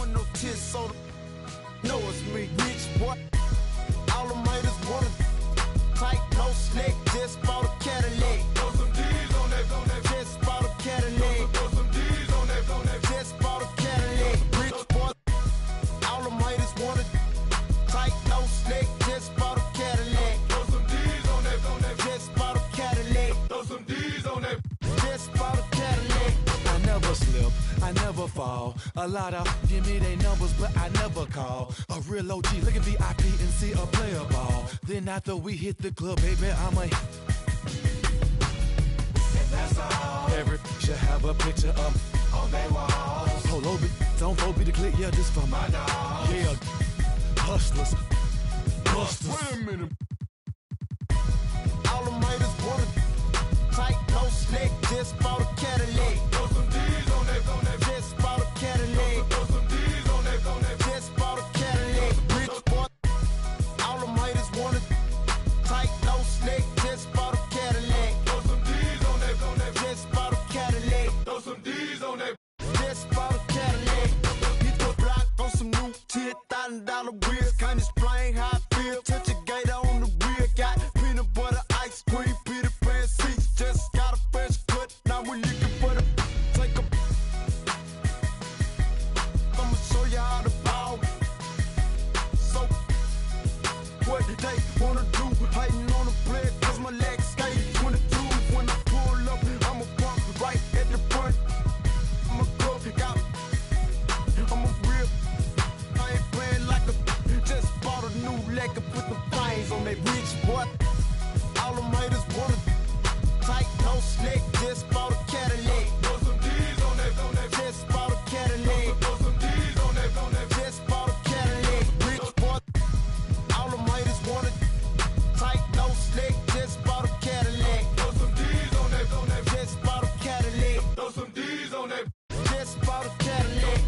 want no tits, so know it's me. Rich boy, all them haters want it. Tight, no slick, just bought a Cadillac. Throw some D's on that, just bought a Cadillac. Throw some D's on that, just bought a Cadillac. Rich boy, all them haters want it. Tight, no slick, just bought a Cadillac. Throw some D's on that, just bought a Cadillac. Throw some D's on that, just bought a Cadillac. I never slip, I never fall. A lot of give me they numbers, but I never call. A real OG, look at VIP and see a player ball. Then after we hit the club, baby, I'm a. and that's all. Every should have a picture of On they walls, Polo, don't phobia the click, yeah, this for my my dog. yeah, hustlers, busters. Wait a minute. All them haters want it. Tight, no slick, just bought a Cadillac. Throw some D's on that, just bought a Cadillac. Throw some D's on that, just bought a Cadillac. Rich boy, all them haters want it. Tight, no slick, just bought a Cadillac. Throw some D's on that, just bought a Cadillac. Throw some D's on that. Just bought a Cadillac. Hit the block on some new $10,000 wheels. Can't explain how I feel. Touch a gator on the rear. Got peanut butter, ice cream, Peter Pan seats. Just got a fresh cut. Now we looking for the take a. I'ma show you how to ball. So what they wanna do? Hating on the player 'cause my legs skate 22. When I pull up, I'ma park right at the front. I'm a go, I'm a real. I ain't playing like a. Just bought a new leg and put the fines on that rich boy. All them haters want it. Tight, no slick, just bought a Cadillac. Throw some D's on that, Just bought a Cadillac. Throw some D's on that, Just bought a Cadillac. Rich boy. All them haters want it. Tight, no slick, just bought a Cadillac. Throw some D's on that, Just bought a Cadillac. Throw some D's on that. Just bought a Cadillac.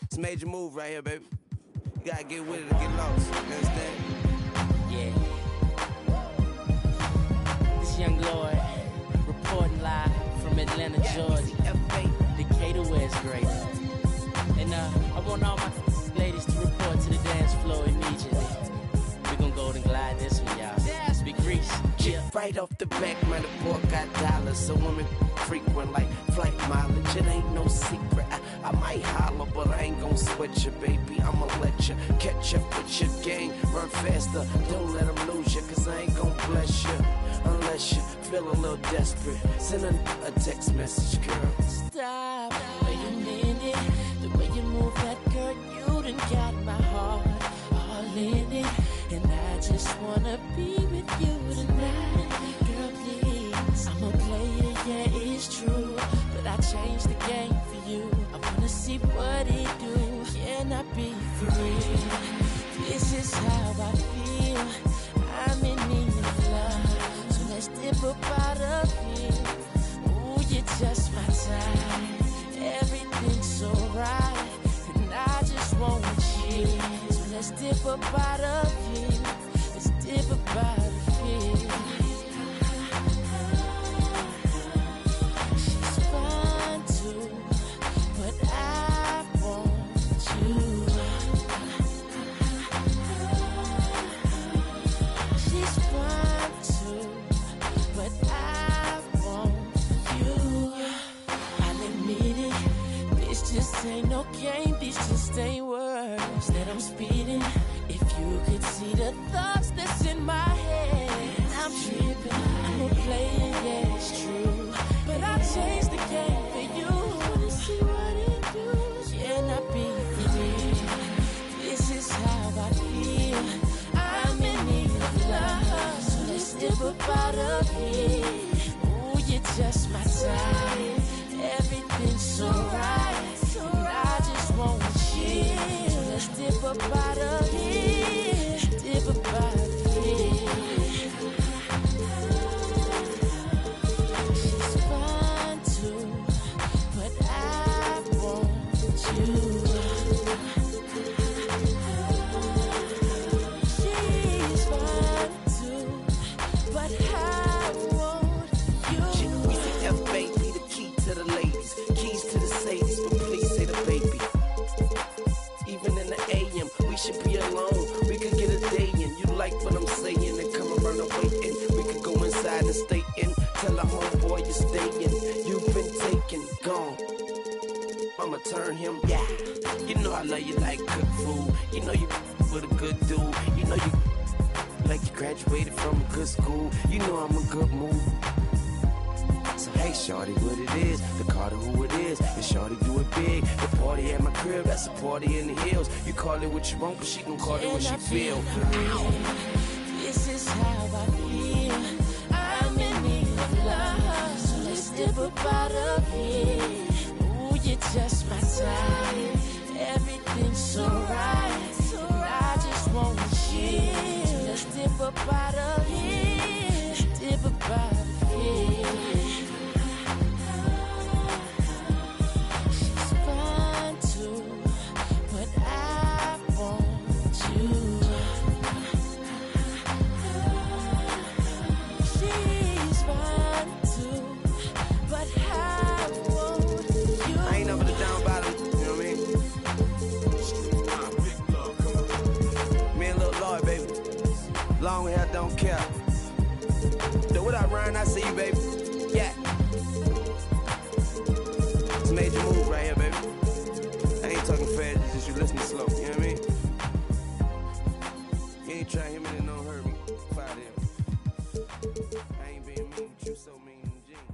It's a major move right here, baby. You gotta get with it or get lost. You understand? Yeah. This young Lord reporting live from Atlanta, Georgia. Decatur, where it's great. And I want all my ladies to report to the dance floor immediately. We gon' go and glide this one, y'all. Big Grease. Yeah. Right off the back, man, the boy got dollars. So women frequent like flight mileage. It ain't no secret. I might holler, but I ain't gon' sweat you, baby. I'ma let you catch up with your game. Run faster, don't let them lose you, 'cause I ain't gon' bless you unless you feel a little desperate. Send a text message, girl. Stop, wait a minute. The way you move that girl, you done got my heart all in it. And I just wanna be with you tonight. Girl, please, I'm a player, yeah, it's true. But I changed the game for you. I wanna see what it do. Can I be free? This is how I feel. I'm in need of love. So let's dip up out of here. Ooh, you're just my type. Everything's so right. And I just want you. So let's dip up out of here. Let's dip up out of here. She's fine too, but I want you. She's fine too, but I want you. I'll admit it, this just ain't no game, this just ain't words that I'm speeding. If you could see the thoughts that's in my head, I'm tripping, I'm a player, yeah, it's true. But I changed the game for you. Wanna see what it do? Can I be free? This is how I feel. I'm in need of love. So let's dip up out of here. Ooh, you're just my type. Everything's so right, and I just want you. Let's dip up out of here, dip up out of here. She's fine too, but I want you. She's fine too, but I want you. We say F baby, the key to the ladies, keys to the Sadies, but please say the baby. Even in the AM, we should be alone. We could get a day in. You like what I'm saying and come around and waiting. We could go inside and stay in. Tell a homeboy you're staying. You've been taken, gone. I'ma turn him, yeah. You know I love you like cook food. You know you with a good dude. You know you like you graduated from a good school. You know I'm a good move. So hey, shorty, what it is, the Carter who it is, and shorty do it big. The party at my crib, that's a party in the hills. You call it what you want, but she gon' call it what she feel. This is how I feel. I'm in need of love, so let's dip up out of here. Ooh, you're just my type. Everything's so right, and I just want you. So let's dip up out of here, dip up out of here. She's fine too, but I want you. She's fine too, but I want you. I ain't never the down bottom, you know what I mean? Me and Lil Lloyd, baby. Long hair, don't care. So what up, Ryan? I see you, baby. Yeah. It's a major move right here, baby. I ain't talking fast, it's just you listening slow, you know what I mean? You ain't trying him in no hurry. Fire there. I ain't being mean, but you so mean in the gene.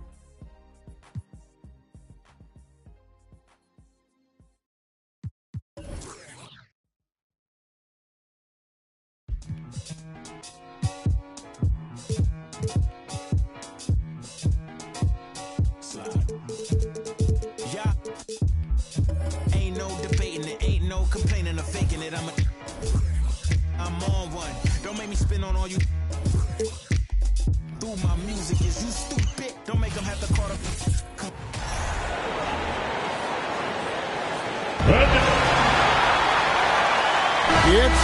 Yeah. Ain't no debating it, ain't no complaining or faking it. I'm on one. Don't make me spin on all you. Through my music, is you stupid? Don't make them have to call up. It's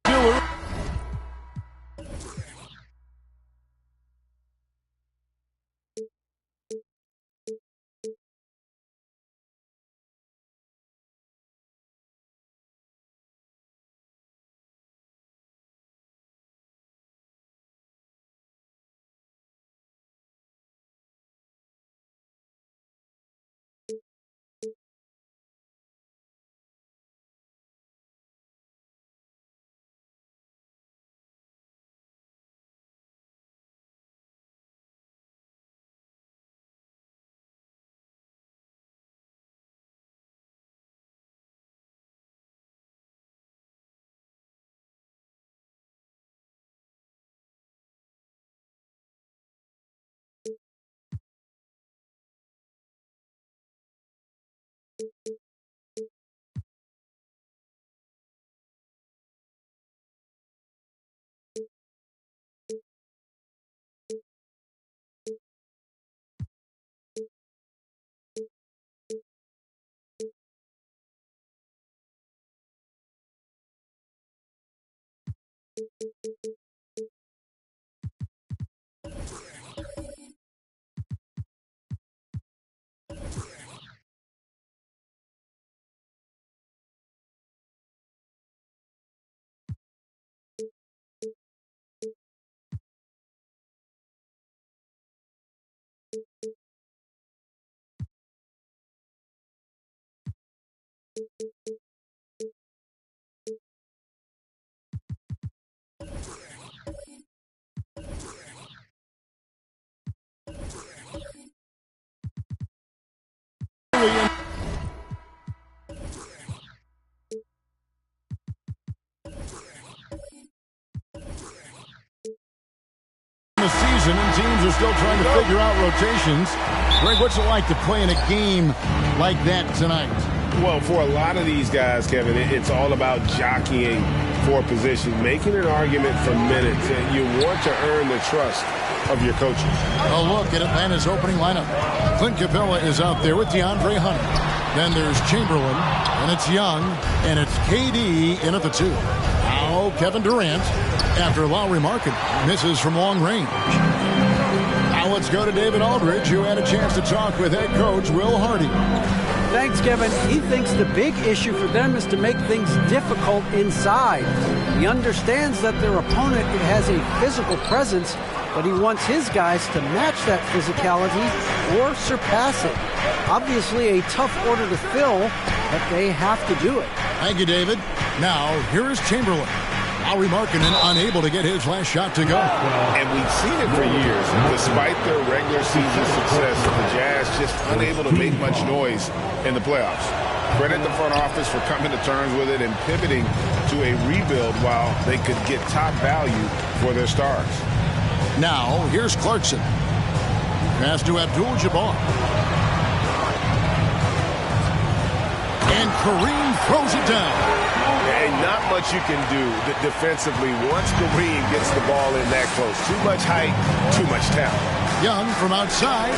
Killer. season, and teams are still trying to figure out rotations. Greg, what's it like to play in a game like that tonight? Well, for a lot of these guys, Kevin, it's all about jockeying for position, making an argument for minutes. And you want to earn the trust of your coaches. A look at Atlanta's opening lineup. Clint Capella is out there with DeAndre Hunter. Then there's Chamberlain, and it's Young, and it's KD in at the 2. Now Kevin Durant, after Lowry Market misses from long range. Now let's go to David Aldridge, who had a chance to talk with head coach Will Hardy. Thanks, Kevin. He thinks the big issue for them is to make things difficult inside. He understands that their opponent has a physical presence, but he wants his guys to match that physicality or surpass it. Obviously a tough order to fill, but they have to do it. Thank you, David. Now, here is Chamberlain. Lowry Markkinen unable to get his last shot to go. And we've seen it for years. Despite their regular season success, the Jazz just unable to make much noise in the playoffs. Credit the front office for coming to terms with it and pivoting to a rebuild while they could get top value for their stars. Now, here's Clarkson. Pass to Abdul-Jabbar. And Kareem throws it down. And not much you can do defensively once Kareem gets the ball in that close. Too much height, too much talent. Young from outside.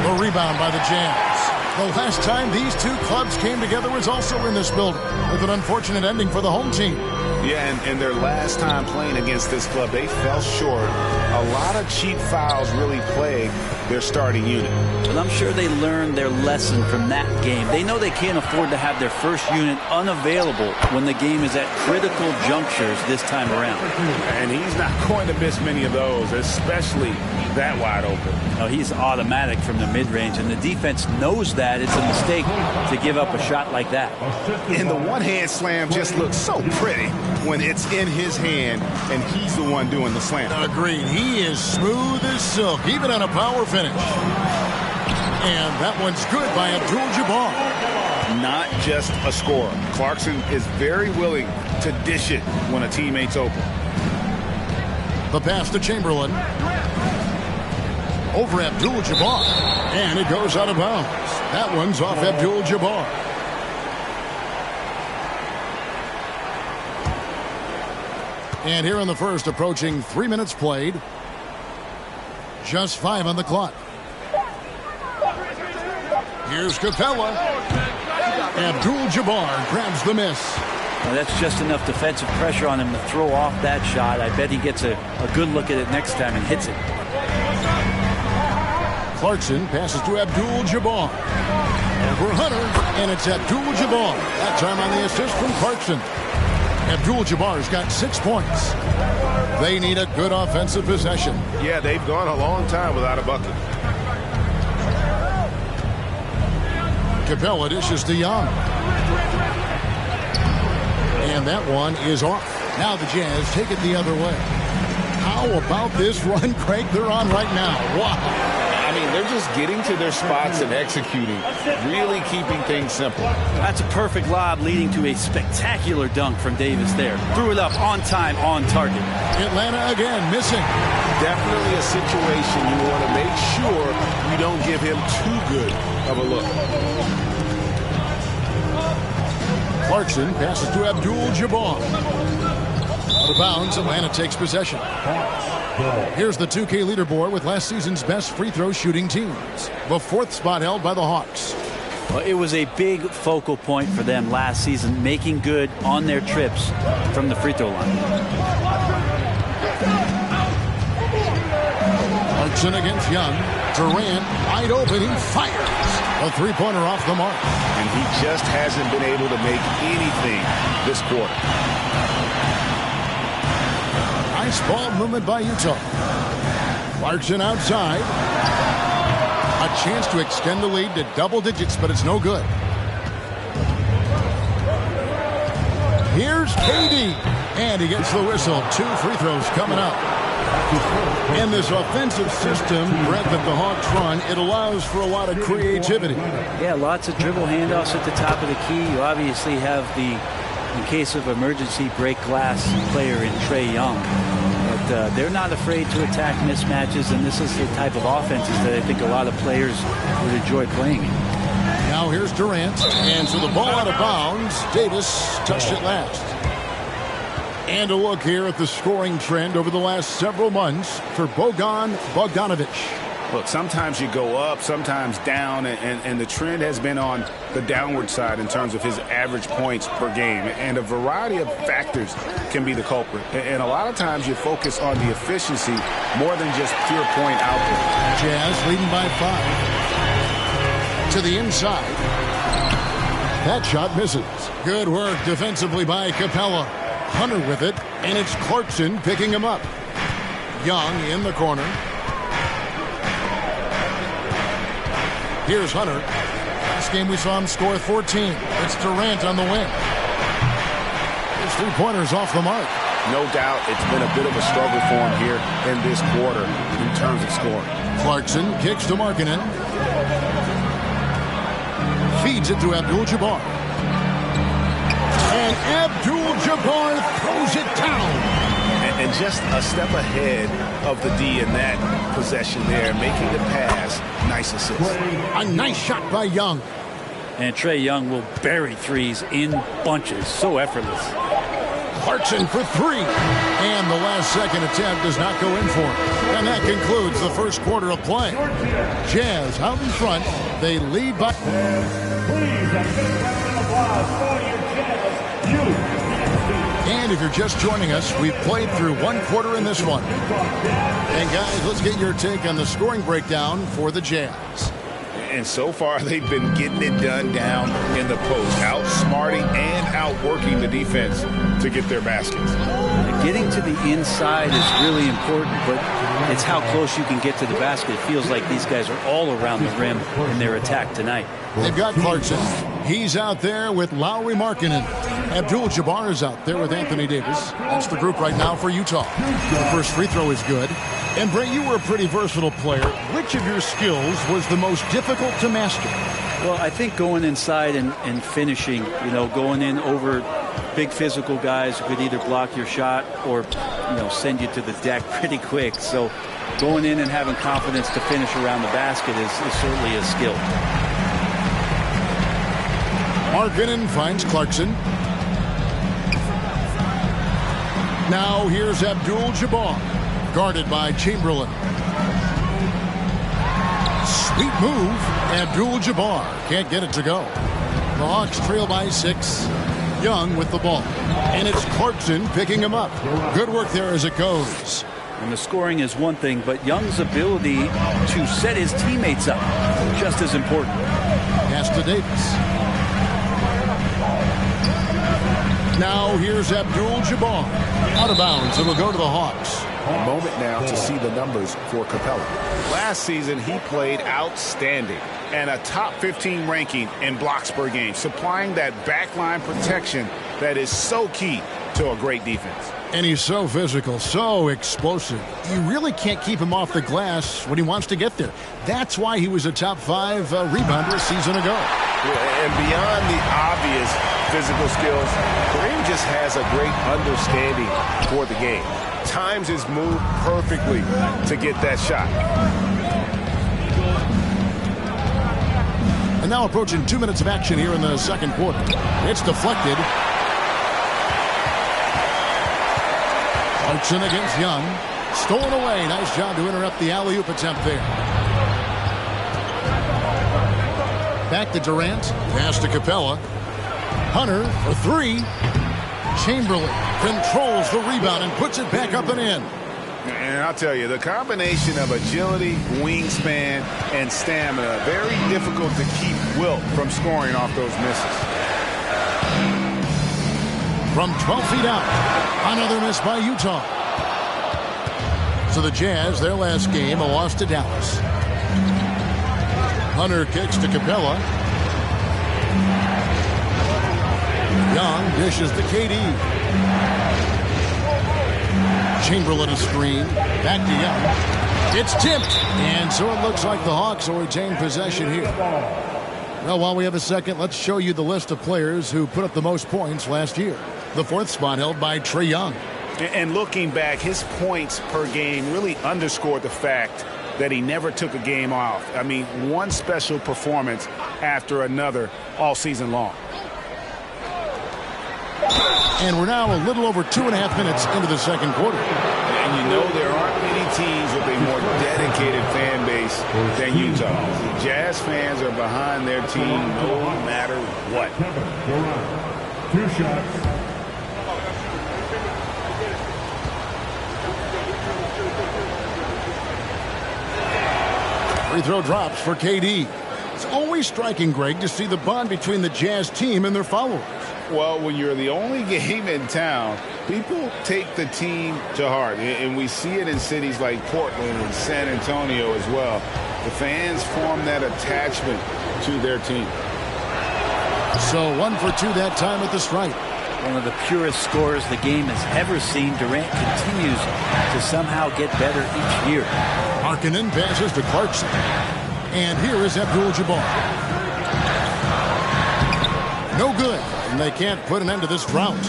The rebound by the Jazz. The last time these two clubs came together was also in this building, with an unfortunate ending for the home team. Yeah, and their last time playing against this club, they fell short. A lot of cheap fouls really plagued their starting unit. Well, I'm sure they learned their lesson from that game. They know they can't afford to have their first unit unavailable when the game is at critical junctures this time around. And he's not going to miss many of those, especially that wide open. Oh, he's automatic from the mid-range, and the defense knows that. It's a mistake to give up a shot like that. And the one-hand slam just looks so pretty when it's in his hand and he's the one doing the slam. Agreed. He is smooth as silk, even on a power finish. And that one's good by Abdul-Jabbar. Not just a scorer. Clarkson is very willing to dish it when a teammate's open. The pass to Chamberlain. Over Abdul-Jabbar. And it goes out of bounds. That one's off Abdul-Jabbar. And here in the first, approaching 3 minutes played. Just 5 on the clock. Here's Capella. Abdul-Jabbar grabs the miss. Well, that's just enough defensive pressure on him to throw off that shot. I bet he gets a good look at it next time and hits it. Clarkson passes to Abdul-Jabbar. Over Hunter, and it's Abdul-Jabbar. That time on the assist from Clarkson. Abdul-Jabbar's got 6 points. They need a good offensive possession. Yeah, they've gone a long time without a bucket. Capella dishes to Young. And that one is off. Now the Jazz take it the other way. How about this run, Craig, they're on right now? Wow. I mean, they're just getting to their spots and executing, really keeping things simple. That's a perfect lob leading to a spectacular dunk from Davis there. Threw it up on time, on target. Atlanta again missing. Definitely a situation you want to make sure you don't give him too good of a look. Clarkson passes to Abdul-Jabbar. Out of bounds, Atlanta takes possession. Here's the 2K leaderboard with last season's best free throw shooting teams. The 4th spot held by the Hawks. Well, it was a big focal point for them last season, making good on their trips from the free throw line. Clarkson against Young. Durant wide open. He fires. A three-pointer off the mark. And he just hasn't been able to make anything this quarter. Nice ball movement by Utah. Clarkson outside. A chance to extend the lead to double digits, but it's no good. Here's KD. And he gets the whistle. 2 free throws coming up. In this offensive system, Brett, that the Hawks run, it allows for a lot of creativity. Yeah, lots of dribble handoffs at the top of the key. You obviously have the, in case of emergency, break glass player in Trae Young. they're not afraid to attack mismatches, and this is the type of offenses that I think a lot of players would enjoy playing in. Now here's Durant, and so the ball out of bounds. Davis touched it last. And a look here at the scoring trend over the last several months for Bogdanovic. Look, sometimes you go up, sometimes down, and the trend has been on the downward side in terms of his average points per game. And a variety of factors can be the culprit. And a lot of times you focus on the efficiency more than just pure point output. Jazz leading by 5. To the inside. That shot misses. Good work defensively by Capella. Hunter with it, and it's Clarkson picking him up. Young in the corner. Here's Hunter. Last game we saw him score 14. It's Durant on the wing. His three-pointers off the mark. No doubt it's been a bit of a struggle for him here in this quarter in terms of scoring. Clarkson kicks to Markkanen. Feeds it to Abdul-Jabbar. And Abdul-Jabbar throws it down. And just a step ahead of the D in that possession there, making the pass. Nice assist. A nice shot by Young. And Trae Young will bury threes in bunches. So effortless. Clarkson for 3. And the last second attempt does not go in for him. And that concludes the first quarter of play. Jazz out in front. They lead by... Please, a big round of applause for your Jazz. And if you're just joining us, we've played through one quarter in this one. And guys, let's get your take on the scoring breakdown for the Jazz. And so far, they've been getting it done down in the post, outsmarting and outworking the defense to get their baskets. Getting to the inside is really important, but it's how close you can get to the basket. It feels like these guys are all around the rim in their attack tonight. They've got Clarkson. He's out there with Lowry Markkanen. Abdul-Jabbar is out there with Anthony Davis. That's the group right now for Utah. The first free throw is good. And Brett, you were a pretty versatile player. Which of your skills was the most difficult to master? Well, I think going inside and finishing, going in over big physical guys who could either block your shot or, send you to the deck pretty quick. So going in and having confidence to finish around the basket is certainly a skill. Markkanen finds Clarkson. Now here's Abdul-Jabbar, guarded by Chamberlain. Sweet move. Abdul-Jabbar can't get it to go. The Hawks trail by 6. Young with the ball. And it's Clarkson picking him up. Good work there as it goes. And the scoring is one thing, but Young's ability to set his teammates up, just as important. Pass to Davis. Now here's Abdul-Jabbar. Out of bounds. It'll go to the Hawks. A moment now to see the numbers for Capella. Last season, he played outstanding and a top 15 ranking in blocks per game, supplying that backline protection that is so key to a great defense. And he's so physical, so explosive. You really can't keep him off the glass when he wants to get there. That's why he was a top 5 rebounder a season ago. And beyond the obvious physical skills, Kareem just has a great understanding for the game. Times his move perfectly to get that shot. And now approaching 2 minutes of action here in the second quarter. It's deflected. Clarkson against Young. Stolen away. Nice job to interrupt the alley-oop attempt there. Back to Durant. Pass to Capella. Hunter for 3. Chamberlain controls the rebound and puts it back up and in. And I'll tell you, the combination of agility, wingspan, and stamina, very difficult to keep Wilt from scoring off those misses. From 12 feet out, another miss by Utah. So the Jazz, their last game, a loss to Dallas. Hunter kicks to Capella. Young dishes to KD. Chamberlain a screen. Back to Young. It's tipped. And so it looks like the Hawks will retain possession here. Well, while we have a second, let's show you the list of players who put up the most points last year. The 4th spot held by Trae Young. And looking back, his points per game really underscored the fact that he never took a game off. I mean, one special performance after another all season long. And we're now a little over 2.5 minutes into the second quarter. And you know there aren't many teams with a more dedicated fan base than Utah. The Jazz fans are behind their team no matter what. 2 shots. Free throw drops for KD. It's always striking, Greg, to see the bond between the Jazz team and their followers. Well, when you're the only game in town, people take the team to heart. And we see it in cities like Portland and San Antonio as well. The fans form that attachment to their team. So 1 for 2 that time at the stripe. One of the purest scorers the game has ever seen. Durant continues to somehow get better each year. Markkanen passes to Clarkson. And here is Abdul-Jabbar. No good. And they can't put an end to this drought.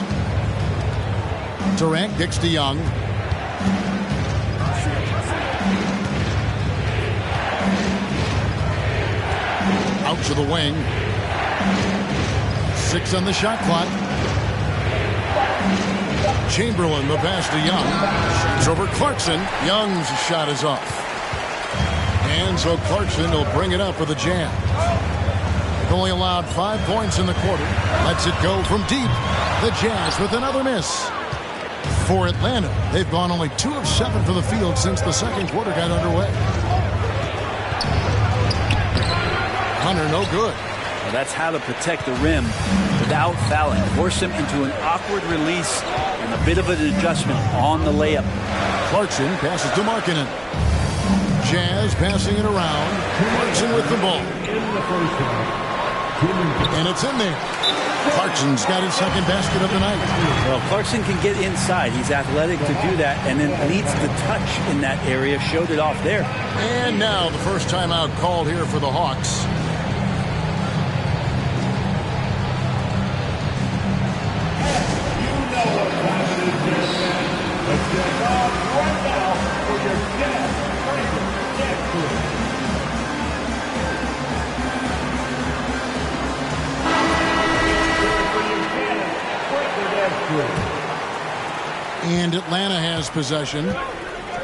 Durant kicks to Young. Out to the wing. 6 on the shot clock. Chamberlain, the pass to Young. Shoots over Clarkson. Young's shot is off. And so Clarkson will bring it up for the Jazz. They've only allowed 5 points in the quarter. Lets it go from deep. The Jazz with another miss. For Atlanta, they've gone only 2 of 7 from the field since the second quarter got underway. Hunter, no good. Well, that's how to protect the rim without fouling. Force him into an awkward release and a bit of an adjustment on the layup. Clarkson passes to Markkanen. Jazz passing it around. Clarkson with the ball. And it's in there. Clarkson's got his second basket of the night. Well, Clarkson can get inside. He's athletic to do that, and then needs the touch in that area. Showed it off there. And now the first timeout called here for the Hawks. Let's get off right now for your Jazz And Atlanta has possession.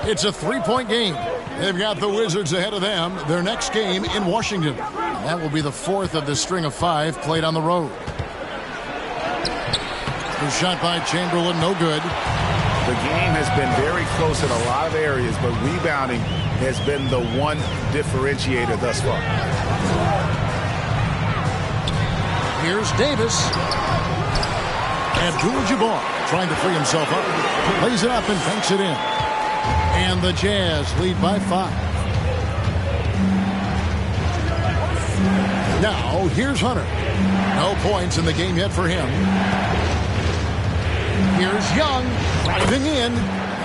It's a 3-point game. They've got the Wizards ahead of them. Their next game in Washington. That will be the 4th of the string of 5 played on the road. The shot by Chamberlain, no good. The game has been very close in a lot of areas, but rebounding has been the one differentiator thus far. Here's Davis. Abdul-Jabbar trying to free himself up. Lays it up and banks it in. And the Jazz lead by 5. Now, here's Hunter. No points in the game yet for him. Here's Young. Driving in.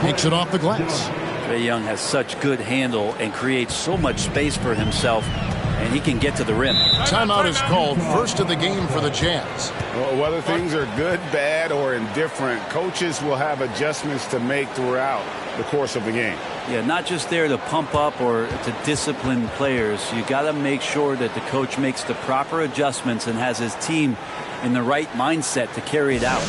Takes it off the glass. Trae Young has such good handle and creates so much space for himself, and he can get to the rim. Timeout is called. First of the game for the Jazz. Well, whether things are good, bad, or indifferent, coaches will have adjustments to make throughout the course of the game. Yeah, not just there to pump up or to discipline players. You got to make sure that the coach makes the proper adjustments and has his team in the right mindset to carry it out.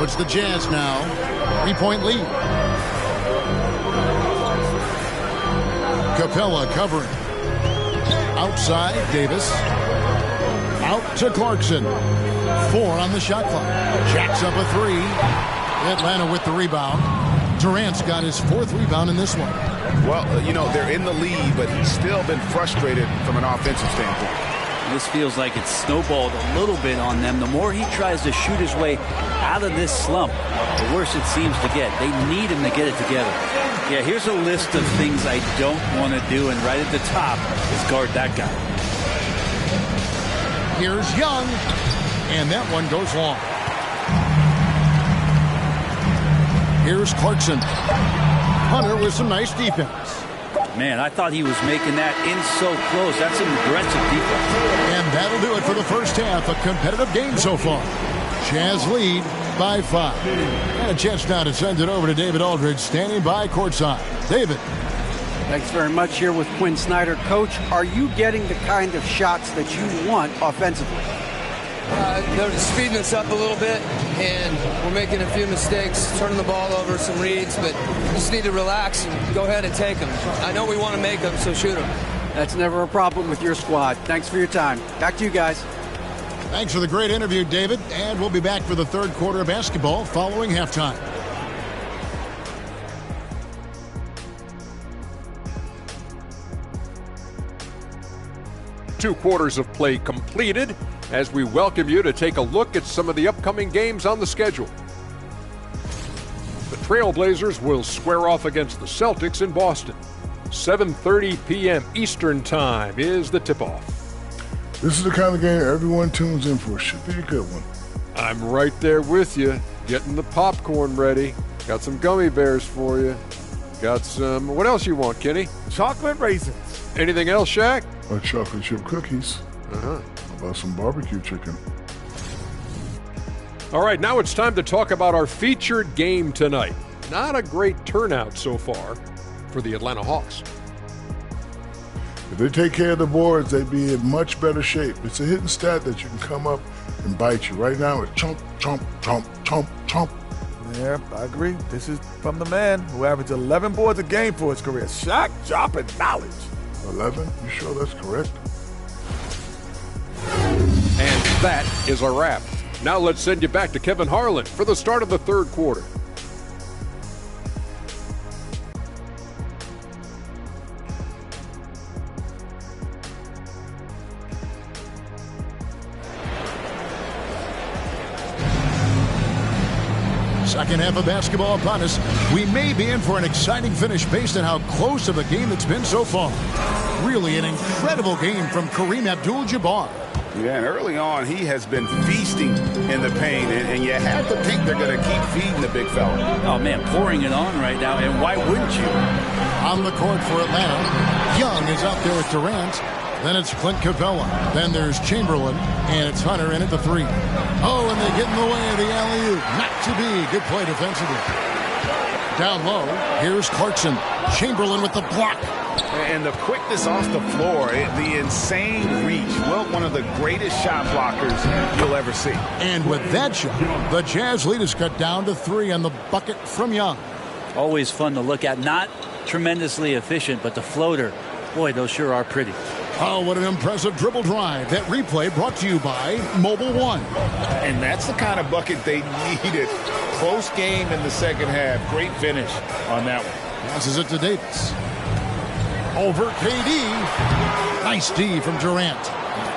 So it's the Jazz now. 3-point lead. Capella covering. Outside, Davis. Out to Clarkson. 4 on the shot clock. Jacks up a 3. Atlanta with the rebound. Durant's got his 4th rebound in this one. Well, you know, they're in the lead, but he's still been frustrated from an offensive standpoint. This feels like it's snowballed a little bit on them. The more he tries to shoot his way out of this slump, the worse it seems to get. They need him to get it together. Yeah, here's a list of things I don't want to do, and right at the top is guard that guy. Here's Young, and that one goes long. Here's Clarkson. Hunter with some nice defense. Man, I thought he was making that in so close. That's some aggressive defense. And that'll do it for the first half. A competitive game so far. Jazz lead by 5. And a chance now to send it over to David Aldridge, standing by courtside. David. Thanks very much. Here with Quinn Snyder. Coach, are you getting the kind of shots that you want offensively? They're speeding us up a little bit, and we're making a few mistakes, turning the ball over, some reads, but we just need to relax and go ahead and take them. I know we want to make them, so shoot them. That's never a problem with your squad. Thanks for your time. Back to you guys. Thanks for the great interview, David, and we'll be back for the third quarter of basketball following halftime. Two quarters of play completed as we welcome you to take a look at some of the upcoming games on the schedule. The Trailblazers will square off against the Celtics in Boston. 7:30 p.m. Eastern Time is the tip-off. This is the kind of game everyone tunes in for. Should be a good one. I'm right there with you, getting the popcorn ready. Got some gummy bears for you. Got some, what else you want, Kenny? Chocolate raisins. Anything else, Shaq? Chocolate chip cookies. Uh-huh. How about some barbecue chicken? All right, now it's time to talk about our featured game tonight. Not a great turnout so far for the Atlanta Hawks. If they take care of the boards, they'd be in much better shape. It's a hidden stat that you can come up and bite you. Right now, it's chomp, chomp, chomp, chomp, chomp. Yeah, I agree. This is from the man who averaged 11 boards a game for his career. Shaq dropping knowledge. 11? You sure that's correct? And that is a wrap. Now let's send you back to Kevin Harlan for the start of the third quarter. Second half of basketball upon us. We may be in for an exciting finish based on how close of a game it's been so far. Really an incredible game from Kareem Abdul-Jabbar. Yeah, and early on, he has been feasting in the paint, and you have to think they're going to keep feeding the big fella. Oh, man, pouring it on right now, and why wouldn't you? On the court for Atlanta, Young is out there with Durant. Then it's Clint Capella. Then there's Chamberlain, and it's Hunter in at the 3. Oh, and they get in the way of the alley-oop. Not to be. Good play defensively. Down low, here's Clarkson. Chamberlain with the block. And the quickness off the floor, the insane reach. Well, one of the greatest shot blockers you'll ever see. And with that shot, the Jazz lead is cut down to 3 on the bucket from Young. Always fun to look at. Not tremendously efficient, but the floater, boy, those sure are pretty. Oh, what an impressive dribble drive. That replay brought to you by Mobile One. And that's the kind of bucket they needed. Close game in the second half. Great finish on that one. Passes it to Davis. Over KD. Nice D from Durant.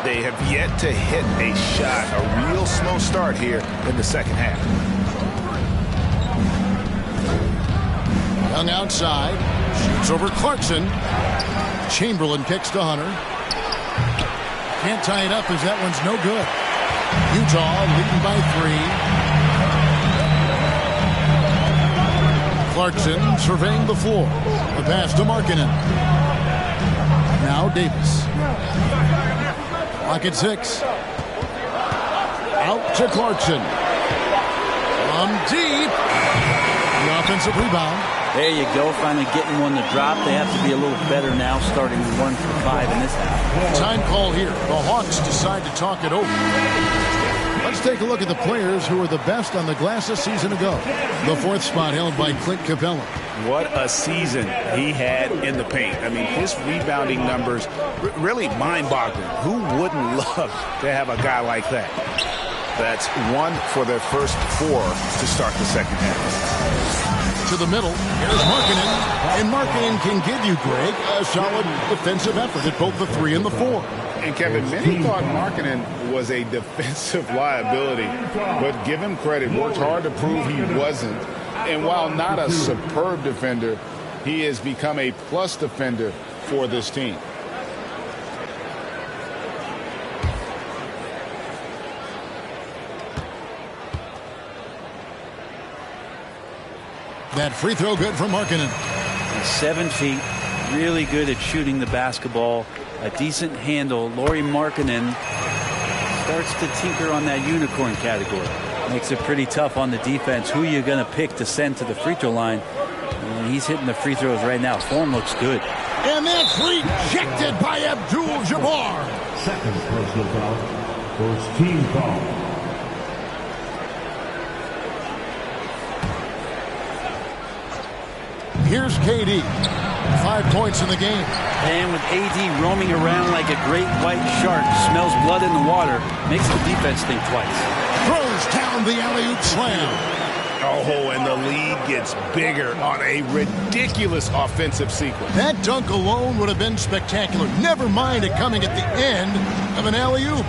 They have yet to hit a shot. A real slow start here in the second half. Young outside. Shoots over Clarkson. Chamberlain kicks to Hunter. Can't tie it up as that one's no good. Utah leading by 3. Clarkson surveying the floor. The pass to Markkanen. Now Davis. Clock at 6. Out to Clarkson. From deep. The offensive rebound. There you go, finally getting one to drop. They have to be a little better now, starting 1 for 5 in this half. Time call here. The Hawks decide to talk it over. Let's take a look at the players who were the best on the glass a season ago. The 4th spot held by Clint Capella. What a season he had in the paint. I mean, his rebounding numbers really mind-boggling. Who wouldn't love to have a guy like that? That's 1 for their first 4 to start the second half. To the middle, here's Markkanen. And Markkanen can give you, Greg, a solid defensive effort at both the 3 and the 4. And Kevin, many thought Markkanen was a defensive liability, but give him credit, worked hard to prove he wasn't. And while not a superb defender, he has become a plus defender for this team. That free throw good from Markkanen. 7 feet, really good at shooting the basketball. A decent handle. Lauri Markkanen starts to tinker on that unicorn category. Makes it pretty tough on the defense. Who you going to pick to send to the free throw line? And he's hitting the free throws right now. Form looks good. And that's rejected by Abdul-Jabbar. Second personal foul. First team foul. Here's KD. 5 points in the game. And with AD roaming around like a great white shark, smells blood in the water, makes the defense think twice. Throws down the alley-oop slam. Oh, and the lead gets bigger on a ridiculous offensive sequence. That dunk alone would have been spectacular. Never mind it coming at the end of an alley-oop.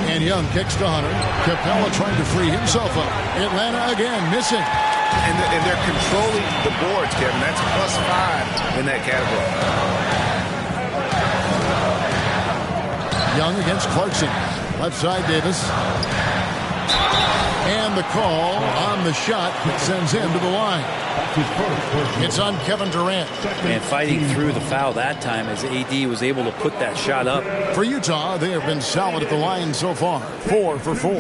And Young kicks to Hunter. Capella trying to free himself up. Atlanta again missing. And they're controlling the boards, Kevin. That's +5 in that category. Young against Clarkson. Left side, Davis. And the call on the shot that sends him to the line. It's on Kevin Durant. And fighting through the foul that time as AD was able to put that shot up. For Utah, they have been solid at the line so far. 4 for 4.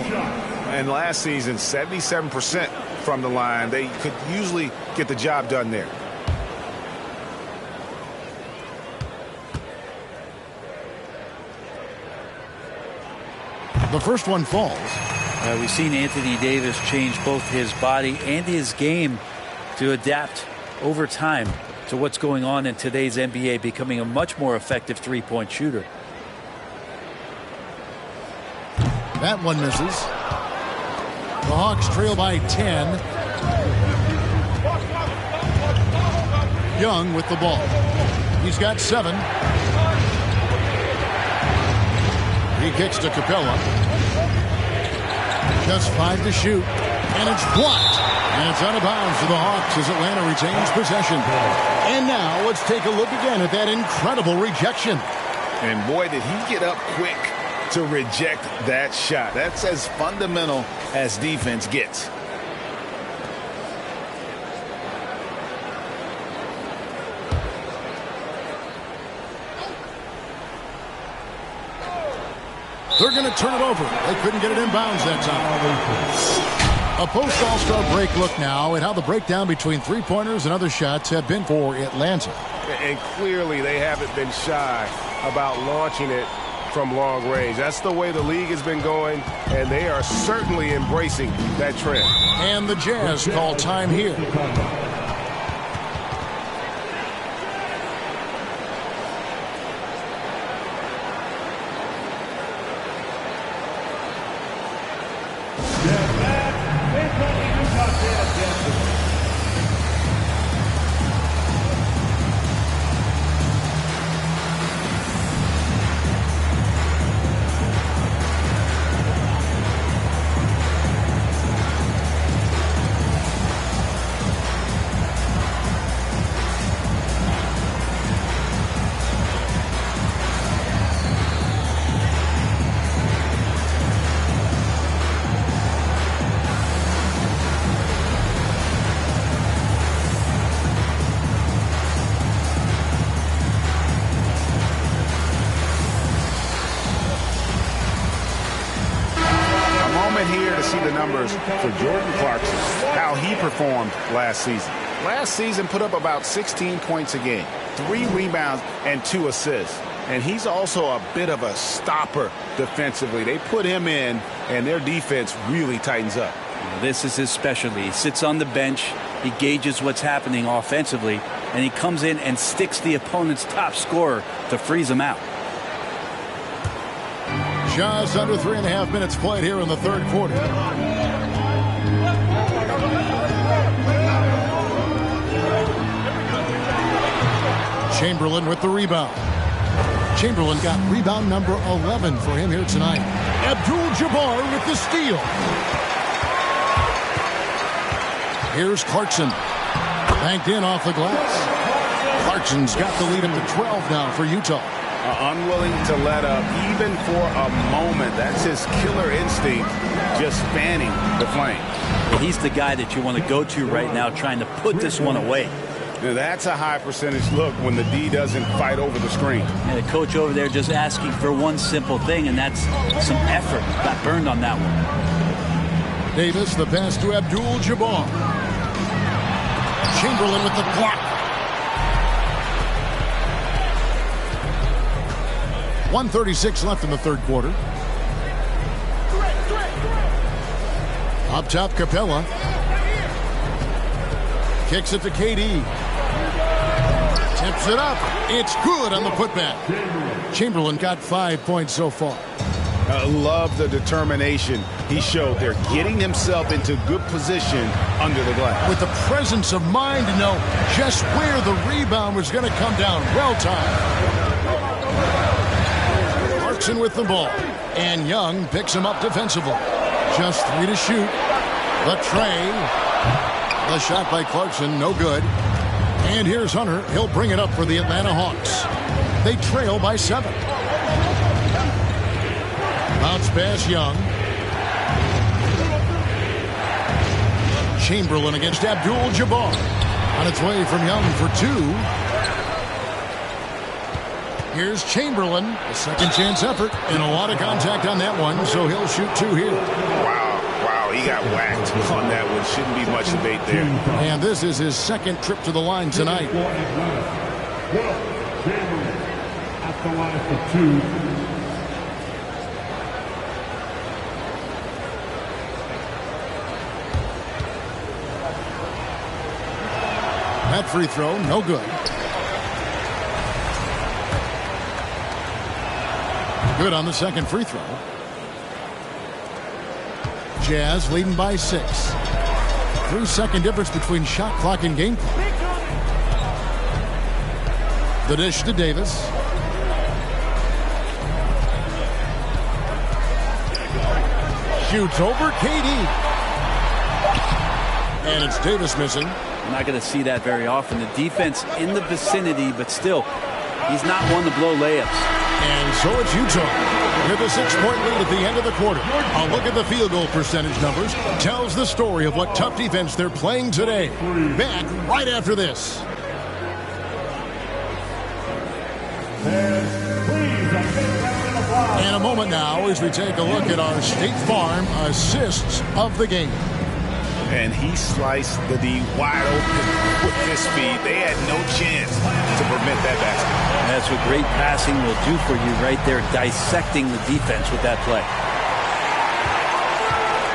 And last season, 77% from the line. They could usually get the job done there. The first one falls. We've seen Anthony Davis change both his body and his game to adapt over time to what's going on in today's NBA, becoming a much more effective three-point shooter. That one misses. The Hawks trail by 10. Young with the ball. He's got 7. He kicks to Capella. Just 5 to shoot. And it's blocked. And it's out of bounds to the Hawks as Atlanta retains possession. And now let's take a look again at that incredible rejection. And boy, did he get up quick to reject that shot. That's as fundamental as defense gets. They're going to turn it over. They couldn't get it in bounds that time. A post-All-Star break look now at how the breakdown between three-pointers and other shots have been for Atlanta. And clearly they haven't been shy about launching it from long range. That's the way the league has been going, and they are certainly embracing that trend. And the Jazz call time here. Here to see the numbers for Jordan Clarkson, how he performed last season. Last season put up about 16 points a game, 3 rebounds, and 2 assists. And he's also a bit of a stopper defensively. They put him in, and their defense really tightens up. This is his specialty. He sits on the bench, he gauges what's happening offensively, and he comes in and sticks the opponent's top scorer to freeze him out. Just under 3.5 minutes played here in the third quarter. Chamberlain with the rebound. Chamberlain got rebound number 11 for him here tonight. Abdul-Jabbar with the steal. Here's Clarkson. Banked in off the glass. Clarkson's got the lead up to 12 now for Utah. Unwilling to let up even for a moment. That's his killer instinct, just fanning the flame. He's the guy that you want to go to right now, trying to put this one away. Now that's a high percentage look when the D doesn't fight over the screen. And the coach over there just asking for one simple thing, and that's some effort. Got burned on that one. Davis, the pass to Abdul-Jabbar. Chamberlain with the block. 1:36 left in the third quarter. Up top, Capella. Kicks it to KD. Tips it up. It's good on the putback. Chamberlain got 5 points so far. I love the determination he showed there, getting himself into good position under the glass. With the presence of mind to know just where the rebound was going to come down. Well timed. Clarkson with the ball. And Young picks him up defensively. Just 3 to shoot. The tray. The shot by Clarkson, no good. And here's Hunter. He'll bring it up for the Atlanta Hawks. They trail by 7. Bounce pass, Young. Chamberlain against Abdul-Jabbar. On its way from Young for 2. Here's Chamberlain. A second chance effort. And a lot of contact on that one, so he'll shoot 2 here. Wow, he got whacked on that one. Shouldn't be much debate there. And this is his second trip to the line tonight. At the line for 2. That free throw, no good. Good on the second free throw. Jazz leading by 6. 3-second difference between shot clock and game clock. The dish to Davis. Shoots over KD. And it's Davis missing. I'm not going to see that very often. The defense in the vicinity, but still, he's not one to blow layups. And so it's Utah with a 6-point lead at the end of the quarter. A look at the field goal percentage numbers tells the story of what tough defense they're playing today. Back right after this. And a moment now as we take a look at our State Farm assists of the game. And he sliced the D wide open with his speed. They had no chance to prevent that basket. That's what great passing will do for you right there, dissecting the defense with that play.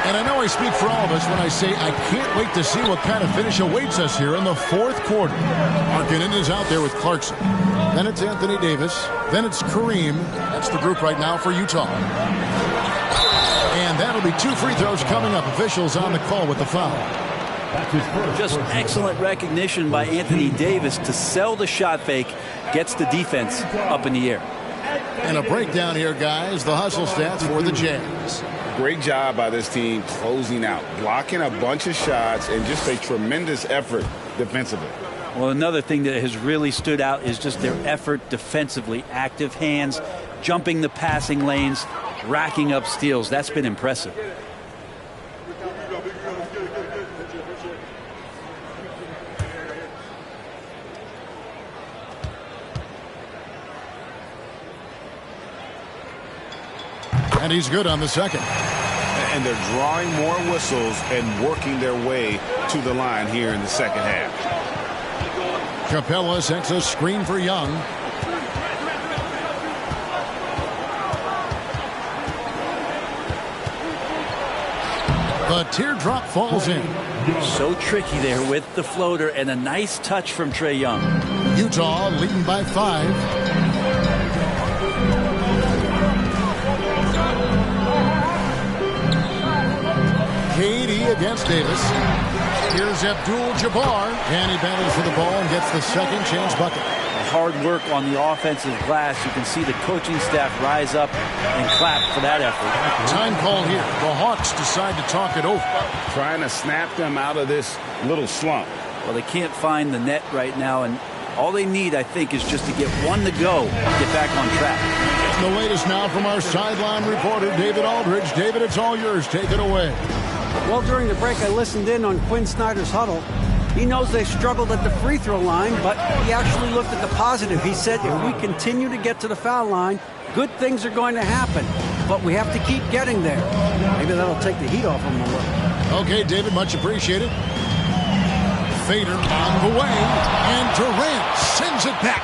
And I know I speak for all of us when I say I can't wait to see what kind of finish awaits us here in the fourth quarter. Markkanen is out there with Clarkson. Then it's Anthony Davis. Then it's Kareem. That's the group right now for Utah. And that'll be 2 free throws coming up. Officials on the call with the foul. Just excellent recognition by Anthony Davis to sell the shot fake. Gets the defense up in the air. And a breakdown here, guys. The hustle stats for the Jazz. Great job by this team closing out, blocking a bunch of shots, and just a tremendous effort defensively. Well, another thing that has really stood out is just their effort defensively. Active hands, jumping the passing lanes, racking up steals. That's been impressive. And he's good on the second. and they're drawing more whistles and working their way to the line here in the second half. Capella sets a screen for Young. The teardrop falls in. So tricky there with the floater, and a nice touch from Trae Young. Utah leading by 5. KD against Davis. Here's Abdul-Jabbar, and he battles for the ball and gets the second chance bucket. Hard work on the offensive glass. You can see the coaching staff rise up and clap for that effort. Time call here. The Hawks decide to talk it over. Trying to snap them out of this little slump. Well, they can't find the net right now, and all they need, I think, is just to get one to go, get back on track. The latest now from our sideline reporter, David Aldridge. David, it's all yours. Take it away. Well, during the break, I listened in on Quinn Snyder's huddle. He knows they struggled at the free throw line, but he actually looked at the positive. He said, if we continue to get to the foul line, good things are going to happen. But we have to keep getting there. Maybe that'll take the heat off him a little. Okay, David, much appreciated. Fader on the way, and Durant sends it back.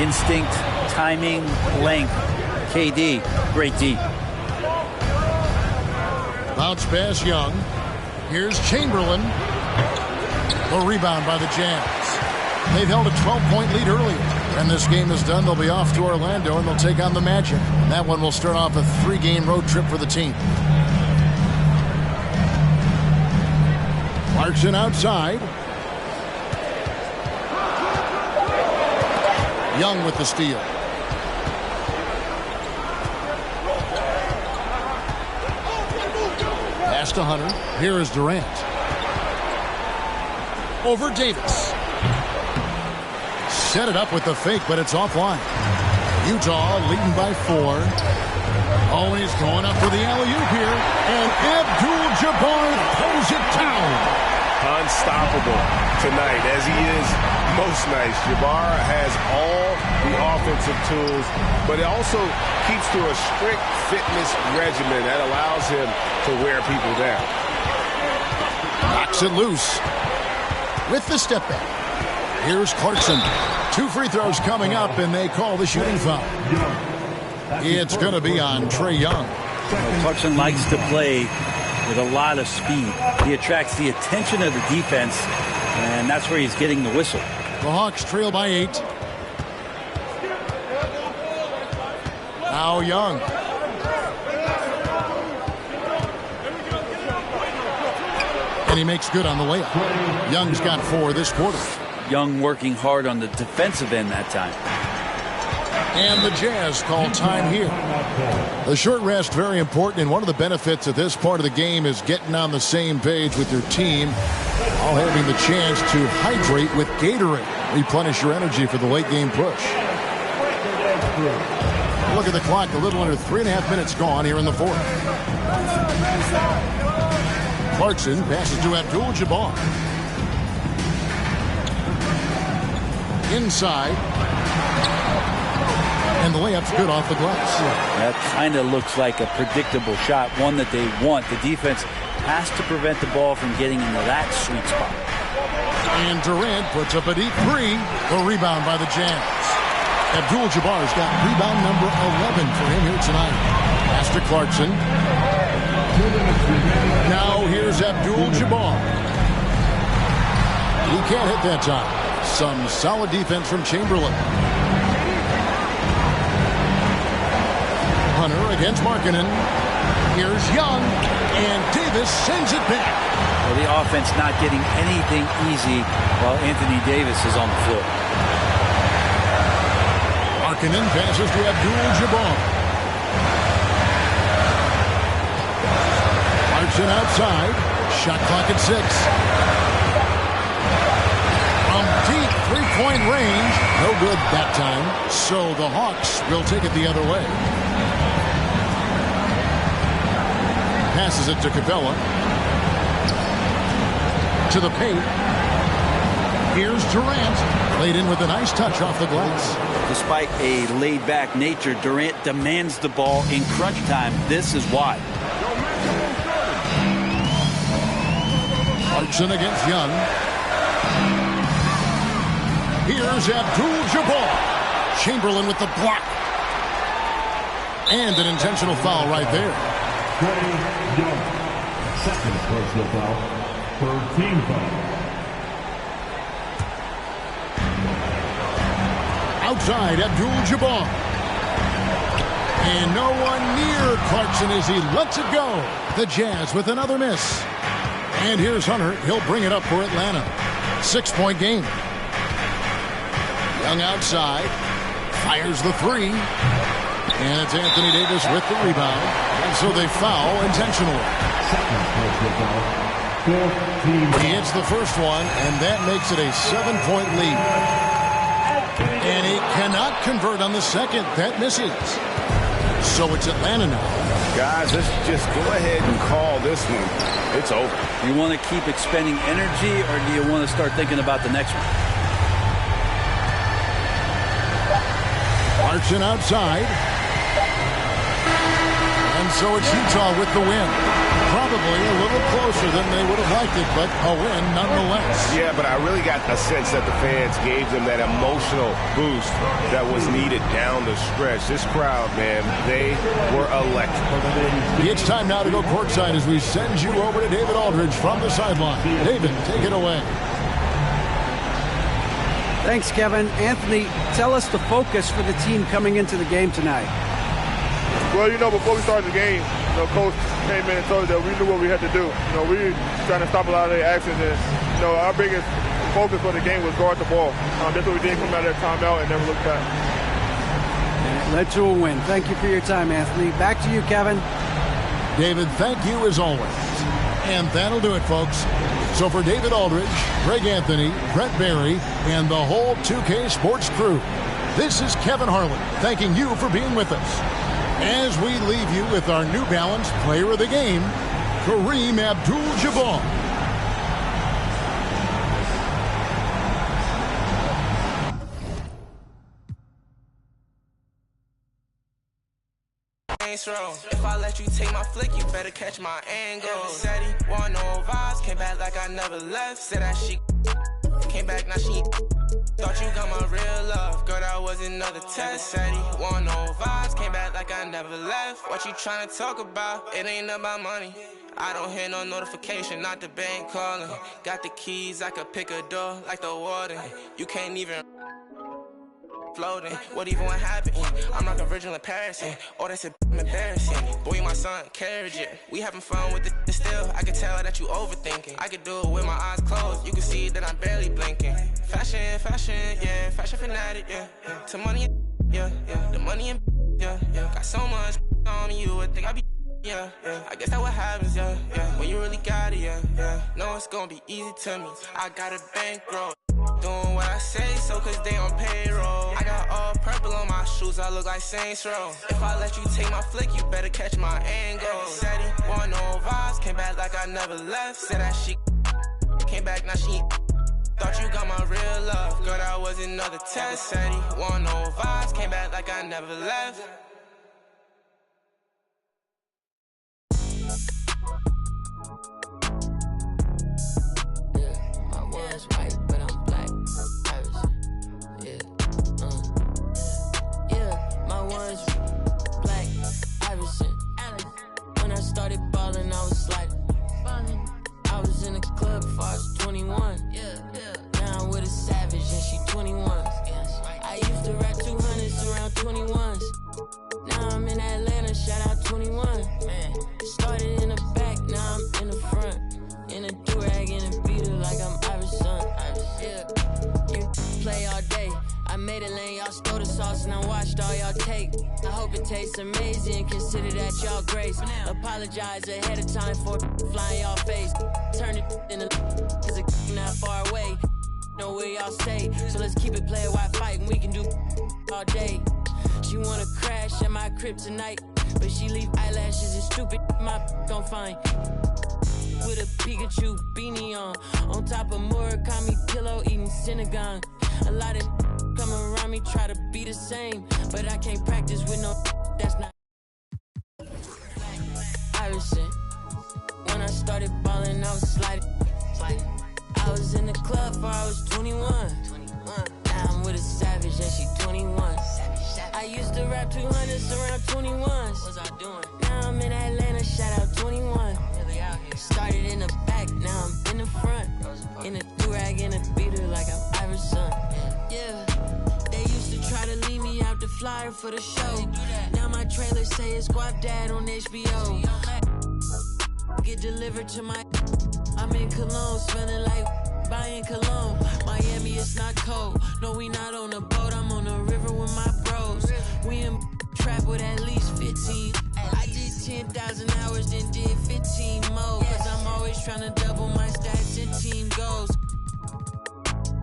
Instinct, timing, length. KD, great D. Bounce pass, Young. Here's Chamberlain. The rebound by the Jazz. They've held a 12-point lead earlier. And this game is done. They'll be off to Orlando, and they'll take on the Magic. That one will start off a 3-game road trip for the team. Clarkson outside. Young with the steal. Pass to Hunter. Here is Durant. Over Davis. Set it up with the fake, but it's offline. Utah leading by 4. Oh, he's going up for the alley-oop here. And Abdul-Jabbar pulls it down. Unstoppable tonight, as he is most nights. Jabbar has all the offensive tools, but it also keeps to a strict fitness regimen that allows him to wear people down. Knocks it loose with the step back. Here's Clarkson. 2 free throws coming up, and they call the shooting foul. It's going to be on Trae Young. Clarkson likes to play with a lot of speed. He attracts the attention of the defense, and that's where he's getting the whistle. The Hawks trail by 8. Now Young. And he makes good on the layup. Young's got 4 this quarter. Young working hard on the defensive end that time. And the Jazz call time here. A short rest, very important, and one of the benefits of this part of the game is getting on the same page with your team, all having the chance to hydrate with Gatorade. Replenish your energy for the late game push. Look at the clock, a little under 3.5 minutes gone here in the 4th. Clarkson passes to Abdul-Jabbar. Inside. And the layup's good off the glass. That kind of looks like a predictable shot, one that they want. The defense has to prevent the ball from getting into that sweet spot. And Durant puts up a deep 3. The rebound by the Jazz. Abdul-Jabbar's got rebound number 11 for him here tonight. Pass to Clarkson. Now here's Abdul-Jabbar. He can't hit that time. Some solid defense from Chamberlain. Hunter against Markkanen. Here's Young, and Davis sends it back. Well, the offense not getting anything easy while Anthony Davis is on the floor. Markkanen passes to Abdul-Jabbar. Clarkson outside. Shot clock at 6. From deep 3-point range. No good that time. So the Hawks will take it the other way. Passes it to Capella. To the paint. Here's Durant. Laid in with a nice touch off the glass. Despite a laid-back nature, Durant demands the ball in crunch time. This is why. Clarkson against Young. Here's Abdul-Jabbar. Chamberlain with the block. And an intentional foul right there. Trey Young, second personal foul, third team foul. Outside, Abdul-Jabbar. And no one near Clarkson as he lets it go. The Jazz with another miss. And here's Hunter. He'll bring it up for Atlanta. 6-point game. Young outside. Fires the three. And it's Anthony Davis with the rebound. And so they foul intentionally. He hits the first one, and that makes it a 7-point lead. And he cannot convert on the second. That misses. So it's Atlanta now. Guys, let's just go ahead and call this one. It's over. You want to keep expending energy, or do you want to start thinking about the next one? Clarkson outside. And so it's Utah with the win. Probably a little closer than they would have liked it, but a win nonetheless. Yeah, but I really got a sense that the fans gave them that emotional boost that was needed down the stretch. This crowd, man, they were electric. It's time now to go courtside as we send you over to David Aldridge from the sideline. David, take it away. Thanks, Kevin. Anthony, tell us the focus for the team coming into the game tonight. Well, before we started the game, Coach came in and told us that we knew what we had to do. We were trying to stop a lot of their actions, and our biggest focus for the game was guard the ball. That's what we did, come out of that timeout and never look back. And it led to a win. Thank you for your time, Anthony. Back to you, Kevin. David, thank you as always. And that'll do it, folks. So for David Aldridge, Greg Anthony, Brett Barry, and the whole 2K Sports crew, this is Kevin Harlan thanking you for being with us. As we leave you with our New Balance player of the game, Kareem Abdul-Jabbar. If I let you take my flick, you better catch my angle. Said he want no vibes, came back like I never left. Said that she came back, now she thought you got my real love. Girl, that was another test. Said he want no vibes, came back like I never left. What you trying to talk about? It ain't about money. I don't hear no notification, not the bank calling. Got the keys, I could pick a door like the warden. You can't even floating. What even what happened? I'm like a virgin in Paris. Oh, that's embarrassing. Boy, you my son, carriage it. We having fun with it still. I can tell that you overthinking. I could do it with my eyes closed. You can see that I'm barely blinking. Fashion, yeah. Fashion fanatic, yeah. To money, yeah. The money and yeah. Got so much on me, you would think I be. Yeah. I guess that what happens, yeah. When you really got it, yeah. No, it's gonna be easy to me. I got a bankroll. Doing what I say, so cause they on payroll. I got all purple on my shoes, I look like Saints Row. If I let you take my flick, you better catch my angle. Said he want no vibes, came back like I never left. Said that she came back, now she thought you got my real love. Girl, that was another test. Said he want no vibes, came back like I never left. Was white, but I'm black. My one's black. Iverson. When I started balling, I was sliding. I was in the club before I was 21. Now I'm with a savage and she 21. I used to rap 200s around 21s. Now I'm in Atlanta, shout out 21. Started in the back, now I'm in the front. In a do-rag, in a beater like I'm Iverson. You play all day. I made a lane, y'all stole the sauce and I watched all y'all take. I hope it tastes amazing, consider that y'all grace. Apologize ahead of time for flying y'all face. Turn it in the cause it's not far away. Know where y'all stay, so let's keep it player while fighting. We can do all day. She wanna crash at my crib tonight, but she leave eyelashes and stupid my gon' find. With a Pikachu beanie on top of Murakami pillow eating Synagogue. A lot of come around me try to be the same, but I can't practice with no that's not Iverson. When I started balling, I was sliding. I was in the club before I was 21. Now I'm with a savage and she 21. I used to rap 200s around 21s. What was I doing? Now I'm in Atlanta, shout out 21. Started in the back, now I'm in the front. In a do-rag and a beater like I'm Iverson. Yeah, they used to try to leave me out the flyer for the show. Now my trailer say it's Guap Dad on HBO. Get delivered to my... I'm in Cologne, smelling like buying cologne. Miami, it's not cold. No, we not on a boat. I'm on the river with my bros. We in trap with at least 15. I did 10,000 hours, then did 15 more. Cause I'm always trying to double my stats and team goals.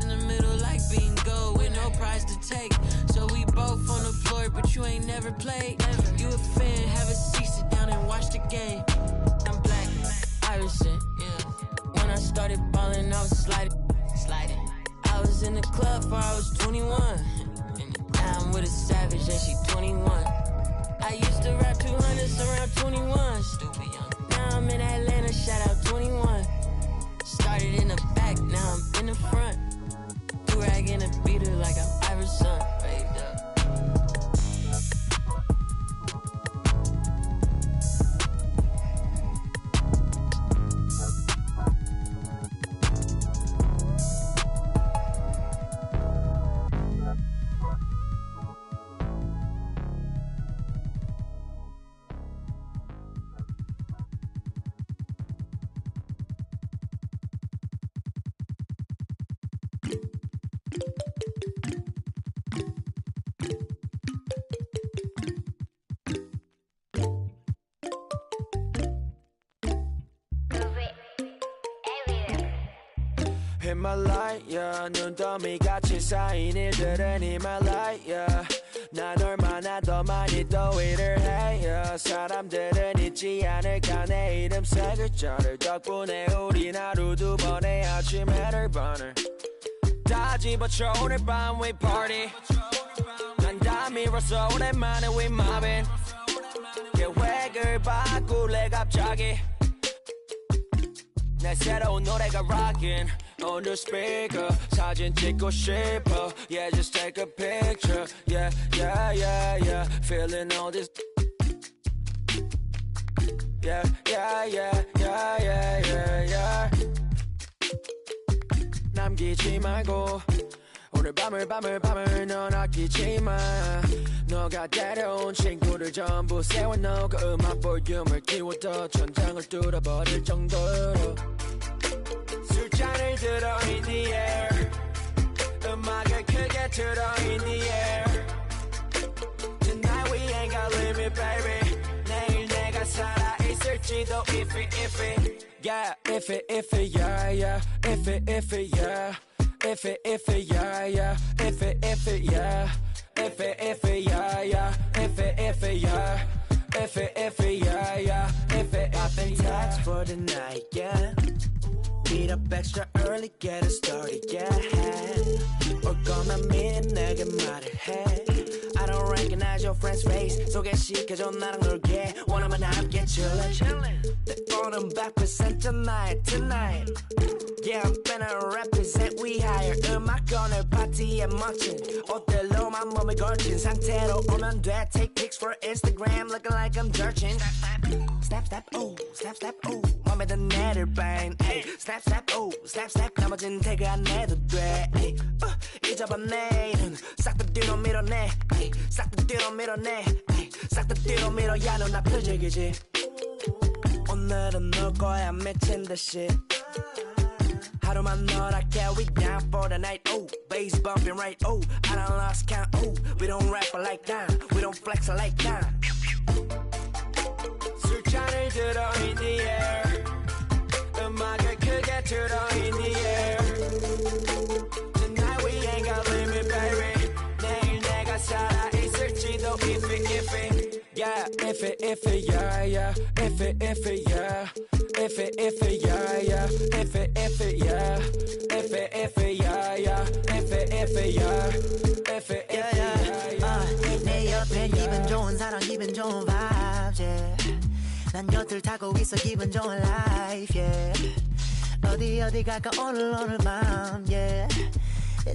In the middle like bingo, with no prize to take. So we both on the floor, but you ain't never played. You a fan, have a seat, sit down and watch the game. I'm black, Iverson, yeah. When I started ballin', I was sliding. I was in the club before I was 21. Now I'm with a savage and she 21. I used to rap 200s around 21. Stupid young. Now I'm in Atlanta, shout out 21. Started in the back, now I'm in the front. Do-rag and a beater like I'm Iverson. Waved up. In my light, yeah. 눈더미같이 쌓인 일들은 in my light, yeah. 난 얼마나 더 많이 더 일을 해, yeah. 사람들은 잊지 않을까 내 이름 세 글자를. 덕분에 우린 하루 두 번의 아침 해를 번을 다 집어쳐 오늘 밤 we party. 난 다 밀었어 오랜만에 we mobbing. 계획을 바꿀래 갑자기. 내 새로운 노래가 rockin' on the speaker. 사진 찍고 싶어. Yeah, just take a picture. Yeah, yeah, yeah, yeah. Feeling all this. Yeah, yeah, yeah, yeah, yeah, yeah, yeah. 남기지 말고 오늘 밤을 넌 아끼지 마. 너가 데려온 친구들 전부 세워놓고 그 음악 볼륨을 키워도 천장을 뚫어버릴 정도로 술잔을 들어 in the air. 음악을 크게 틀어 in the air. Tonight we ain't got limit baby. 내일 내가 살아있을지도 iffy yeah iffy yeah yeah iffy yeah iffy yeah yeah iffy yeah iffy yeah yeah iffy yeah iffy yeah yeah iffy popping tags for the night, yeah. Meet up extra early, get it started, yeah. We're gonna meet, 내게 말을 해. I don't recognize your friend's face. 소개시켜줘 나랑 놀게. 원하면 함께 chillin'. They all them back present tonight. Yeah, I'm finna represent. We hire 음악 오늘 파티에 멋진 옷들로만 몸을 걸친 상태로 오면 돼. Take pics for Instagram, looking like I'm searching. Snap, ooh, snap, ooh. 맘에 든 애를 bang. Snap, ooh, snap. 나머진 태그 안 해도 돼. 잊어봐 내일은 싹 다 뒤로 밀어내. 싹 다 뒤로 밀어내. 싹 다 뒤로 밀어. 야, 너 나 표적이지. 오늘은 놀 거야 미친 듯이. 하루만 놀아게. We down for the night. Oh, bass bumping right. Oh, I done lost count. Oh, we don't rap like that. We don't flex like that. 술잔을 들어 in the air. 음악을 크게 틀어 in the air. Tonight we ain't got limit baby. 내일 내가 살아있을지도 iffy yeah iffy yeah yeah iffy yeah iffy yeah yeah iffy yeah iffy yeah yeah iffy yeah 내 옆에 기분 좋은 사람 기분 좋은 vibes, yeah. 난 곁을 타고 있어 기분 좋은 life, yeah. 어디 갈까 오늘 밤 yeah.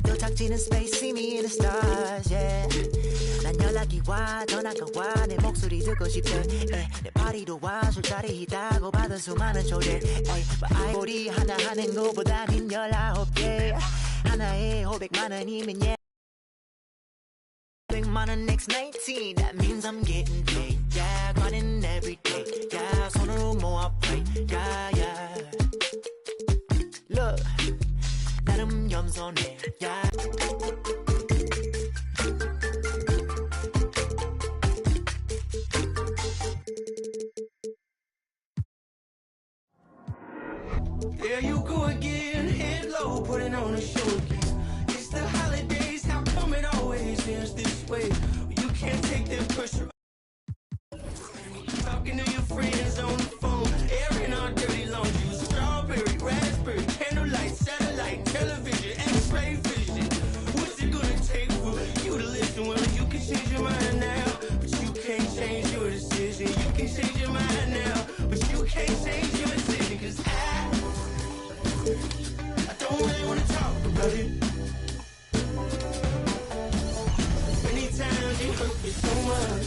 또 작지는 space see me in the stars yeah. 난 연락이 와 전화가 와 내 목소리 듣고 싶대 내 파리도 와 술자리 있다고 받은 수많은 초대 우리 하나 하는 거보다는 19개 하나에 500만 원이면 yeah 100만 원 next 19 that means I'm getting paid yeah grinding every day yeah 손으로 모아 pray yeah yeah look 나름 겸손해 yeah There you go again, head low, putting on a show again. It's the holidays, how come it always ends this way? You can't take the pressure. Talking to your friends on the phone, airing our dirty laundry. Strawberry, raspberry, candlelight, satellite, television, x-ray vision. What's it gonna take for you to listen? Well, you can change your mind now, but you can't change your decision. You can change your mind now, but you can't change your decision. Cause I don't really wanna talk about it. Many times you hurt me so much.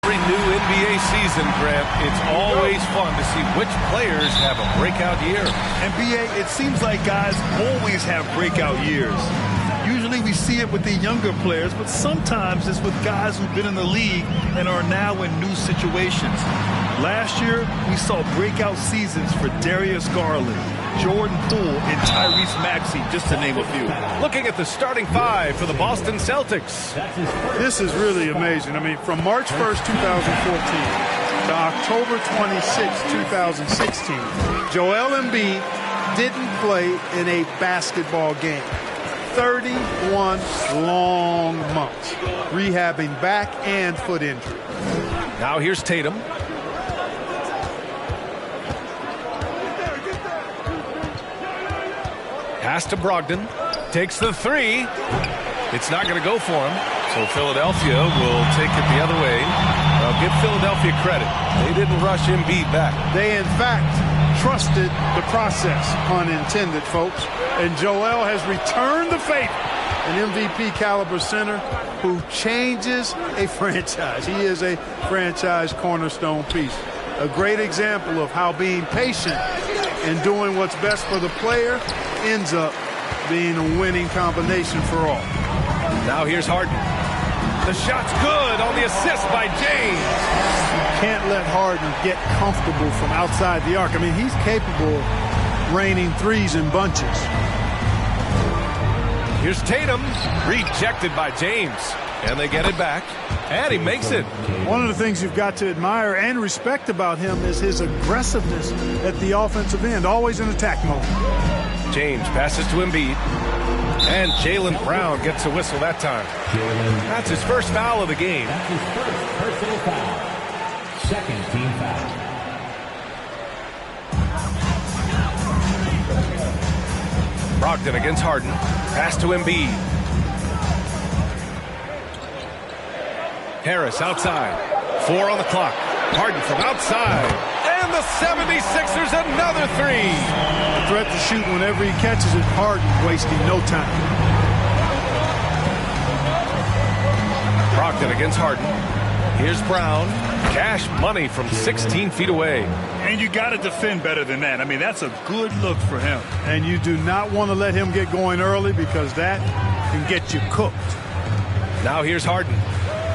Every new NBA season, Grant, it's always fun to see which players have a breakout year. NBA, it seems like guys always have breakout years. Usually we see it with the younger players, but sometimes it's with guys who've been in the league and are now in new situations. Last year, we saw breakout seasons for Darius Garland, Jordan Poole, and Tyrese Maxey, just to name a few. Looking at the starting five for the Boston Celtics. This is really amazing. I mean, from March 1st, 2014 to October 26, 2016, Joel Embiid didn't play in a basketball game. 31 long months, rehabbing back and foot injury. Now here's Tatum. Pass to Brogdon. Takes the three. It's not going to go for him. So Philadelphia will take it the other way. I'll give Philadelphia credit. They didn't rush Embiid back. They, in fact, trusted the process, pun intended, folks. And Joel has returned the favor. An MVP caliber center who changes a franchise. He is a franchise cornerstone piece. A great example of how being patient and doing what's best for the player ends up being a winning combination for all. Now here's Harden. The shot's good on the assist by James. You can't let Harden get comfortable from outside the arc. I mean, he's capable of raining threes in bunches. Here's Tatum, rejected by James. And they get it back, and he makes it. One of the things you've got to admire and respect about him is his aggressiveness at the offensive end, always in attack mode. James passes to Embiid, and Jaylen Brown gets a whistle that time. That's his first foul of the game. That's his first personal foul. Second team foul. Brogdon against Harden. Pass to Embiid. Harris outside. 4 on the clock. Harden from outside. And the 76ers another three. The threat to shoot whenever he catches it. Harden wasting no time. Brogdon against Harden. Here's Brown. Cash money from 16 feet away. And you got to defend better than that. I mean, that's a good look for him. And you do not want to let him get going early because that can get you cooked. Now here's Harden.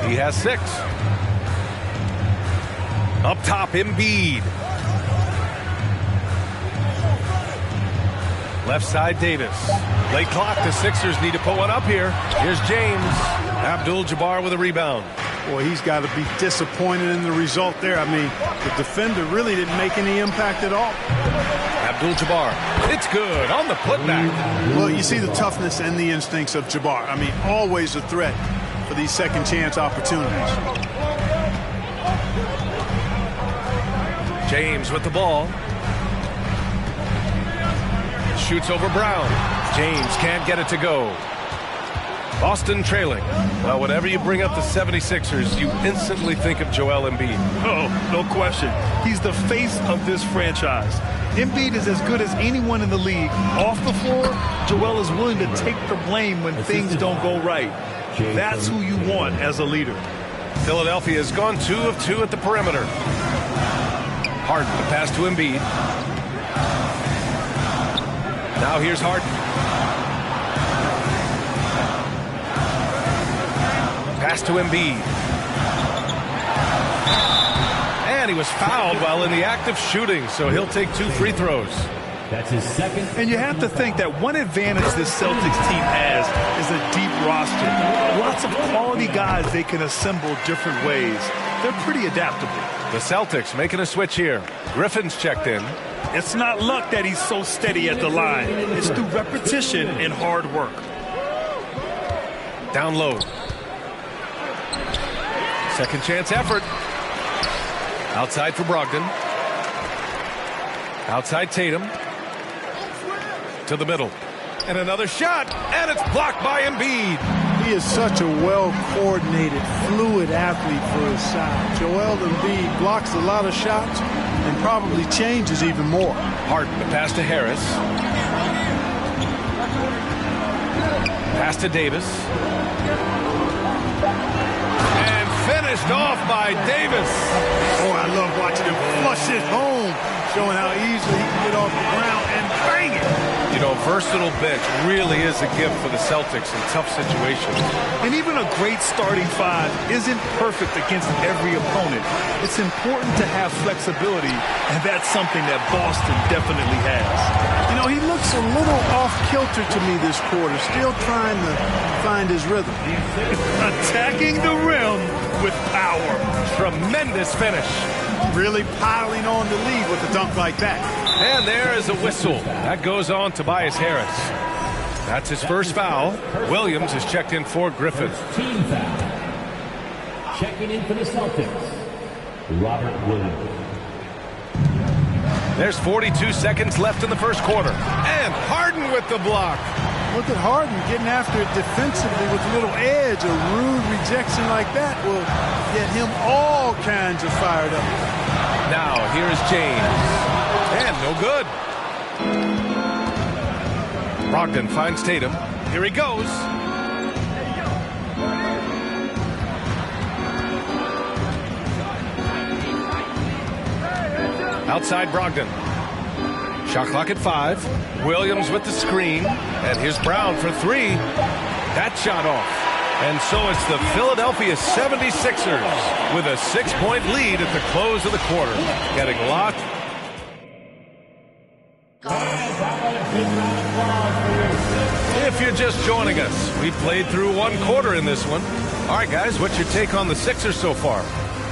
He has 6. Up top, Embiid. Left side, Davis. Late clock. The Sixers need to put one up here. Here's James. Abdul-Jabbar with a rebound. Boy, he's got to be disappointed in the result there. I mean, the defender really didn't make any impact at all. Abdul-Jabbar. It's good on the putback. Well, you see the toughness and the instincts of Jabbar. I mean, always a threat for these second chance opportunities. James with the ball. Shoots over Brown. James can't get it to go. Boston trailing. Well, whenever you bring up the 76ers, you instantly think of Joel Embiid. Oh, no question. He's the face of this franchise. Embiid is as good as anyone in the league. Off the floor, Joel is willing to take the blame when things don't go right. That's who you want as a leader. Philadelphia has gone 2 of 2 at the perimeter. Harden, the pass to Embiid. Now here's Harden. Pass to Embiid. And he was fouled while in the act of shooting, so he'll take 2 free throws. That's his second. And you have to think that one advantage this Celtics team has is a deep roster. Lots of quality guys they can assemble different ways. They're pretty adaptable. The Celtics making a switch here. Griffin's checked in. It's not luck that he's so steady at the line. It's through repetition and hard work. Down low. Second chance effort. Outside for Brogdon. Outside Tatum. To the middle. And another shot. And it's blocked by Embiid. He is such a well-coordinated, fluid athlete for his size. Joel Embiid blocks a lot of shots and probably changes even more. Harden, the pass to Harris. Pass to Davis. And finished off by Davis. Oh, I love watching him flush it home, showing how easily he can get off the ground and bang it. You know, versatile bench really is a gift for the Celtics in tough situations. And even a great starting 5 isn't perfect against every opponent. It's important to have flexibility, and that's something that Boston definitely has. You know, he looks a little off-kilter to me this quarter, still trying to find his rhythm. Attacking the rim with power. Tremendous finish. Really piling on the lead with a dunk like that. And there is a whistle. That goes on Tobias Harris. That's his first foul. Williams is checked in for Griffin. Team foul. Checking in for the Celtics, Robert Williams. There's 42 seconds left in the first quarter. And Harden with the block. Look at Harden getting after it defensively with a little edge. A rude rejection like that will get him all kinds of fired up. Now here's James. And no good. Brogdon finds Tatum. Here he goes. Outside Brogdon. Shot clock at 5. Williams with the screen. And here's Brown for 3. That shot off. And so it's the Philadelphia 76ers with a 6-point lead at the close of the quarter. Getting locked. If you're just joining us, we played through 1 quarter in this one. All right, guys, what's your take on the Sixers so far?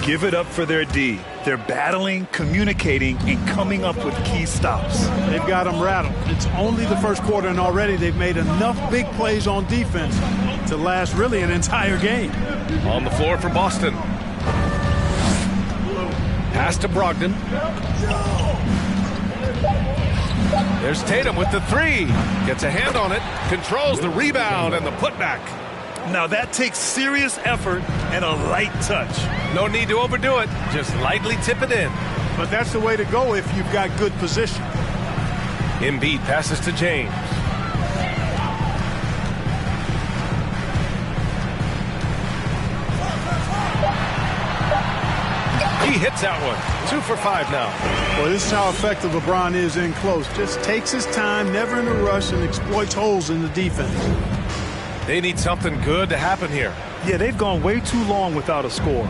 Give it up for their D. They're battling, communicating, and coming up with key stops. They've got them rattled. It's only the first quarter, and already they've made enough big plays on defense to last really an entire game. On the floor for Boston. Pass to Brogdon. There's Tatum with the 3. Gets a hand on it. Controls the rebound and the putback. Now that takes serious effort and a light touch. No need to overdo it. Just lightly tip it in. but that's the way to go if you've got good position. Embiid passes to James. He hits that one. 2 for 5 now. Well, this is how effective LeBron is in close. Just takes his time, never in a rush, and exploits holes in the defense. They need something good to happen here. Yeah, they've gone way too long without a score.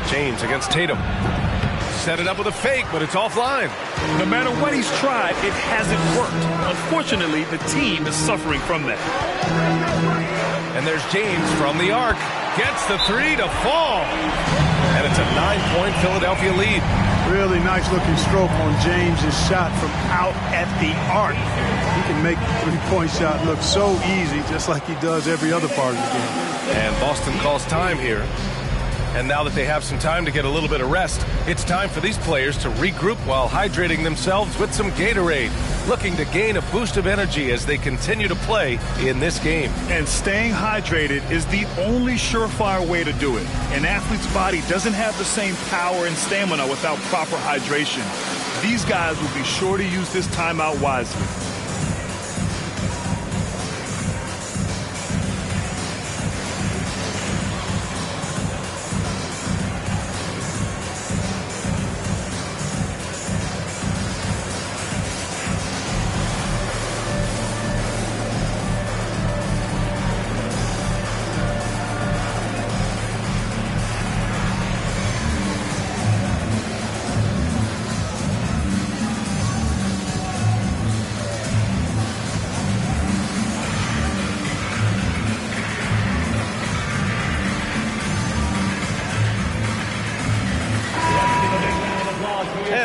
James against Tatum. Set it up with a fake, but it's offline. No matter what he's tried, it hasn't worked. Unfortunately, the team is suffering from that. And there's James from the arc. Gets the 3 to fall. And it's a 9-point Philadelphia lead. Really nice looking stroke on James's shot from out at the arc. He can make the three-point shot look so easy, just like he does every other part of the game. And Boston calls time here. And now that they have some time to get a little bit of rest, it's time for these players to regroup while hydrating themselves with some Gatorade, looking to gain a boost of energy as they continue to play in this game. And staying hydrated is the only surefire way to do it. An athlete's body doesn't have the same power and stamina without proper hydration. These guys will be sure to use this timeout wisely.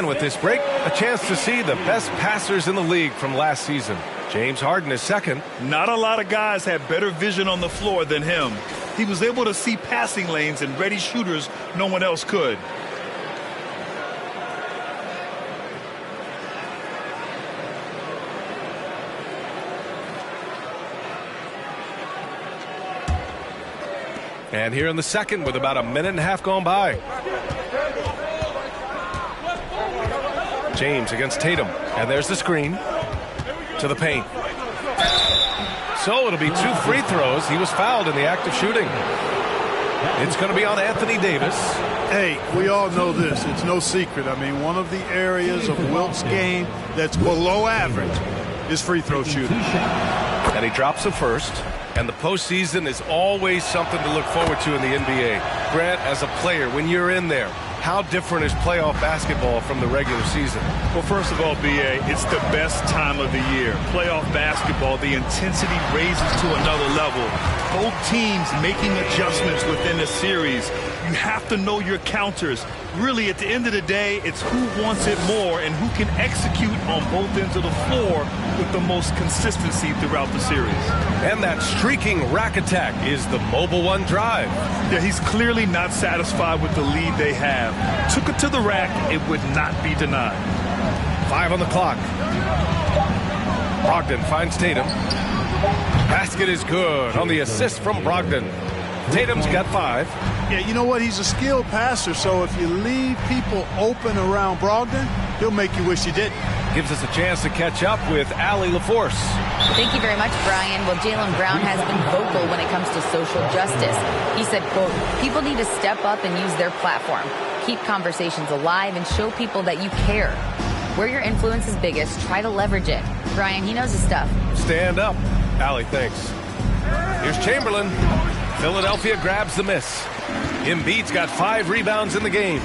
With this break, a chance to see the best passers in the league from last season. James Harden is second. Not a lot of guys had better vision on the floor than him. He was able to see passing lanes and ready shooters no one else could. And here in the second with about a minute and a half gone by. James against Tatum. And there's the screen to the paint. So it'll be 2 free throws. He was fouled in the act of shooting. It's going to be on Anthony Davis. Hey, we all know this. It's no secret. I mean, one of the areas of Wilt's game that's below average is free throw shooting. And he drops the first. And the postseason is always something to look forward to in the NBA. Grant, as a player, when you're in there, how different is playoff basketball from the regular season? Well, first of all, B.A., it's the best time of the year. Playoff basketball, the intensity raises to another level. Both teams making adjustments within the series. You have to know your counters. Really, at the end of the day, it's who wants it more and who can execute on both ends of the floor with the most consistency throughout the series. And that streaking rack attack is the Mobile One drive. Yeah, he's clearly not satisfied with the lead they have. Took it to the rack, it would not be denied. 5 on the clock. Brogdon finds Tatum. Basket is good on the assist from Brogdon. Tatum's got 5. Yeah, you know what? He's a skilled passer, so if you leave people open around Brogdon, he'll make you wish you didn't. Gives us a chance to catch up with Allie LaForce. Thank you very much, Brian. Well, Jaylen Brown has been vocal when it comes to social justice. He said, quote, people need to step up and use their platform. Keep conversations alive and show people that you care. Where your influence is biggest, try to leverage it. Brian, he knows his stuff. Stand up. Allie, thanks. Here's Chamberlain. Philadelphia grabs the miss. Embiid's got 5 rebounds in the game.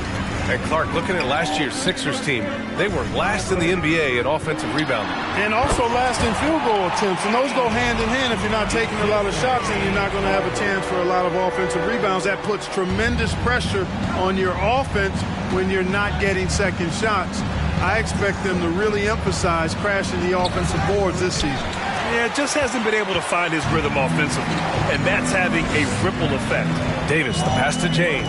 And Clark, looking at last year's Sixers team, they were last in the NBA in offensive rebounding. And also last in field goal attempts. And those go hand in hand. If you're not taking a lot of shots and you're not going to have a chance for a lot of offensive rebounds, that puts tremendous pressure on your offense when you're not getting second shots. I expect them to really emphasize crashing the offensive boards this season. Yeah, just hasn't been able to find his rhythm offensively, and that's having a ripple effect. Davis, the pass to James.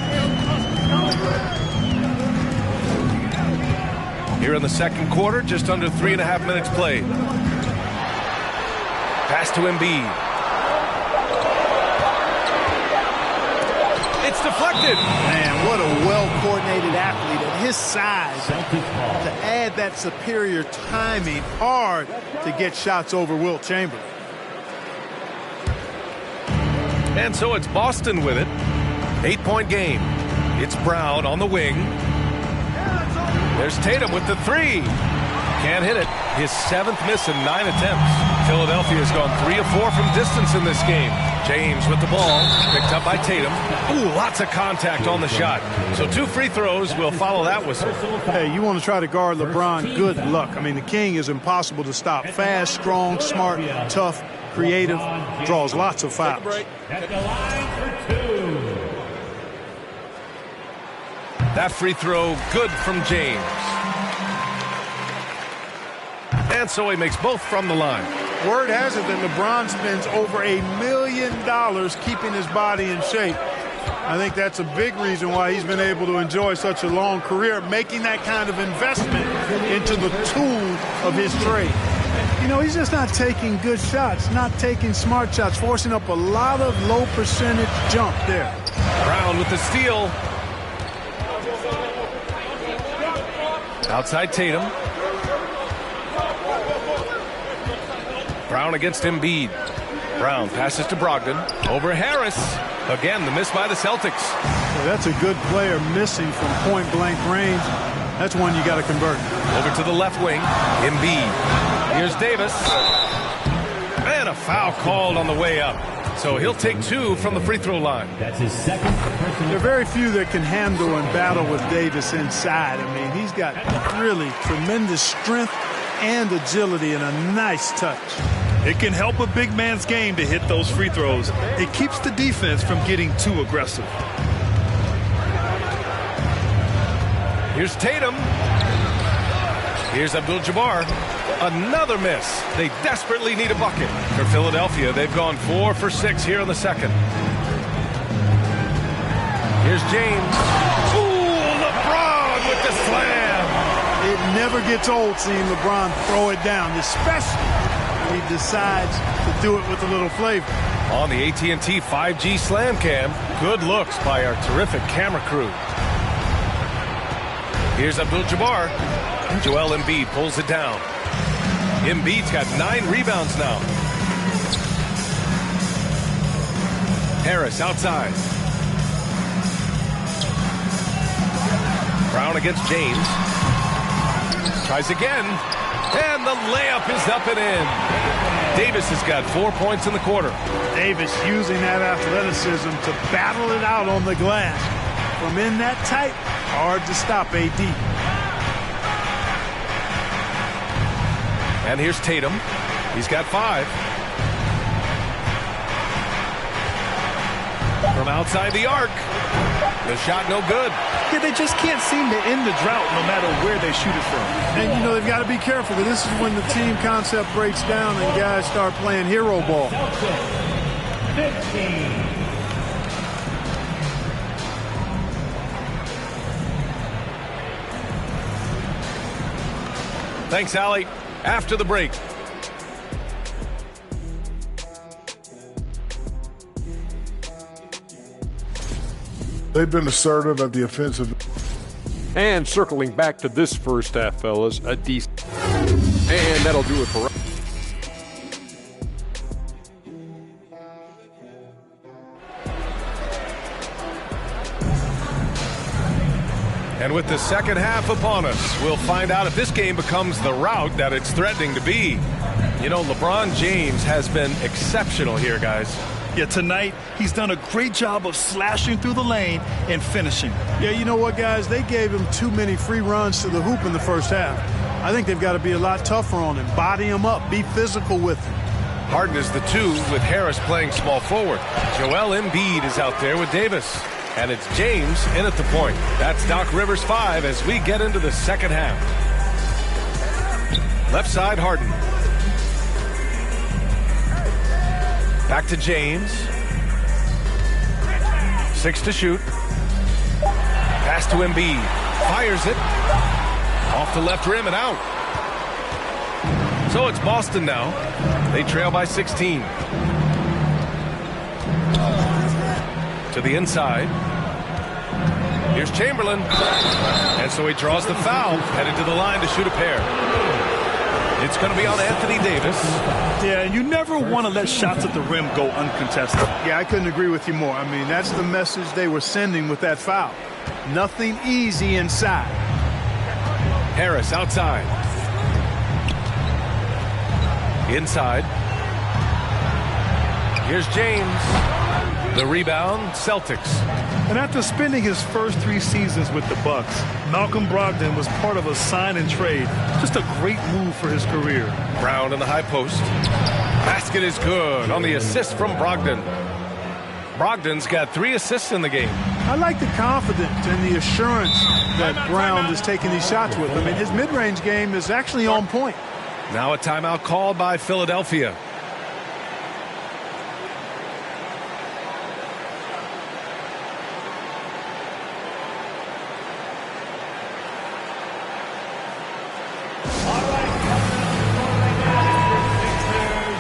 Here in the second quarter, just under 3.5 minutes played. Pass to Embiid. It's deflected. Man, what a well-coordinated athlete at his size. To add that superior timing, hard to get shots over Wilt Chamberlain. And so it's Boston with it. 8-point game. It's Brown on the wing. There's Tatum with the three. Can't hit it. His 7th miss in 9 attempts. Philadelphia has gone 3 of 4 from distance in this game. James with the ball. Picked up by Tatum. Ooh, lots of contact on the shot. So 2 free throws will follow that whistle. Hey, you want to try to guard LeBron, good luck. I mean, the King is impossible to stop. Fast, strong, smart, tough, creative, draws lots of fouls. At the line for 2. That free throw good from James. And so he makes both from the line. Word has it that LeBron spends over $1 million keeping his body in shape. I think that's a big reason why he's been able to enjoy such a long career, making that kind of investment into the tools of his trade. You know, he's just not taking good shots, not taking smart shots, forcing up a lot of low percentage jump there. Brown with the steal. Outside Tatum. Brown against Embiid. Brown passes to Brogdon. Over Harris. Again, the miss by the Celtics. Well, that's a good player missing from point-blank range. That's one you got to convert. Over to the left wing. Embiid. Here's Davis. And a foul called on the way up. So he'll take 2 from the free throw line. That's his 2nd. There are very few that can handle and battle with Davis inside. I mean, he's got really tremendous strength and agility and a nice touch. It can help a big man's game to hit those free throws. It keeps the defense from getting too aggressive. Here's Tatum. Here's Abdul-Jabbar. Another miss. They desperately need a bucket. For Philadelphia, they've gone 4 for 6 here in the second. Here's James. Ooh, LeBron with the slam. It never gets old seeing LeBron throw it down, especially when he decides to do it with a little flavor. On the AT&T 5G Slam Cam, good looks by our terrific camera crew. Here's Abdul-Jabbar. Joel Embiid pulls it down. Embiid's got 9 rebounds now. Harris outside. Brown against James. Tries again. And the layup is up and in. Davis has got 4 points in the quarter. Davis using that athleticism to battle it out on the glass. From in that tight, hard to stop AD. And here's Tatum. He's got 5. From outside the arc. The shot no good. Yeah, they just can't seem to end the drought no matter where they shoot it from. And, you know, they've got to be careful. This is when the team concept breaks down and guys start playing hero ball. 15. Thanks, Allie. After the break. They've been assertive at the offensive. And circling back to this first half, fellas, a decent. And that'll do it for us. And with the second half upon us, we'll find out if this game becomes the rout that it's threatening to be. You know, LeBron James has been exceptional here, guys. Yeah, tonight, he's done a great job of slashing through the lane and finishing. Yeah, you know what, guys? They gave him too many free runs to the hoop in the first half. I think they've got to be a lot tougher on him. Body him up. Be physical with him. Harden is the 2 with Harris playing small forward. Joel Embiid is out there with Davis. And it's James in at the point. That's Doc Rivers 5 as we get into the second half. Left side, Harden. Back to James. 6 to shoot. Pass to Embiid. Fires it. Off the left rim and out. So it's Boston now. They trail by 16. To the inside. Here's Chamberlain. And so he draws the foul, headed to the line to shoot a pair. It's going to be on Anthony Davis. Yeah, and you never want to let shots at the rim go uncontested. Yeah, I couldn't agree with you more. I mean, that's the message they were sending with that foul. Nothing easy inside. Harris outside. Inside. Here's James. The rebound, Celtics. And after spending his first 3 seasons with the Bucks, Malcolm Brogdon was part of a sign and trade. Just a great move for his career. Brown in the high post. Basket is good on the assist from Brogdon. Brogdon's got 3 assists in the game. I like the confidence and the assurance that Brown is taking these shots with. I mean, his mid-range game is actually on point. Now a timeout called by Philadelphia.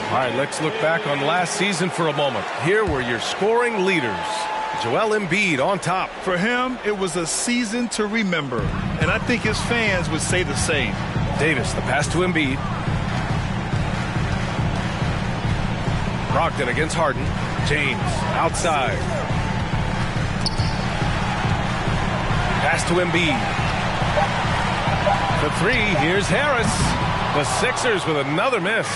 All right, let's look back on last season for a moment. Here were your scoring leaders. Joel Embiid on top. For him, it was a season to remember, and I think his fans would say the same. Davis, the pass to Embiid. Brogdon against Harden. James outside. Pass to Embiid. The 3, here's Harris. The Sixers with another miss.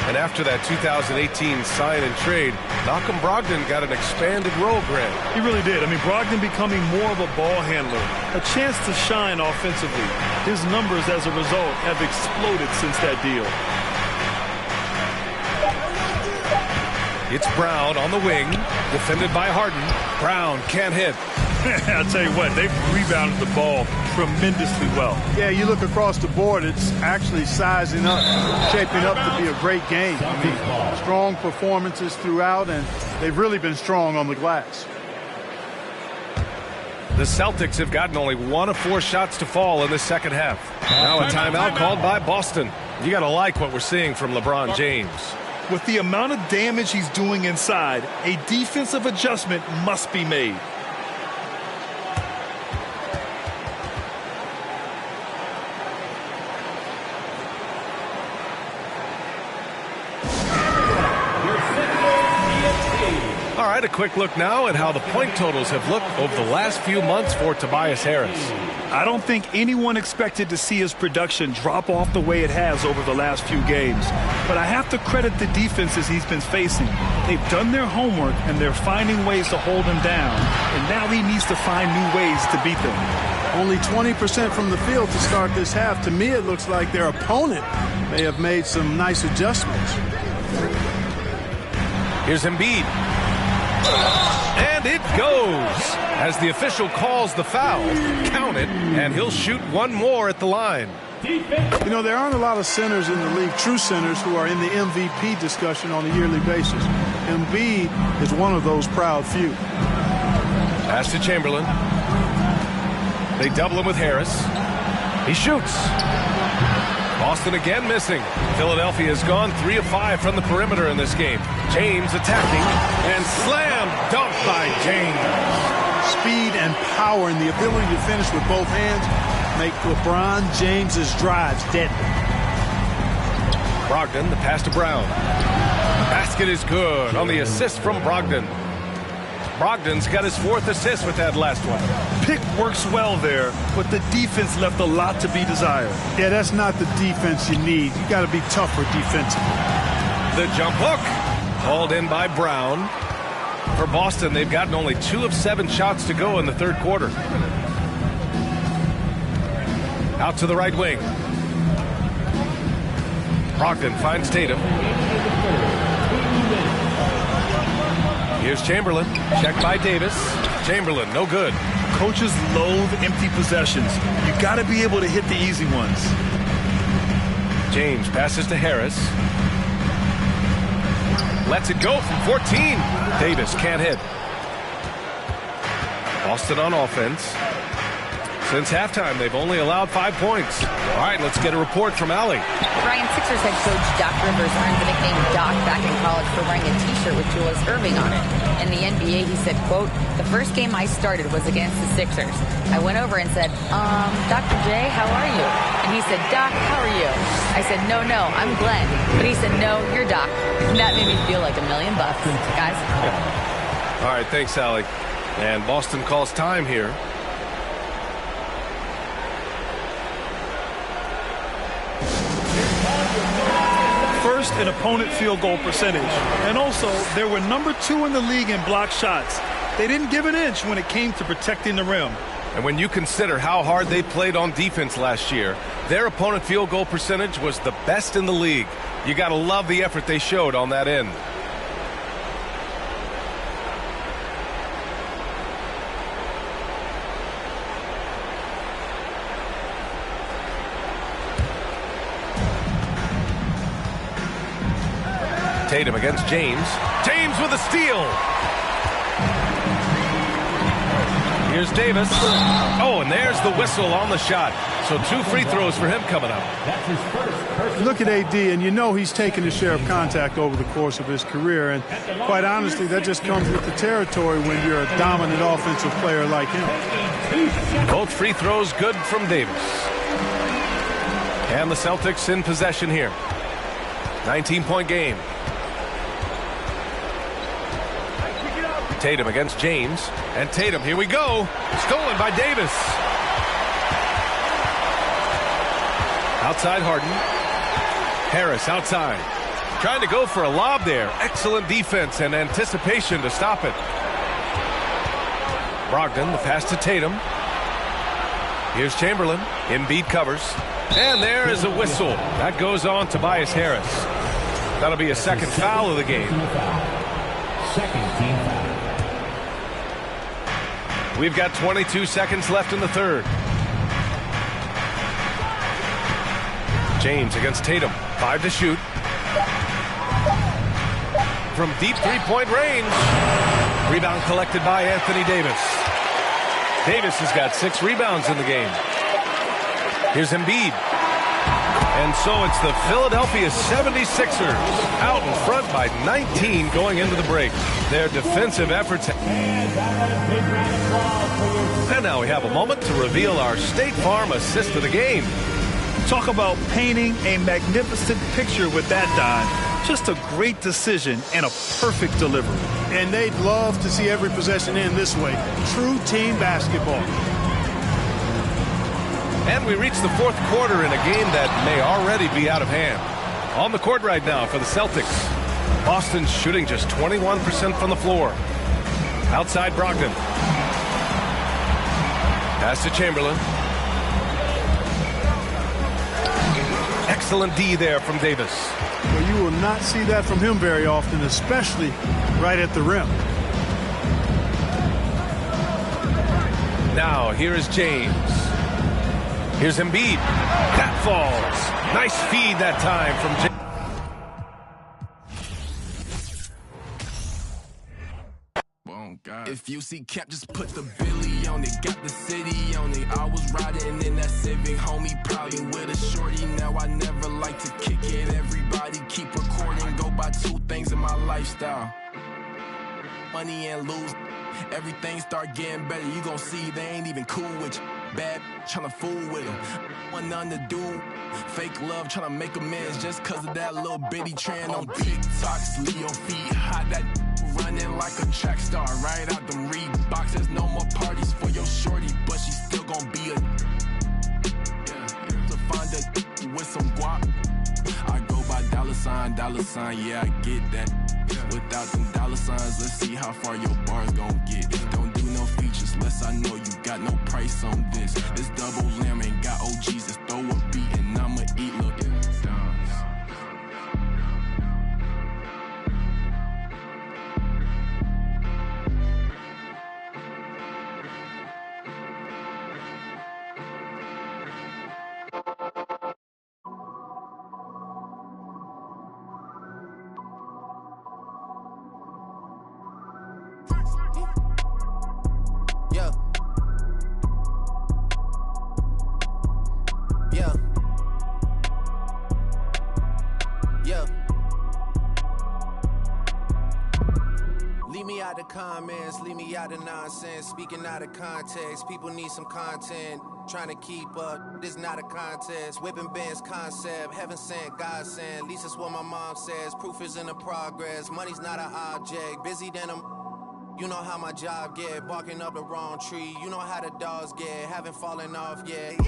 And after that 2018 sign and trade, Malcolm Brogdon got an expanded role, Grant. He really did. I mean, Brogdon becoming more of a ball handler, a chance to shine offensively. His numbers as a result have exploded since that deal. It's Brown on the wing, defended by Harden. Brown can't hit. I'll tell you what, they've rebounded the ball tremendously well. Yeah, you look across the board, it's actually sizing up, shaping up to be a great game. I mean, strong performances throughout, and they've really been strong on the glass. The Celtics have gotten only 1 of 4 shots to fall in the second half. Now a timeout called by Boston. You got to like what we're seeing from LeBron James. With the amount of damage he's doing inside, a defensive adjustment must be made. All right, a quick look now at how the point totals have looked over the last few months for Tobias Harris. I don't think anyone expected to see his production drop off the way it has over the last few games. But I have to credit the defenses he's been facing. They've done their homework, and they're finding ways to hold him down. And now he needs to find new ways to beat them. Only 20% from the field to start this half. To me, it looks like their opponent may have made some nice adjustments. Here's Embiid. And it goes. As the official calls the foul, count it, and he'll shoot 1 more at the line. You know, there aren't a lot of centers in the league, true centers, who are in the MVP discussion on a yearly basis. Embiid is one of those proud few. Pass to Chamberlain. They double him with Harris. He shoots. Boston again missing. Philadelphia has gone 3 of 5 from the perimeter in this game. James attacking and slam dunk by James. Speed and power and the ability to finish with both hands make LeBron James's drives deadly. Brogdon, the pass to Brown. Basket is good on the assist from Brogdon. Brogdon's got his 4th assist with that last one. Pick works well there, but the defense left a lot to be desired. Yeah, that's not the defense you need. You got to be tougher defensively. The jump hook hauled in by Brown. For Boston, they've gotten only 2 of 7 shots to go in the third quarter. Out to the right wing. Brogdon finds Tatum. Here's Chamberlain. Checked by Davis. Chamberlain, no good. Coaches loathe empty possessions. You got to be able to hit the easy ones. James passes to Harris. Lets it go from 14. Davis can't hit. Boston on offense. Since halftime, they've only allowed 5 points. All right, let's get a report from Allie. Brian, Sixers head coach Doc Rivers earned the nickname Doc back in college for wearing a T-shirt with Julius Erving on it. In the NBA, he said, quote, "The first game I started was against the Sixers. I went over and said, Dr. J, how are you?" And he said, "Doc, how are you?" I said, no, I'm Glenn." But he said, "No, you're Doc." And that made me feel like $1 million, guys. All right, thanks, Allie. And Boston calls time here. First in opponent field goal percentage. And also, they were number 2 in the league in block shots. They didn't give an inch when it came to protecting the rim. And when you consider how hard they played on defense last year, their opponent field goal percentage was the best in the league. You got to love the effort they showed on that end. Tatum against James. James with a steal. Here's Davis. Oh, and there's the whistle on the shot. So 2 free throws for him coming up. Look at AD, and you know he's taken his share of contact over the course of his career. And quite honestly, that just comes with the territory when you're a dominant offensive player like him. Both free throws good from Davis. And the Celtics in possession here. 19-point game. Tatum against James. And Tatum, here we go. Stolen by Davis. Outside Harden. Harris outside. Trying to go for a lob there. Excellent defense and anticipation to stop it. Brogdon, the pass to Tatum. Here's Chamberlain. Embiid covers. And there is a whistle. That goes on Tobias Harris. That'll be a second foul of the game. Second team foul. We've got 22 seconds left in the third. James against Tatum. 5 to shoot. From deep three-point range. Rebound collected by Anthony Davis. Davis has got 6 rebounds in the game. Here's Embiid. And so it's the Philadelphia 76ers out in front by 19 going into the break. Their defensive efforts. And now we have a moment to reveal our State Farm assist of the game. Talk about painting a magnificent picture with that, Don. Just a great decision and a perfect delivery. And they'd love to see every possession end this way. True team basketball. And we reach the fourth quarter in a game that may already be out of hand. On the court right now for the Celtics. Boston's shooting just 21% from the floor. Outside Brogdon. Pass to Chamberlain. Excellent D there from Davis. Well, you will not see that from him very often, especially right at the rim. Now here is James. Here's Embiid. That falls. Nice feed that time from James. If you see Cap, just put the Billy on it. Got the city on it. I was riding in that Civic, homie, probably with a shorty. Now I never like to kick it. Everybody keep recording. Go by 2 things in my lifestyle: money and lose. Everything start getting better. You gon' see they ain't even cool with you. Bad tryna fool with them. Want nothing to do. Fake love tryna make amends just cause of that little bitty trend on TikTok. Leo feet hot, that running like a track star. Right out them Reeboks. There's no more parties for your shorty, but she still gon' be a to find a with some guap. I go by dollar sign, yeah, I get that. Without them dollar signs, let's see how far your bars gon' get. Don't do no features unless I know you got no price on this. This double lamb ain't got OGs, just throw a beat and I'ma eat, look. comments, leave me out of nonsense. Speaking out of context, people need some content. Trying to keep up, this not a contest. Whipping bands concept, heaven sent, God sent. At least that's what my mom says. Proof is in the progress. Money's not an object. Busy than a. You know how my job get. Barking up the wrong tree. You know how the dogs get. Haven't fallen off yet.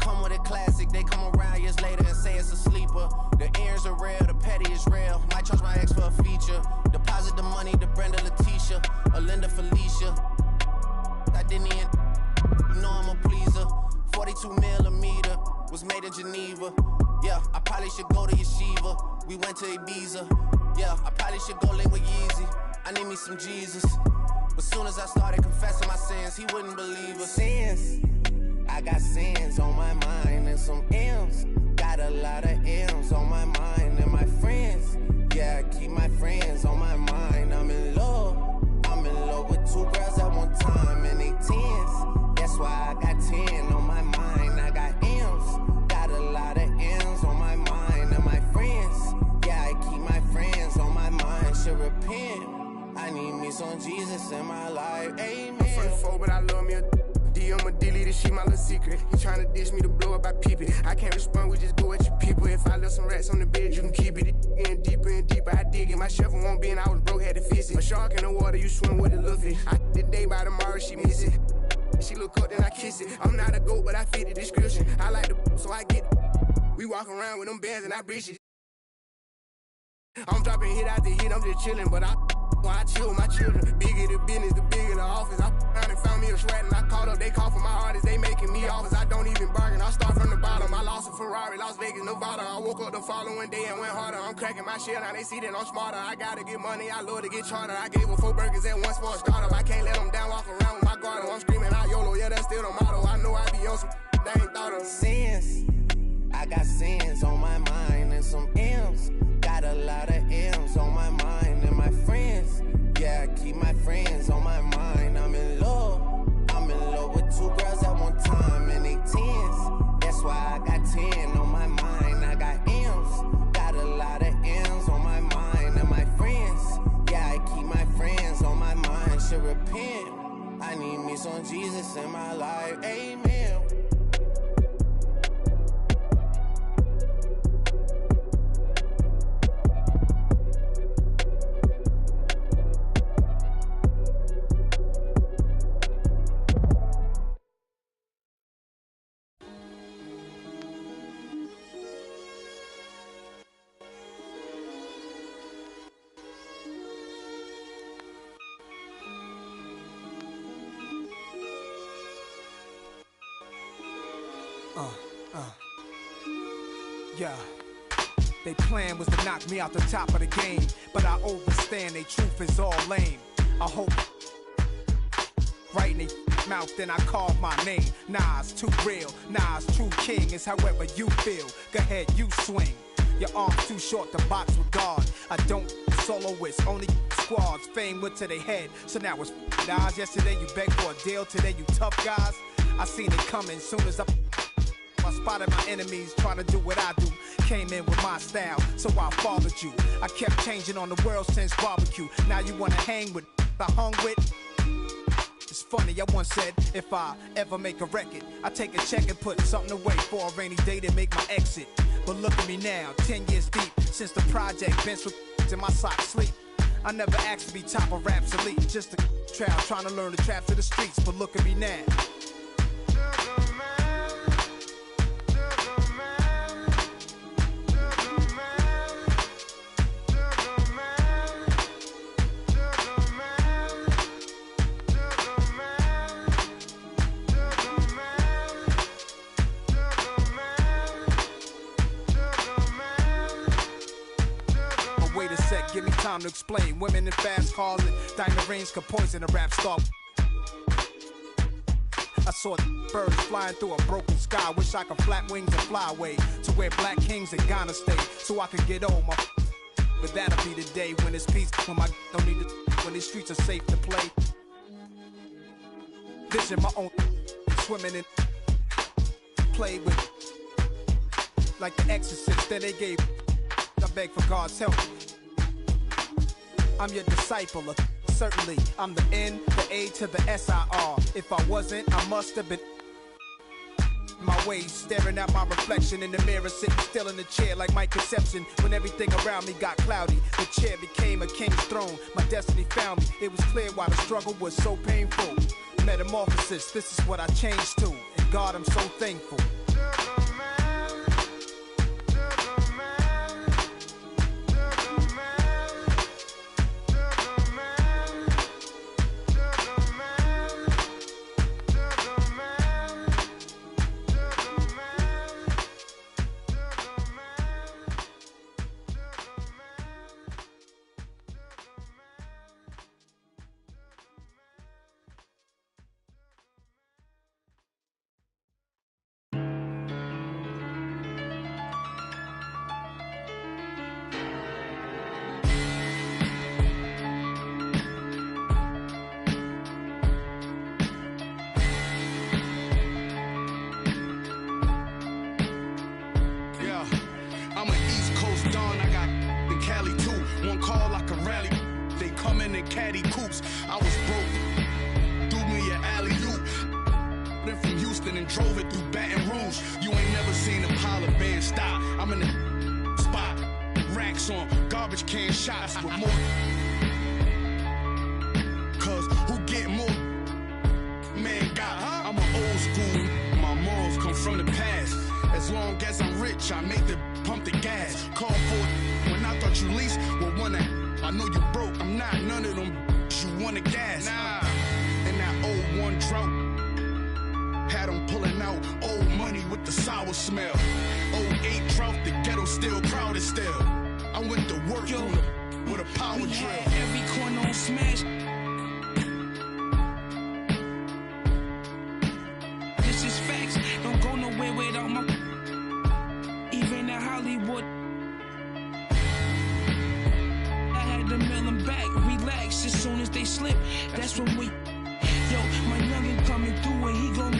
Come with a classic. They come around years later and say it's a sleeper. The earrings are real, the petty is real. Might charge my ex for a feature. Deposit the money to Brenda Letitia, or Linda Felicia. I didn't even. You know I'm a pleaser. 42 millimeter was made in Geneva. Yeah, I probably should go to Yeshiva. We went to Ibiza. Yeah, I probably should go link with Yeezy. I need me some Jesus. But soon as I started confessing my sins, he wouldn't believe us. Sins. I got sins on my mind and some M's. Got a lot of M's on my mind and my friends. Yeah, I keep my friends on my mind. I'm in love. I'm in love with 2 girls at one time and they 10s. That's why I got 10 on my mind. I got M's. Got a lot of M's on my mind and my friends. Yeah, I keep my friends on my mind. Should repent. I need me some Jesus in my life. Amen. I'm from the 4, but I love me a D. I'ma delete this shit, my little secret. He tryna dish me to blow up, I peep it. I can't respond, we just go at your people. If I left some rats on the bed, you can keep it. It getting deeper and deeper, I dig it. My shovel won't be, and I was broke, had to fix it. A shark in the water, you swim with a little fish. I the day by tomorrow, she miss it. She look up, then I kiss it. I'm not a goat, but I fit the description. I like the so I get it. We walk around with them bands and I breach it. I'm dropping hit after hit, I'm just chilling, but I chill with my children. Bigger the business, the bigger the office. I found and found me a sweat and I caught up. They call for my artists, they making me offers. I don't even bargain, I start from the bottom. I lost a Ferrari, Las Vegas, Nevada. I woke up the following day and went harder. I'm cracking my shit, now they see that I'm smarter. I gotta get money, I love to get charter. I gave her 4 burgers at once for a startup. I can't let them down, walk around with my guard. I'm screaming out YOLO, yeah, that's still the motto. I know I be on some they ain't thought of. Sins. I got sins on my mind and some M's. Got a lot of M's on my mind and my friends. Yeah, I keep my friends on my mind. I'm in love. I'm in love with 2 girls at one time and they 10s. That's why I got 10 on my mind. I got M's. Got a lot of M's on my mind and my friends. Yeah, I keep my friends on my mind. Should repent. I need me some Jesus in my life. Amen. Yeah, they plan was to knock me out the top of the game, but I overstand they truth is all lame. I hope right in they mouth, then I call my name. Nah, it's too real. Nah, it's true king. It's however you feel. Go ahead, you swing. Your arm's too short to box with God. I don't soloists, only squads. Fame went to their head, so now it's guys. Yesterday you begged for a deal, today you tough guys. I seen it coming soon as I spotted my enemies trying to do what I do. Came in with my style, so I followed you. I kept changing on the world since barbecue. Now you wanna hang with I hung with. It's funny, I once said, if I ever make a record, I take a check and put something away for a rainy day to make my exit. But look at me now, 10 years deep, since the project bench with in my socks sleep. I never asked to be top of rap's elite, just a trial trying to learn the traps of the streets. But look at me now. Give me time to explain. Women in fast cars and diamond rings could poison a rap star. I saw birds flying through a broken sky. Wish I could flap wings and fly away to where black kings in Ghana stay, so I could get old. But that'll be the day when it's peace, when my don't need to, when these streets are safe to play. Vision my own, swimming and play with like the exorcist that they gave. I beg for God's help. I'm your disciple, a certainly. I'm the N, the A to the S-I-R. If I wasn't, I must have been my ways, staring at my reflection in the mirror, sitting still in the chair like my conception. When everything around me got cloudy, the chair became a king's throne. My destiny found me. It was clear why the struggle was so painful. Metamorphosis, this is what I changed to. And God, I'm so thankful. Caddy coops. I was broke, threw me an alley-oop. Then from Houston and drove it through Baton Rouge. You ain't never seen a pile of bands stop. I'm in the spot, racks on garbage can shots with more. Cause who get more? Man got, I'm an old school. My morals come from the past. As long as I'm rich, I make the pump the gas. Call for it when I thought you leased. Well, one that I know you broke, I'm not none of them you want to gas. Nah, and that 01 drought had them pulling out old money with the sour smell. 08 drought, the ghetto still crowded still. I went to work with a power drill. Every corner on smash. This is facts, don't go nowhere without my. Even in Hollywood. To mail them back, relax as soon as they slip. That's when we. Yo, my youngin' coming through and he gon'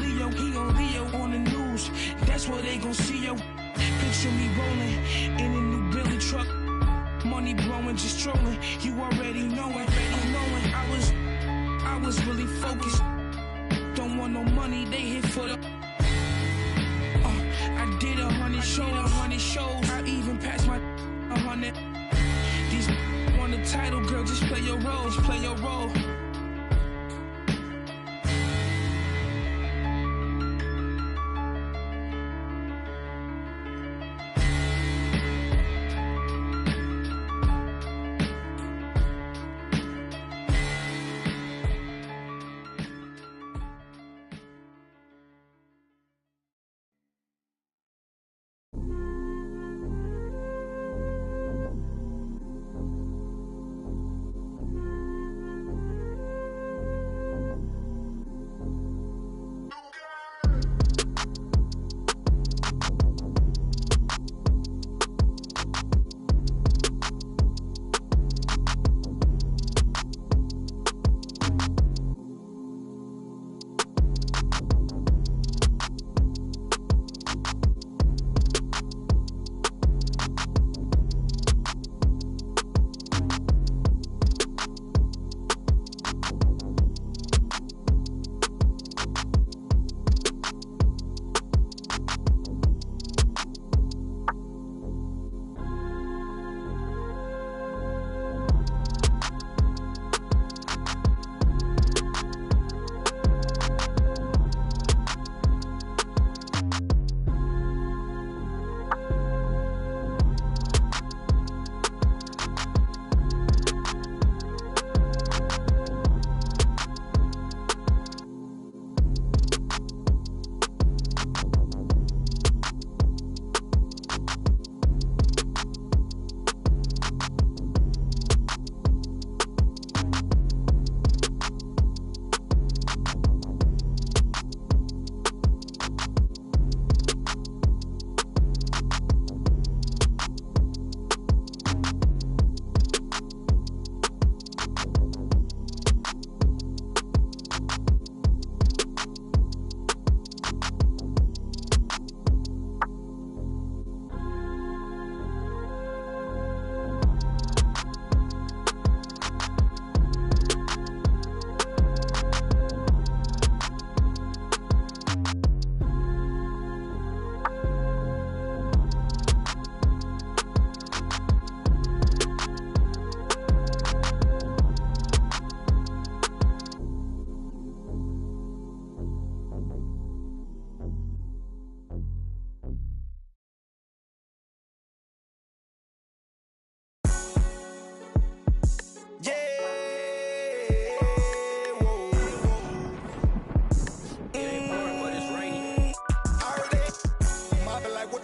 Leo on the news. That's what they gon' see, yo. Picture me rolling in a new Billy truck. Money blowing, just trolling. You already know it. I was really focused. Don't want no money, they hit for the. I did 100 shows. I even passed my 100. These. On the title, girl, just play your role,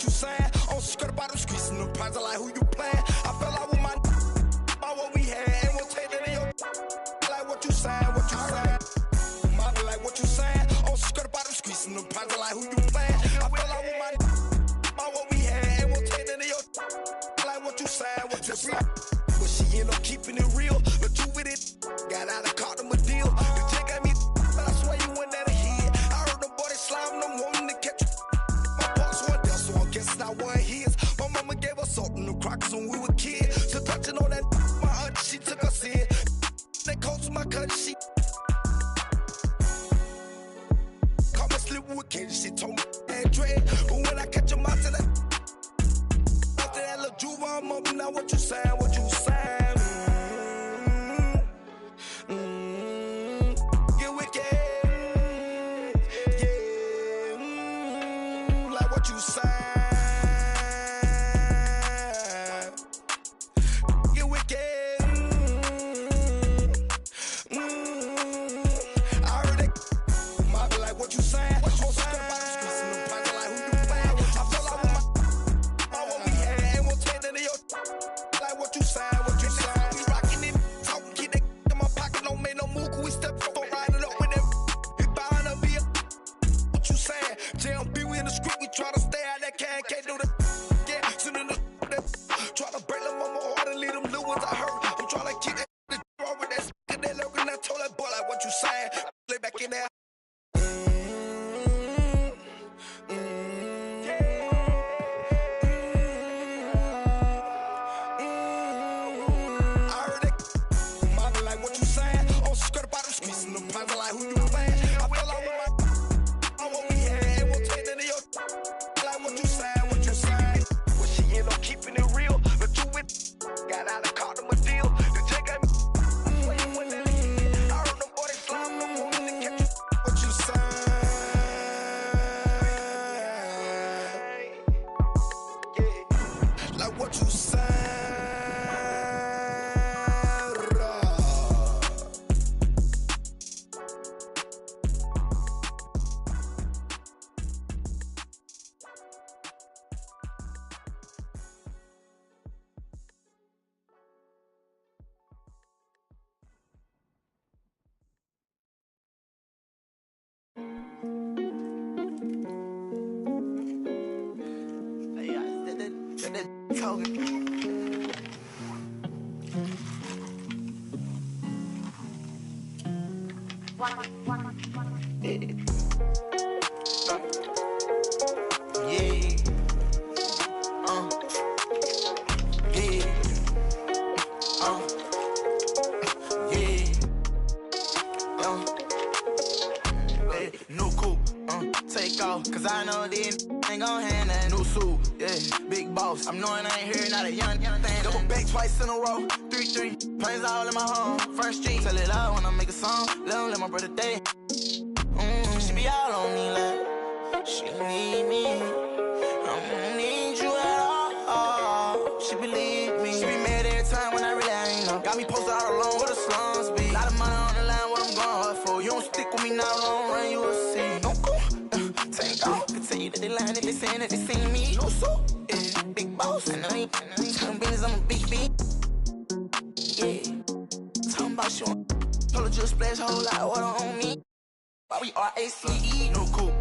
you saying? On skirt about them streets and them prides, I like who you playing. I fell out with my about what we had, and we'll take that in your like what you saying, what you saying. Mama like what you saying? On skirt about them streets and them prides, I like who you playing. I fell out with my about what we had, and we'll take that in your like what you saying, what you saying. But she end up keeping it real, but you with it. Got out and caught him a deal. The chick got me, but I swear you went at a head. I heard the boy slime, no woman to catch you. My boss one there, so I guess it's not one of his. My mama gave us salt in the crackers when we were kids. So touching on that, my aunt, she took us in. They coached my cousin, she caught me slipping with Katie. She told me that dread. But when I catch him out to that, after that little juve, I'm up. Now what you saying, what you saying? Get wicked, yeah, like what you saying? Get wicked, I heard it. Mama like what you saying? On skirt about the streets and them prides, like who you playing? I fell out with my what we had, and we'll take that to your like what you saying, what you saying? We rockin' it, talking, keep that in my pocket, don't make no move, we step forward, riding up with them. We buying a beer, what you saying? JMB, we in the street, we try to stay out that can't do the yeah, sitting in the try to break them on my heart and leave them little ones I heard. I'm trying to keep that wrong with that lurking, I told that boy like what you saying? Lay back in there. I heard it. Mama like what you saying? On skirt about them streets and them prides, I like who you playing. I fell out with my what we had, and we'll take that to your like what you saying, what you saying? Well, she end up keeping it real, but you with got out and caught him a deal. The chick got me. I heard the boy slime, no woman to catch you. What you saying? Yeah, like what you saying? New coupe, take off, cause I know this ain't gon' hand that new suit, yeah, big boss. I'm knowing I ain't here, not a young thing. Double back twice in a row, 3-3, planes all in my home, first street. Tell it loud when I make a song, let my brother day. She be all on me like, she need me, I don't need you at all. She believe me, she be mad every time when I really ain't know. Got me posted out alone where the slums be. Lot of money on the line, what I'm going hard for. You don't stick with me now, long run, you will see. Don't go, take off. Continue to the line if they saying that they seen me. No so, yeah, big boss. I know you talking business, I'm a big B. Yeah, talking about you. Told her just splash whole lot of water on me. Why we RACE? New coupe,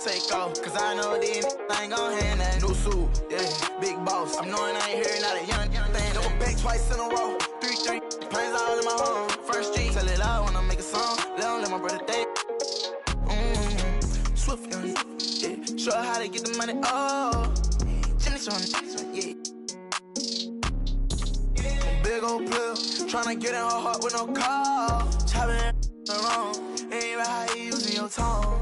take off, cause I know this ain't gon' hand that new suit, yeah, big boss. I'm knowing I ain't here, not a young thing. Double back twice in a row, 3-3, planes all in my home, first street. Tell it loud when I make a song, let my brother day. Swift young, yeah, show her how to get the money, oh, Jimmy Sean, yeah. Big old player, tryna get in her heart with no call, chopping along. Ain't right how you using your tone.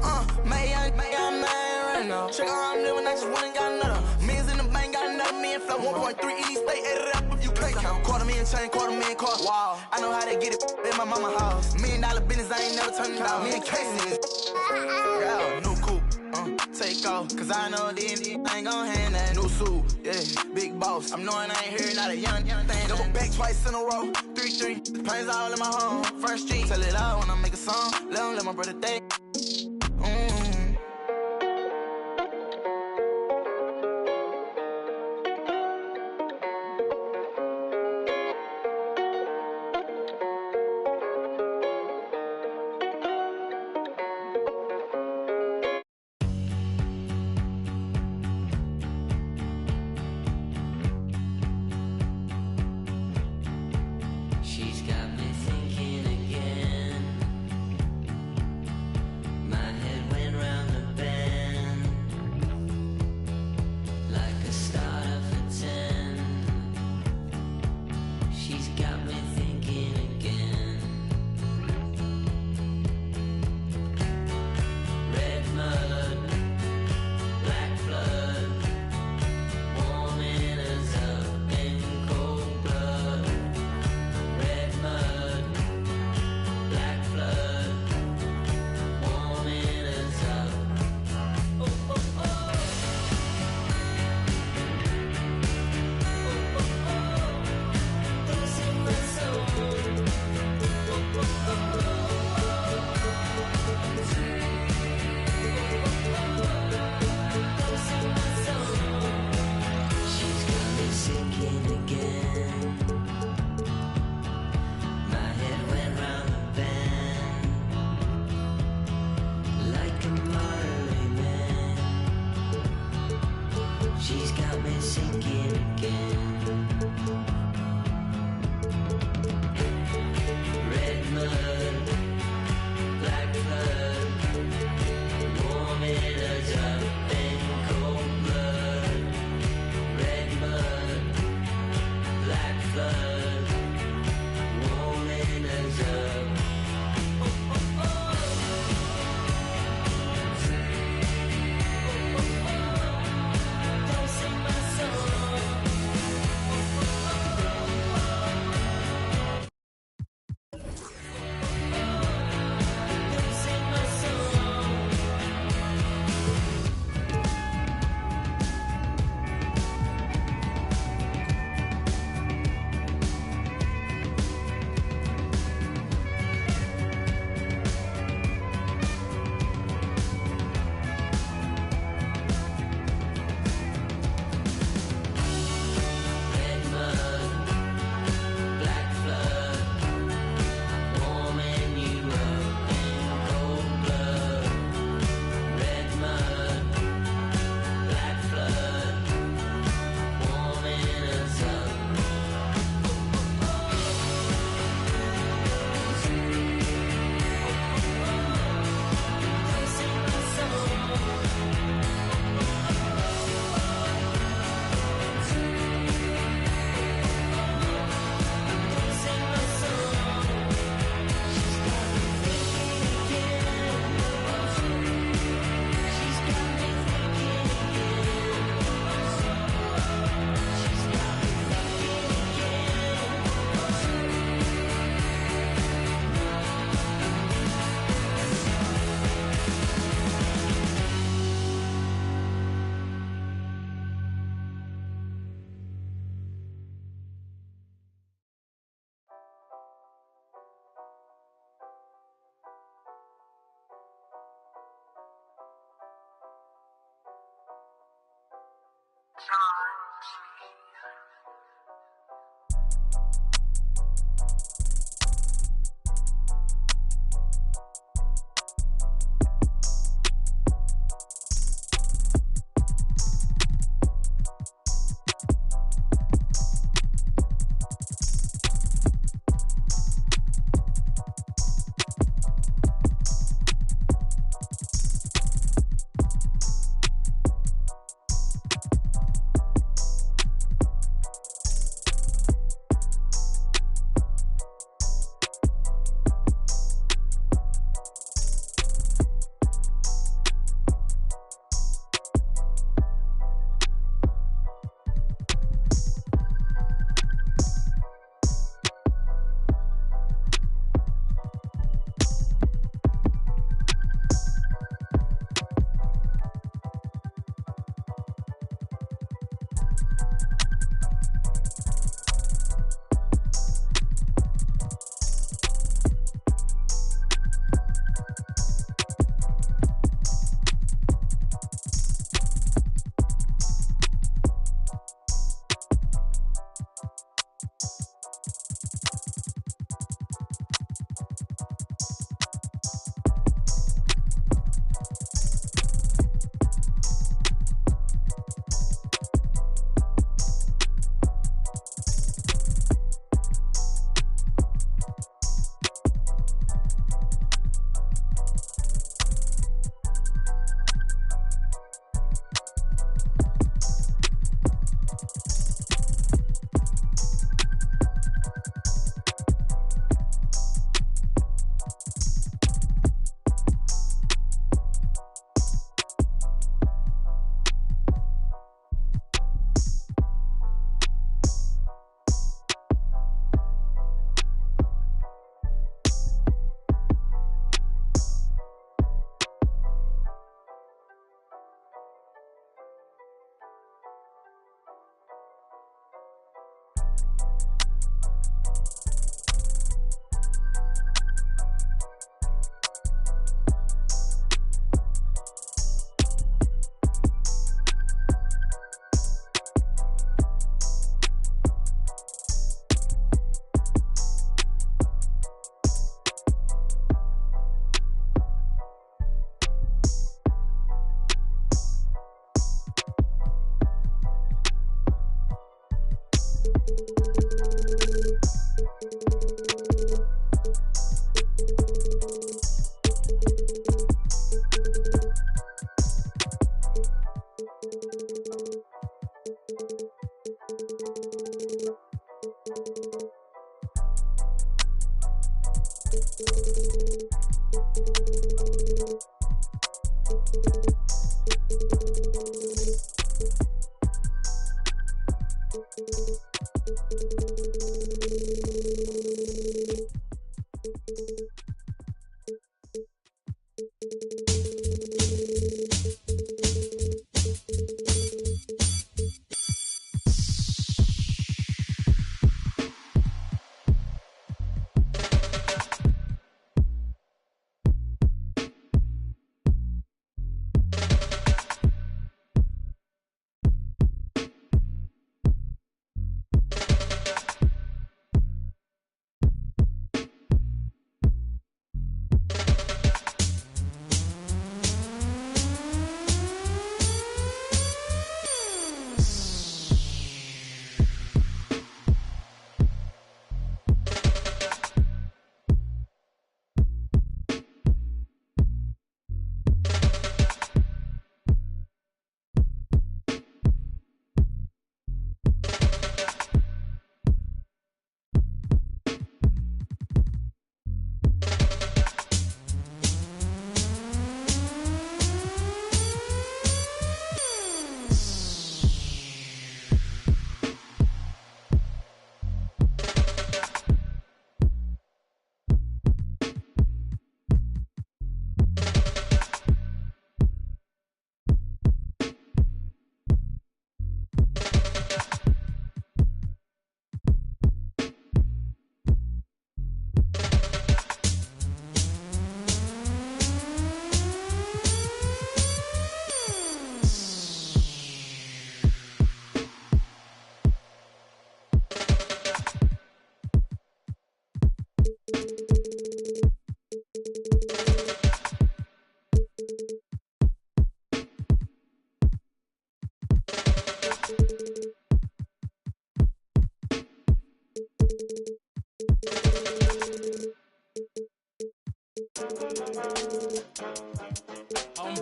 May I man right now. Check out how I'm living, I just went and got another. Millions in the bank, got another million flow. 1.3 ED stay, add it up if you play count. $250,000 chain, $250,000 car. Wow, I know how to get it in my mama house. $1 million business, I ain't never turning down. Me and Casey is yeah, new coupe, take off, cause I know this ain't gon' hand that new suit, yeah, big boss. I'm knowing I ain't here, not a young thing. Double back twice in a row, 3-3, planes all in my home, first street. Tell it loud when I make a song, let my brother day.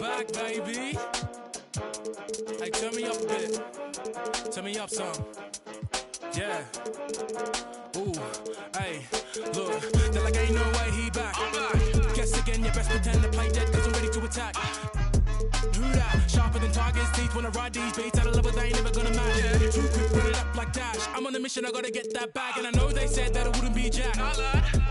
back, baby. Hey, turn me up a bit. Turn me up some. Yeah. Ooh, hey, look, they're like ain't no way he back. I'm back. Guess again, you best pretend to play dead, cause I'm ready to attack. Who that? Sharper than Tiger's teeth when I ride these beats. At a level they ain't never gonna match. Too quick, run it up like Dash. I'm on a mission, I gotta get that bag. And I know they said that it wouldn't be Jack.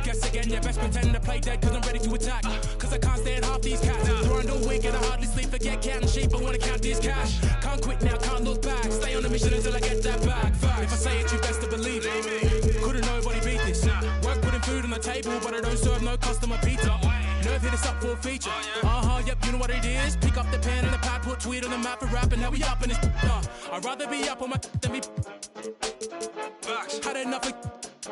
Guess again, you best pretend to play dead, cause I'm ready to attack. Cause I can't stand half these cats. Grind all week and I hardly sleep. Forget cat and sheep, I wanna count this cash. Can't quit now, can't look back. Stay on the mission until I get that bag. If I say it, you best to believe it. Couldn't nobody beat this. Work putting food on the table, but I don't serve no customer pizza. Nerve hit us up for a feature. Yep, you know what it is. Pick up the pen and the pad, put tweet on the map and rap, and now we up in this. I'd rather be up on my than be. Had enough of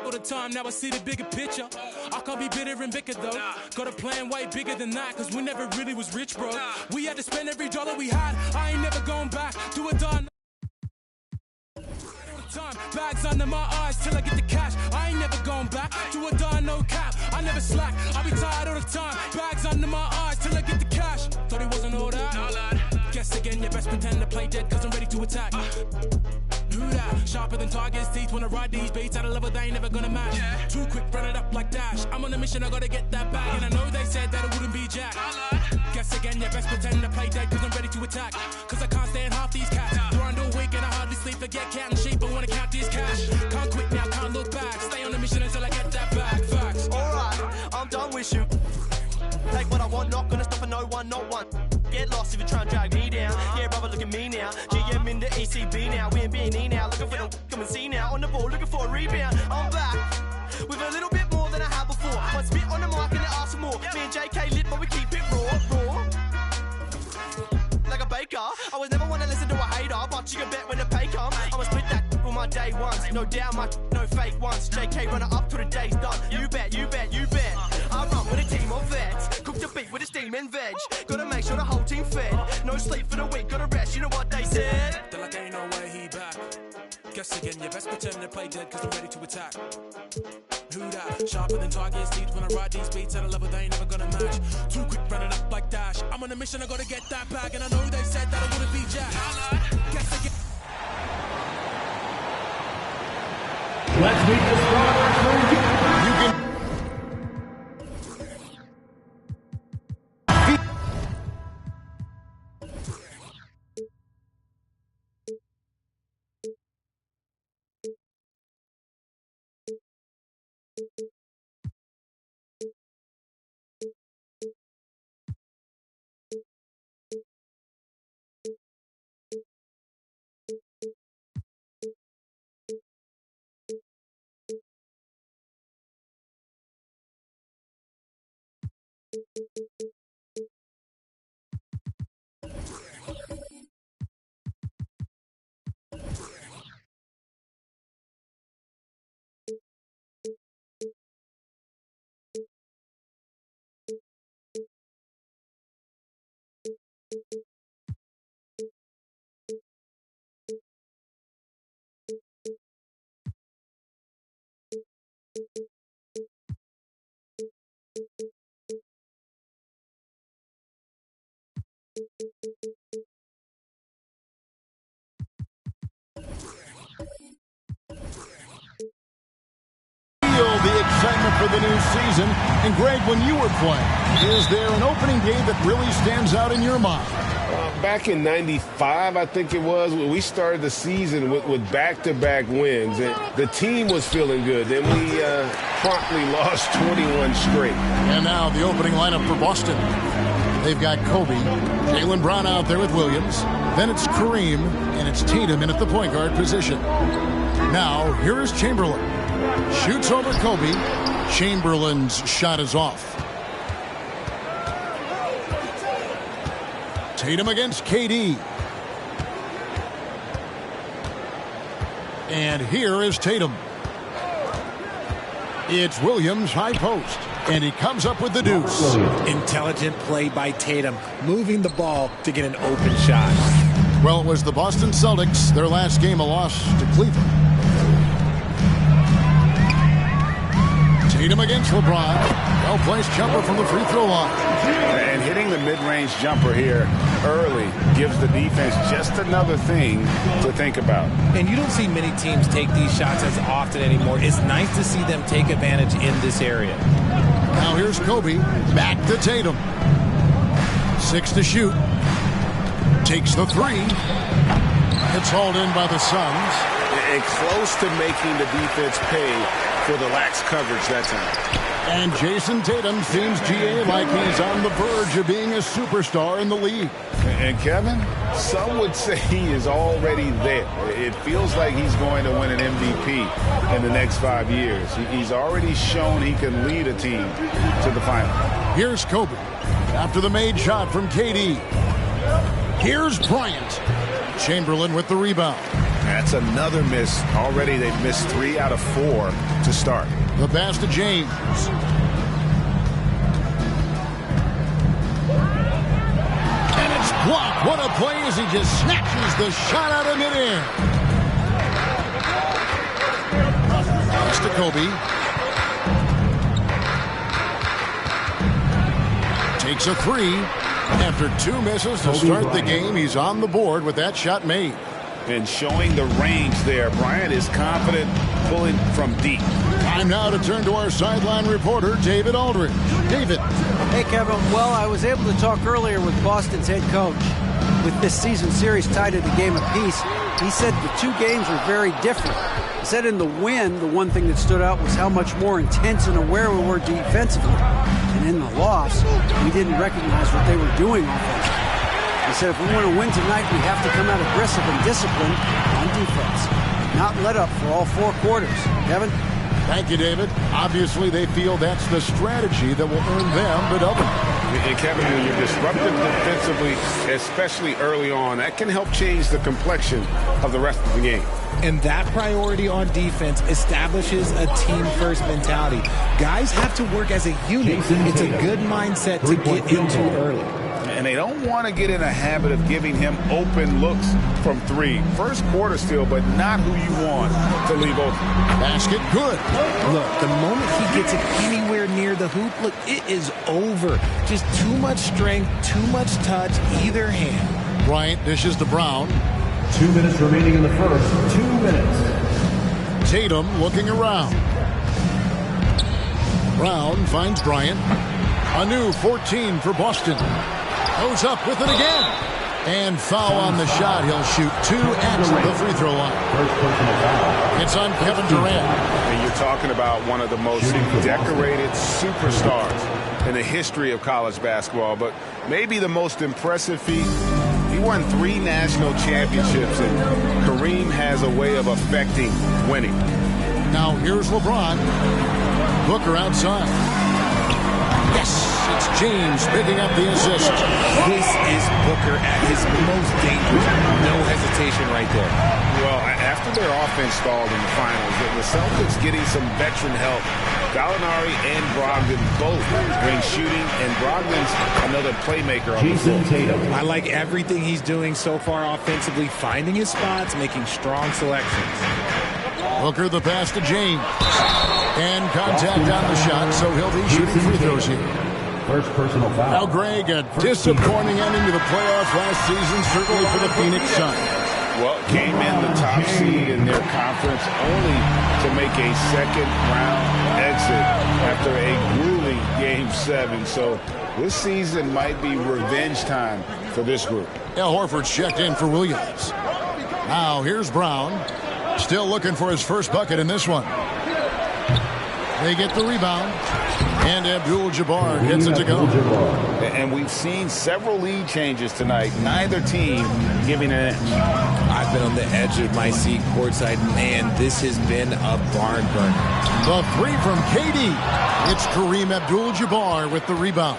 all the time, now I see the bigger picture. I can't be bitter and bitter though. Got a plan way bigger than that, cause we never really was rich, bro. We had to spend every dollar we had. I ain't never going back. Do a done. Time. Bags under my eyes till I get the cash. I ain't never going back. Do or die, no cap. I never slack. I be tired all the time. Bags under my eyes till I get the cash. Thought it wasn't all that. No, lad. Guess again, you best pretend to play dead, cause I'm ready to attack. Who that? Sharper than Tiger's teeth when I ride these beats. At a level they ain't never gonna match. Too quick, run it up like Dash. I'm on a mission, I gotta get that bag. And I know they said that it wouldn't be Jack. Guess again, you best pretend to play dead, cause I'm ready to attack. Cause I can't stand half these cats. Grind all week and I hardly sleep. Forget cat and sheep, I wanna count this cash. Can't quit now, can't look back. Stay on the mission until I get that bag. Facts. Alright, I'm done with you. Take what I want, not gonna stop for no one, not one. Get lost if you try and drag me down. Yeah, brother, look at me now. GM in the ECB now. We in B&E now. Looking for the come and see now. On the ball, looking for a rebound. I'm back with a little bit more than I had before. One spit on the mic and they ask for more. Me and JK lit, but we keep it raw. Like a baker. I was never one to listen to a hater, but you can bet when the pay comes. I'ma split that with my day ones. No doubt, no fake ones. JK running up till the day's done. You bet. I run with a team of vets. Cook the beat with a steam and veg. Gotta make sure the whole team fed. No sleep for the week, gotta rest. You know what they said? They're like ain't no way he back. Guess again, you best pretend to play dead, cause I'm ready to attack. Who that? Sharper than Tiger's teeth when I ride these beats. At a level they ain't never gonna match. Too quick, running up like Dash. I'm on a mission, I gotta get that bag. And I know they said that I wouldn't be Jack. Guess again. Let's meet the starters. You can. The excitement for the new season. And Greg, when you were playing, is there an opening game that really stands out in your mind? Back in '95, I think it was, we started the season with back-to-back wins. And the team was feeling good. Then we promptly lost 21 straight. And now the opening lineup for Boston. They've got Kobe, Jaylen Brown out there with Williams. Then it's Kareem, and it's Tatum in at the point guard position. Now, here is Chamberlain. Shoots over Kobe. Chamberlain's shot is off. Tatum against KD. And here is Tatum. It's Williams high post. And he comes up with the deuce. Intelligent play by Tatum, moving the ball to get an open shot. Well, it was the Boston Celtics, their last game a loss to Cleveland. Tatum against LeBron. Well-placed jumper from the free throw line. And hitting the mid-range jumper here early gives the defense just another thing to think about. And you don't see many teams take these shots as often anymore. It's nice to see them take advantage in this area. Now here's Kobe. Back to Tatum. 6 to shoot. Takes the 3. It's hauled in by the Suns. And close to making the defense pay for the lax coverage that time. And Jason Tatum seems, GA, like he's on the verge of being a superstar in the league. And Kevin, some would say he is already there. It feels like he's going to win an MVP in the next 5 years. He's already shown he can lead a team to the final. Here's Kobe after the made shot from KD. Here's Bryant. Chamberlain with the rebound. That's another miss. Already they've missed 3 out of 4 to start. The pass to James. And it's blocked. What a play as he just snatches the shot out of midair. Pass to Kobe. Takes a 3. After 2 misses to start the game, he's on the board with that shot made. And showing the range there, Bryant is confident pulling from deep. Time now to turn to our sideline reporter, David Aldridge. David. Hey, Kevin. Well, I was able to talk earlier with Boston's head coach. With this season series tied at a game apiece, he said the 2 games were very different. He said in the win, the one thing that stood out was how much more intense and aware we were defensively. And in the loss, we didn't recognize what they were doing offensively. He said if we want to win tonight, we have to come out aggressive and disciplined on defense. Not let up for all 4 quarters. Kevin? Thank you, David. Obviously, they feel that's the strategy that will earn them the W. And Kevin, when you're disruptive defensively, especially early on, that can help change the complexion of the rest of the game. And that priority on defense establishes a team-first mentality. Guys have to work as a unit. It's a good mindset to get into early. And they don't want to get in a habit of giving him open looks from 3. First quarter still, but not who you want to leave open. Basket good. Look, the moment he gets it anywhere near the hoop, look, it is over. Just too much strength, too much touch, either hand. Bryant dishes to Brown. 2 minutes remaining in the first. 2 minutes. Tatum looking around. Brown finds Bryant. A new 14 for Boston. Goes up with it again. And foul on the shot. He'll shoot 2 at the free throw line. It's on Kevin Durant. And you're talking about one of the most decorated superstars in the history of college basketball. But maybe the most impressive feat, he won 3 national championships, and Kareem has a way of affecting winning. Now here's LeBron. Booker outside. Yes, it's James picking up the assist. This is Booker at his most dangerous. No hesitation right there. Well, after their offense stalled in the finals, the Celtics getting some veteran help. Gallinari and Brogdon both bring shooting, and Brogdon's another playmaker on the floor. I like everything he's doing so far offensively, finding his spots, making strong selections. Booker the pass to James. And contact on the shot, so he'll be shooting free throws here. First personal foul. Now, Greg, a disappointing ending to the playoffs last season, certainly for the Phoenix Suns. Well, came in the top seed in their conference only to make a second-round exit after a grueling Game 7. So this season might be revenge time for this group. Al Horford's checked in for Williams. Now, here's Brown. Still looking for his first bucket in this one. They get the rebound, and Abdul-Jabbar gets it to go. And we've seen several lead changes tonight. Neither team giving an edge. I've been on the edge of my seat courtside. Man, this has been a barn burner. The 3 from KD. It's Kareem Abdul-Jabbar with the rebound.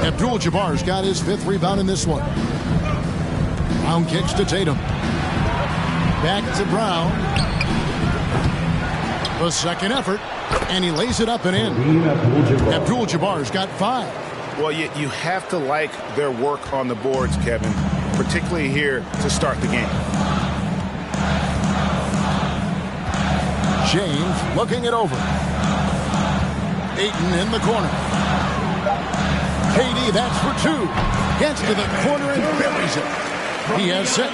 Abdul-Jabbar's got his 5th rebound in this one. Brown kicks to Tatum. Back to Brown. The second effort. And he lays it up and in. Abdul-Jabbar's got 5. Well, you have to like their work on the boards, Kevin, particularly here to start the game. James looking it over. Ayton in the corner. KD, that's for two. Gets to the corner and buries it. He has 6.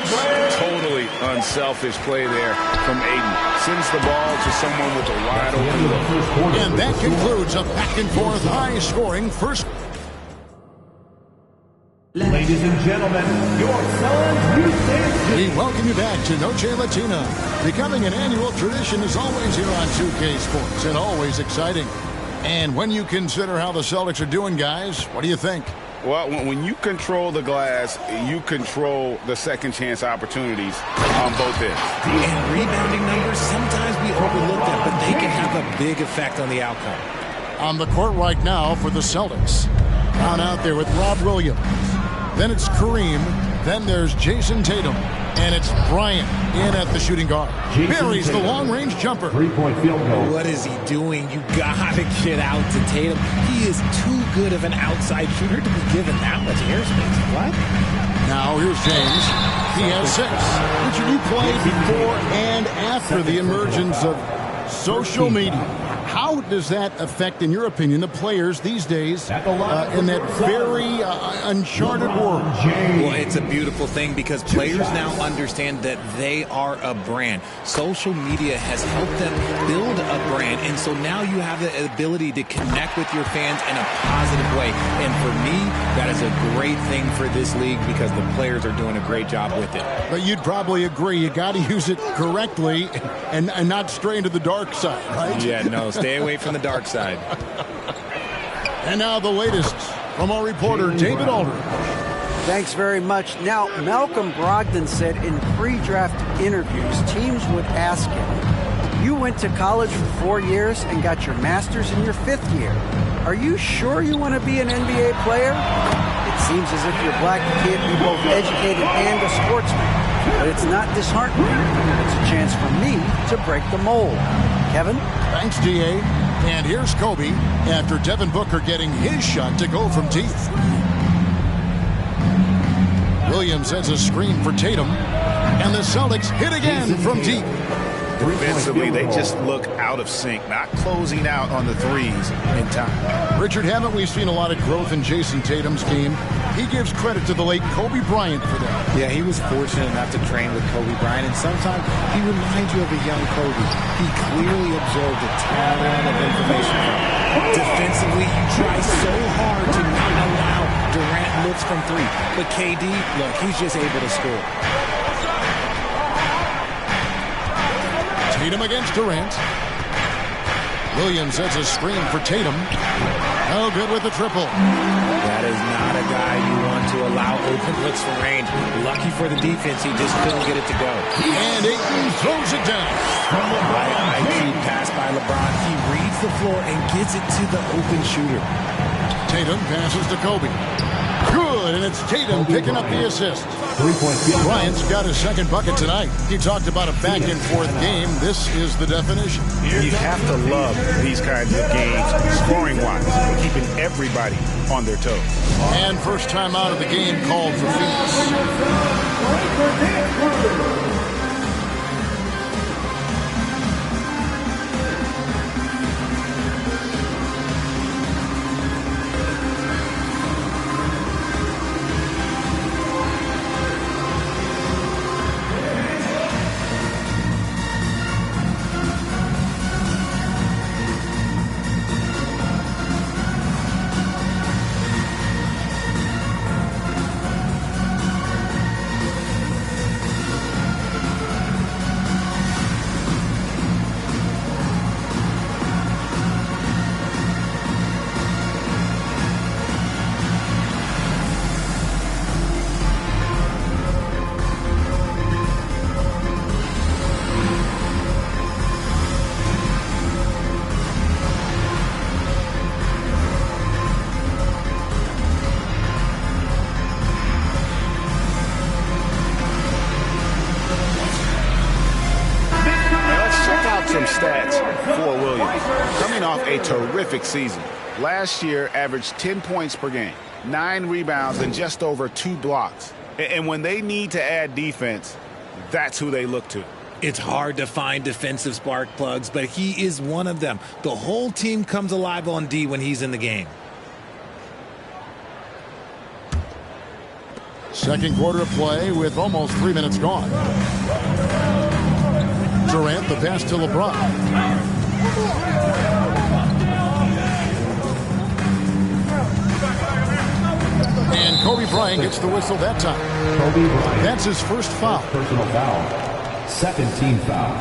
Totally unselfish play there from Ayton. Sends the ball to someone with a wide open look. And that concludes a back-and-forth high-scoring first. Ladies and gentlemen, your Suns Houston. We welcome you back to Noche Latina. Becoming an annual tradition is always here on 2K Sports and always exciting. And when you consider how the Celtics are doing, guys, what do you think? Well, when you control the glass, you control the second chance opportunities on both ends. And rebounding numbers, sometimes we overlook them, but they can have a big effect on the outcome. On the court right now for the Celtics. Down out there with Rob Williams. Then it's Kareem. Then there's Jason Tatum. And it's Bryant in at the shooting guard. Buries the long-range jumper. 3-point field goal. What is he doing? You gotta get out to Tatum. He is too good of an outside shooter to be given that much airspace. What? Now here's James. He has 6. Richard, you played before and after the emergence of social media. How does that affect, in your opinion, the players these days in that very uncharted world? Well, it's a beautiful thing because players now understand that they are a brand. Social media has helped them build a brand, and so now you have the ability to connect with your fans in a positive way. And for me, that is a great thing for this league because the players are doing a great job with it. But you'd probably agree you got to use it correctly and not stray into the dark side, right? Yeah, no, stay away from the dark side. And now the latest from our reporter, David Aldridge. Thanks very much. Now, Malcolm Brogdon said in pre-draft interviews, teams would ask him, you went to college for 4 years and got your master's in your 5th year. Are you sure you want to be an NBA player? It seems as if you're black, you can't be both educated and a sportsman. But it's not disheartening. It's a chance for me to break the mold. Kevin? Thanks, D.A. And here's Kobe after Devin Booker getting his shot to go from deep. Williams sends a screen for Tatum. And the Celtics hit again from deep. Defensively, they just look out of sync, not closing out on the threes in time. Richard, haven't we seen a lot of growth in Jason Tatum's game? He gives credit to the late Kobe Bryant for that. Yeah, he was fortunate enough to train with Kobe Bryant, and sometimes he reminds you of a young Kobe. He clearly absorbed a ton of information from him. Defensively, you try so hard to not allow Durant looks from 3. But KD, look, he's just able to score. Tatum against Durant. Williams sets a screen for Tatum. No good with the triple. That is not a guy you want to allow open looks from range. Lucky for the defense, he just couldn't get it to go. And Ayton throws it down. High IQ pass by LeBron. He reads the floor and gets it to the open shooter. Tatum passes to Kobe. Good, and it's Tatum picking up the assist. 3-point field. Bryant's got his second bucket tonight. He talked about a back-and-forth game. This is the definition. You have to love these kinds of games, scoring-wise, and keeping everybody on their toes. And first time out of the game called for Phoenix. Terrific season. Last year averaged 10 points per game, 9 rebounds, and just over 2 blocks. And when they need to add defense, that's who they look to. It's hard to find defensive spark plugs, but he is one of them. The whole team comes alive on D when he's in the game. Second quarter of play with almost 3 minutes gone. Durant, the pass to LeBron. And Kobe Bryant gets the whistle that time. Kobe Bryant. That's his first foul. Personal foul. Second team foul.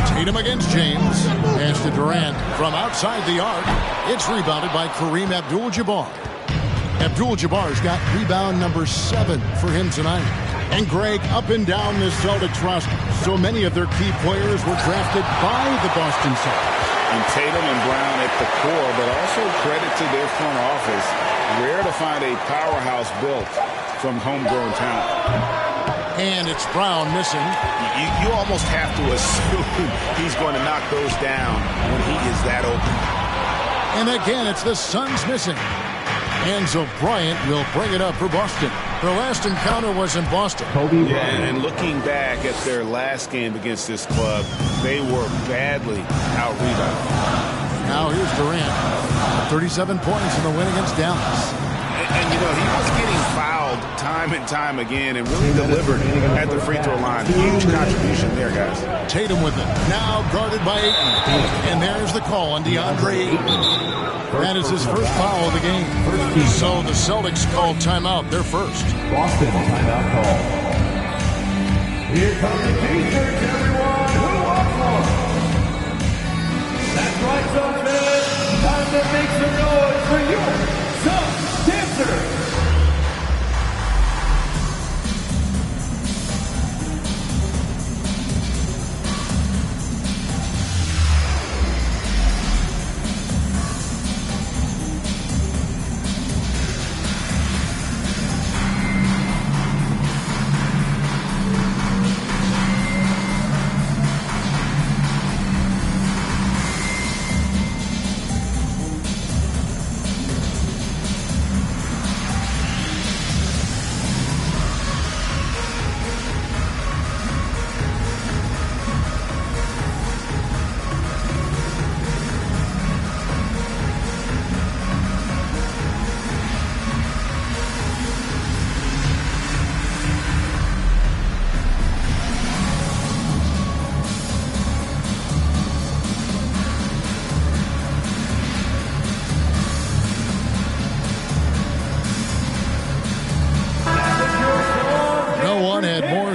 Tatum against James. Pass to Durant from outside the arc. It's rebounded by Kareem Abdul-Jabbar. Abdul-Jabbar's got rebound number 7 for him tonight. And Greg, up and down the Celtics roster, so many of their key players were drafted by the Boston Celtics. And Tatum and Brown at the core, but also credit to their front office. Rare to find a powerhouse built from homegrown talent. And it's Brown missing. You almost have to assume he's going to knock those down when he is that open. And again, it's the Suns missing. And so Bryant will bring it up for Boston. Their last encounter was in Boston. Yeah, and looking back at their last game against this club, they were badly out-rebounded. Now here's Durant. 37 points in the win against Dallas. And you know, he was getting fouled time and time again and really delivered at the free throw line. Huge contribution there, guys. Tatum with it. Now guarded by Ayton. And there's the call on DeAndre Ayton. That is his first foul of the game. So the Celtics called timeout. They're first. Boston timeout call. Here comes the Pacers, everyone. Who wants one? That's right, Suns fans. Time to make some noise for your Suns dancers.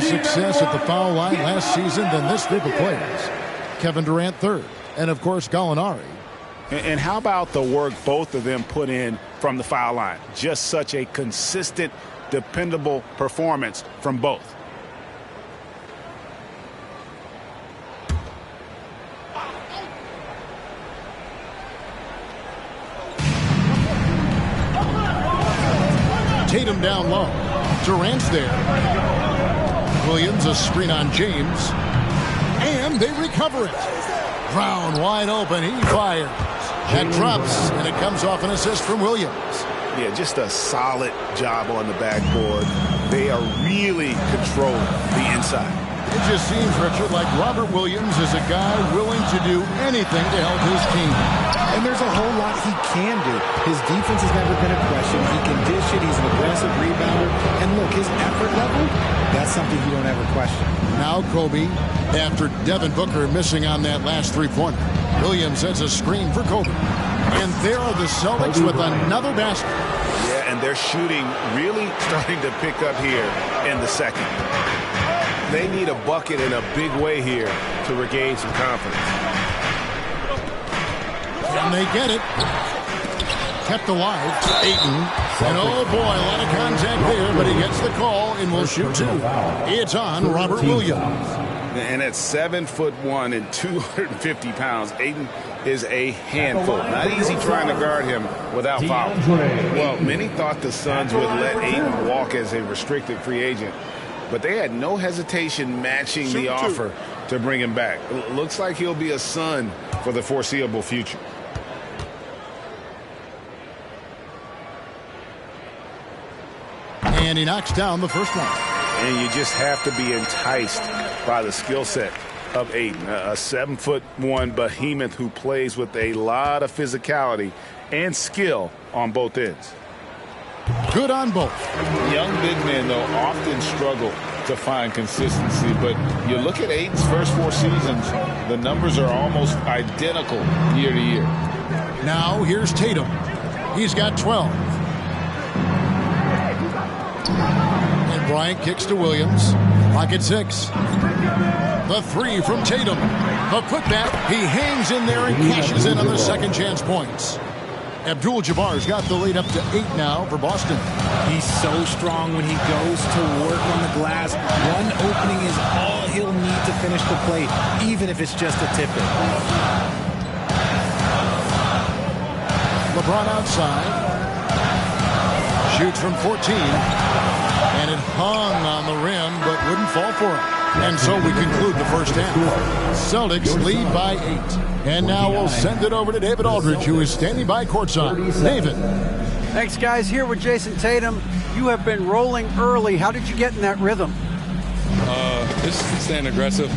Success at the foul line last season than this group of players. Kevin Durant third, and of course Gallinari. And how about the work both of them put in from the foul line? Just such a consistent, dependable performance from both. Tatum down low. Durant's there. Williams, a screen on James. And they recover it. Brown wide open. He fires. That drops, and it comes off an assist from Williams. Yeah, just a solid job on the backboard. They are really controlling the inside. It just seems, Richard, like Robert Williams is a guy willing to do anything to help his team. And there's a whole lot he can do. His defense has never been a question. He can dish it. He's an aggressive rebounder. And look, his effort level, that's something you don't ever question. Now Kobe, after Devin Booker missing on that last three-pointer. Williams sets a screen for Kobe. And there are the Celtics with another basket. Yeah, and their shooting really starting to pick up here in the second. They need a bucket in a big way here to regain some confidence. And they get it. Kept alive. Ayton. And oh boy, a lot of contact there, but he gets the call and will shoot two. It's on Robert Williams. And at 7'1" and 250 pounds, Ayton is a handful. Not easy trying to guard him without foul. Well, many thought the Suns would let Ayton walk as a restricted free agent, but they had no hesitation matching the offer to bring him back. Looks like he'll be a Sun for the foreseeable future. And he knocks down the first one. And you just have to be enticed by the skill set of Aiden, a 7'1" behemoth who plays with a lot of physicality and skill on both ends. Good on both. Young big men, though, often struggle to find consistency, but you look at Aiden's first 4 seasons, the numbers are almost identical year to year. Now here's Tatum. He's got 12. And Bryant kicks to Williams. Clock at 6. The 3 from Tatum. The putback. He hangs in there and cashes in on the second chance points. Abdul-Jabbar's got the lead up to 8 now for Boston. He's so strong when he goes to work on the glass. One opening is all he'll need to finish the play, even if it's just a tip-in. LeBron outside. Shoots from 14. And it hung on the rim, but wouldn't fall for him. And so we conclude the first half. Celtics lead by 8. And now we'll send it over to David Aldridge, who is standing by courtside. David. Thanks, guys. Here with Jason Tatum. You have been rolling early. How did you get in that rhythm? Just staying aggressive.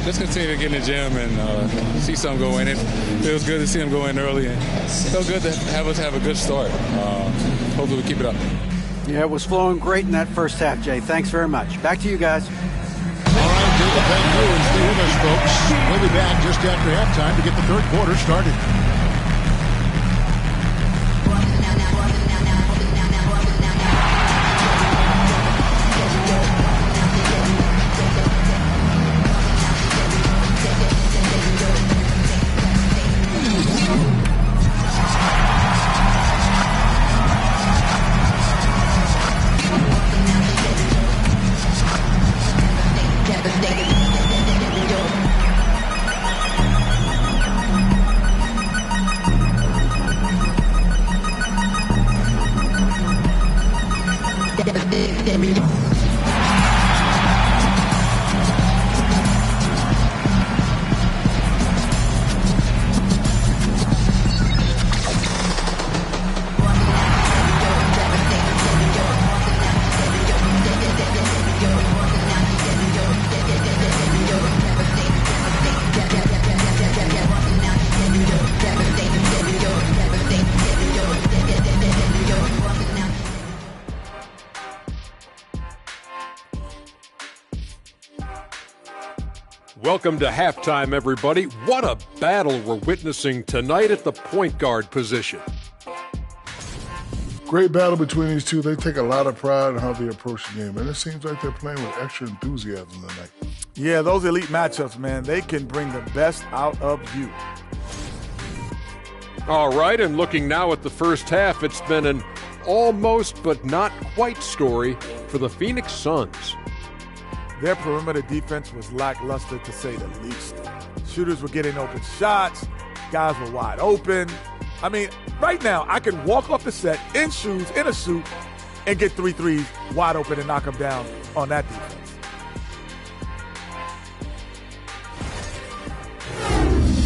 Just continue to get in the gym and see something go in. It feels good to see him go in early. And it feels good to have us have a good start. Hopefully we keep it up. Yeah, it was flowing great in that first half, Jay. Thanks very much. Back to you guys. All right, David, thank you, and stay with us, folks. We'll be back just after halftime to get the third quarter started. Welcome to halftime, everybody. What a battle we're witnessing tonight at the point guard position. Great battle between these two. They take a lot of pride in how they approach the game, and it seems like they're playing with extra enthusiasm tonight. Yeah, those elite matchups, man, they can bring the best out of you. All right, and looking now at the first half, it's been an almost but not quite story for the Phoenix Suns. Their perimeter defense was lackluster, to say the least. Shooters were getting open shots. Guys were wide open. I mean, right now, I can walk off the set in shoes, in a suit, and get 3 threes wide open and knock them down on that defense.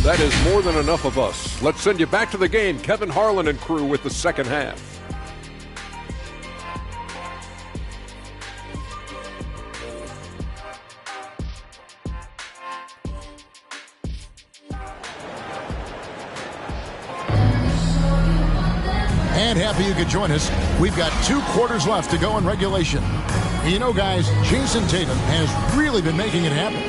That is more than enough of us. Let's send you back to the game. Kevin Harlan and crew with the second half. And happy you could join us. We've got 2 quarters left to go in regulation. You know, guys, Jason Tatum has really been making it happen.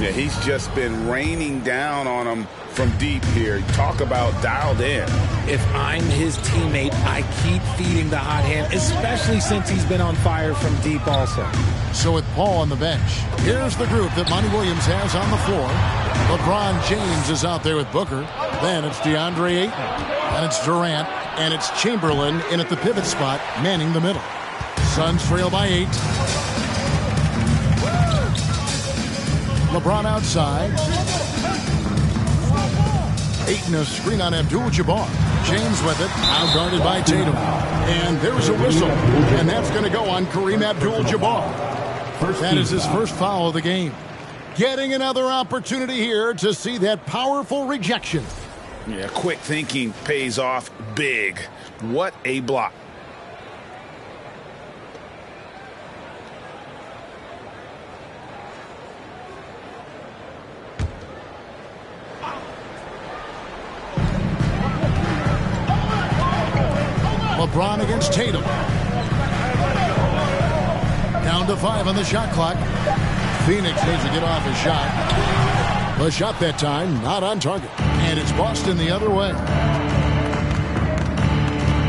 Yeah, he's just been raining down on them from deep here. Talk about dialed in. If I'm his teammate, I keep feeding the hot hand, especially since he's been on fire from deep also. So with Paul on the bench, here's the group that Monty Williams has on the floor. LeBron James is out there with Booker. Then it's DeAndre Ayton. And it's Durant. And it's Chamberlain in at the pivot spot, manning the middle. Suns trail by 8. LeBron outside. Ayton a screen on Abdul-Jabbar. James with it, now guarded by Tatum. And there's a whistle, and that's going to go on Kareem Abdul-Jabbar. That is his first foul of the game. Getting another opportunity here to see that powerful rejection. Yeah, quick thinking pays off big. What a block. LeBron against Tatum. Down to 5 on the shot clock. Phoenix needs to get off his shot. The shot that time, not on target. And it's Boston the other way.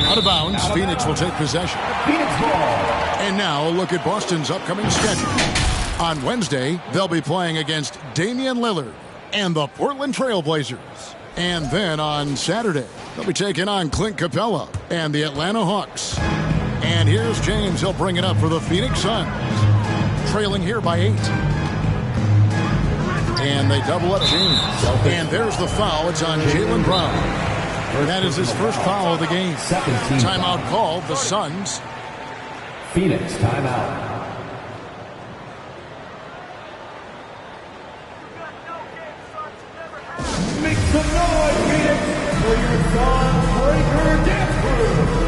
Out of bounds, Phoenix will take possession. And now, look at Boston's upcoming schedule. On Wednesday, they'll be playing against Damian Lillard and the Portland Trail Blazers. And then on Saturday, they'll be taking on Clint Capella and the Atlanta Hawks. And here's James. He'll bring it up for the Phoenix Suns. Trailing here by 8. And they double up James. And there's the foul. It's on Jaylen Brown. That is his first foul of the game. Timeout called. The Suns. Phoenix timeout. Make some noise, Phoenix, for your Suns Breaker Dance Crew.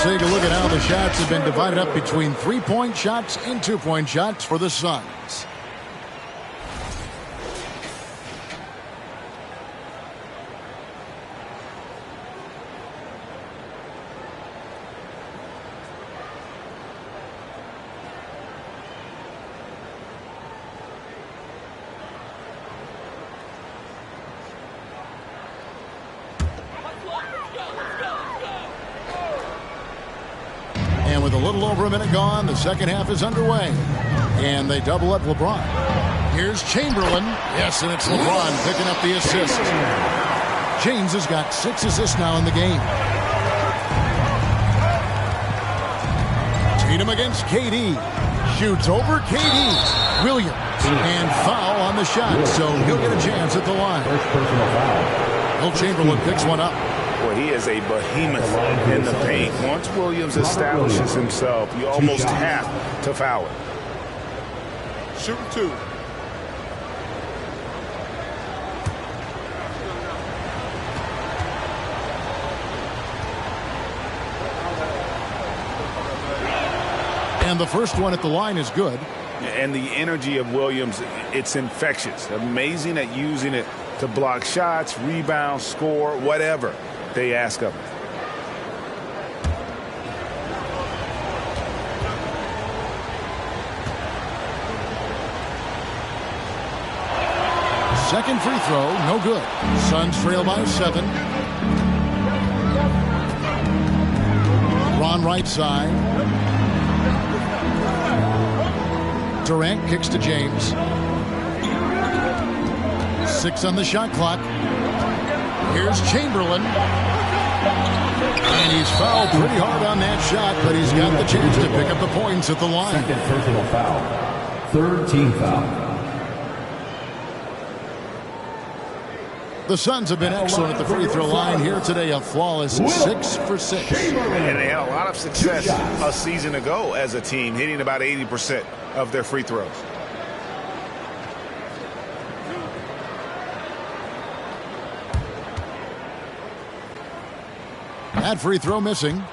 Take a look at how the shots have been divided up between 3-point shots and 2-point shots for the Suns. With a little over a minute gone, the second half is underway. And they double up LeBron. Here's Chamberlain. Yes, and it's LeBron picking up the assist. James has got 6 assists now in the game. Tatum against KD. Shoots over KD. Williams. And foul on the shot, so he'll get a chance at the line. Will Chamberlain picks one up. Well, he is a behemoth in the paint. Once Williams establishes himself, you almost have to foul it. Shooting 2. And the first one at the line is good. And the energy of Williams, it's infectious. Amazing at using it to block shots, rebound, score, whatever they ask of him. Second free throw, no good. Suns trail by 7. Ron right side. Durant kicks to James. 6 on the shot clock. Here's Chamberlain. And he's fouled pretty hard on that shot, but he's got the chance to pick up the points at the line. Second personal foul. Third team foul. The Suns have been excellent at the free throw line here today. A flawless 6 for 6. And they had a lot of success a season ago as a team, hitting about 80% of their free throws. That free throw missing.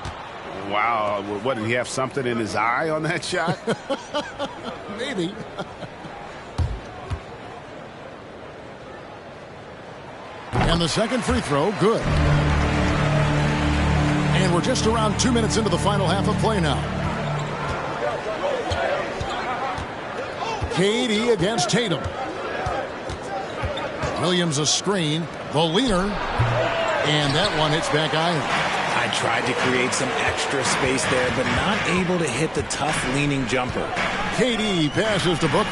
Wow. What, did he have something in his eye on that shot? Maybe. And the second free throw, good. And we're just around 2 minutes into the final half of play now. KD against Tatum. Williams a screen. The leaner. And that one hits back iron. I tried to create some extra space there, but not able to hit the tough leaning jumper. KD passes to Booker.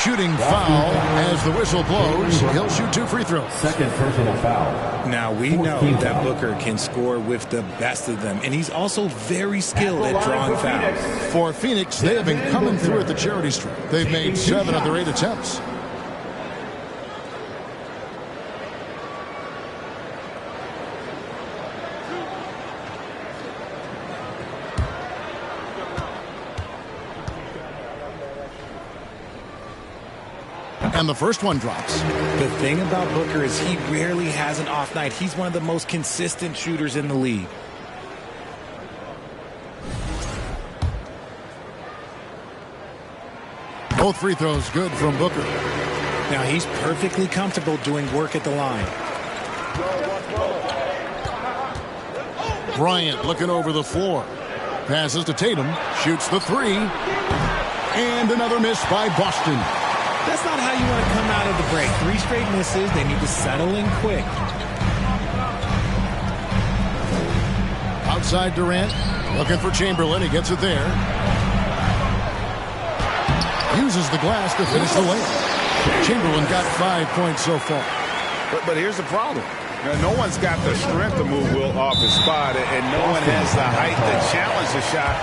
Shooting foul as the whistle blows. He'll shoot 2 free throws. Second personal foul. Now we know that Booker can score with the best of them, and he's also very skilled at drawing fouls. For Phoenix, they have been coming through at the charity stripe. They've made 7 of their 8 attempts. And the first one drops. The thing about Booker is he rarely has an off night. He's one of the most consistent shooters in the league. Both free throws good from Booker. Now he's perfectly comfortable doing work at the line. Bryant looking over the floor. Passes to Tatum. Shoots the 3. And another miss by Boston. That's not how you want to come out of the break. 3 straight misses. They need to settle in quick. Outside Durant. Looking for Chamberlain. He gets it there. Uses the glass to finish the layup. Chamberlain got 5 points so far. But here's the problem. No one's got the strength to move Will off his spot, and no one has the height to challenge the shot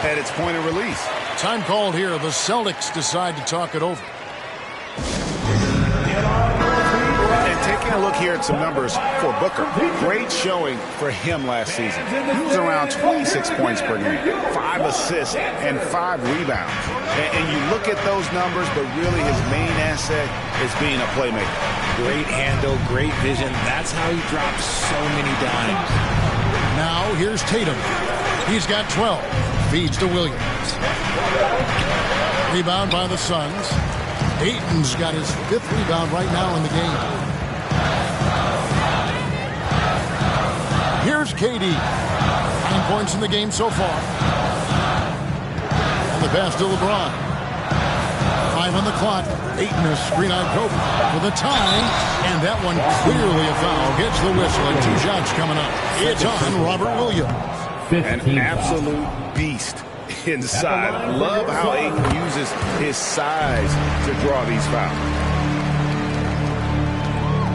at its point of release. Time called here. The Celtics decide to talk it over. And taking a look here at some numbers for Booker. Great showing for him last season. He was around 26 points per game, 5 assists, and 5 rebounds. And you look at those numbers, but really his main asset is being a playmaker. Great handle, great vision. That's how he drops so many dimes. Now here's Tatum. He's got 12. Feeds to Williams. Rebound by the Suns. Ayton's got his 5th rebound right now in the game. Here's KD. 9 points in the game so far. And the pass to LeBron. 5 on the clock. Ayton a screen on Kobe for the tie. And that one clearly a foul. Gets the whistle and 2 shots coming up. It's on Robert Williams. An absolute beast inside. Love how Ayton uses his size to draw these fouls.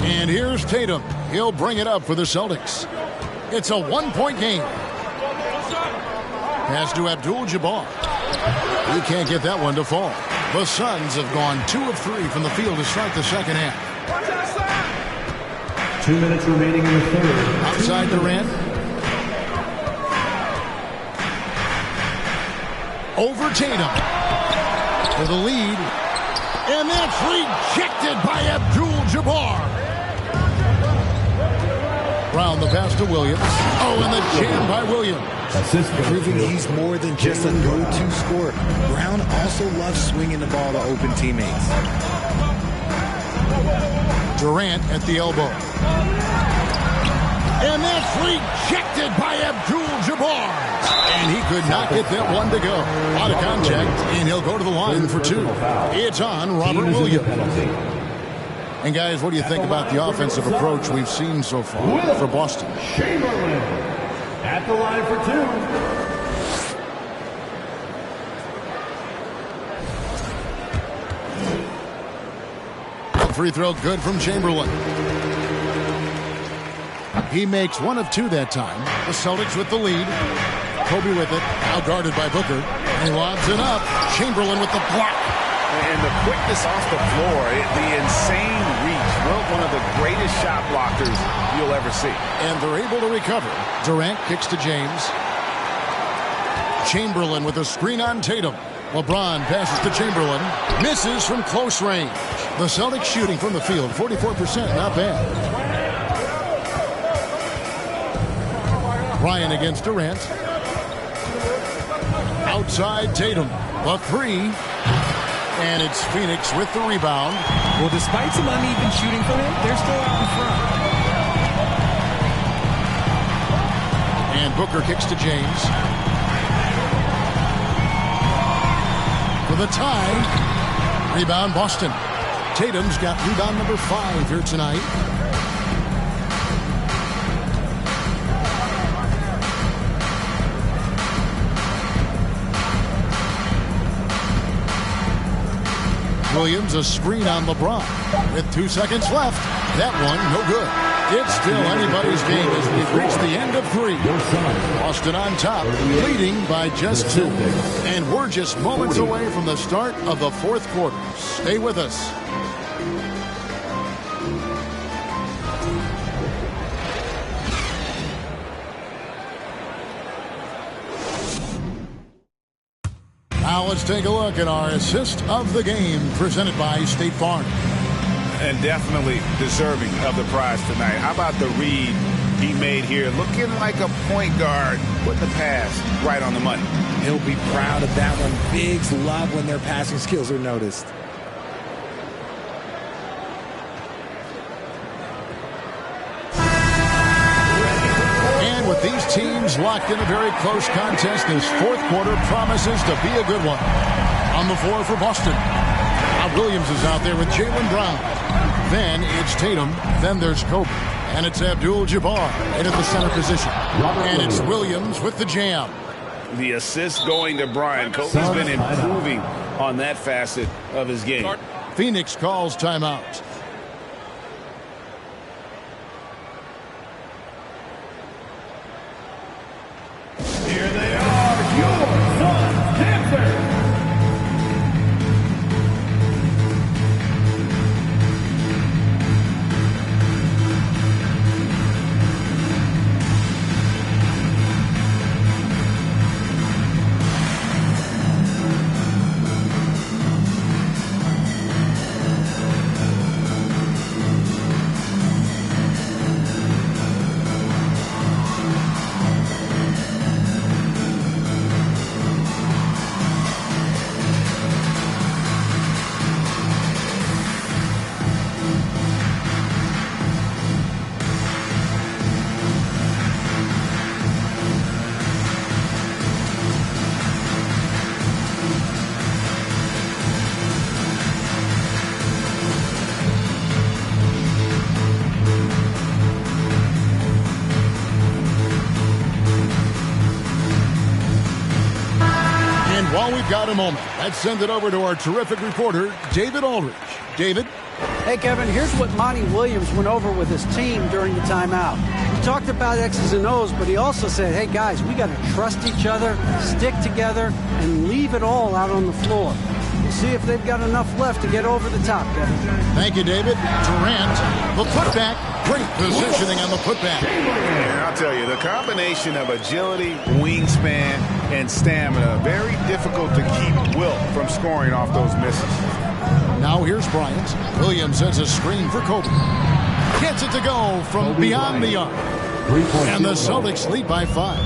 And here's Tatum. He'll bring it up for the Celtics. It's a 1-point game. Pass to Abdul-Jabbar. He can't get that one to fall. The Suns have gone 2 of 3 from the field to start the second half. 2 minutes remaining in the third. Outside Durant. Over Tatum for the lead. And that's rejected by Abdul-Jabbar. Brown the pass to Williams. Oh, and the jam by Williams. Proving he's more than just a go-to scorer. Brown also loves swinging the ball to open teammates. Durant at the elbow. And that's rejected by Abdul-Jabbar. And he could not get that one to go. Out of contact, and he'll go to the line for 2. It's on Robert Williams. And guys, what do you think about the offensive approach we've seen so far for Boston? Chamberlain at the line for 2. Free throw good from Chamberlain. He makes 1 of 2 that time. The Celtics with the lead. Kobe with it, now guarded by Booker. And he lobs it up. Chamberlain with the block. And the quickness off the floor, the insane reach. One of the greatest shot blockers you'll ever see. And they're able to recover. Durant kicks to James. Chamberlain with a screen on Tatum. LeBron passes to Chamberlain. Misses from close range. The Celtics shooting from the field, 44%, not bad. Ryan against Durant. Outside Tatum. The 3. And it's Phoenix with the rebound. Well, despite some uneven shooting from him, they're still out in front. And Booker kicks to James. For the tie. Rebound Boston. Tatum's got rebound number 5 here tonight. Williams, a screen on LeBron. With 2 seconds left. That one, no good. It's still anybody's game as we've reached the end of 3. Boston on top, leading by just 2. And we're just moments away from the start of the 4th quarter. Stay with us. Now let's take a look at our assist of the game presented by State Farm. And definitely deserving of the prize tonight. How about the read he made here? Looking like a point guard, putting the pass right on the money. He'll be proud of that one. Bigs love when their passing skills are noticed. And with these teams locked in a very close contest, this 4th quarter promises to be a good one. On the floor for Boston, Williams is out there with Jaylen Brown. Then it's Tatum. Then there's Kobe. And it's Abdul-Jabbar in at the center position. And it's Williams with the jam. The assist going to Brian. Kobe's been improving on that facet of his game. Phoenix calls timeout. Here they are, your Suns Panthers. While we've got a moment, let's send it over to our terrific reporter, David Aldridge. David? Hey, Kevin, here's what Monty Williams went over with his team during the timeout. He talked about X's and O's, but he also said, hey, guys, we got to trust each other, stick together, and leave it all out on the floor. We'll see if they've got enough left to get over the top, Kevin. Thank you, David. Durant, the putback. Great positioning on the putback. And I'll tell you, the combination of agility, wingspan, and stamina, very difficult to keep Wilt from scoring off those misses. Now here's Bryant. Williams sends a screen for Kobe. Gets it to go from beyond the arc. And the Celtics lead by 5.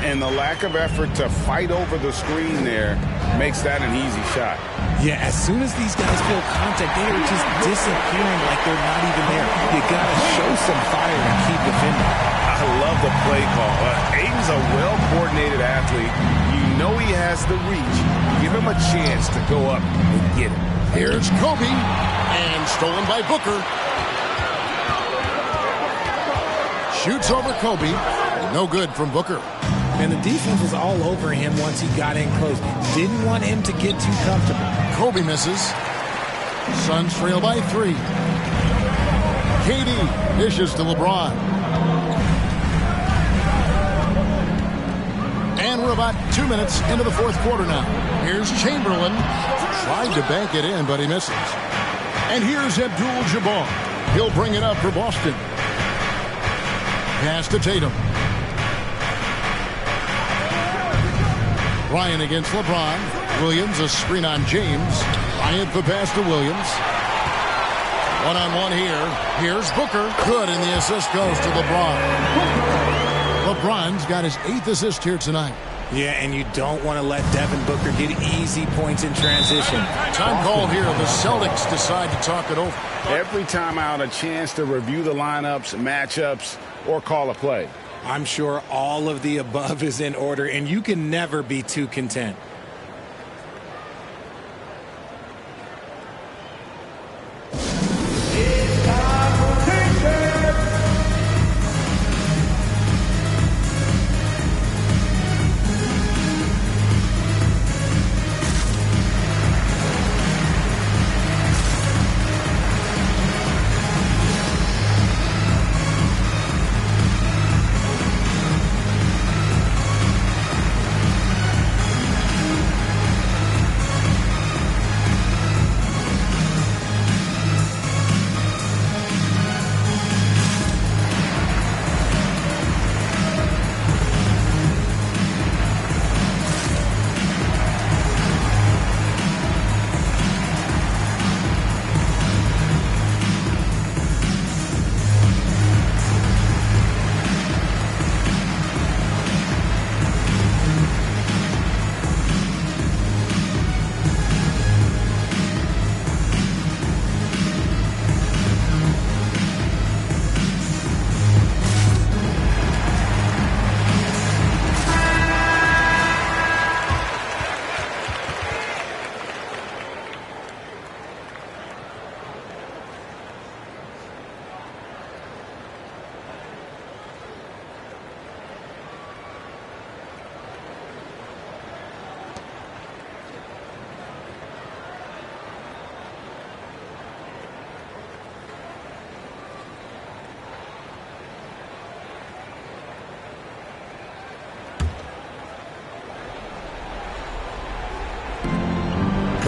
And the lack of effort to fight over the screen there makes that an easy shot. Yeah, as soon as these guys feel contact, they are just disappearing like they're not even there. You got to show some fire and keep defending. I love the play call. Aiden's a well-coordinated athlete. You know he has the reach. Give him a chance to go up and get it. Here's Kobe, and stolen by Booker. Shoots over Kobe. No good from Booker. And the defense was all over him once he got in close. Didn't want him to get too comfortable. Kobe misses. Suns trail by 3. KD dishes to LeBron. And we're about 2 minutes into the 4th quarter now. Here's Chamberlain. Tried to bank it in, but he misses. And here's Abdul-Jabbar. He'll bring it up for Boston. Pass to Tatum. Bryant against LeBron. Williams, a screen on James. Bryant the pass to Williams. One-on-one here. Here's Booker. Good, and the assist goes to LeBron. LeBron's got his 8th assist here tonight. Yeah, and you don't want to let Devin Booker get easy points in transition. Time call here. The Celtics decide to talk it over. Every time out, a chance to review the lineups, matchups, or call a play. I'm sure all of the above is in order, and you can never be too content.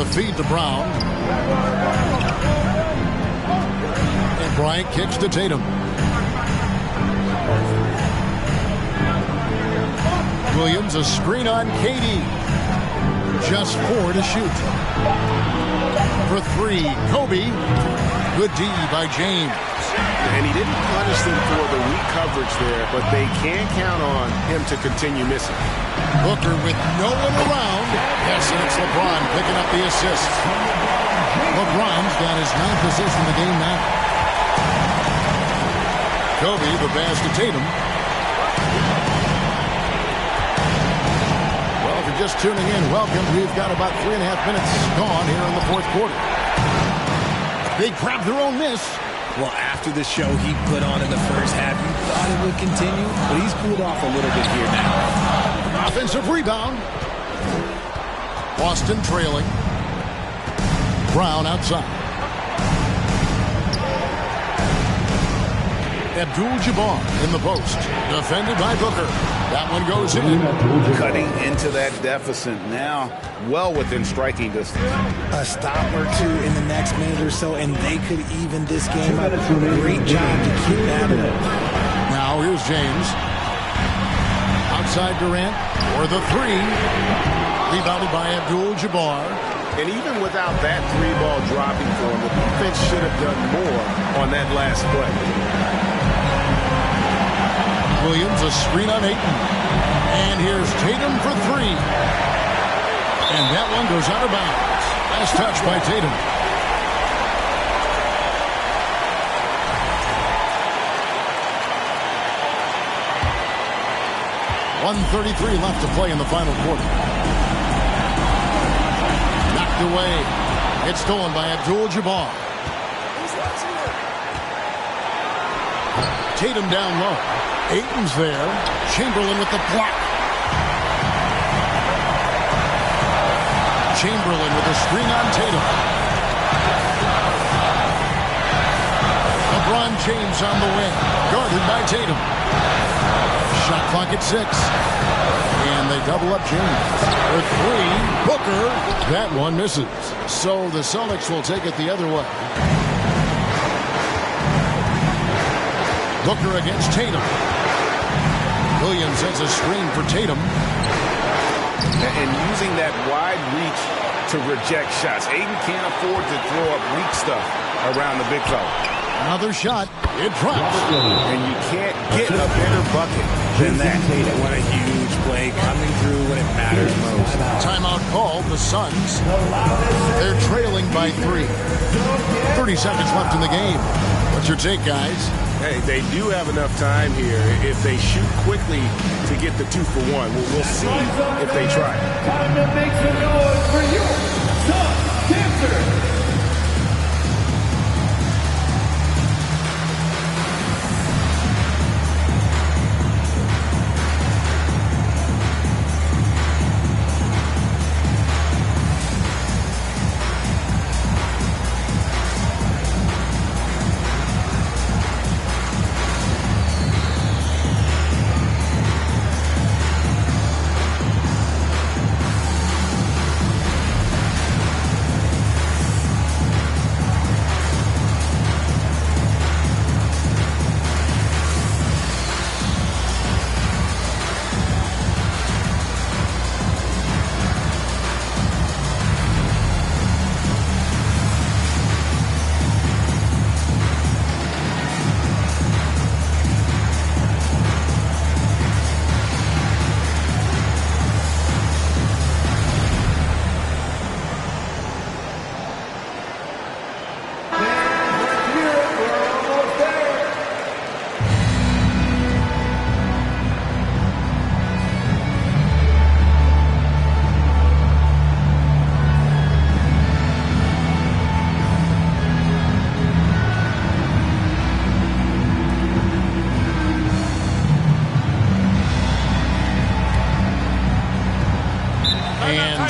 The feed to Brown. And Bryant kicks to Tatum. Williams, a screen on KD. Just 4 to shoot. For 3, Kobe. Good D by James. And he didn't punish them for the weak coverage there, but they can count on him to continue missing. Booker with no one around. Yes, and it's LeBron picking up the assist. LeBron's got his 9th assist in the game now. Kobe, the pass to Tatum. Well, if you're just tuning in, welcome. We've got about 3.5 minutes gone here in the fourth quarter. They grabbed their own miss. Well, after the show he put on in the first half, you thought it would continue, but he's cooled off a little bit here now. Offensive rebound. Boston trailing. Brown outside. Abdul-Jabbar in the post. Defended by Booker. That one goes in. Cutting into that deficit now, well within striking distance. A stop or two in the next minute or so, and they could even this game up. Great job to keep that up. Now here's James. Outside Durant for the 3. Rebounded by Abdul-Jabbar. And even without that 3-ball dropping for him, the defense should have done more on that last play. Williams, a screen on Ayton. And here's Tatum for 3. And that one goes out of bounds. Last touch by Tatum. .133 left to play in the final quarter. Knocked away. It's stolen by Abdul-Jabbar. Tatum down low. Ayton's there. Chamberlain with the block. Chamberlain with a screen on Tatum. LeBron James on the wing. Guarded by Tatum. Shot clock at 6. And they double up James. For 3, Booker. That one misses. So the Celtics will take it the other way. Booker against Tatum. Williams sets a screen for Tatum. And using that wide reach to reject shots. Ayton can't afford to throw up weak stuff around the big fella. Another shot. It drops. And you can't get a better bucket than that. What a huge play coming through when it matters most. Timeout called. The Suns. They're trailing by 3. 30 seconds left in the game. What's your take, guys? Hey, they do have enough time here if they shoot quickly to get the 2 for 1. We'll see if they try. Time to make some noise for your Sun Dancers.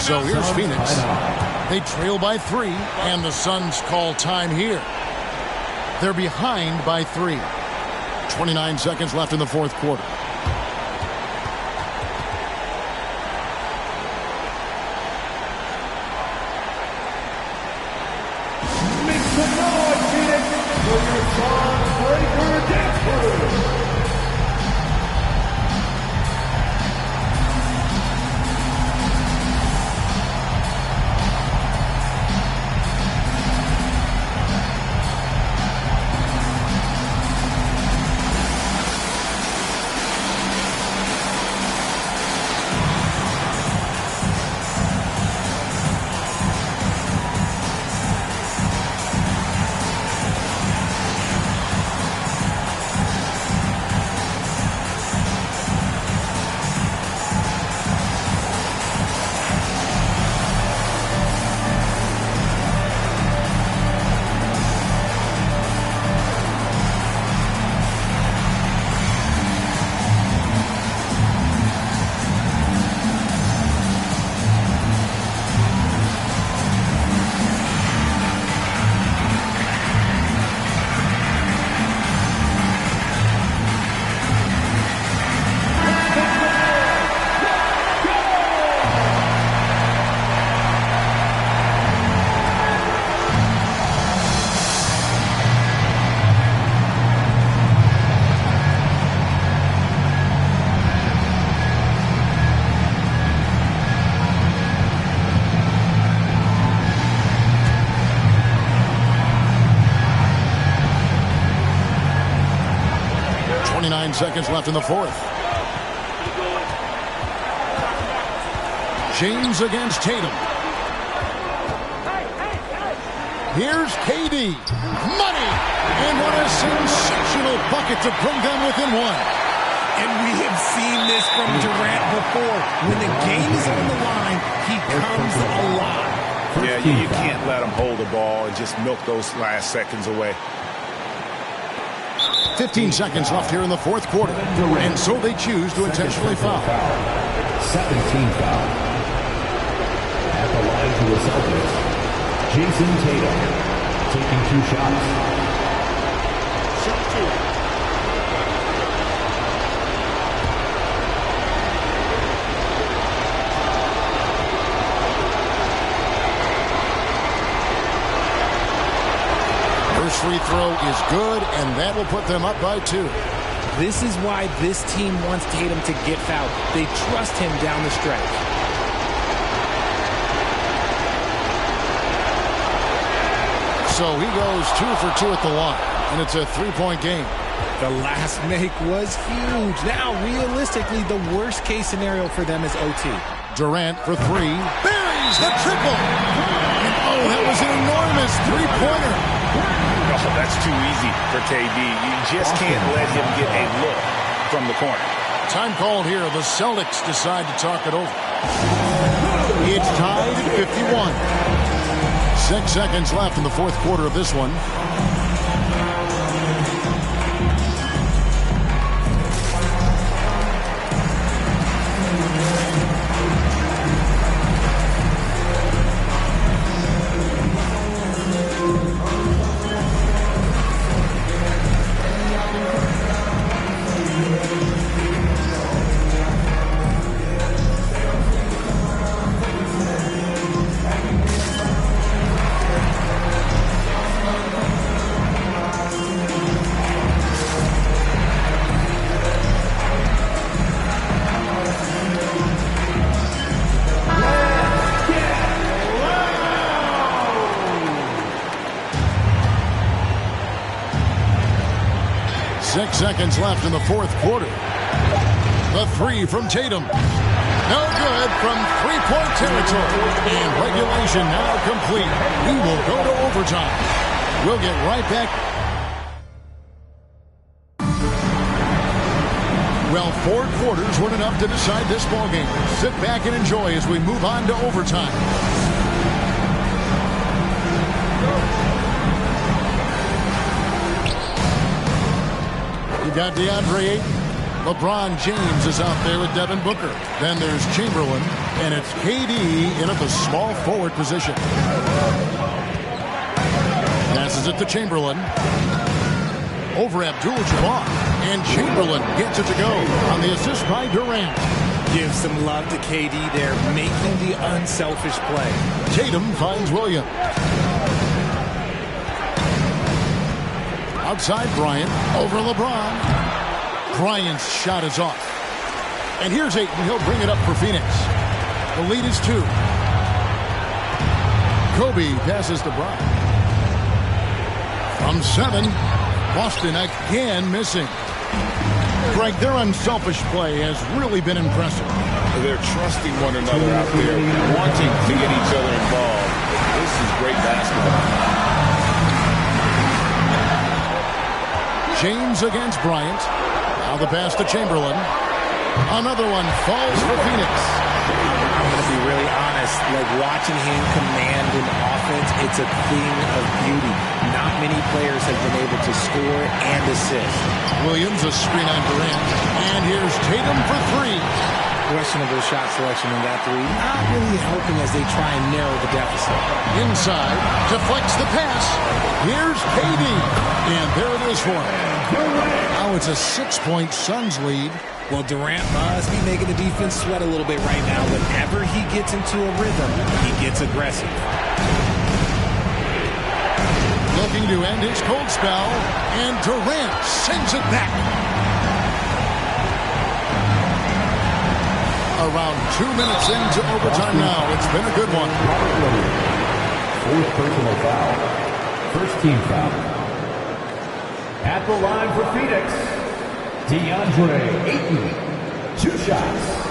So here's Phoenix. They trail by 3, and the Suns call time here. They're behind by 3. 29 seconds left in the fourth quarter. Tonight, Phoenix, for your Song Breaker Dance Crew. Seconds left in the fourth. James against Tatum. Here's KD. Money! And what a sensational bucket to bring them within one. And we have seen this from Durant before. When the game is on the line, he comes alive. Yeah, you can't let him hold the ball and just milk those last seconds away. 15 seconds left here in the fourth quarter. And so they choose to intentionally foul. 17 foul. At the line to the Celtics, Jason Tatum taking 2 shots. Shot 2. First free throw is good, and that will put them up by 2. This is why this team wants Tatum to get fouled. They trust him down the stretch. So he goes 2 for 2 at the line, and it's a 3-point game. The last make was huge. Now, realistically, the worst-case scenario for them is OT. Durant for 3. Buries the triple! And oh, that was an enormous three-pointer. Oh, that's too easy for KD. You just can't let him get a look from the corner. Time called here. The Celtics decide to talk it over. It's tied at 51. 6 seconds left in the fourth quarter of this one. Seconds left in the fourth quarter. The 3 from Tatum. No good from three-point territory. And regulation now complete. We will go to overtime. We'll get right back. Well, 4 quarters weren't enough to decide this ballgame. Sit back and enjoy as we move on to overtime. You got DeAndre Ayton. LeBron James is out there with Devin Booker. Then there's Chamberlain, and it's KD in at the small forward position. Passes it to Chamberlain. Over Abdul-Jabbar. And Chamberlain gets it to go on the assist by Durant. Give some love to KD there, making the unselfish play. Tatum finds Williams. Outside Bryant, over LeBron. Bryant's shot is off. And here's Ayton. He'll bring it up for Phoenix. The lead is 2. Kobe passes to Bryant. From 7, Boston again missing. Greg, their unselfish play has really been impressive. They're trusting one another out there, wanting to get each other involved. This is great basketball. James against Bryant. Now the pass to Chamberlain. Another one falls for Phoenix. I'm going to be really honest. Like watching him command an offense, it's a thing of beauty. Not many players have been able to score and assist. Williams, a screen on Durant. And here's Tatum for 3. Questionable shot selection in that 3. Not really helping as they try and narrow the deficit. Inside, deflects the pass. Here's KD. And there it is for him. Now it's a 6-point Suns lead. Well, Durant must be making the defense sweat a little bit right now. Whenever he gets into a rhythm, he gets aggressive. Looking to end his cold spell, and Durant sends it back. Around 2 minutes into overtime now. It's been a good one. 4th personal foul. First team foul. At the line for Phoenix, DeAndre Ayton. 2 shots.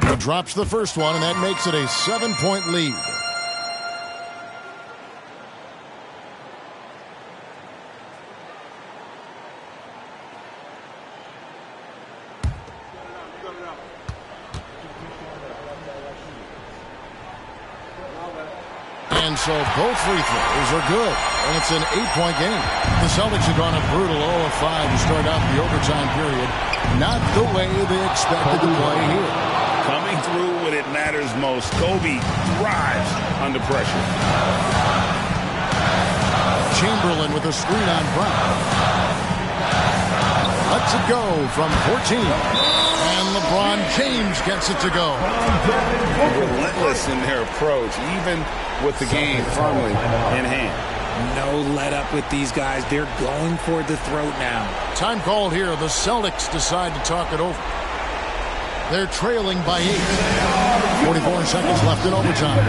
He drops the first one, and that makes it a 7-point lead. And so both free throws are good, and it's an 8-point game. The Celtics have gone a brutal 0 of 5 to start out the overtime period. Not the way they expected to play here. Coming through when it matters most. Kobe thrives under pressure. Chamberlain with a screen on Brown. Lets it go from 14. And LeBron James gets it to go. Relentless in their approach, even with the game firmly in hand. No let up with these guys. They're going for the throat now. Time called here. The Celtics decide to talk it over. They're trailing by 8. 44 seconds left in overtime.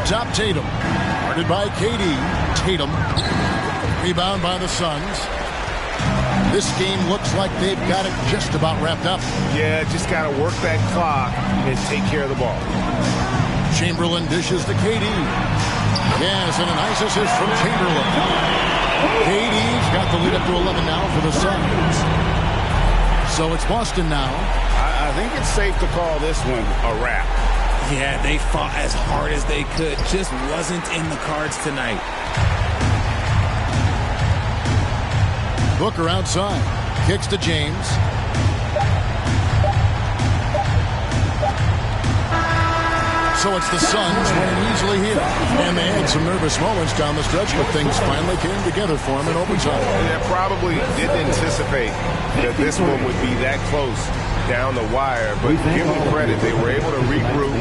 Top Tatum. Guarded by KD. Tatum. Rebound by the Suns. This game looks like they've got it just about wrapped up. Yeah, just got to work that clock and take care of the ball. Chamberlain dishes to KD. Yes, and a nice assist from Chamberlain. KD's got the lead up to 11 now for the Suns. So it's Boston now. I think it's safe to call this one a wrap. Yeah, they fought as hard as they could. Just wasn't in the cards tonight. Booker outside. Kicks to James. So it's the Suns winning easily here. And they had some nervous moments down the stretch, but things finally came together for them in overtime. They probably didn't anticipate that this one would be that close down the wire, but give them credit. They were able to regroup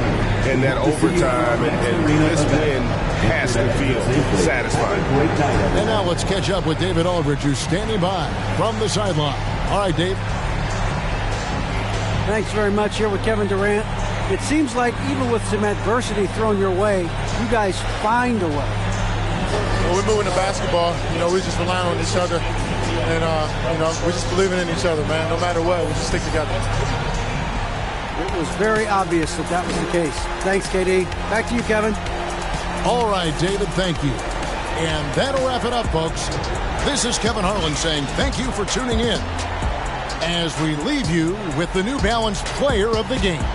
in that overtime, and this win has to feel satisfying. And now let's catch up with David Aldridge, who's standing by from the sideline. All right, Dave. Thanks very much. Here with Kevin Durant. It seems like even with some adversity thrown your way, you guys find a way. When we're moving the basketball, we just relying on each other. And, we're just believing in each other, man. No matter what, we just stick together. It was very obvious that was the case. Thanks, KD. Back to you, Kevin. All right, David, thank you. And that'll wrap it up, folks. This is Kevin Harlan saying thank you for tuning in as we leave you with the New Balance Player of the Game.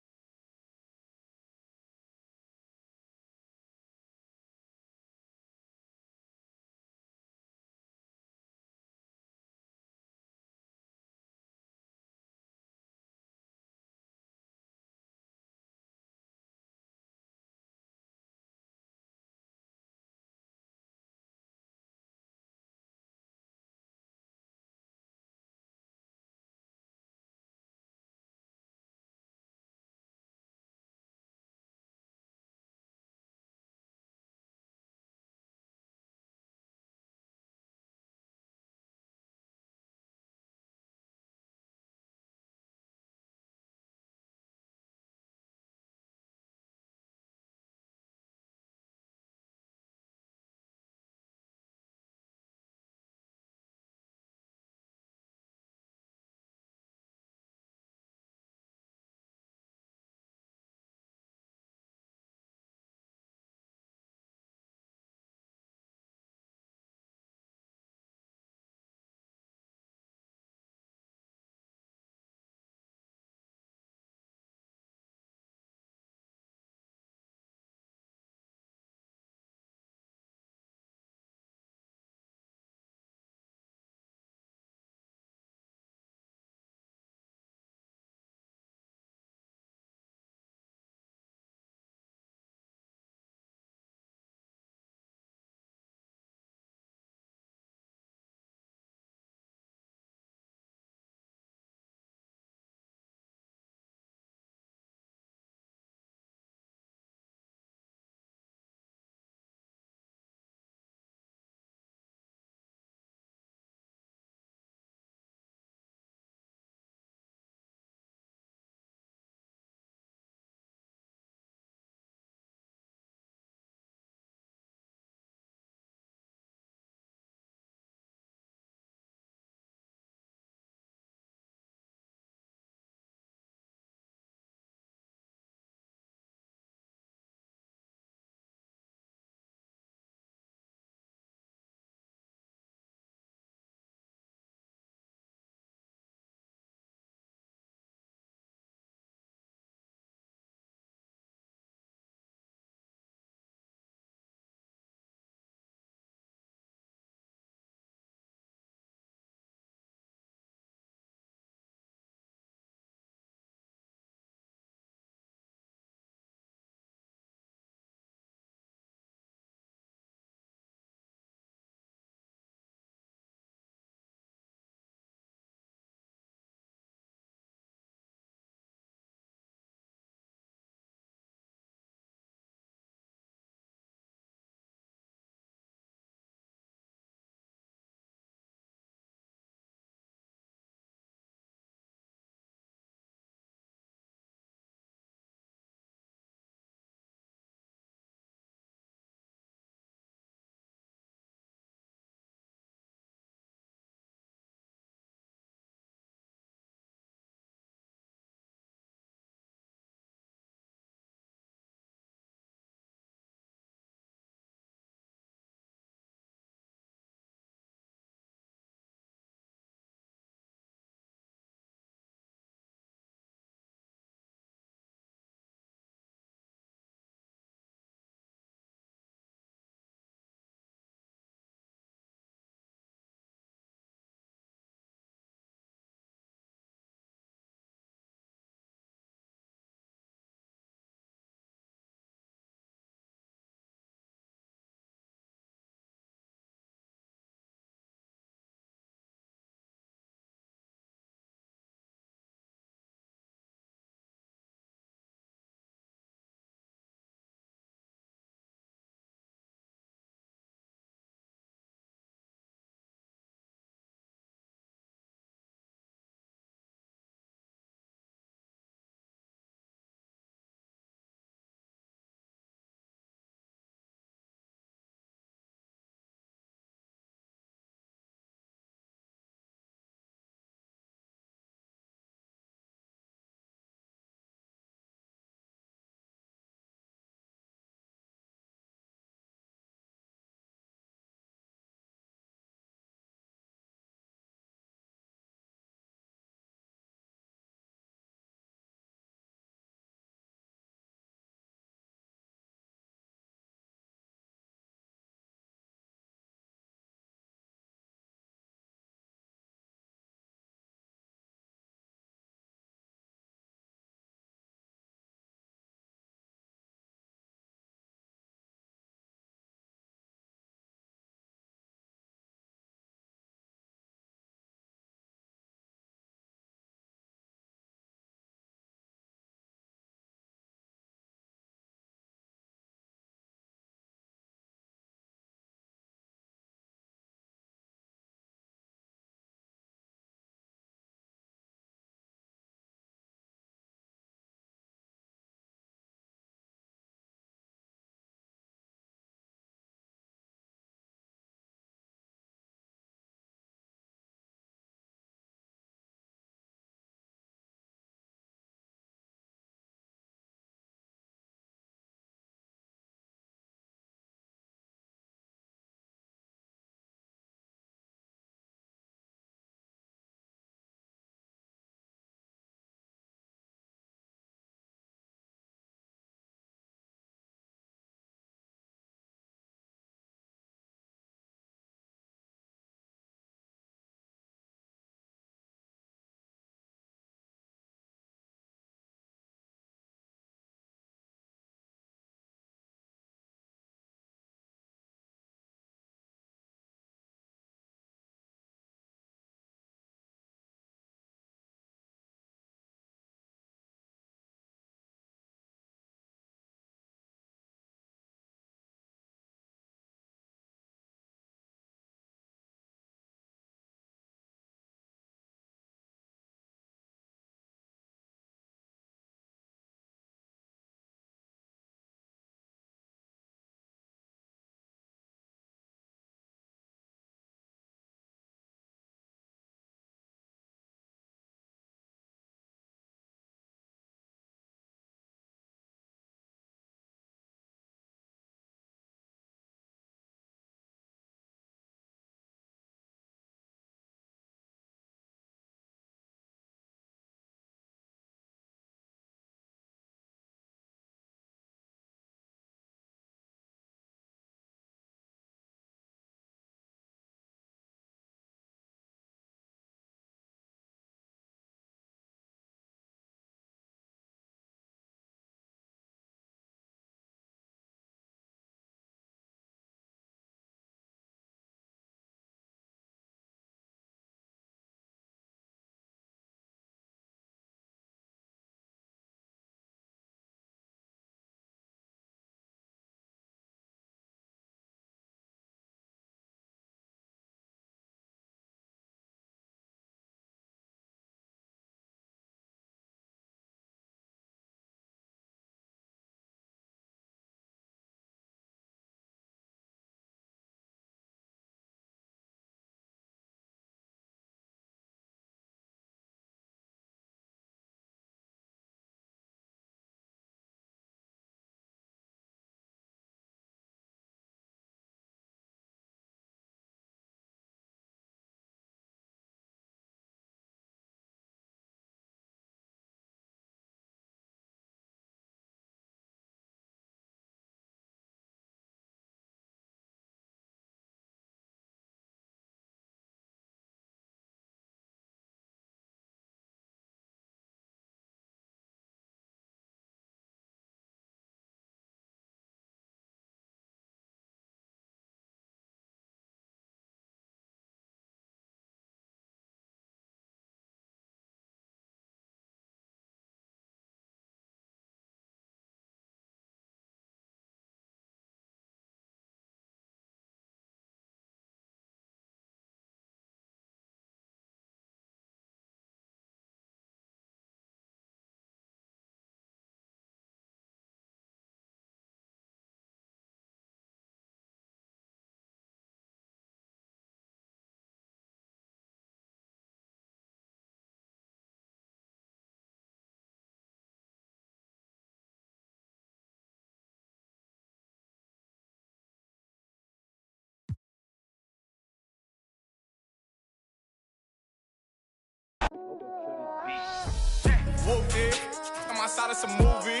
Whooped it. I'm outside of some movie.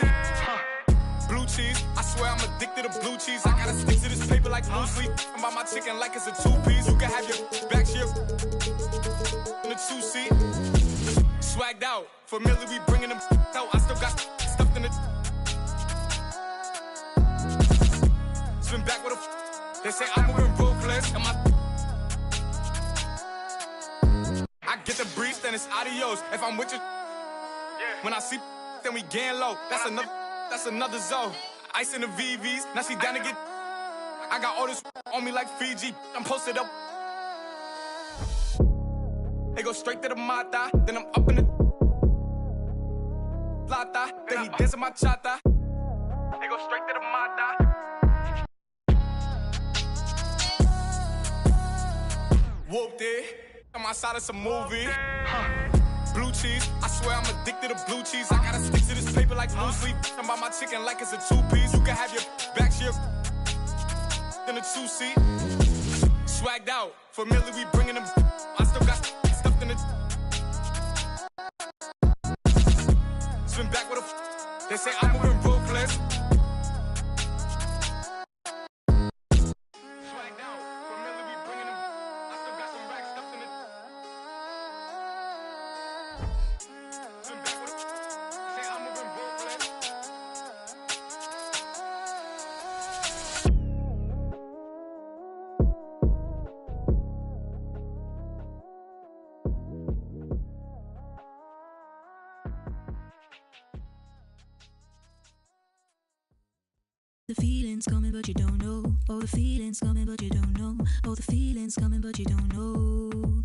Blue cheese. I swear I'm addicted to blue cheese. I gotta stick to this paper like blue sleep. I'm by my chicken like it's a two-piece. You can have your back shit in a two-seat. Swagged out. Familiar, we bringing them out. I still got stuffed in the. Swim back with a. They say I'm moving ruthless. And I get the breeze, then it's adios. If I'm with you, when I see, then we gang low. That's another zone. Ice in the VVs, now she down to get. I got all this on me like Fiji. I'm posted up. They go straight to the mata, then I'm up in the plata, then he dancing my chata. They go straight to the mata. Whooped it. I'm outside of some movie. Blue cheese. I swear I'm addicted to blue cheese. I gotta stick to this paper like blue sleep. I'm by my chicken like it's a two-piece. You can have your back shit in a two-seat. Swagged out. Familiar, we bringing them. I still got stuffed in the. Swim back with a. They say I'm moving ruthless. The feeling's coming, but you don't know. Oh, the feeling's coming, but you don't know. Oh, the feeling's coming, but you don't know.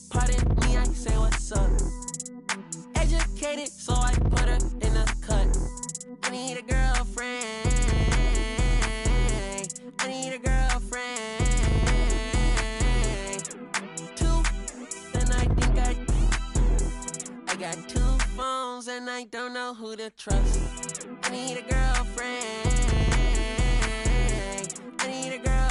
Pardon me, I say what's up. Educated, so I put her in a cut. I need a girlfriend. I need a girlfriend. Two, then I think I got two phones and I don't know who to trust. I need a girlfriend. I need a girlfriend.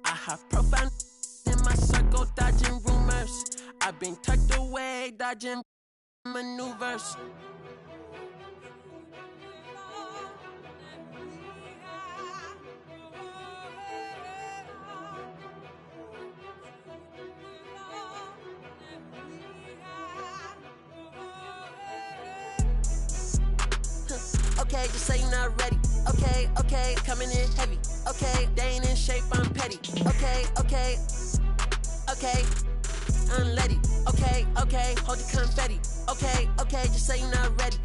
I have profound in my circle, dodging rumors. I've been tucked away, dodging maneuvers. Okay, just say you're not ready. Okay, coming in heavy. Okay, they ain't in shape, I'm petty. Okay, unleady. Okay, hold your confetti. Okay, just say you're not ready.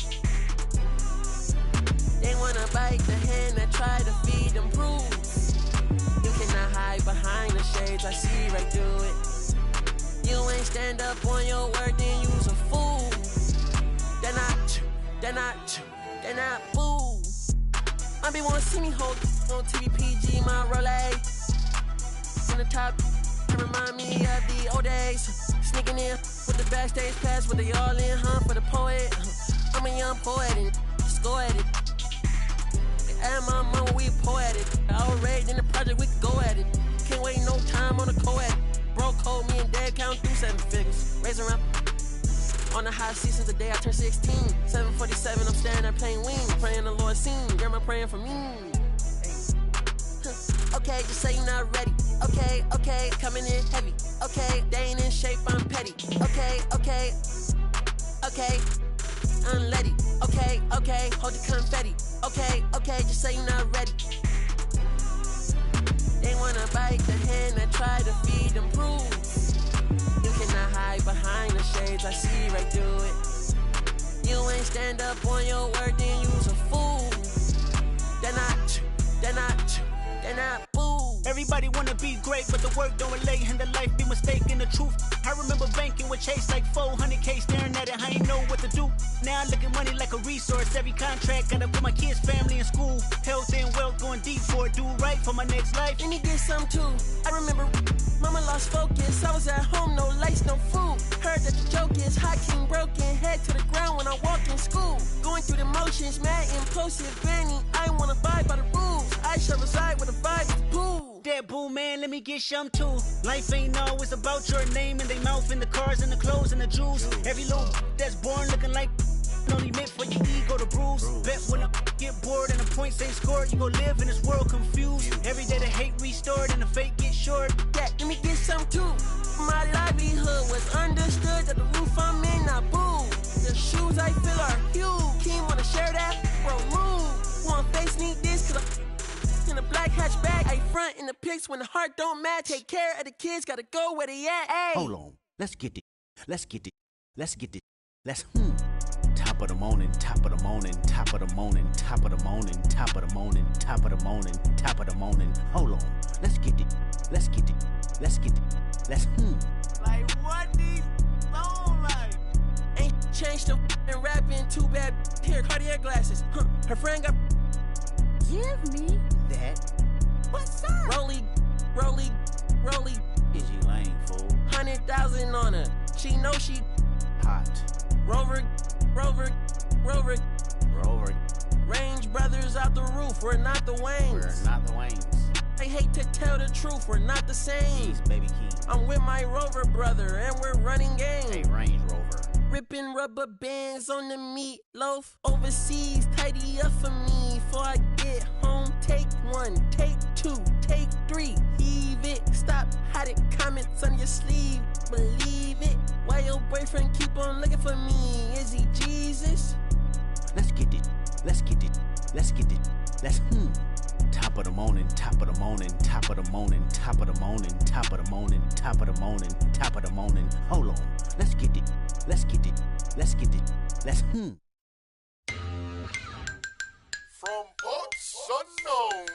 They wanna bite the hand that try to feed them rules. You cannot hide behind the shades, I see right through it. You ain't stand up on your word, then you's a fool. They're not fools. I be wanna see me hold on TVPG, my Rolex. On the top, it remind me of the old days. Sneaking in with the backstage pass, with the all in, for the poet. I'm a young poet and just go at it. And my mama, we poetic. Outraged in the project, we could go at it. Can't wait no time on the co-ed. Bro code me and dad count through 7 figures. Raising around. On the high seat since the day I turned 16. 747, I'm standing there playing wings. Praying the Lord seen. Grandma praying for me. Okay, just say you're not ready. Okay, coming in heavy. Okay, they ain't in shape, I'm petty. Okay, unleady. Okay, hold your confetti. Okay, just say you're not ready. They wanna bite the hand that try to feed them rules. You cannot hide behind the shades, I see right through it. You ain't stand up on your word, then you's a fool. They're not fools. Everybody wanna be great, but the work don't relate, and the life be mistaken the truth. I remember banking with Chase like 400K, staring at it, I ain't know what to do. Now I look at money like a resource. Every contract gotta put my kids' family in school. Health and wealth going deep for it, do right for my next life. Let me get some too. I remember mama lost focus. I was at home, no lights, no food. Heard that the joke is hot, king broken, head to the ground when I walk in school. Going through the motions, mad, impulsive, Benny. I wanna abide by the rules. I shall reside with a vibe of the pool. That boo man, let me get some too. Life ain't always about your name and they mouth and the cars and the clothes and the jewels. Every little that's born looking like only meant for your ego to bruise. Bet when I get bored and the points ain't scored, you gon' live in this world confused. Every day the hate restored and the fake get short. Yeah, let me get some too. My livelihood was understood that the roof I'm in, I boo. The shoes I feel are huge. King wanna share that? Bro, move. Want face need this cause I in a black hatchback. I front in the pics when the heart don't match. Take care of the kids, gotta go where they at. Ay. Hold on, let's get it. Top of the morning, top of the morning, top of the morning, top of the morning, top of the morning, top of the morning, top of the morning. Hold on, let's get it. Like what these sound like? Ain't changed the and rapping too bad. Here, Cartier glasses. Her friend got. Give me that. What's up? Rolly. Is you lame, fool? 100,000 on her. She know she hot. Rover. Range brothers out the roof. We're not the Waynes. I hate to tell the truth. We're not the same. Jeez, baby king. I'm with my Rover brother and we're running game. Hey, Range Rover. Ripping rubber bands on the meatloaf. Overseas, tidy up for me before I get home. Take 1, take 2, take 3. Heave it, stop, hide it, comments on your sleeve. Believe it. Why your boyfriend keep on looking for me? Is he Jesus? Let's get it. Let's get it. Let's get it. Let's Top of the morning, top of the morning, top of the morning, top of the morning, top of the morning, top of the morning, top of the morning. Hold on. Let's get it. Let's get it. Let's get it. Let's From parts unknown.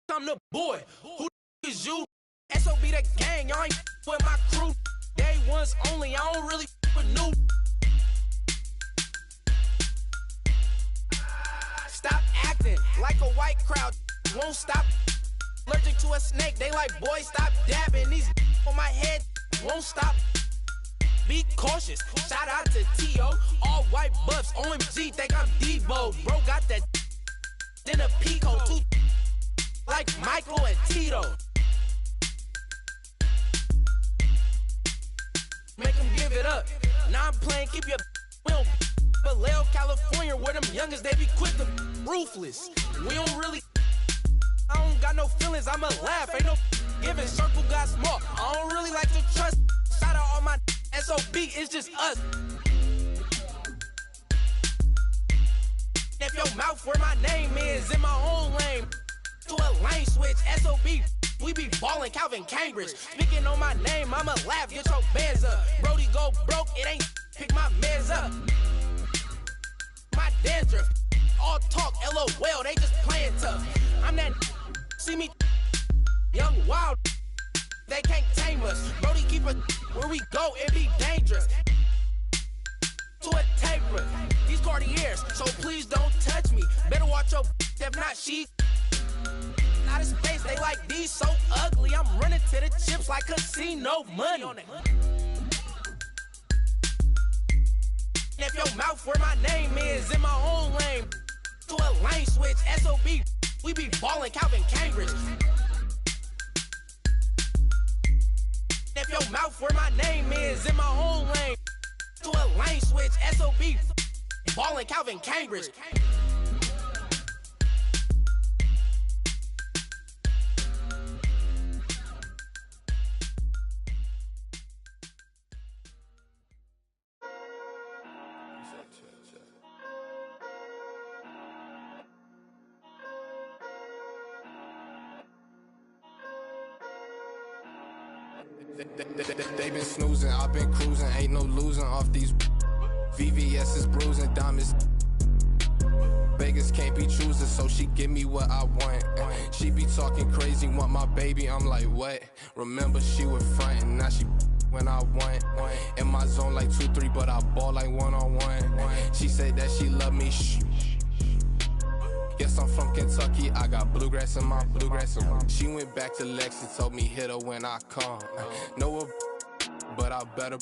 I'm the boy. Who is you? SOB the gang. Y'all ain't with my crew. Day ones only. I don't really with new. Stop acting like a white crowd. Won't stop. Allergic to a snake. They like, boy, stop dabbing. These on my head won't stop. Be cautious. Shout out to T.O. All white buffs. OMG, think I'm Debo. Bro got that in a Pico. Two like Michael and Tito. Make them give it up. Now I'm playing, keep your will. Vallejo, California, where them youngest, they be quick to ruthless. We don't really, I don't got no feelings, I'ma laugh. Ain't no giving, circle got small. I don't really like to trust. Shout out all my SOB, it's just us. If your mouth where my name is, in my own lane. To a lane switch, SOB, we be ballin' Calvin Cambridge. Speaking on my name, I'ma laugh, get your bands up. Brody go broke, it ain't pick my mans up. My dandruff, all talk, LOL, they just playin' tough. I'm that see me, young wild, they can't tame us. Brody keep us, where we go, it be dangerous. To a taper, these Cartiers, so please don't touch me. Better watch your if not she. Out of space, they like these so ugly. I'm running to the chips like casino money. If your mouth where my name is, in my own lane. To a lane switch, SOB, we be ballin' Calvin Cambridge. If your mouth where my name is, in my own lane. To a lane switch, SOB, ballin' Calvin Cambridge. They been snoozing, I've been cruising, ain't no losing off these VVS is bruising, diamonds. Vegas can't be choosing, so she give me what I want. She be talking crazy, want my baby, I'm like, what? Remember she was frontin', now she when I want. In my zone like 2-3, but I ball like one-on-one. She said that she love me, shh. Yes, I'm from Kentucky, I got bluegrass in my bluegrass. She went back to Lex and told me hit her when I come. Know her, but I better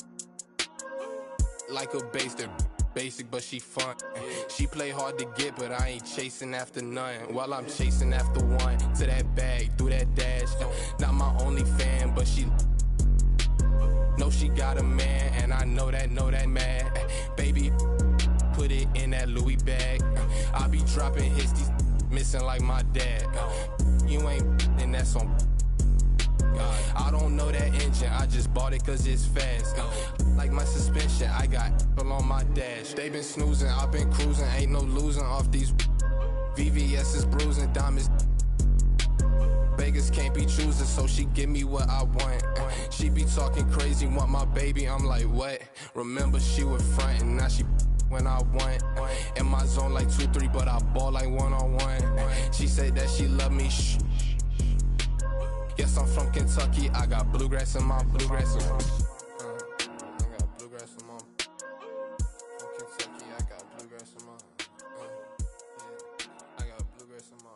like a basic, but she fun. She play hard to get, but I ain't chasing after none. While I'm chasing after one, to that bag, through that dash. Not my only fan, but she know she got a man, and I know that mad. Baby, put it in that Louis bag. I be dropping hits, these missing like my dad. You ain't, and that's on. I don't know that engine, I just bought it cause it's fast. Like my suspension, I got on my dash. They been snoozing, I've been cruising, ain't no losing off these VVS is bruising, diamonds. Vegas can't be choosing, so she give me what I want. She be talking crazy, want my baby, I'm like, what? Remember she was frontin', now she when I want. In my zone like 2-3, but I ball like one-on-one. She said that she love me, shh. Yes, I'm from Kentucky, I got bluegrass in my bluegrass. I got bluegrass in my. From Kentucky, I got bluegrass in my. I got bluegrass in my.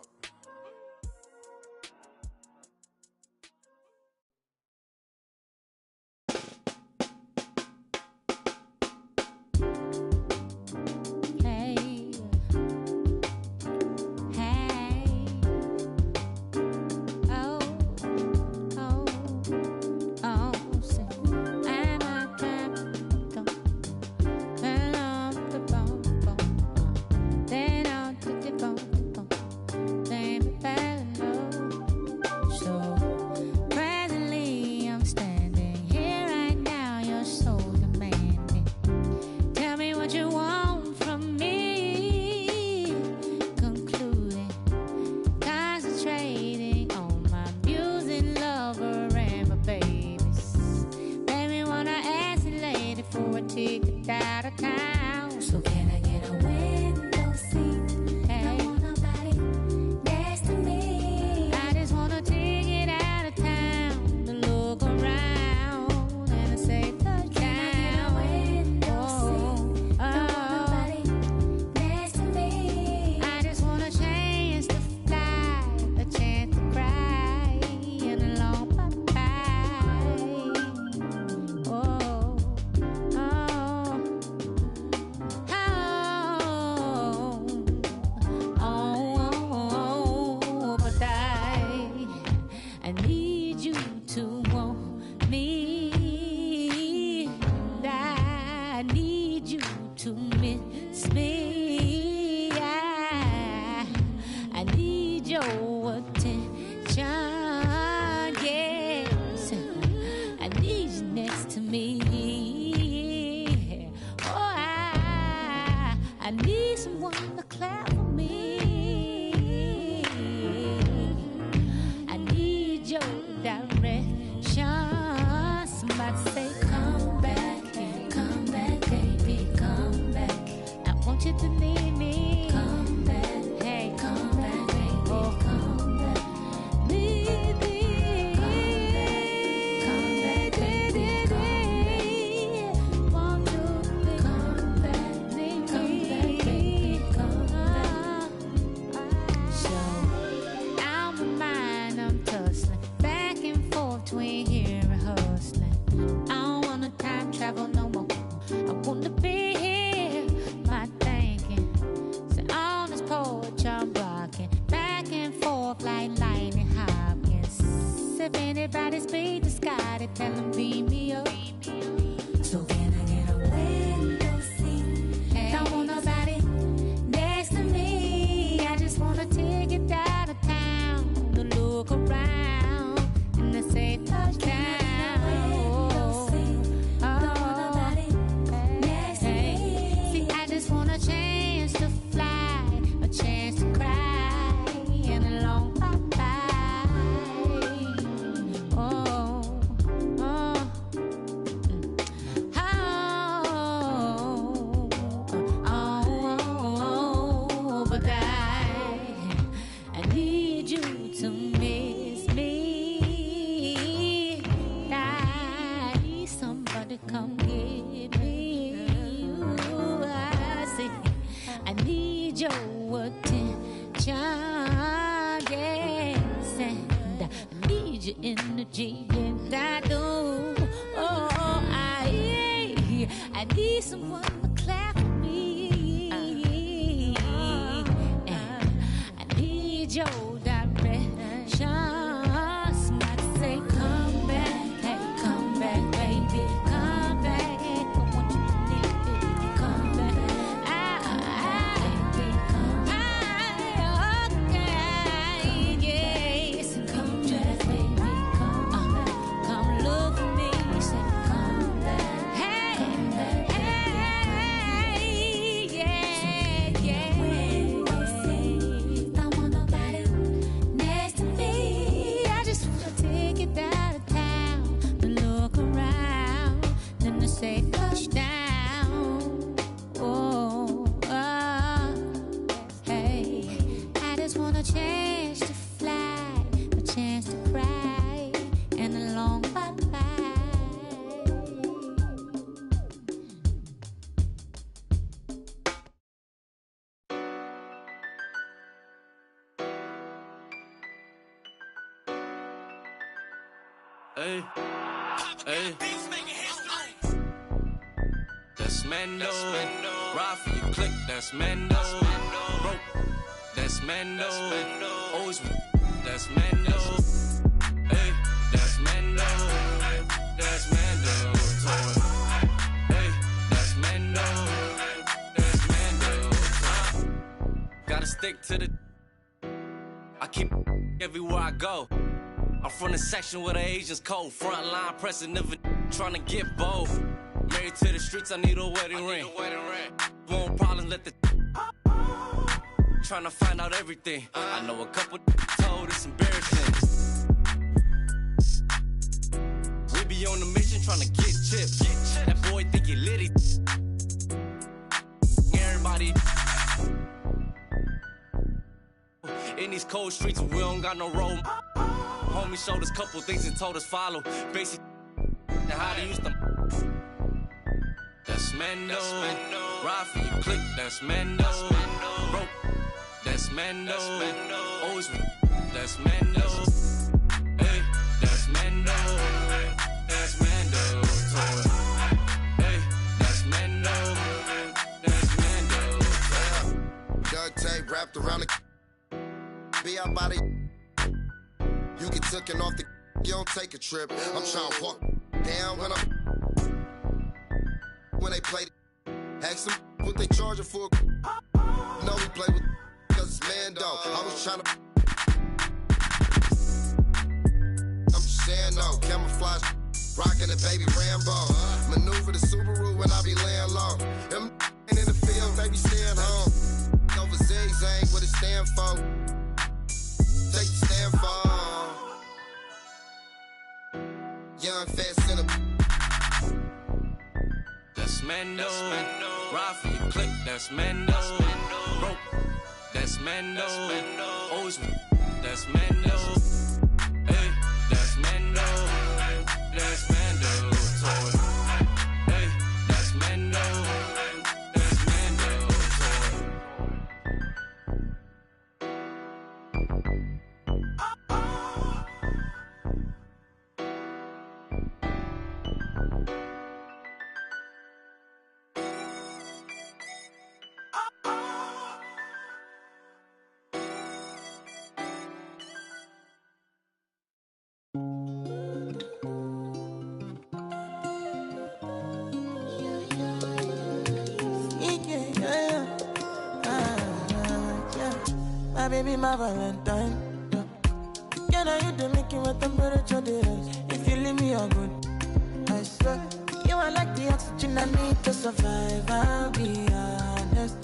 spade the sky to tell him beam me up. So can I get a window seat? Don't want nobody next to me. I just wanna take it out of town to look around and to say touchdown. Chance to fly, a chance to cry, and a long bye. Oh, oh, oh, but I need you to miss me. I need somebody come get me. Ooh, I say I need your attention, yes, and I need your energy, and I do. Oh, I need someone to clap for me, and I need your direction. Somebody say, come back, hey, come back, baby, come back. I want you to need it, come back. Say touchdown. Oh, hey, I just want a chance to fly, a chance to cry, and a long bye-bye. Hey, hey. That's Mando. Ride for you, click, that's Mando. Rope, that's Mando. Always, that's Mando. Hey, that's Mando. That's Mando. Hey, that's Mando. That's Mando. Gotta stick to the. I keep everywhere I go. I'm from the section where the Asians cold. Front line pressing, never trying to get both. Married to the streets, I need a wedding ring. Won't problems, let the trying to find out everything. I know a couple told it's embarrassing. We be on the mission trying to get chips. That boy think he litty. Everybody in these cold streets, we don't got no road. Homie showed us couple things and told us follow. Basic how they used to. That's Mando. Ride for you, click, that's Mando. Rope, that's Mando. Always, that's Mando. Hey, that's Mando. That's Mando. Hey, that's Mando. That's Mando. Duct tape wrapped around the be out by the. You get taken off the. You don't take a trip. I'm trying to walk down when I'm. When they play, ask them what they charging for. No, we play with cause it's Mando. I was trying to. I'm just saying no, camouflage, rocking the baby Rambo. Maneuver the Subaru when I be laying low. Them in the field, they be staying home. Over zigzag, what it stand for? Take the stand for. Young, fast, in a. That's Mando. Ride for you, click, that's Mando. Rope, that's Mando. Always, that's Mando. Hey, that's Mando. That's Mando. Hey, that's Mando. That's Mando. My baby, my Valentine. Can I you to make you with temperature rise? If you leave me, I'm good. I swear, you are like the oxygen I need to survive. I'll be honest.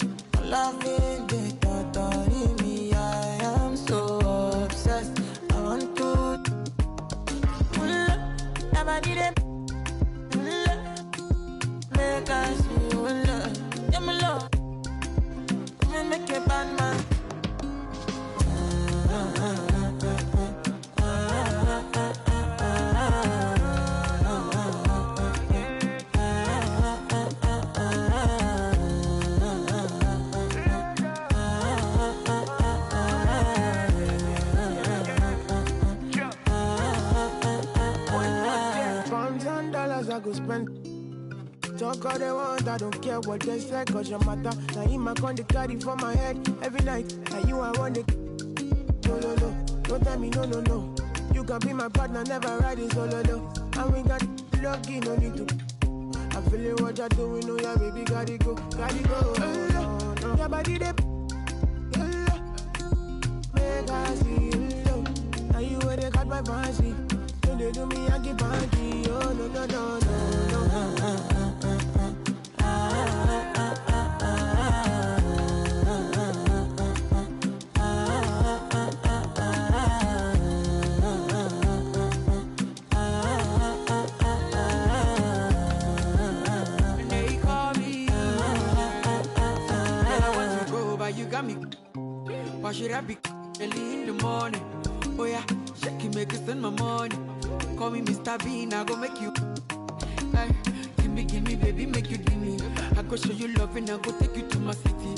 Loving the thought of me, I am so obsessed. I want to never did it. Make us see you love. Yeah, my love. Make a bad man. I go spend. Talk all they want, I don't care what they say, cause your matter. Now in my con, they carry for my head every night. Now you I want it. No, no, no, don't tell me no, no, no. You can be my partner, never ride it solo, no. And we got lucky, no need to. I'm feeling what you're doing, oh yeah, baby, gotta go, gotta go. No, no. Your body, they make I see you. Now you where they got my fancy. They do me a give party, oh no no no no no. And they call me, girl, I want to go, but you got me. Why should I be early in the morning? Oh yeah, shake it, make it spend my money. Call me Mr. Bean, I go make you. Ay, give me, baby, make you give me. I go show you love and I go take you to my city.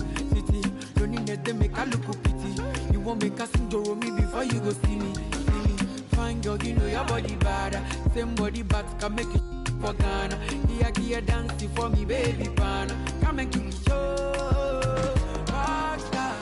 Don't need that, they make I look pity. You won't make us enjoy me before you go see me. Fine girl, you know your body bad. Same body but can make you for Ghana. Here, dancing for me, baby, pana. Come and give me show. Rockstar.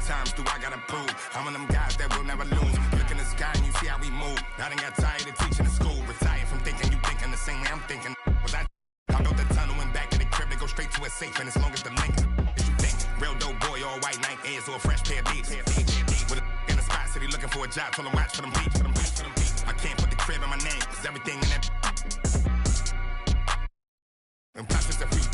times do I gotta prove? I'm one of them guys that will never lose. Look in the sky and you see how we move. I done got tired of teaching in school. Retired from thinking you thinking the same way I'm thinking. Was I built the tunnel and back to the crib to go straight to a safe. And as long as the link is you think. Real dope boy, all white Nike Airs or a fresh pair of beats. With a in the spot city looking for a job. Told him watch for them beats. I can't put the crib in my name. Cause everything in that. And plus it's a few.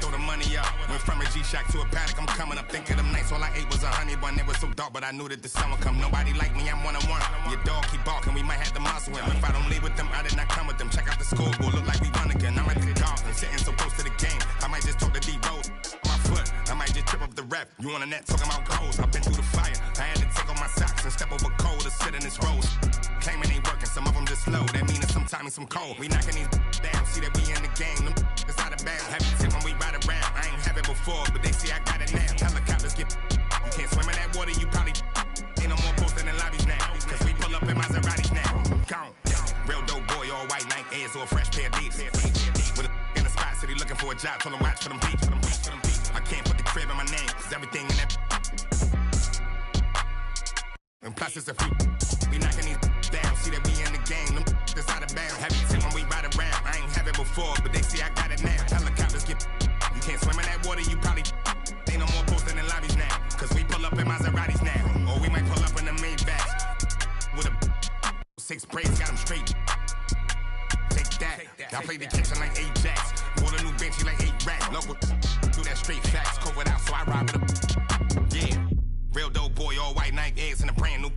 Throw the money up. Went from a G-Shock to a paddock. I'm coming up. Think of them nights. All I ate was a honey bun. It was so dark, but I knew that the sun would come. Nobody like me. I'm one-on-one. Your dog keep barking. We might have to muscle him. If I don't leave with them, I did not come with them. Check out the scoreboard. Look like we run again. I'm at the golf and sitting so close to the game. I might just talk to D-Rose. My foot. I might just trip up the ref. You on the net talking about goals. I've been through the fire. I had to take off my socks and step over cold to sit in this rose. Claiming ain't working. Some of them just slow. That mean it's sometimes some cold. We knocking these down. See that we in the game. Them it's out of bounds. Heavy tip when we ride around. I ain't have it before, but they see I got it now. Helicopters get. You can't swim in that water. You probably ain't no more posting in lobbies now. Cause we pull up in Maseratis now. Gone. Real dope boy, all white Nike Airs or a fresh pair of beats. With a in the spot city looking for a job. Told him watch for them beats. I can't put the crib in my name. Cause everything in that. And plus it's a few. We knocking these down. See that we in the game. Them it's out of bounds. Heavy tip when we ride around. I ain't have it before, but they see I got it now. Helicopters get. You can't swim in that water. You probably ain't no more posting in lobbies now. Cause we pull up in Maseratis now. Or we might pull up in the Maybachs. With a 6 braids, got them straight. Take that. I play the kitchen like Ajax. Bought a new Benchy like 8 racks. Local do that straight facts. Covered out, so I ride with a. Yeah. Real dope boy, all white Nike Airs and a brand new.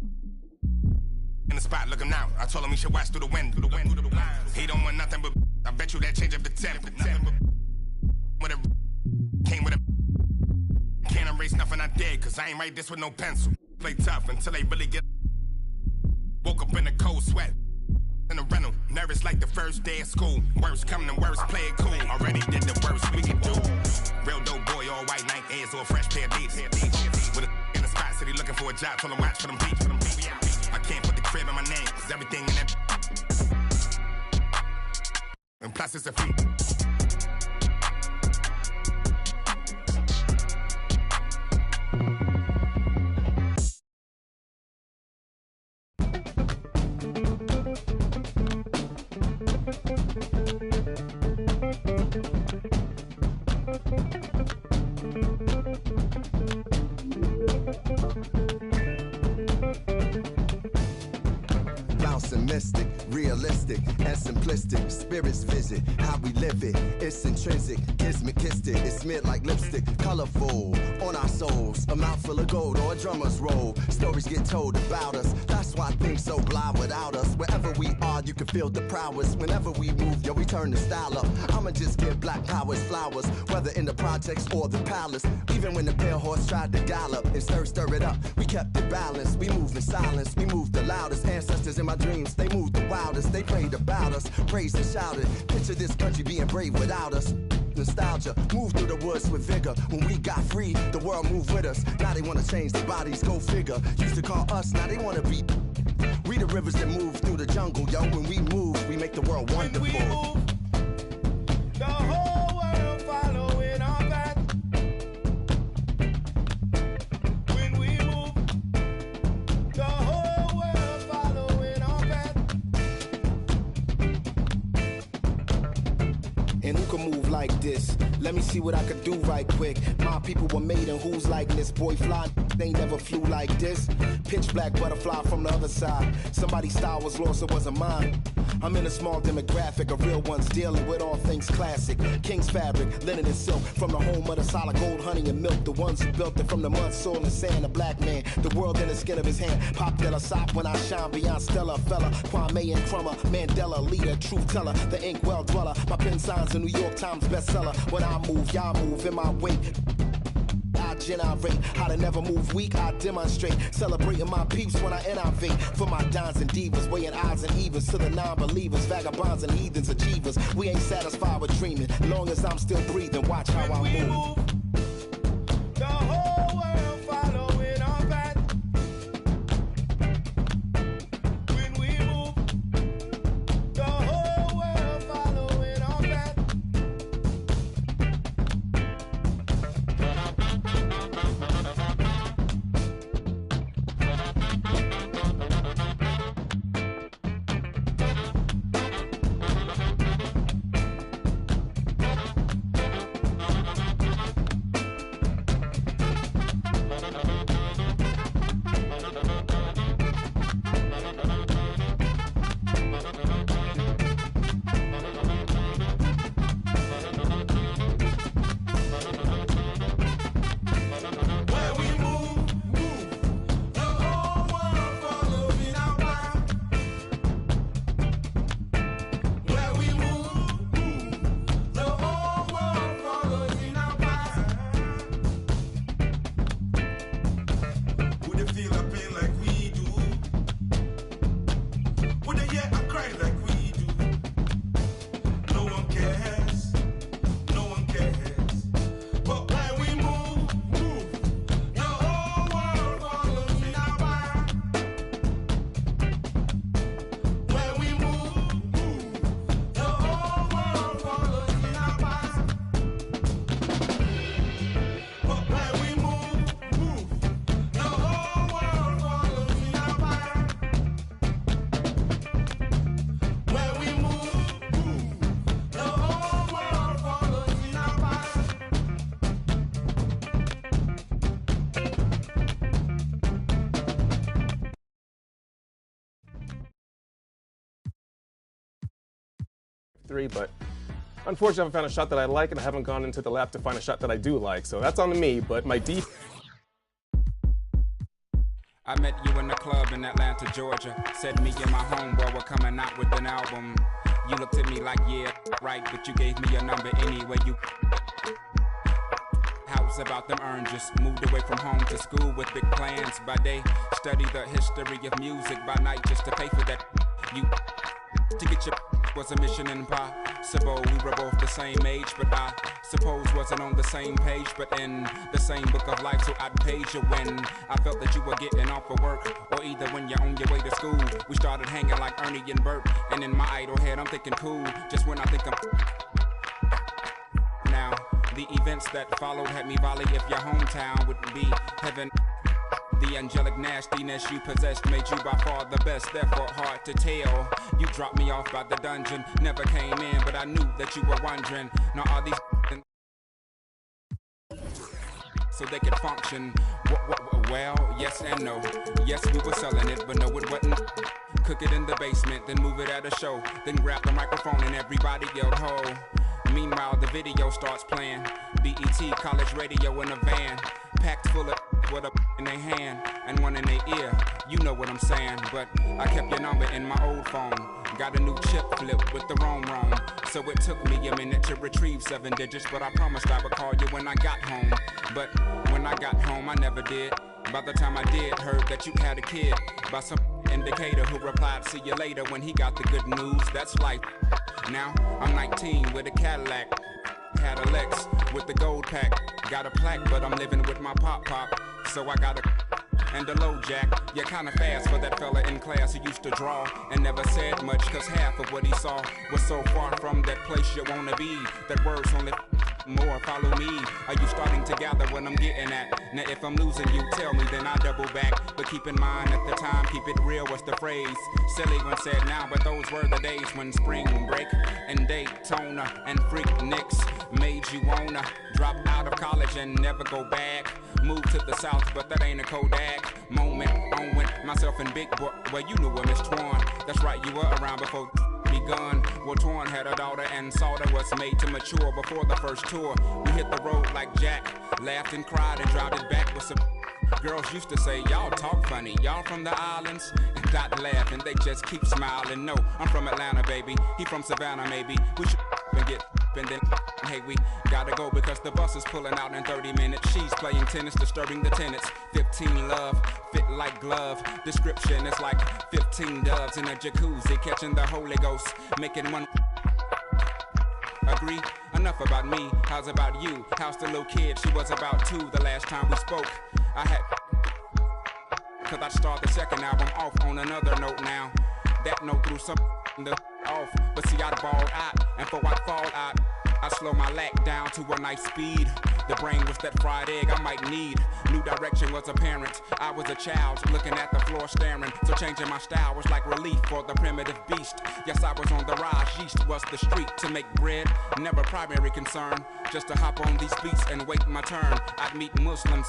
In the spot looking out. I told him he should watch through the wind. He don't want nothing but. I bet you that change up the temp. With a. Came with a. Can't erase nothing I did, cause I ain't write this with no pencil. Play tough until they really get. Woke up in a cold sweat. In a rental, nervous like the first day of school. Worst come to worst, play it cool. Already did the worst we can do. Real dope boy, all white Nike Airs or a fresh pair of beats. With a in the spot city looking for a job. Told him watch for them beats. I can't put the crib in my name, cause everything in that. And plus it's a few. Bouncing mystic, realistic, and simplistic. Spirits visit how we live it. It's intrinsic, kismet, it's smeared like lipstick. Colorful on our souls, a mouth full of gold or a drummer's roll. Stories get told about us, that's why things so blah without us. Wherever we are, you can feel the prowess. Whenever we move, yo, we turn the style up. I'ma just give black powers flowers, whether in the projects or the palace. Even when the pale horse tried to gallop and stir it up, we kept it balanced. We moved in silence, we moved the loudest. Ancestors in my dreams, they moved the wildest. They prayed about us, praised and shouted. Picture this country being brave without us. Nostalgia, move through the woods with vigor. When we got free, the world moved with us. Now they wanna change their bodies, go figure. Used to call us, now they wanna be. We the rivers that move through the jungle, yo. When we move, we make the world wonderful. When we move, the whole world following our path. When we move, the whole world following our path. And who can move like this? Let me see what I could do right quick. My people were made in whose likeness? Boy fly, they never flew like this. Pitch black butterfly from the other side. Somebody's style was lost, it wasn't mine. I'm in a small demographic of real ones dealing with all things classic. King's fabric, linen and silk, from the home of the solid gold, honey and milk. The ones who built it from the mud, soil and sand. A black man, the world in the skin of his hand. Pop Della Sop when I shine beyond Stella. Fella, Kwame and Crummer, Mandela, leader, truth teller, the ink well dweller. My pen signs a New York Times bestseller. When I move, y'all move in my wake. I generate how to never move weak. I demonstrate celebrating my peeps when I innovate. For my dons and divas, weighing odds and evens to the non-believers, vagabonds and heathens, achievers. We ain't satisfied with dreaming. Long as I'm still breathing, watch how I move. The whole world following our path. When we move, the whole world following our path. three, but unfortunately I haven't found a shot that I like, and I haven't gone into the lab to find a shot that I do like. So that's on me, but my deep. I met you in the club in Atlanta, Georgia. Said me and my homeboy were coming out with an album. You looked at me like, yeah, right, but you gave me your number anyway. You house about them oranges. Moved away from home to school with big plans. By day, study the history of music. By night, just to pay for that. You to get your was a mission impossible. We were both the same age, but I suppose wasn't on the same page, but in the same book of life. So I'd page you when I felt that you were getting off of work, or either when you're on your way to school. We started hanging like Ernie and Bert, and in my idle head I'm thinking cool. Just when I think now, the events that followed had me volley if your hometown would be heaven. The angelic nastiness you possessed made you by far the best, therefore hard to tell. You dropped me off by the dungeon, never came in, but I knew that you were wondering. Now are these so they could function? Well, yes and no. Yes, we were selling it, but no, it wasn't. Cook it in the basement, then move it at a show, then grab the microphone and everybody yelled ho. Meanwhile, the video starts playing. BET college radio in a van, packed full of with a in their hand and one in their ear. You know what I'm saying, but I kept your number in my old phone. Got a new chip flip with the roam. So it took me a minute to retrieve 7 digits, but I promised I would call you when I got home. But when I got home, I never did. By the time I did, heard that you had a kid by some indicator who replied, see you later, when he got the good news. That's life. Now I'm 19 with a Cadillac, had a Lex with the gold pack. Got a plaque, but I'm living with my pop. So I got a and a low jack. You're kinda fast for that fella in class who used to draw and never said much, cause half of what he saw was so far from that place you wanna be. That words only more follow me. Are you starting to gather what I'm getting at? Now if I'm losing you, tell me, then I double back. But keep in mind at the time, keep it real was the phrase. Silly when said now, but those were the days when spring break and Daytona and freak Nicks made you wanna drop out of college and never go back. Move to the south, but that ain't a Kodak moment. On with myself and Big Boy. Well, you knew Miss Twan. That's right, you were around before begun. Well, Twan had a daughter and Salter was made to mature before the first tour. We hit the road like Jack, laughed and cried and dropped it back with some girls used to say, y'all talk funny, y'all from the islands? And Dot laughed and they just keep smiling. No, I'm from Atlanta, baby. He from Savannah, maybe. We should and get and then hey, we gotta go because the bus is pulling out in 30 minutes. She's playing tennis, disturbing the tenants. 15 love, fit like glove. Description is like 15 doves in a jacuzzi, catching the Holy Ghost, making one. Agree? Enough about me, how's about you? How's the little kid? She was about 2 the last time we spoke. I had cause I'd start the second album off on another note now. That note threw some off, but see I'd balled out, and before I'd fall out, I slow my lack down to a nice speed. The brain was that fried egg I might need. New direction was apparent. I was a child looking at the floor staring. So changing my style was like relief for the primitive beast. Yes, I was on the rise. Yeast was the street to make bread. Never primary concern. Just to hop on these beats and wait my turn. I'd meet Muslims,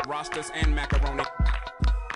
Rastas, and macaroni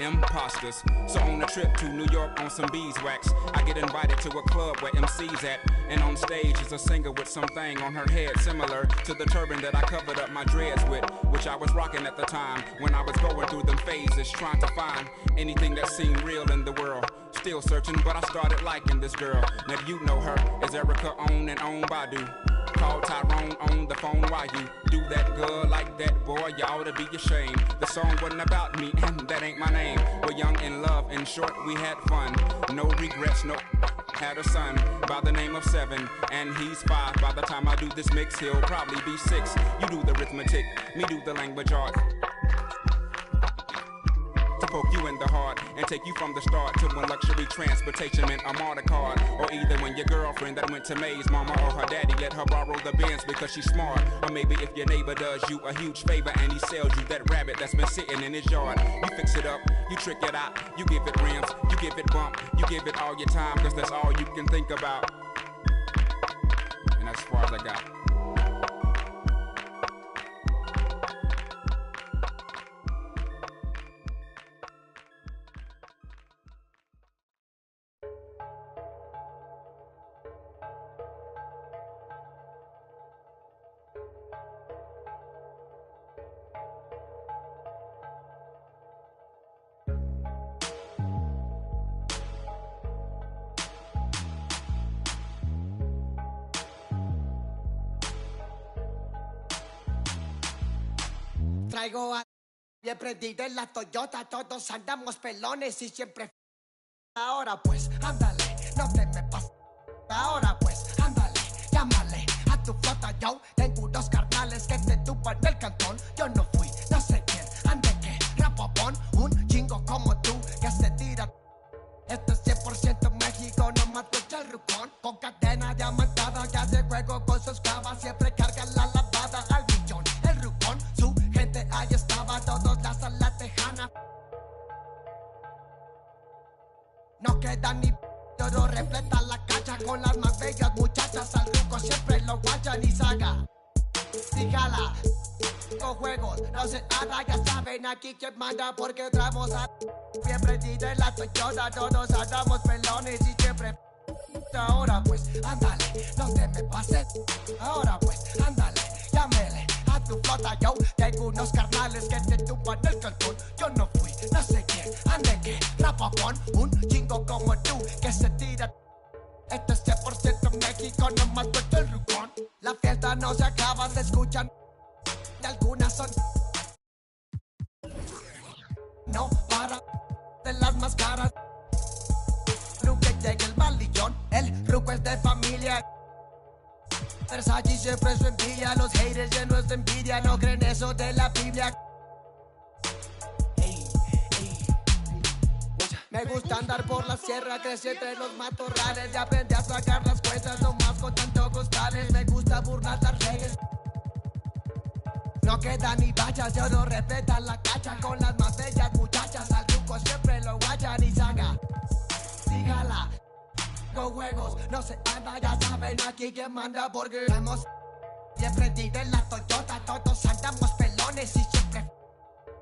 imposters. So on a trip to New York on some beeswax, I get invited to a club where MC's at, and on stage is a singer with something on her head similar to the turban that I covered up my dreads with, which I was rocking at the time when I was going through them phases, trying to find anything that seemed real in the world. Still searching, but I started liking this girl. Now you know her as Erica on and on Badu. Call Tyrone on the phone while you do that girl like that, boy, you ought to be ashamed. The song wasn't about me, and that ain't my name. We're young in love, in short, we had fun. No regrets, no. Had a son by the name of 7, and he's 5. By the time I do this mix, he'll probably be 6. You do the arithmetic, me do the language art. To poke you in the heart and take you from the start to when luxury transportation meant a MARTA card. Or either when your girlfriend that went to Maze, mama or her daddy let her borrow the Benz because she's smart. Or maybe if your neighbor does you a huge favor and he sells you that rabbit that's been sitting in his yard. You fix it up, you trick it out, you give it rims, you give it bump, you give it all your time because that's all you can think about. And that's as far as I got. traigo a... Bien prendida en la Toyota, todos andamos pelones y siempre... Ahora pues, ándale, no te me pases. Ahora pues, ándale, llámale a tu flota, yo tengo unos carnales que te tupan el cantón. Yo no fui, no sé quién, ande que rapopón, un chingo como tú que se tira. Esto es 100% México, no más escucha el rucón. Con cadena diamantada, que hace juego con sus clavas, siempre carga la lavada al millón. El rucón, su gente ahí estaba, todos la sala tejana. No queda ni todo repleta la cacha con las más bellas muchachas. Al ruco siempre lo guachan y saga. Dígala, con juegos, no se haga, ya saben aquí quién manda porque traemos a... Bien prendida en la Toyota, todos andamos pelones y siempre... Ahora pues, ándale, no te me pases. Ahora pues, ándale, llámele a tu flota, yo tengo unos carnales que te tumban el cantón. Yo no fui, no sé quién, ande que rapapón, un chingo como tú que se tira. Esto es 100% México, no más cuento el rucón. La fiesta no se acaba, se escuchan. Y algunas son... No para de las más caras. Nunca llega el malillón, el ruco es de familia. Versace siempre su envidia, los haters llenos de envidia, no creen eso de la Biblia. Me gusta andar por la sierra, crecí entre los matorrales y aprendí a sacar las cuentas, no más con tanto costales. Me gusta burlar las reglas. No queda ni bachas, yo no respetan la cacha con las más bellas muchachas. Al truco siempre lo guachan y saga. Dígala, con juegos, no se anda, ya saben aquí quién manda porque estamos bien prendidos en la Toyota, todos andamos pelones y siempre...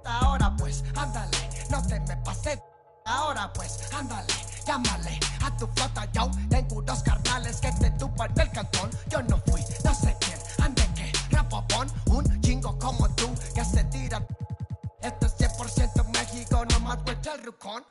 Ahora pues, ándale, no te me pases. Ahora pues, ándale, llámale a tu flota, yo tengo unos carnales que te tupan el cantón. Yo no fui, no sé quién, ande que rapopón, un chingo como tú que se tira. Esto es 100% México, no más cuesta el rucón.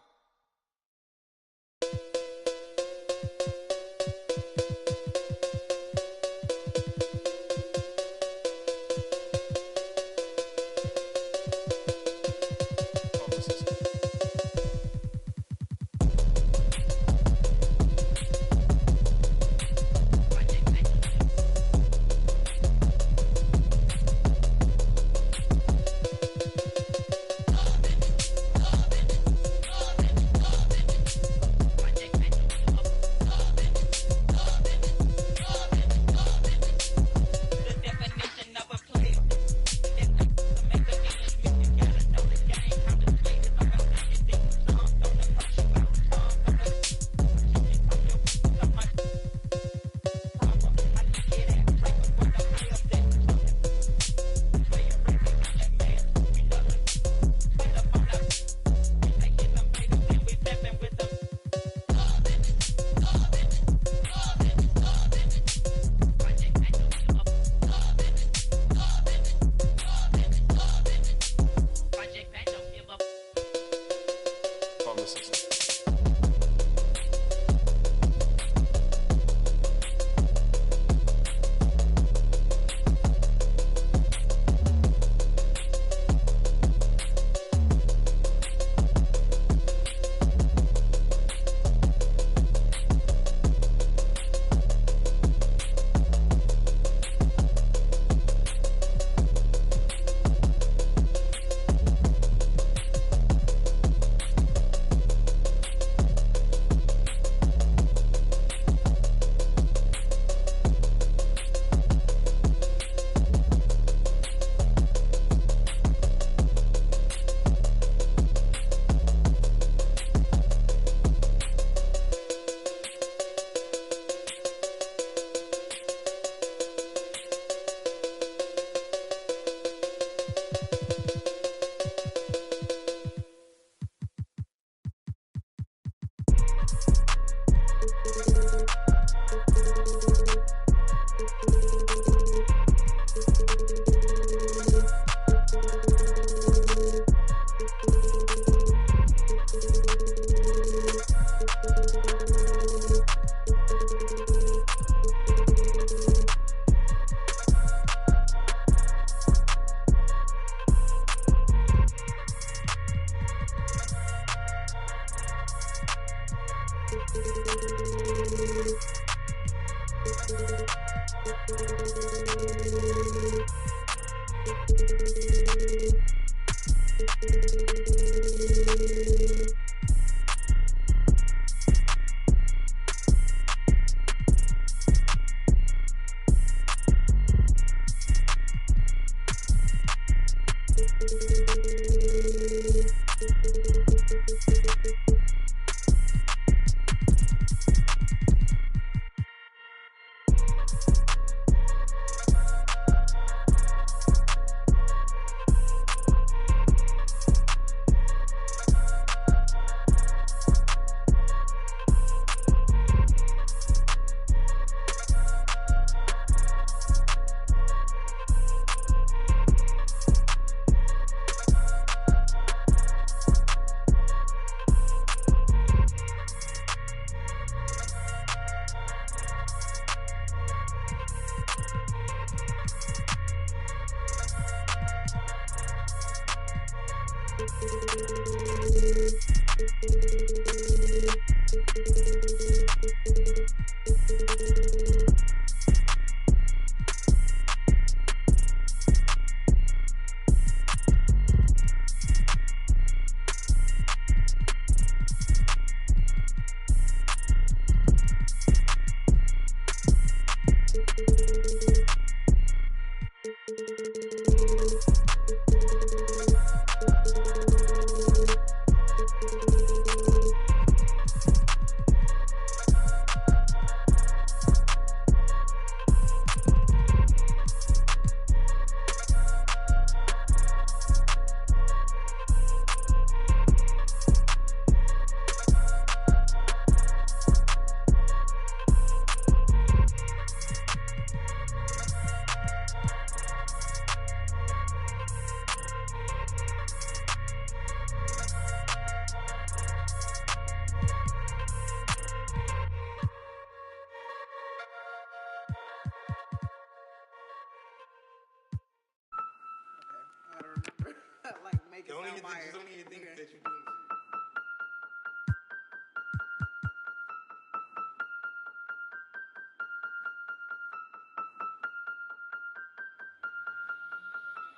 Don't even think that you're doing this.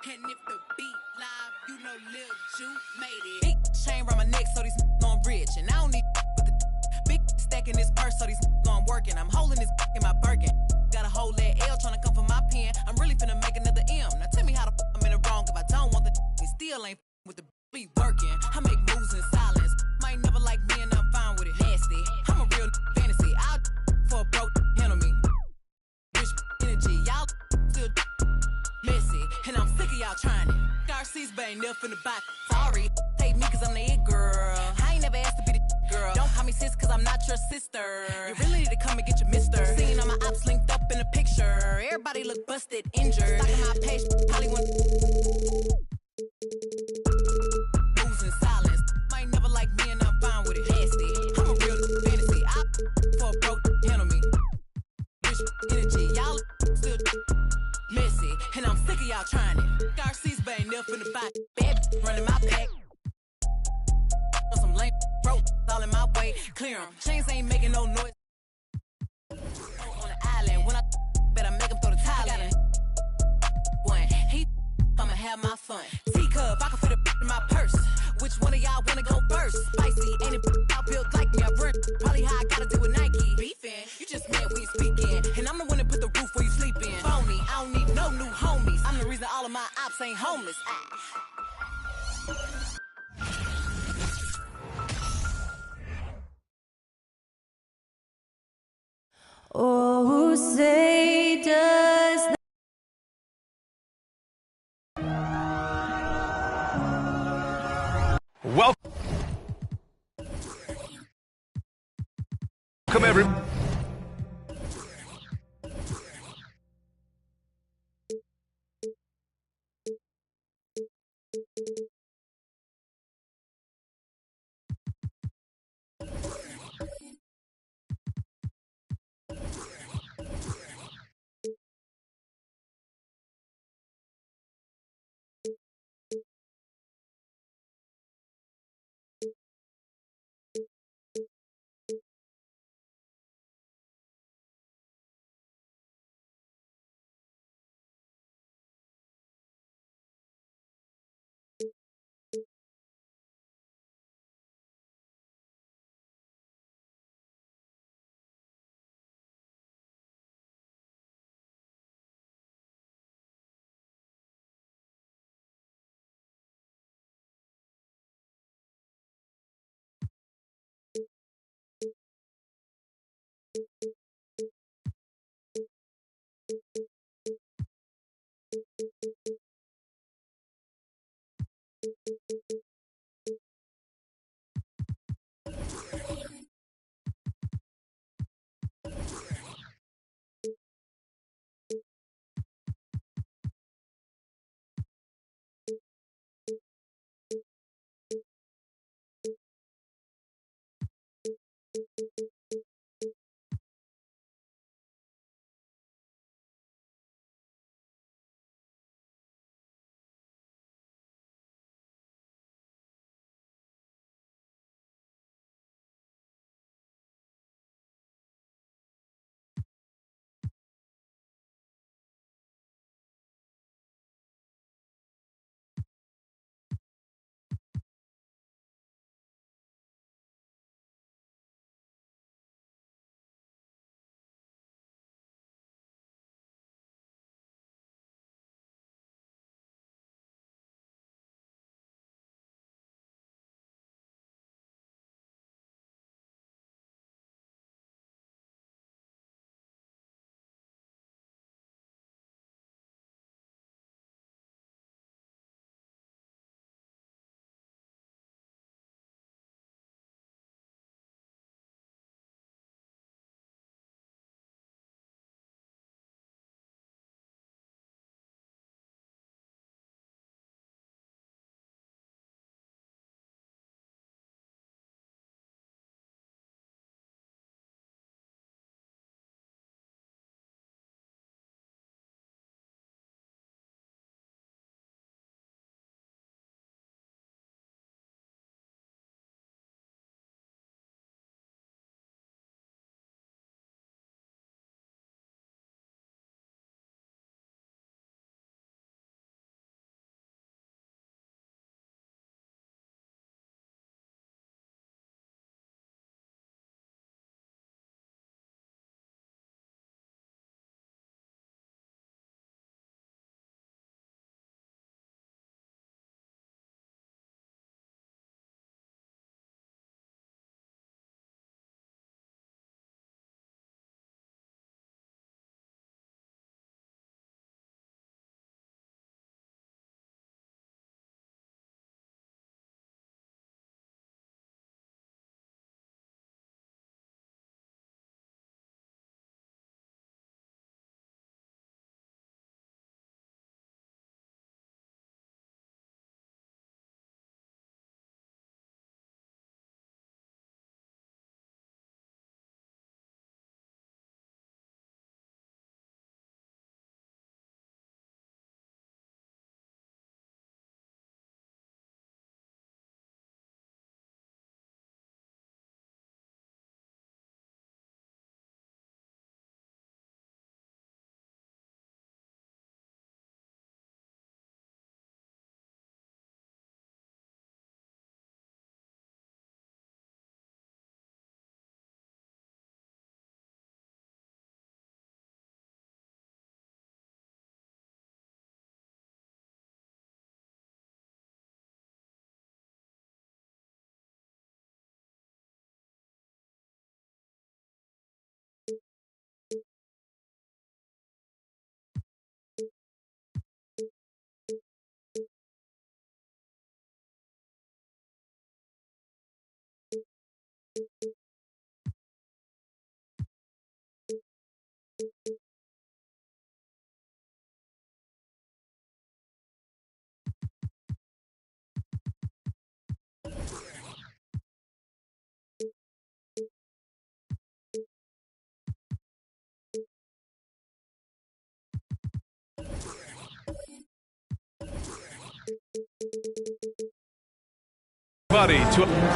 And if the beat live, you know Lil Ju made it. Big chain around my neck, so these on rich. And I don't need with the big stack in this purse, so these on working. I'm holding this in my Birkin. Got a whole leg L trying to come for my pen. I'm really finna make another M. Now tell me how the I'm in the wrong if I don't want the me still ain't with the be working. I make moves in silence. Might never like me and I'm fine with it. Nasty. I'm a real fantasy. I'll for a broke handle me. Rich energy. Y'all still messy. And I'm sick of y'all trying it. Garcia's but ain't never finna buy. Sorry. Take me cause I'm the it girl. I ain't never asked to be the girl. Don't call me sis cause I'm not your sister. You really need to come and get your mister. Seeing all my ops linked up in a picture. Everybody look busted, injured. Like my page, probably want moves in silence. Might never like me and I'm fine with it. Nasty. I'm a real fantasy. I for a broke handle me. Rich energy. Y'all still messy. And I'm sick of y'all trying it. Garcia's but ain't never finna buy. Bad running my pack. Some lame broke all in my way. Clear 'em. Chains ain't making no noise. On the island. When I better make 'em throw the tile in. One. I'ma have my fun. Teacup, I can fit a in my purse. Which one of y'all wanna go first? Spicy, ain't it y'all built like me? I run probably how I gotta do with Nike. Beefing, you just mad when you speaking. And I'm the one that put the roof where you sleep in. Phony, I don't need no new homies. I'm the reason all of my ops ain't homeless. Oh, say does Welcome, everyone.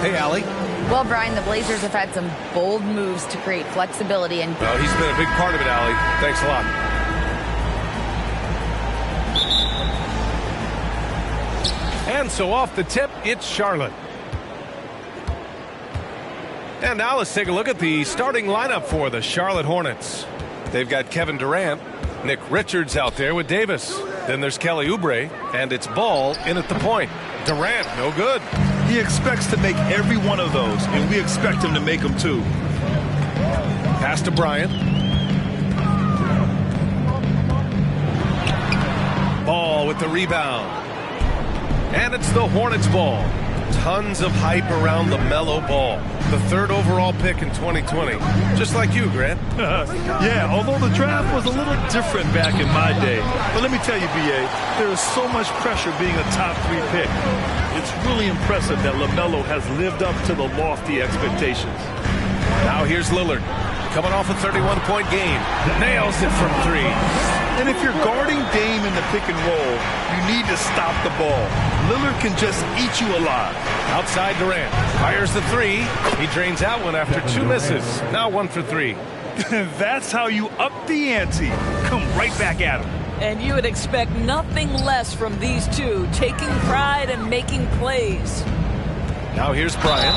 Hey, Allie. Well, Brian, the Blazers have had some bold moves to create flexibility and... Oh, he's been a big part of it, Allie. Thanks a lot. And so off the tip, it's Charlotte. And now let's take a look at the starting lineup for the Charlotte Hornets. They've got Kevin Durant, Nick Richards out there with Davis. Then there's Kelly Oubre, and it's Ball in at the point. Durant, no good. He expects to make every one of those, and we expect him to make them too. Pass to Bryant. Ball with the rebound. And it's the Hornets ball. Tons of hype around the Melo Ball, the third overall pick in 2020. Just like you, Grant. Yeah, although the draft was a little different back in my day. But let me tell you, B.A., there is so much pressure being a top 3 pick. It's really impressive that LaMelo has lived up to the lofty expectations. Now here's Lillard. Coming off a 31-point game. Nails it from 3. And if you're guarding Dame in the pick and roll, you need to stop the ball. Lillard can just eat you alive. Outside Durant. Fires the 3. He drains that one after 2 misses. Now 1 for 3. That's how you up the ante. Come right back at him. And you would expect nothing less from these two, taking pride and making plays. Now here's Bryant.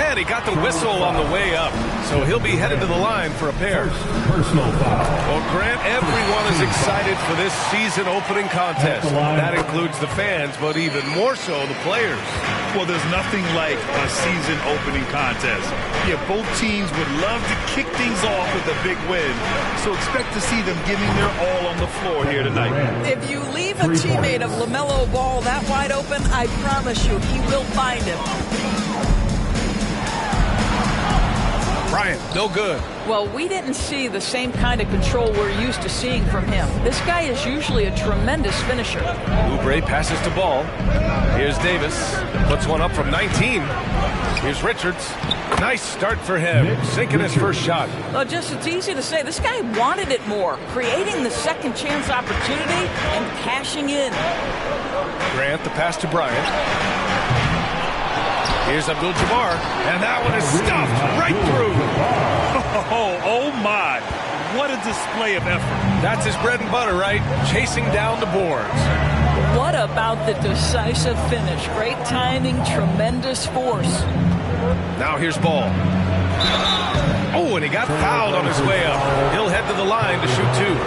And he got the whistle on the way up. So he'll be headed to the line for a pair. Personal foul. Well, Grant, everyone is excited for this season opening contest. That includes the fans, but even more so the players. Well, there's nothing like a season opening contest. Yeah, both teams would love to kick things off with a big win. So expect to see them giving their all on the floor here tonight. If you leave a teammate of LaMelo Ball that wide open, I promise you he will find him. Bryant, no good. Well, we didn't see the same kind of control we're used to seeing from him. This guy is usually a tremendous finisher. Oubre passes to Ball. Here's Davis. Puts one up from 19. Here's Richards. Nice start for him. Sinking his first shot. Well, it's easy to say. This guy wanted it more. Creating the second chance opportunity and cashing in. Grant, the pass to Bryant. Here's Abdul-Jabbar, and that one is stuffed right through. Oh my, what a display of effort. That's his bread and butter, right? Chasing down the boards. What about the decisive finish? Great timing, tremendous force. Now here's Ball. Oh, and he got fouled on his way up. He'll head to the line to shoot 2.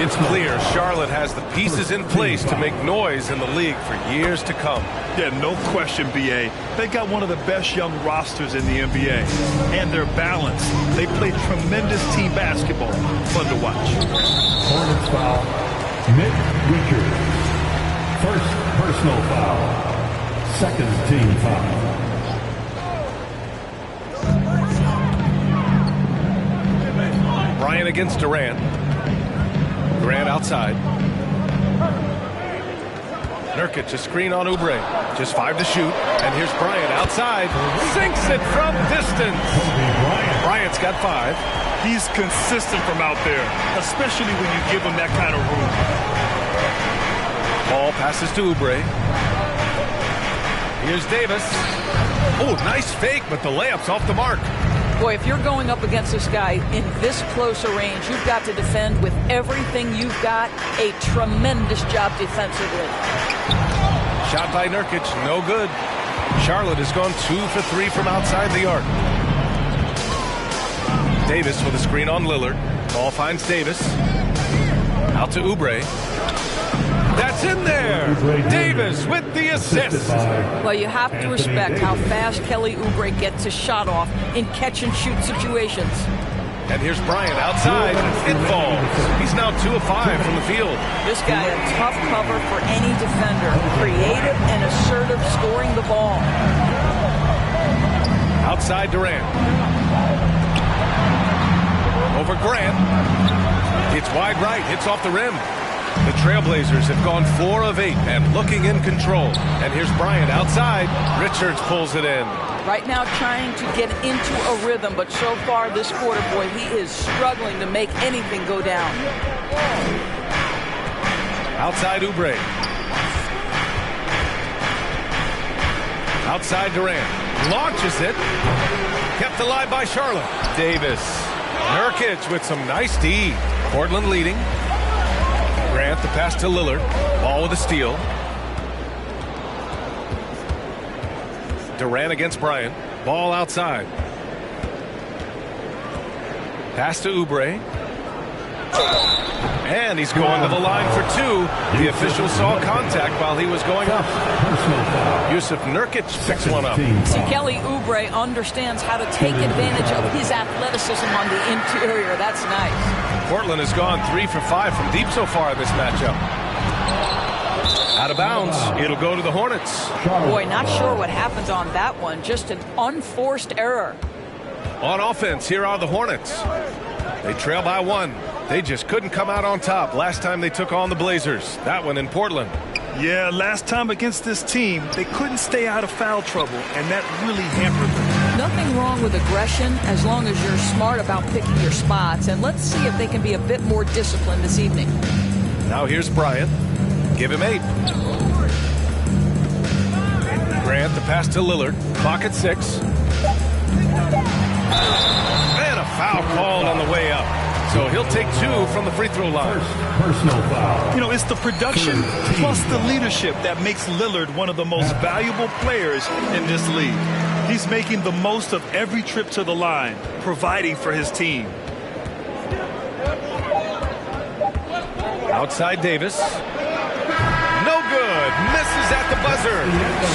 It's clear Charlotte has the pieces in place to make noise in the league for years to come. Yeah, no question, B.A. They got one of the best young rosters in the NBA. And they're balanced. They play tremendous team basketball. Fun to watch. Hornets foul. Nick Richards. First personal foul. Second team foul. Bryant against Durant. Durant outside. Nurkic, a screen on Oubre. Just 5 to shoot. And here's Bryant outside. Sinks it from distance. Bryant's got 5. He's consistent from out there, especially when you give him that kind of room. Ball passes to Oubre. Here's Davis. Oh, nice fake, but the layup's off the mark. Boy, if you're going up against this guy in this close a range, you've got to defend with everything you've got. A tremendous job defensively. Shot by Nurkic, no good. Charlotte has gone 2 for 3 from outside the arc. Davis with a screen on Lillard. Ball finds Davis. Out to Oubre. That's in there. Davis with the assist. Well, you have to respect how fast Kelly Oubre gets his shot off in catch-and-shoot situations. And here's Bryant outside. It falls. He's now 2 of 5 from the field. This guy a tough cover for any defender. Creative and assertive scoring the ball. Outside Durant. Over Grant. It's wide right. Hits off the rim. The Trailblazers have gone 4 of 8 and looking in control. And here's Bryant outside. Richards pulls it in. Right now trying to get into a rhythm, but so far this quarter, boy, he is struggling to make anything go down. Outside Oubre. Outside Durant. Launches it. Kept alive by Charlotte. Davis. Nurkic with some nice D. Portland leading. Grant, the pass to Lillard. Ball with a steal. Durant against Bryant. Ball outside. Pass to Oubre. And he's going to the line for 2. The official saw contact while he was going up. Yusuf Nurkic picks one up. See, Kelly Oubre understands how to take advantage of his athleticism on the interior. That's nice. Portland has gone 3 for 5 from deep so far in this matchup. Out of bounds. It'll go to the Hornets. Boy, not sure what happens on that one. Just an unforced error. On offense, here are the Hornets. They trail by 1. They just couldn't come out on top last time they took on the Blazers. That one in Portland. Yeah, last time against this team, they couldn't stay out of foul trouble, and that really hampered them. Nothing wrong with aggression as long as you're smart about picking your spots. And let's see if they can be a bit more disciplined this evening. Now here's Bryant. Give him 8. Grant, the pass to Lillard. Clock at 6. And a foul called on the way up. So he'll take 2 from the free throw line. Personal foul. You know, it's the production plus the leadership that makes Lillard one of the most valuable players in this league. He's making the most of every trip to the line, providing for his team. Outside Davis. No good. Misses at the buzzer.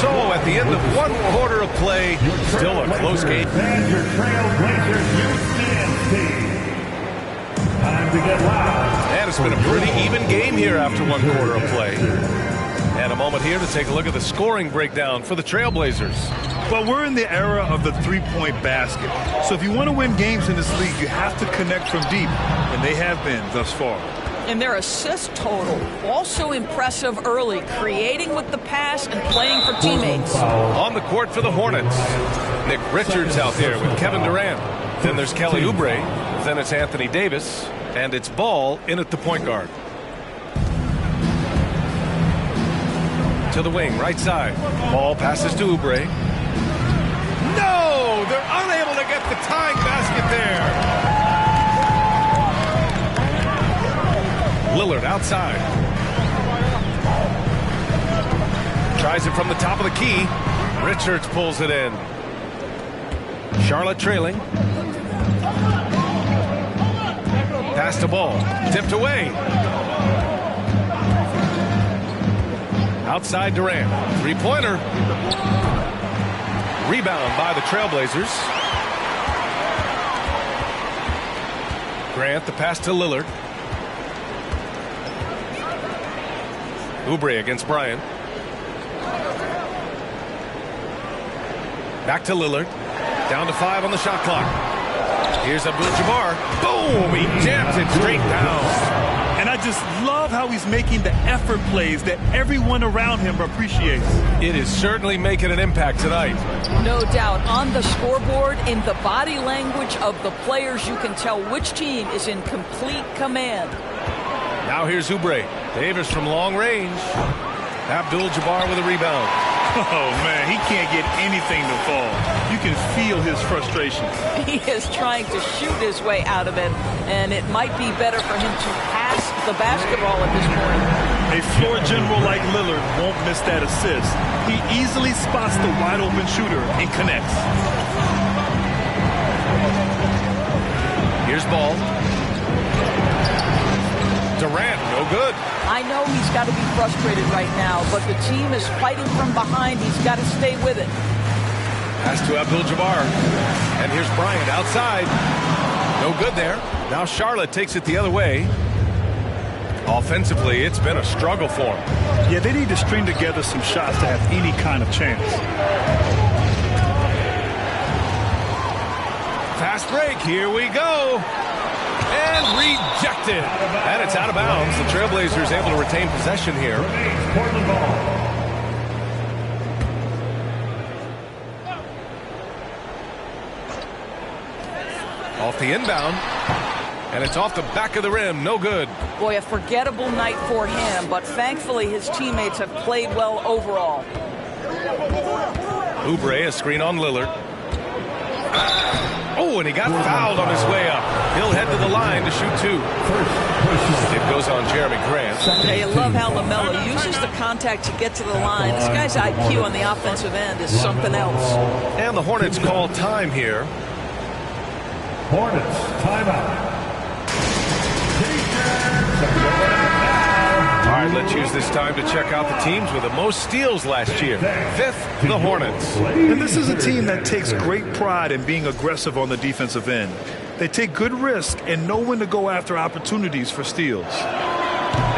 So at the end of 1 quarter of play, still a close game. And your Trailblazers youth team. Time to get loud. And it's been a pretty even game here after 1 quarter of play. And a moment here to take a look at the scoring breakdown for the Trailblazers. Well, we're in the era of the three-point basket. So if you want to win games in this league, you have to connect from deep. And they have been thus far. And their assist total, also impressive early, creating with the pass and playing for teammates. On the court for the Hornets, Nick Richards out there with Kevin Durant. Then there's Kelly Oubre. Then it's Anthony Davis. And it's Ball in at the point guard. To the wing, right side. Ball passes to Oubre. No! They're unable to get the tying basket there. Lillard outside. Tries it from the top of the key. Richards pulls it in. Charlotte trailing. Pass to Ball. Tipped away. Outside Durant. Three-pointer. Rebound by the Trailblazers. Grant, the pass to Lillard. Oubre against Bryant. Back to Lillard. Down to 5 on the shot clock. Here's Abdul-Jabbar. Boom! He jams it straight down. And I just love how he's making the effort plays that everyone around him appreciates. It is certainly making an impact tonight. No doubt. On the scoreboard, in the body language of the players, you can tell which team is in complete command. Now here's Oubre. Davis from long range. Abdul-Jabbar with a rebound. Oh, man, he can't get anything to fall. You can feel his frustration. He is trying to shoot his way out of it, and it might be better for him to pass the basketball at this point. A floor general like Lillard won't miss that assist. He easily spots the wide-open shooter and connects. Here's Ball. Durant, no good. I know he's got to be frustrated right now, but the team is fighting from behind. He's got to stay with it. Pass to Abdul-Jabbar. And here's Bryant outside. No good there. Now Charlotte takes it the other way. Offensively, it's been a struggle for them. Yeah, they need to string together some shots to have any kind of chance. Fast break. Here we go. And rejected. And it's out of bounds. The Trailblazers able to retain possession here. Off the inbound. And it's off the back of the rim. No good. Boy, a forgettable night for him, but thankfully his teammates have played well overall. Oubre, a screen on Lillard. Oh, and he got fouled on his way up. He'll head to the line to shoot 2. It goes on Jeremy Grant. I love how LaMelo uses the contact to get to the line. This guy's IQ on the offensive end is something else. And the Hornets call time here. Hornets, timeout. All right, let's use this time to check out the teams with the most steals last year. 5th, the Hornets. And this is a team that takes great pride in being aggressive on the defensive end. They take good risks and know when to go after opportunities for steals.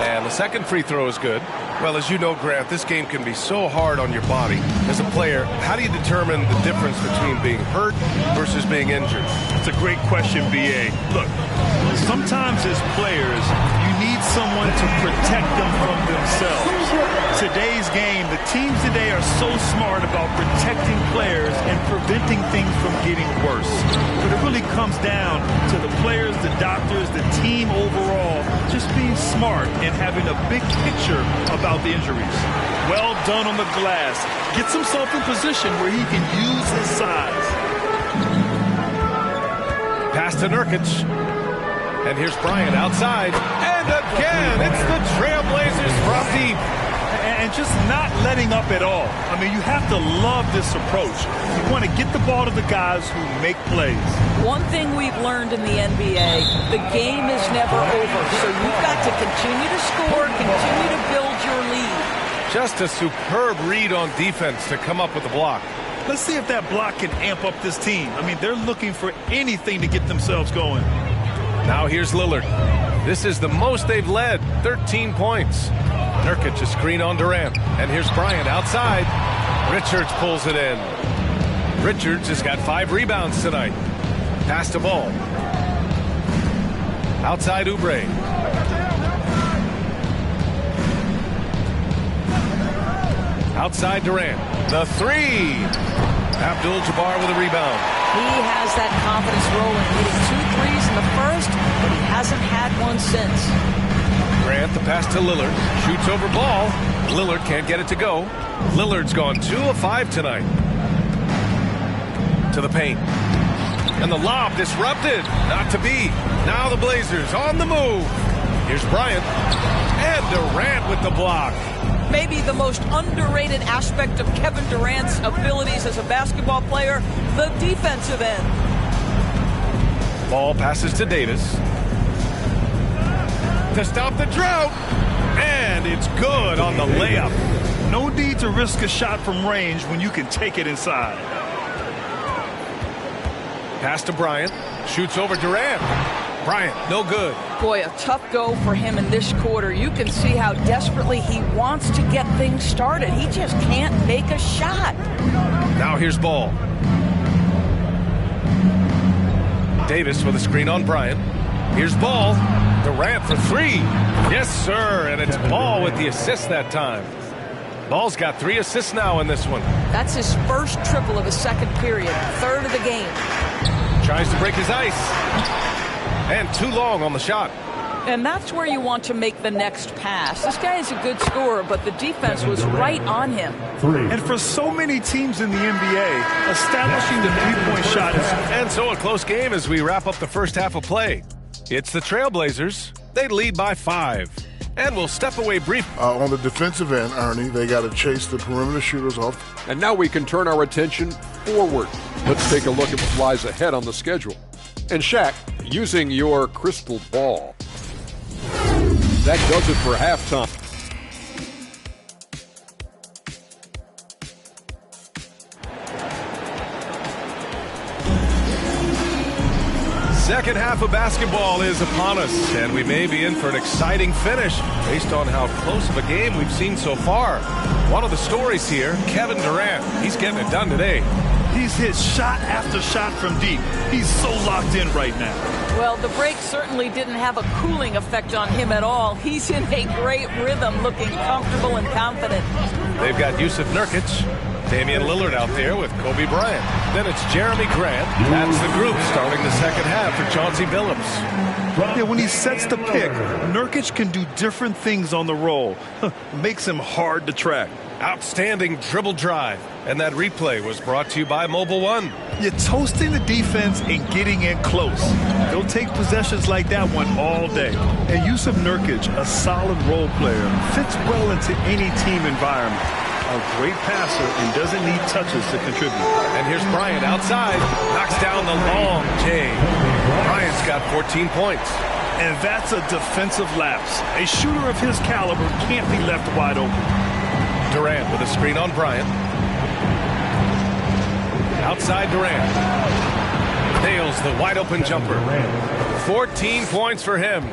And the second free throw is good. Well, as you know, Grant, this game can be so hard on your body. As a player, how do you determine the difference between being hurt versus being injured? That's a great question, B.A. Look, sometimes as players, you need someone to protect them from themselves. Today's game, the teams today are so smart about protecting players and preventing things from getting worse. But it really comes down to the players, the doctors, the team overall, just being smart and having a big picture about the injuries. Well done on the glass. Gets himself in position where he can use his size. Pass to Nurkic. And here's Bryant outside. And again, it's the Trailblazers from deep. And just not letting up at all. I mean, you have to love this approach. You want to get the ball to the guys who make plays. One thing we've learned in the NBA, the game is never over. So you've got to continue to score, continue to build your lead. Just a superb read on defense to come up with the block. Let's see if that block can amp up this team. I mean, they're looking for anything to get themselves going. Now here's Lillard. This is the most they've led, 13 points. Nurkic, a screen on Durant. And here's Bryant outside. Richards pulls it in. Richards has got 5 rebounds tonight. Pass to Ball. Outside Oubre. Outside Durant. The 3. Abdul-Jabbar with a rebound. He has that confidence rolling, hitting 2 threes in the first, but he hasn't had one since. Grant, the pass to Lillard. Shoots over Ball. Lillard can't get it to go. Lillard's gone 2 of 5 tonight. To the paint. And the lob disrupted. Not to be. Now the Blazers on the move. Here's Bryant. And Durant with the block. Maybe the most underrated aspect of Kevin Durant's abilities as a basketball player, the defensive end. Ball passes to Davis. To stop the drought. And it's good on the layup. No need to risk a shot from range when you can take it inside. Pass to Bryant. Shoots over Durant. Bryant, no good. Boy, a tough go for him in this quarter. You can see how desperately he wants to get things started. He just can't make a shot. Now here's Ball. Davis with a screen on Bryant. Here's Ball. Durant for 3. Yes, sir. And it's Ball with the assist that time. Ball's got 3 assists now in this one. That's his first triple of the second period. 3rd of the game. Tries to break his ice. And too long on the shot. And that's where you want to make the next pass. This guy is a good scorer, but the defense was right on him. And for so many teams in the NBA, establishing the three-point shot is... And so a close game as we wrap up the first half of play. It's the Trailblazers. They lead by 5. And we'll step away briefly. On the defensive end, Ernie, they got to chase the perimeter shooters off. And now we can turn our attention forward. Let's take a look at what lies ahead on the schedule. And Shaq, using your crystal ball, that does it for halftime. Second half of basketball is upon us, and we may be in for an exciting finish based on how close of a game we've seen so far. One of the stories here, Kevin Durant. He's getting it done today. He's hit shot after shot from deep. He's so locked in right now. Well, the break certainly didn't have a cooling effect on him at all. He's in a great rhythm, looking comfortable and confident. They've got Yusuf Nurkic, Damian Lillard out there with Kobe Bryant. Then it's Jeremy Grant. That's the group starting the second half for Chauncey Billups. Yeah, when he sets the pick, Nurkic can do different things on the roll. Makes him hard to track. Outstanding dribble drive. And that replay was brought to you by Mobile One. You're toasting the defense and getting in close. They'll take possessions like that one all day. And Yusuf Nurkic, a solid role player, fits well into any team environment. A great passer and doesn't need touches to contribute. And here's Bryant outside. Knocks down the long J. Bryant's got 14 points. And that's a defensive lapse. A shooter of his caliber can't be left wide open. Durant with a screen on Bryant. Outside Durant. Nails the wide open jumper. 14 points for him.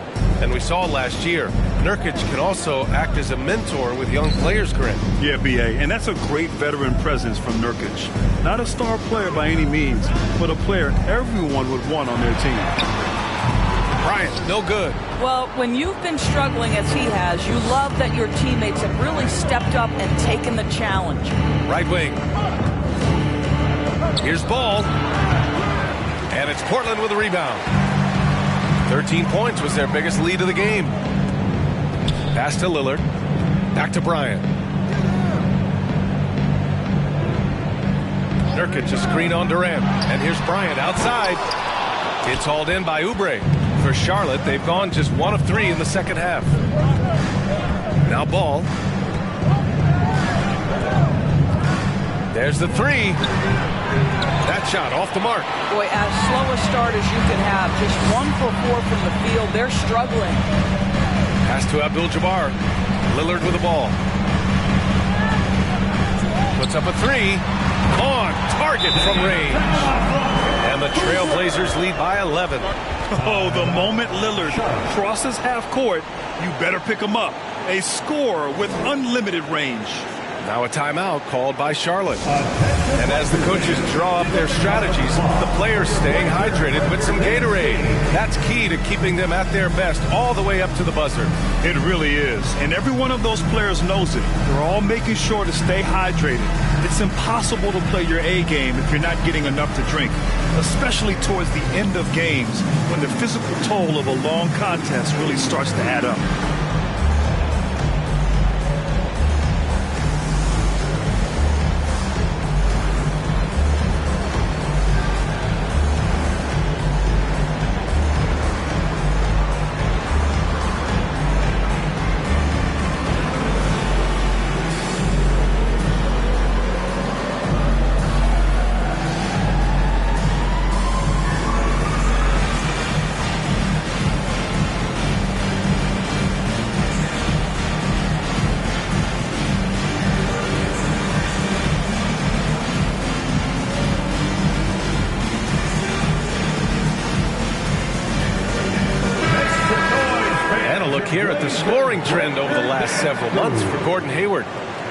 And we saw last year, Nurkic can also act as a mentor with young players, Grant. Yeah, B.A., and that's a great veteran presence from Nurkic. Not a star player by any means, but a player everyone would want on their team. Bryant, no good. Well, when you've been struggling as he has, you love that your teammates have really stepped up and taken the challenge. Right wing. Here's Ball. And it's Portland with a rebound. 13 points was their biggest lead of the game. Pass to Lillard. Back to Bryant. Nurkic a screen on Durant. And here's Bryant outside. It's hauled in by Oubre. For Charlotte, they've gone just 1 of 3 in the second half. Now Ball. There's the 3. That shot off the mark. Boy, as slow a start as you can have. Just 1 for 4 from the field. They're struggling. Pass to Abdul-Jabbar. Lillard with the ball. Puts up a 3. On target from range. And the Trailblazers lead by 11. Oh, the moment Lillard crosses half court, you better pick him up. A scorer with unlimited range. Now a timeout called by Charlotte. And as the coaches draw up their strategies, the players staying hydrated with some Gatorade. That's key to keeping them at their best all the way up to the buzzer. It really is. And every one of those players knows it. They're all making sure to stay hydrated. It's impossible to play your A game if you're not getting enough to drink, especially towards the end of games when the physical toll of a long contest really starts to add up. Here at the scoring trend over the last several months for Gordon Hayward.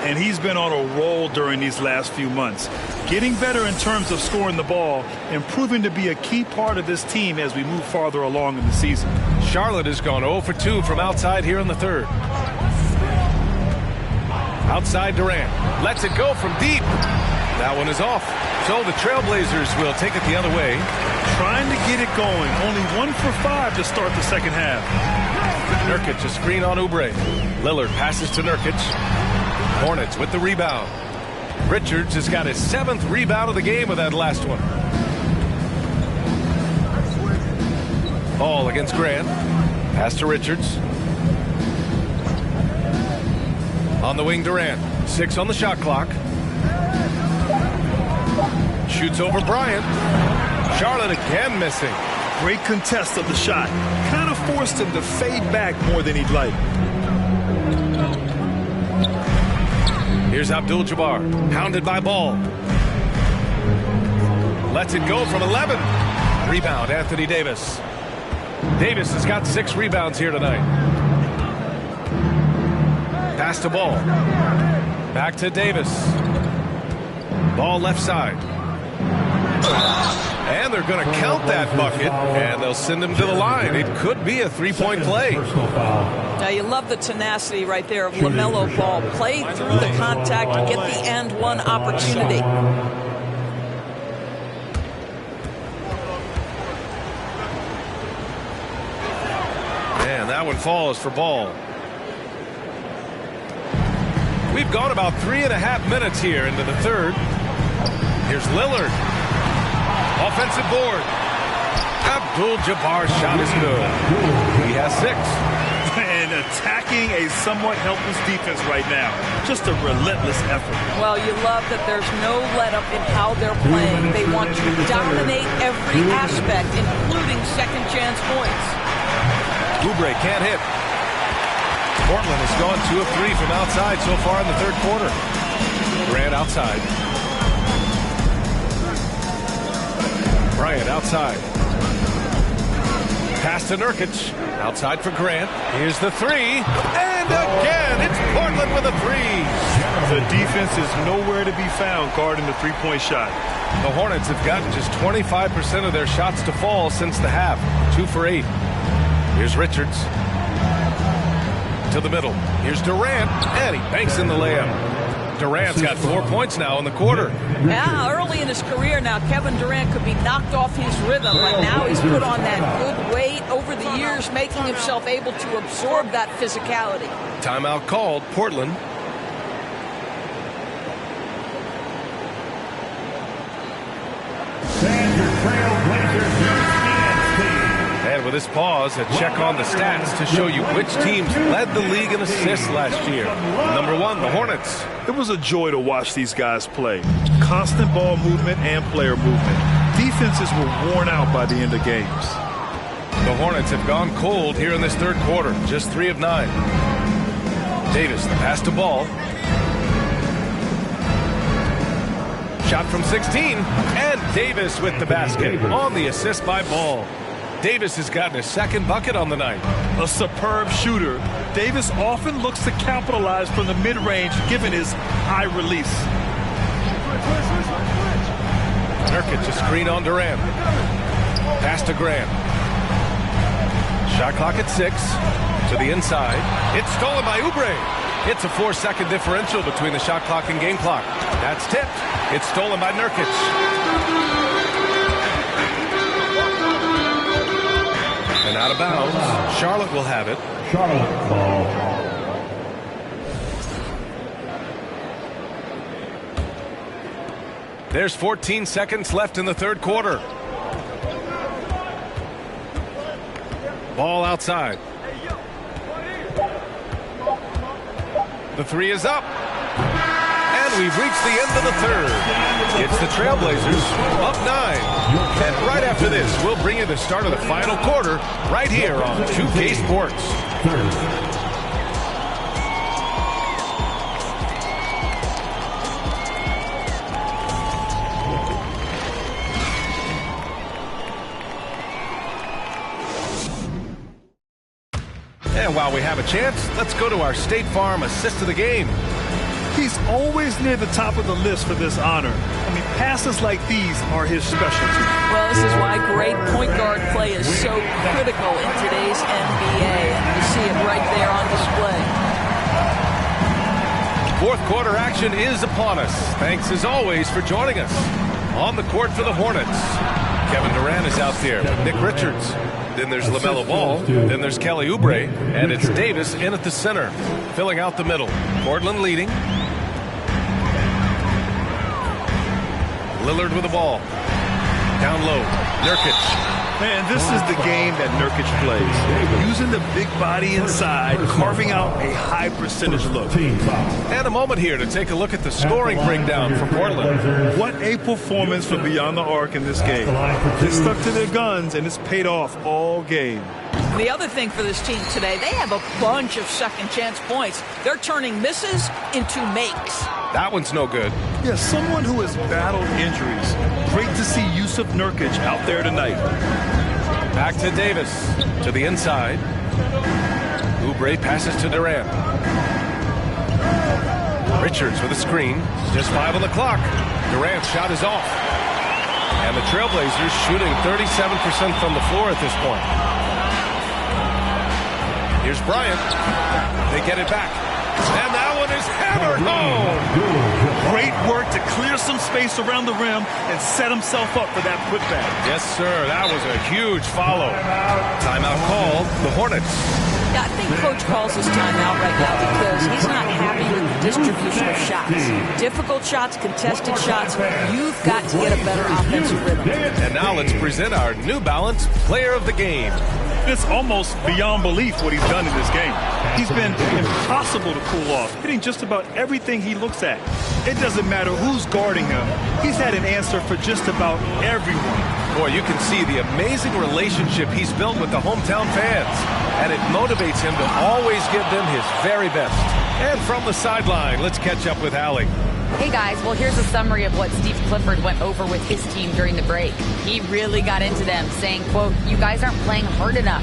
And he's been on a roll during these last few months. Getting better in terms of scoring the ball and proving to be a key part of this team as we move farther along in the season. Charlotte has gone 0 for 2 from outside here in the third. Outside Durant. Lets it go from deep. That one is off. So the Trailblazers will take it the other way. Trying to get it going. Only 1 for 5 to start the second half. Nurkic a screen on Oubre. Lillard passes to Nurkic. Hornets with the rebound. Richards has got his 7th rebound of the game with that last one. Ball against Grant. Pass to Richards. On the wing, Durant. 6 on the shot clock. Shoots over Bryant. Charlotte again missing. Great contest of the shot. Kind of forced him to fade back more than he'd like. Here's Abdul-Jabbar. Pounded by Ball. Lets it go from 11. Rebound, Anthony Davis. Davis has got 6 rebounds here tonight. Pass to Ball. Back to Davis. Ball left side. And they're going to count that bucket, and they'll send him to the line. It could be a 3-point play. Now, you love the tenacity right there of LaMelo Ball. Play through the contact, get the and one opportunity. And that one falls for Ball. We've gone about 3.5 minutes here into the third. Here's Lillard. Offensive board. Abdul-Jabbar's shot is good. He has 6. And attacking a somewhat helpless defense right now. Just a relentless effort. Well, you love that there's no let-up in how they're playing. They want to dominate every aspect, including second-chance points. Oubre can't hit. Portland has gone 2 of 3 from outside so far in the third quarter. Grant outside. Bryant outside. Pass to Nurkic. Outside for Grant. Here's the three. And again, it's Portland with a three. The defense is nowhere to be found guarding the three-point shot. The Hornets have gotten just 25% of their shots to fall since the half. 2 for 8. Here's Richards. To the middle. Here's Durant. And he banks in the layup. Durant's got 4 points now in the quarter. Yeah, early in his career now, Kevin Durant could be knocked off his rhythm, but now he's put on that good weight over the years, making himself able to absorb that physicality. Timeout called, Portland. And with this pause, a check on the stats to show you which teams led the league in assists last year. Number 1, the Hornets. It was a joy to watch these guys play. Constant ball movement and player movement. Defenses were worn out by the end of games. The Hornets have gone cold here in this third quarter. Just 3 of 9. Davis, the pass to Ball. Shot from 16. And Davis with the basket on the assist by Ball. Davis has gotten his second bucket on the night. A superb shooter. Davis often looks to capitalize from the mid-range given his high release. Nurkic, a screen on Durant. Pass to Grant. Shot clock at 6. To the inside. It's stolen by Oubre. It's a 4-second differential between the shot clock and game clock. That's tipped. It's stolen by Nurkic. And out of bounds. Charlotte will have it. Charlotte ball. There's 14 seconds left in the third quarter. Ball outside. The three is up. And we've reached the end of the third. It's the Trailblazers up 9. And right after this, we'll bring you the start of the final quarter right here on 2K Sports. And while we have a chance, let's go to our State Farm assist of the game. He's always near the top of the list for this honor. I mean, passes like these are his specialty. Well, this is why great point guard play is so critical in today's NBA. And you see it right there on display. Fourth quarter action is upon us. Thanks, as always, for joining us. On the court for the Hornets, Kevin Durant is out there with Nick Richards. Then there's LaMelo Ball. Then there's Kelly Oubre. And it's Davis in at the center, filling out the middle. Portland leading. Lillard with the ball. Down low. Nurkic. Man, this is the game that Nurkic plays. Using the big body inside, carving out a high percentage look. And a moment here to take a look at the scoring breakdown for Portland. What a performance from beyond the arc in this game. They stuck to their guns, and it's paid off all game. The other thing for this team today, they have a bunch of second chance points. They're turning misses into makes. That one's no good. Yeah, someone who has battled injuries. Great to see Yusuf Nurkic out there tonight. Back to Davis. To the inside. Oubre passes to Durant. Richards with a screen. Just 5 on the clock. Durant's shot is off. And the Trailblazers shooting 37% from the floor at this point. Here's Bryant. They get it back. And that one is hammered home. Great work to clear some space around the rim and set himself up for that putback. Yes, sir. That was a huge follow. Timeout called. The Hornets. Yeah, I think Coach calls his timeout right now because he's not happy with the distribution of shots. Difficult shots, contested shots. You've got to get a better offensive rhythm. And now let's present our New Balance Player of the Game. It's almost beyond belief what he's done in this game. He's been impossible to cool off, hitting just about everything he looks at. It doesn't matter who's guarding him. He's had an answer for just about everyone. Boy, you can see the amazing relationship he's built with the hometown fans. And it motivates him to always give them his very best. And from the sideline, let's catch up with Allie. Hey guys, well here's a summary of what Steve Clifford went over with his team during the break. He really got into them, saying, quote, "You guys aren't playing hard enough.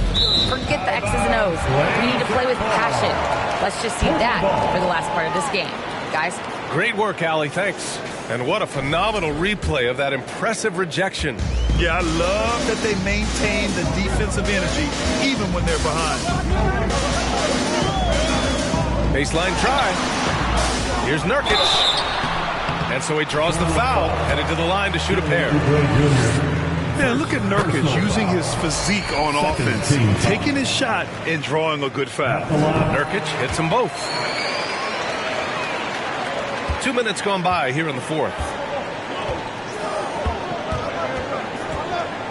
Forget the X's and O's. We need to play with passion. Let's just see that for the last part of this game. Guys." Great work, Allie. Thanks. And what a phenomenal replay of that impressive rejection. Yeah, I love that they maintain the defensive energy even when they're behind. Baseline try. Here's Nurkic. And so he draws the foul, headed to the line to shoot a pair. Man, look at Nurkic using his physique on offense, taking his shot and drawing a good foul. Nurkic hits them both. 2 minutes gone by here in the fourth.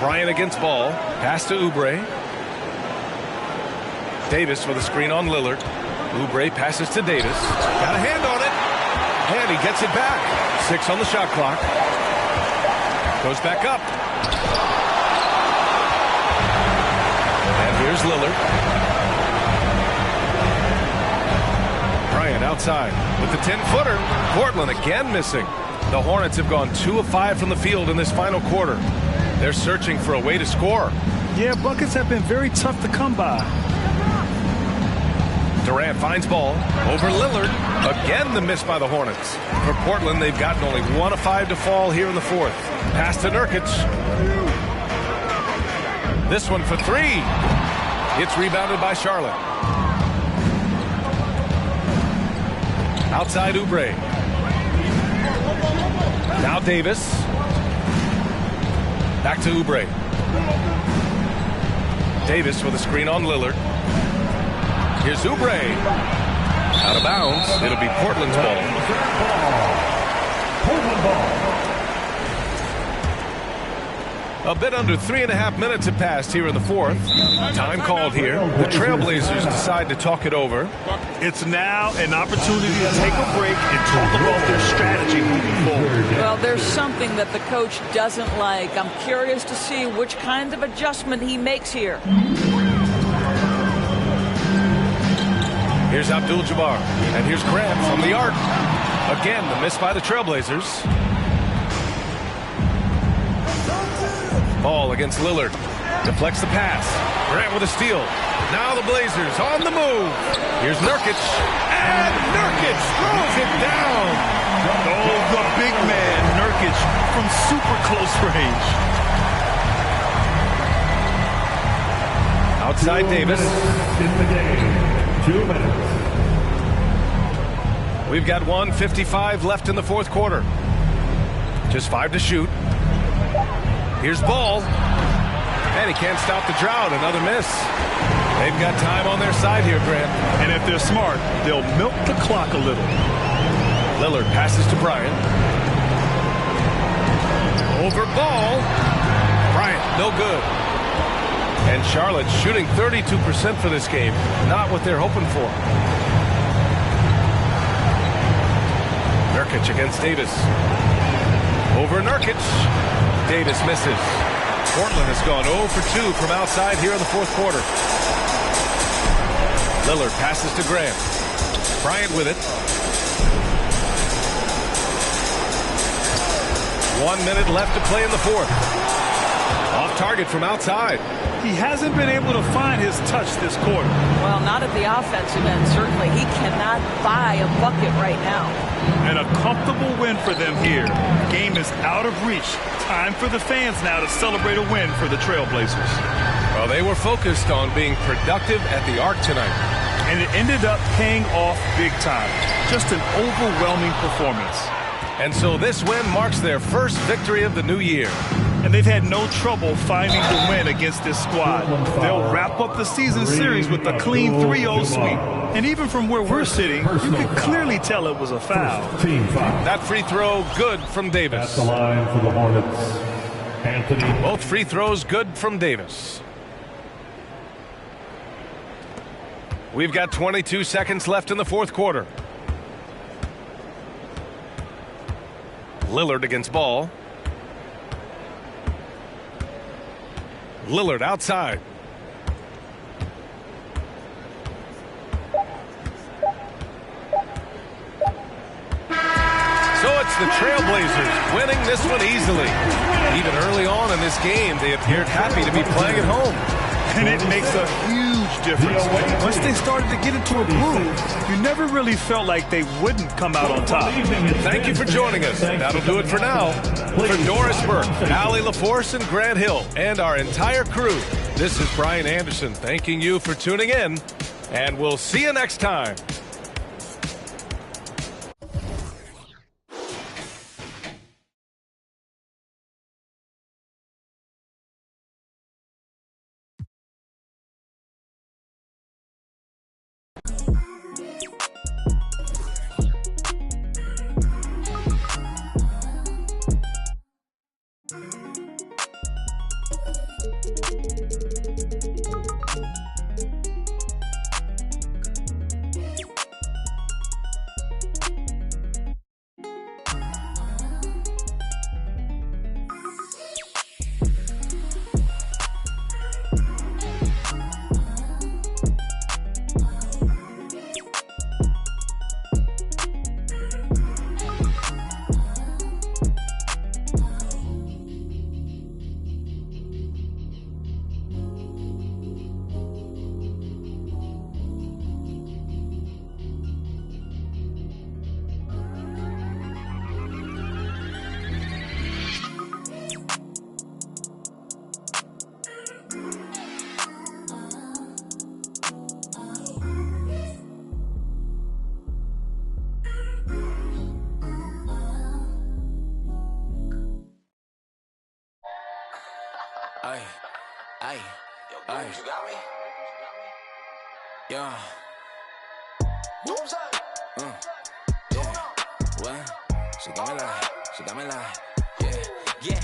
Bryant against Ball. Pass to Oubre. Davis with a screen on Lillard. Oubre passes to Davis. Got a hand on it. And he gets it back. 6 on the shot clock. Goes back up. And here's Lillard. Bryant outside with the 10-footer. Portland again missing. The Hornets have gone 2 of 5 from the field in this final quarter. They're searching for a way to score. Yeah, buckets have been very tough to come by. Durant finds Ball over Lillard. Again the miss by the Hornets. For Portland, they've gotten only 1 of 5 to fall here in the fourth. Pass to Nurkic. This one for 3. It's rebounded by Charlotte. Outside Oubre. Now Davis. Back to Oubre. Davis with a screen on Lillard. Here's Oubre. Out of bounds. It'll be Portland's ball. Portland ball. A bit under 3.5 minutes have passed here in the fourth. Time called here. The Trailblazers decide to talk it over. It's now an opportunity to take a break and talk about their strategy moving forward. Well, there's something that the coach doesn't like. I'm curious to see which kind of adjustment he makes here. Here's Abdul-Jabbar. And here's Grant from the arc. Again, the miss by the Trailblazers. Ball against Lillard. Deflects the pass. Grant with a steal. Now the Blazers on the move. Here's Nurkic. And Nurkic throws it down. Oh, the big man, Nurkic, from super close range. Outside Davis. In the game. 2 minutes. We've got 1:55 left in the fourth quarter. Just 5 to shoot. Here's Ball. And he can't stop the drought. Another miss. They've got time on their side here, Grant. And if they're smart, they'll milk the clock a little. Lillard passes to Bryant. Over Ball. Bryant, no good. And Charlotte shooting 32% for this game. Not what they're hoping for. Nurkic against Davis. Over Nurkic. Davis misses. Portland has gone 0 for 2 from outside here in the fourth quarter. Lillard passes to Grant. Bryant with it. 1 minute left to play in the fourth. Off target from outside. He hasn't been able to find his touch this quarter. Well, not at the offensive end. Certainly, he cannot buy a bucket right now. And a comfortable win for them here. Game is out of reach. Time for the fans now to celebrate a win for the Trailblazers. Well, they were focused on being productive at the arc tonight. And it ended up paying off big time. Just an overwhelming performance. And so this win marks their first victory of the new year. And they've had no trouble finding the win against this squad. They'll wrap up the season series with a clean 3-0 sweep. And even from where we're sitting, you can clearly tell it was a foul. That free throw good from Davis. At the line for the Hornets, Anthony. Both free throws good from Davis. We've got 22 seconds left in the fourth quarter. Lillard against Ball. Lillard outside. So the Trailblazers, winning this one easily. Even early on in this game, they appeared happy to be playing at home. And it makes a huge difference. Once they started to get into a groove, you never really felt like they wouldn't come out on top. Thank you for joining us. That'll do it for now. For Doris Burke, Allie LaForce, and Grant Hill, and our entire crew, this is Brian Anderson thanking you for tuning in, and we'll see you next time. Ay, ay, ay. You got me? Yeah. Yeah. What? She got me like, she got me like. Yeah, yeah.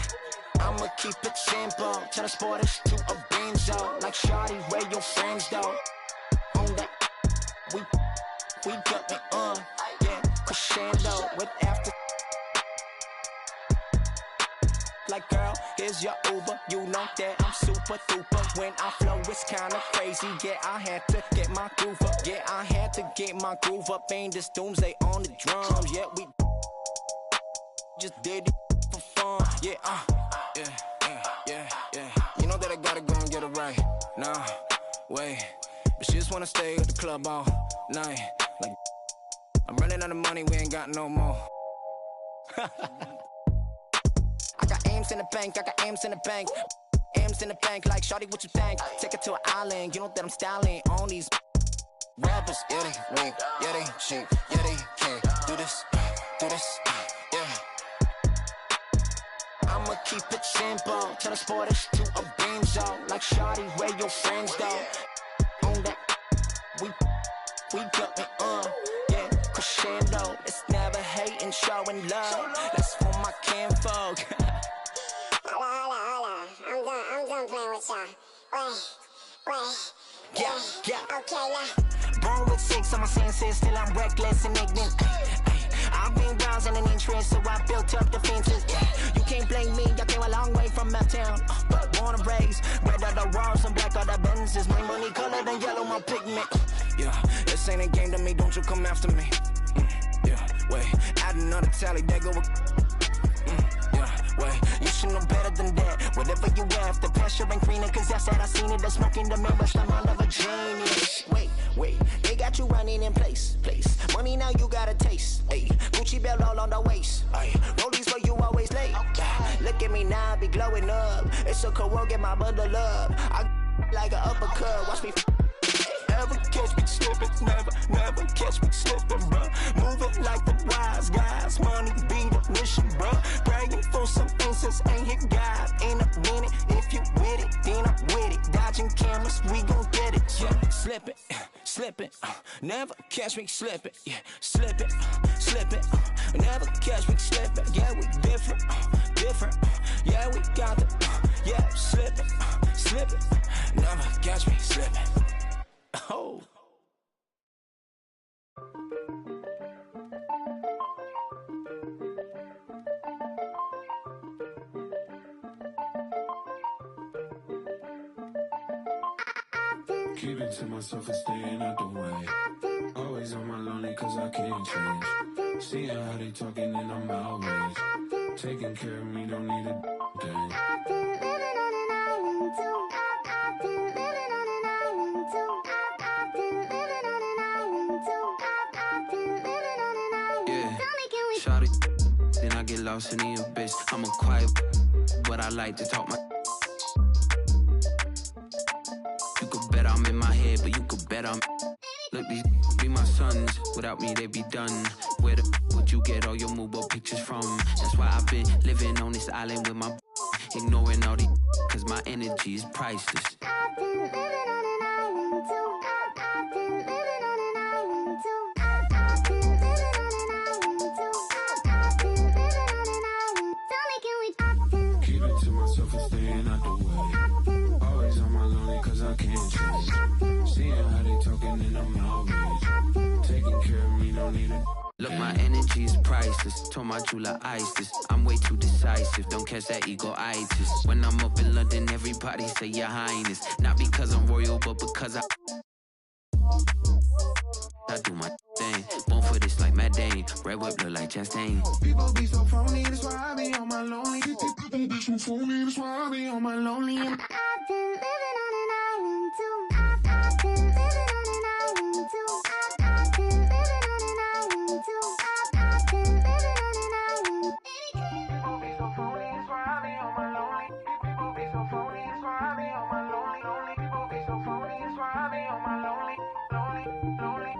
I'ma keep it simple. Turn the sportage to a benzo. Like shawty, where your friends though? On that, we got me on. Yeah, crescendo with after. Like girl, here's your Uber. You know that I'm super duper. When I flow, it's kinda crazy. Yeah, I had to get my groove up. Yeah, I had to get my groove up. Ain't this doomsday on the drums. Yeah, we just did it for fun. Yeah, yeah. You know that I gotta go and get it right. Nah, wait. But she just wanna stay at the club all night. Like, I'm running out of money, we ain't got no more. I got M's in the bank, I got M's in the bank. M's in the bank, like shawty, what you think? Take it to an island, you know that I'm styling on these rappers. Yeah, they weak, yeah, they cheap, yeah, they can't do this, yeah. I'ma keep it simple, turn the sportage to a benzo. Like shawty, where your friends though? On that, we got me on, yeah, crescendo. It's never hating, showing love. That's for my kinfolk. I'm done playing with y'all. Wait. Yeah. Okay, now. Born with 6 on my senses, still I'm reckless and ignorant. I've been browsing an interest, so I built up defenses. You can't blame me, I came a long way from my town. Born and raised, red are the walls and black are the Benzes. My money colored and yellow, my pigment. Yeah, this ain't a game to me, don't you come after me. Yeah, wait, add another tally, there go wait, you should know better than that. Whatever you have, the pasture ain't greener, cause I said I seen it. The smoke in the mirror, the mind of a genius. Wait, they got you running in place. Money now you got a taste. Ayy, Gucci belt all on the waist. Ayy, rollies for you always late. Look at me now, I be glowing up. It's so cold, get my bundle up. I like an uppercut, watch me. Never catch me slipping, never catch me slipping, bruh. Moving like the wise guys, money be the mission, bruh. Praying for some answers, ain't hit God in a minute. If you with it, then I'm with it. Dodging cameras, we gon' get it. Yeah, slipping, never catch me slipping. Yeah, slipping, never catch me slipping. Yeah, we different. Yeah, we got the, yeah, slipping, never catch me slipping. Oh. Keeping to myself and staying out the way. Always on my lonely cause I can't change. Seeing how they talking and I'm outraged. Taking care of me, don't need a thing. Yeah, shawty, then I get lost in the abyss. I'm a quiet, but I like to talk my. You could bet I'm in my head, but you could bet I'm. Look, these be my sons. Without me, they be done. Where the would you get all your mobile pictures from? That's why I've been living on this island with my. Ignoring all the. Cause my energy is priceless. Keep it to myself and staying out the way. Always on my lonely cause I can't change. Seeing how they talking and I'm outraged. Taking care of me, don't need it. Look, my energy is priceless. Told my jeweler ISIS. I'm way too decisive. Don't catch that ego-itis. When I'm up in London, everybody say your highness. Not because I'm royal, but because I do my thing. Born for this like Matt Dane. Red whip look like Chastain. People be so phony, that's why I be on my lonely. People be so phony, that's why I be on my lonely. I've been living on an island too. I've been living on an island too. I've been living on an island too. I've been living on an island. People be so phony, that's why I be on my lonely. People be so phony, that's why I be on my lonely. Lonely people be so phony, that's why I be on my lonely. Lonely, lonely.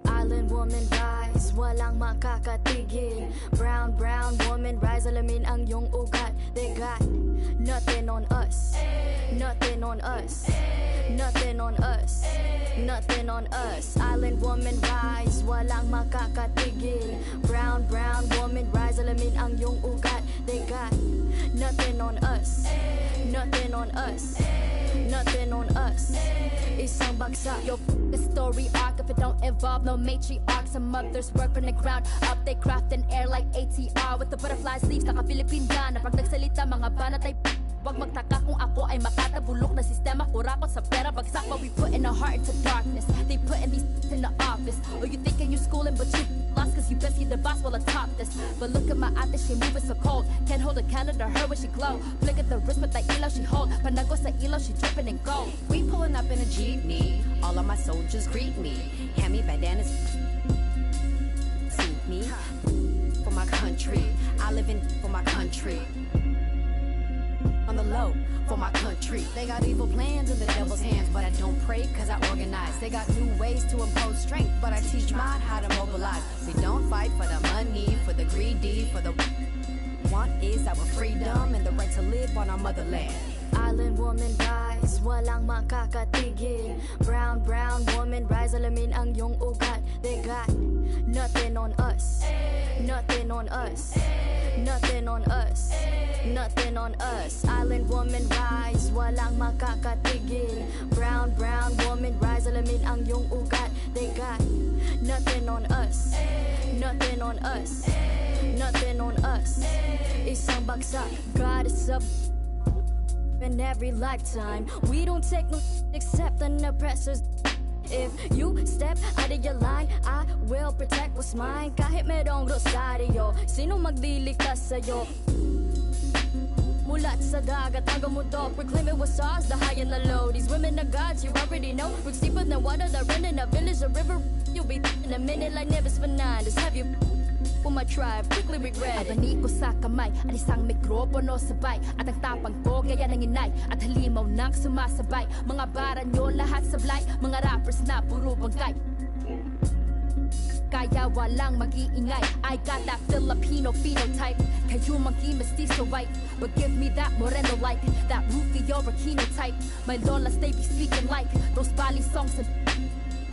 Island woman rise, walang makakatigil. Brown, brown woman rise, alamin ang iyong ugat. They got nothing on us, nothing on us, nothing on us, nothing on us. Island woman rise, walang makakatigil. Brown, brown woman rise, alamin ang iyong ugat. They got nothing on us, nothing on us, nothing on us. Isang bagsak, your story arc. If it don't involve no matriarch, some mothers work from the ground up. They craft in air like ATR with the butterfly sleeves. Naka-Philippine na pag nagsalita mga banat ay wag magtaka kung ako ay makatabulok na sistema. Kurakot sa pera bagsak, but we put in our heart into darkness. They putting these in the office. Or you thinking you schooling but you lost cause you best see the boss while atop this. But look at my ate, she moving so cold. Can't hold a candle to her when she glow. Flick at the wrist with the elo she hold. Panago sa elo, she dripping in gold. We pulling up in a jeepney. All of my soldiers greet me. Hand me bandanas. See me for my country. I live in for my country. On the low for my country. They got evil plans in the devil's hands, but I don't pray cause I organize. They got new ways to impose strength, but I teach mine how to mobilize. We don't fight for the money, for the greedy, for the want is our freedom and the right to live on our motherland. Island woman rise, walang makakatigil. Brown, brown woman rise, alamin ang iyong ugat. They got nothing on us, nothing on us, nothing on us, nothing on us. Island woman rise, walang makakatigil. Brown, brown woman rise, alamin ang iyong ugat. They got nothing on us, nothing on us, nothing on us. Isang bagsak, goddess of in every lifetime. We don't take no except an oppressor's. If you step out of your line, I will protect what's mine. Kahit merong rosaryo, sino magliligtas sa'yo? Mulat sa dagat hanggang mundo, proclaim it was ours, the high and the low. These women are gods, you already know. We're deeper than water, they're in a village, a river. You'll be in a minute like Nevis Fernandez. Have you for my tribe, quickly regret it. Abani ko sa kamay, at isang mikropono sabay. At ang tapang ko, gaya ng inay. At halimaw nang sumasabay. Mga bara nyo lahat sablay. Mga rappers na puro bangkay. Kaya walang mag-iingay. I got that Filipino phenotype. Kayo mag-i-mestizo white, but give me that moreno like that Rufio Aquino type. My lolas, they be speaking like those Bali songs and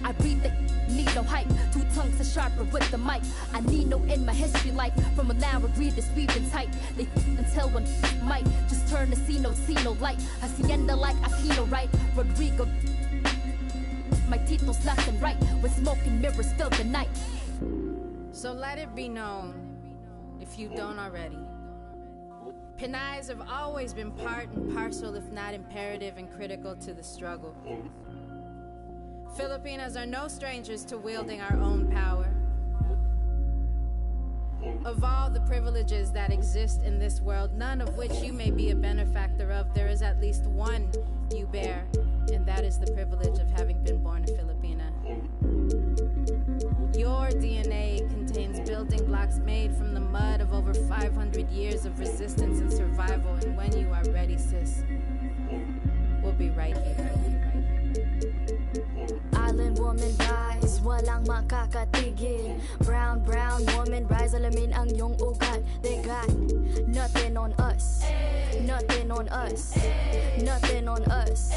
I read the need no hype, 2 tongues are sharper with the mic. I need no in my history life, from a now read this weaving tight. They until when might just turn to see no light. Hacienda like Aquino, right? Rodrigo, my tito's left and right, with smoke and mirrors fill the night. So let it be known, if you don't already, Pinayas have always been part and parcel, if not imperative and critical to the struggle. Filipinas are no strangers to wielding our own power. Of all the privileges that exist in this world, none of which you may be a benefactor of, there is at least one you bear, and that is the privilege of having been born a Filipina. Your DNA contains building blocks made from the mud of over 500 years of resistance and survival, and when you are ready, sis, we'll be right here. Island woman rise, walang makakatigil. Brown woman rise, alamin ang iyong ugat. They got nothing on us, nothing on us, nothing on us,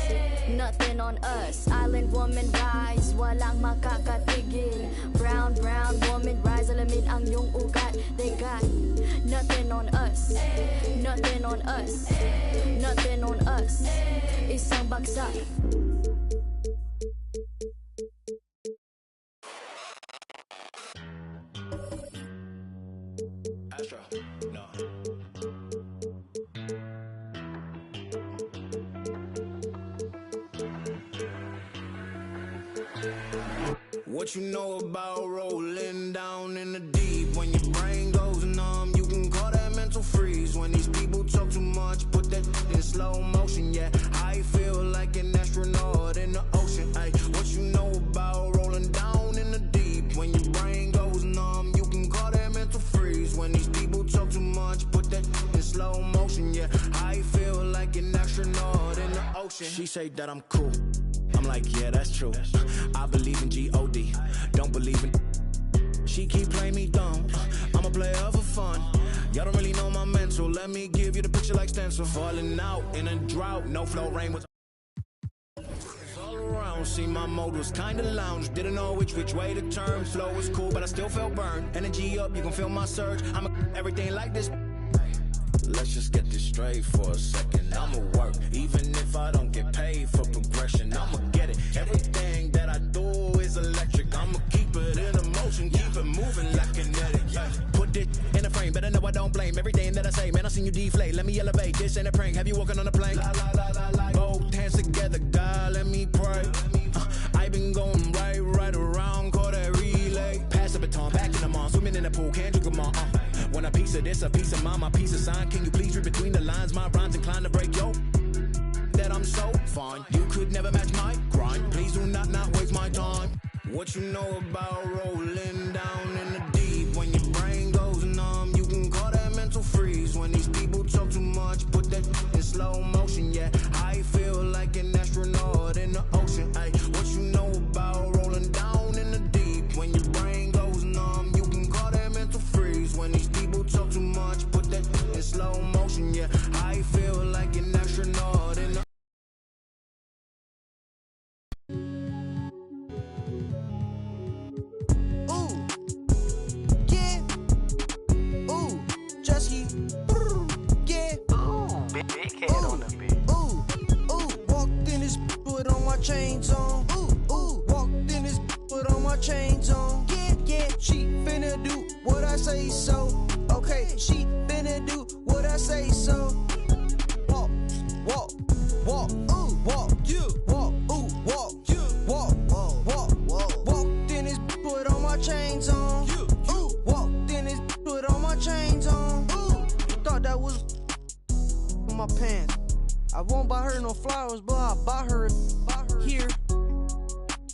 nothing on us. Island woman rise, walang makakatigil. Brown woman rise, alamin ang iyong ugat. They got nothing on us, nothing on us, nothing on us. Isang bagsak. No. What you know about rolling down in the deep? When your brain goes numb, you can call that mental freeze. When these people talk too much, put that in slow motion. Yeah, I feel like an astronaut in the ocean. Ay, what you know about rolling down in the deep? When your brain goes numb, you can call that mental freeze. When these people talk too much, put that in slow motion. Yeah, I feel like an astronaut in the ocean. She say that I'm cool. I'm like, yeah, that's true. I believe in G-O-D, don't believe in. She keep playing me dumb. I'm a player for fun. Y'all don't really know my mental. Let me give you the picture like stencil. Falling out in a drought, no flow, rain was all around. See, my mode was kinda lounge. Didn't know which way to turn. Flow was cool, but I still felt burned. Energy up, you can feel my surge. I'm everything like this. Let's just get this straight for a second. I'ma work, even if I don't get paid for progression. I'ma get it. Everything that I do is electric. I'ma keep it in motion, keep it moving like kinetic. Put it in a frame, better know I don't blame everything that I say. Man, I seen you deflate. Let me elevate. This ain't a prank. Have you walking on a plane? Both hands together, God, let me pray. I been going right around, call that relay. Pass the baton, back in the mall, swimming in the pool, can't drink them all. Want a piece of this, a piece of mine, my piece of sign. Can you please read between the lines? My rhymes inclined to break yo. That I'm so fine. You could never match my grind. Please do not waste my time. What you know about rolling down in the deep? When your brain goes numb, you can call that mental freeze. When these people talk too much, put that in slow motion. Yeah, I feel like an astronaut in the ocean. Ay, what you know about rolling down in the deep? When your brain goes numb, you can call that mental freeze. When these people talk too much, put that in slow motion. Yeah, I feel like an astronaut in the chains on. Walked in this, put on my chains on. Yeah, she finna do what I say so. Okay, she finna do what I say so. Walk, you. Walked in this, put on my chains on. Walked in this, put on my chains on. Thought that was in my pants. I won't buy her no flowers, but I'll buy her here.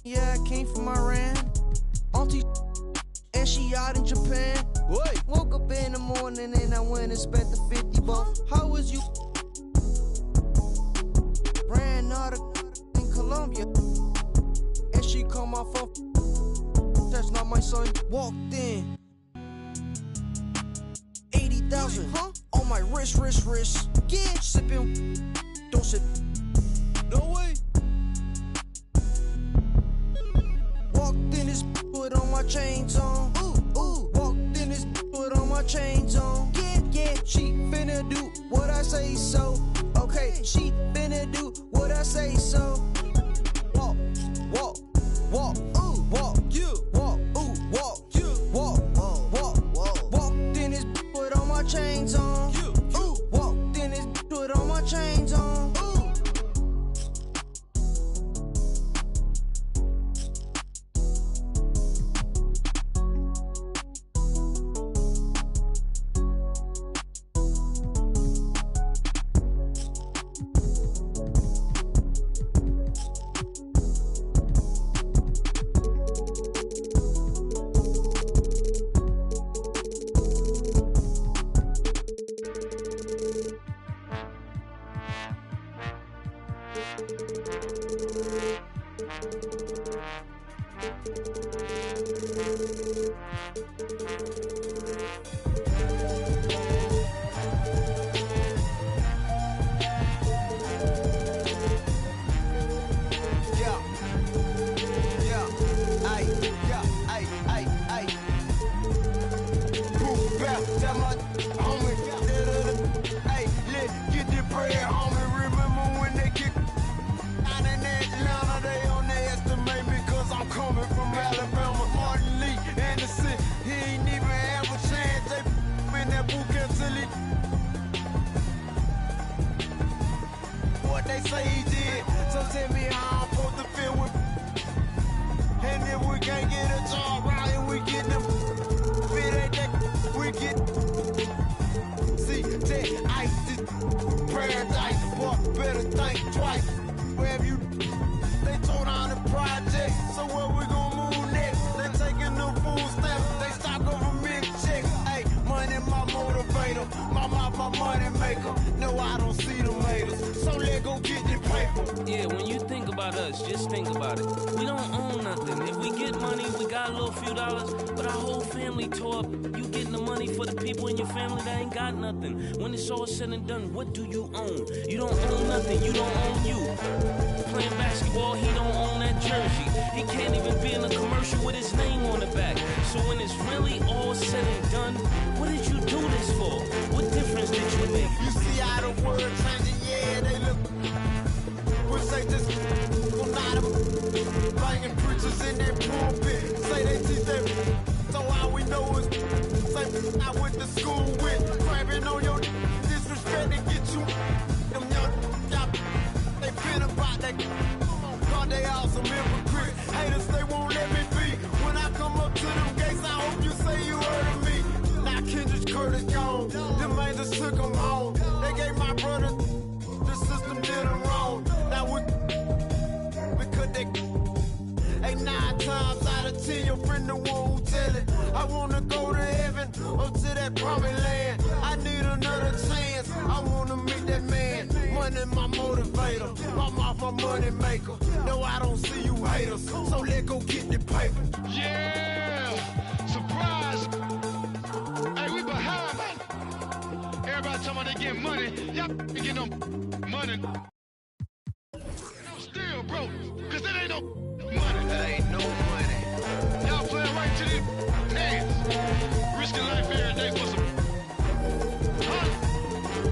Yeah, I came from Iran. Auntie, and she out in Japan. Wait. Woke up in the morning and I went and spent the 50 bucks. How was you? Ran out of in Colombia. And she called my phone. That's not my son. Walked in. 80,000 on my wrist. Yeah, sipping. Don't sip. No way. in this, put on my chains on. Walked in this, put on my chains on. Yeah, she finna do what I say so. Okay, she finna do what I say so. Walk, walk, walk, walk, you walk, walk, you walk, walk. Walked in this, put on my chains on. Walked in this, put on my chains on. Just think about it. We don't own nothing. If we get money, we got a little few dollars, but our whole family tore up. You getting the money for the people in your family that ain't got nothing. When it's all said and done, what do you own? You don't own nothing. You don't own you. Playing basketball, he don't own that jersey. He can't even be in a commercial with his name on the back. So when it's really all said and done, what did you do this for? What difference did you make? You see how the world changing, yeah, they look. We say this. Banging preachers in their pulpit, say they teach them. So all we know is same I went to school with, crabbing on your disrespect to get you. Them young y'all, they been about that. God, they all some hypocrites. Haters, they won't let me be. When I come up to them gates, I hope you say you heard of me. Now Kendrick Curtis gone, them angels took them home. They gave my brother, the system did them wrong. Now we cut that. 9 times out of 10, your friend the one who tell it. I wanna go to heaven or to that promised land. I need another chance. I wanna meet that man. Money my motivator, my mouth my money maker. No, I don't see you haters, so let go get the paper. Yeah, surprise. Hey, we behind, man. Everybody talking about they getting money. Y'all get no money. Still broke, cause there ain't no money. There ain't no money. Y'all playing right to the hands. Risking life every day for some. Huh?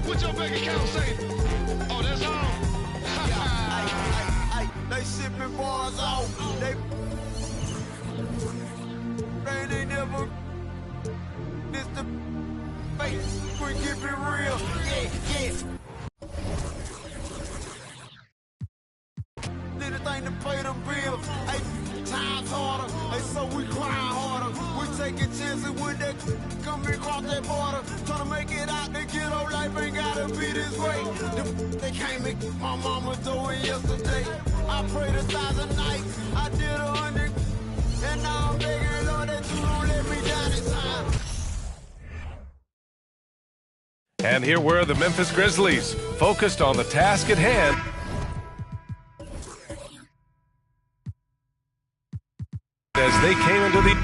What your bank account say? Oh, that's all? They shipping bars out. They never. This the face. We keep it real. Yeah. Anything to pay them bills. Hey, times harder. Hey, so we crying harder. We taking chances when they come across that border. Trying to make it out, they get old life ain't gotta be this way. They came and my mama doing yesterday. I prayed 1,000 nights. I did 100. And now I'm begging, Lord, that you don't let me down this time. And here were the Memphis Grizzlies, focused on the task at hand. As they came into the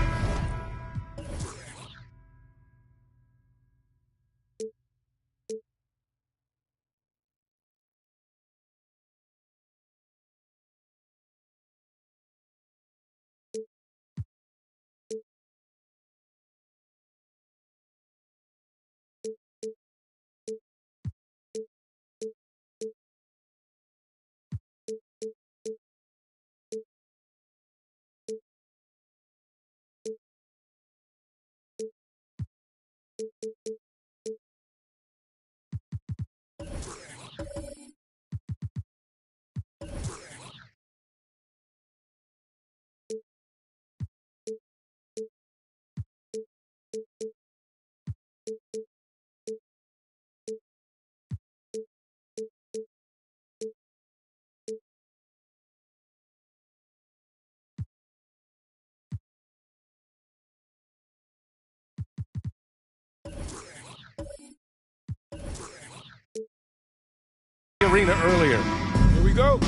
arena earlier. Here we go.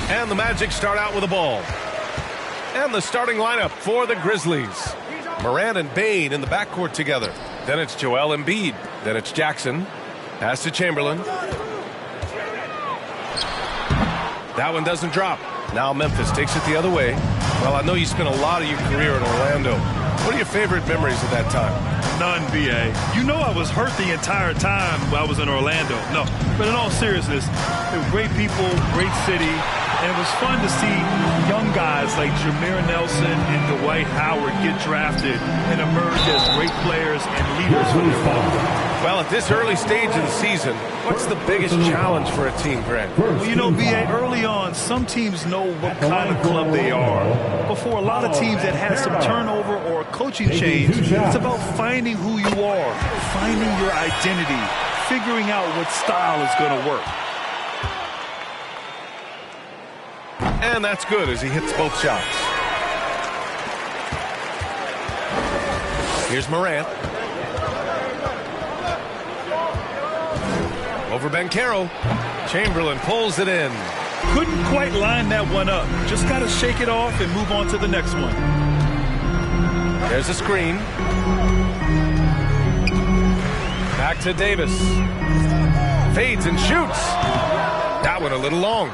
And the Magic start out with the ball. And the starting lineup for the Grizzlies. Morant and Bane in the backcourt together. Then it's Joel Embiid. Then it's Jackson. Pass to Chamberlain. That one doesn't drop. Now Memphis takes it the other way. Well, I know you spent a lot of your career in Orlando. What are your favorite memories of that time? None, B.A. You know I was hurt the entire time while I was in Orlando. No, but in all seriousness, it was great people, great city, and it was fun to see young guys like Jameer Nelson and Dwight Howard get drafted and emerge as great players and leaders for their club. Well, at this early stage of the season, what's the biggest challenge for a team, Grant? Well, you know, B.A., early on, some teams know what kind of club they are. But for a lot of teams that had some turnover or coaching change, it's about finding who you are, finding your identity, figuring out what style is going to work. And that's good as he hits both shots. Here's Morant. Over Banchero. Chamberlain pulls it in. Couldn't quite line that one up. Just got to shake it off and move on to the next one. There's a screen. Back to Davis. Fades and shoots. That one a little long.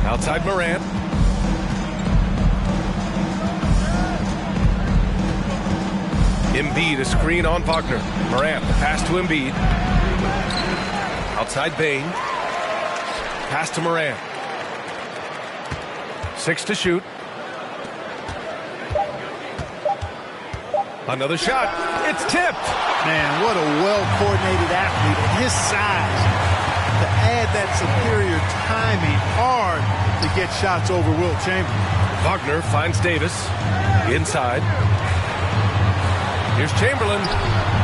Outside Morant. Embiid, a screen on Wagner. Morant, the pass to Embiid. Outside Bane. Pass to Morant. 6 to shoot. Another shot. It's tipped. Man, what a well-coordinated athlete at his size. To add that superior timing, hard to get shots over Wilt Chamberlain. Wagner finds Davis. Inside. Here's Chamberlain.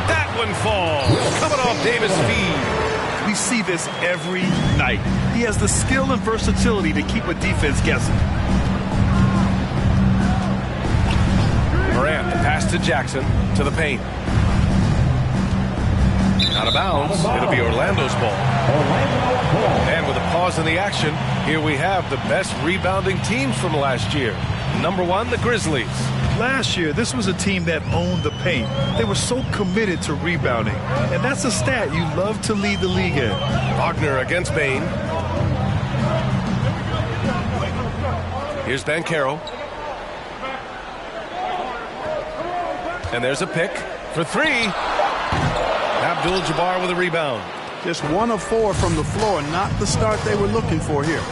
That one falls. Coming off Davis' feed. We see this every night. He has the skill and versatility to keep a defense guessing. Morant, the pass to Jackson, to the paint. Out of bounds. It'll be Orlando's ball. And with a pause in the action, here we have the best rebounding teams from last year. Number 1, the Grizzlies. Last year, this was a team that owned the paint. They were so committed to rebounding. And that's a stat you love to lead the league in. Wagner against Bane. Here's Banchero. And there's a pick for 3. Abdul-Jabbar with a rebound. Just 1 of 4 from the floor, not the start they were looking for here.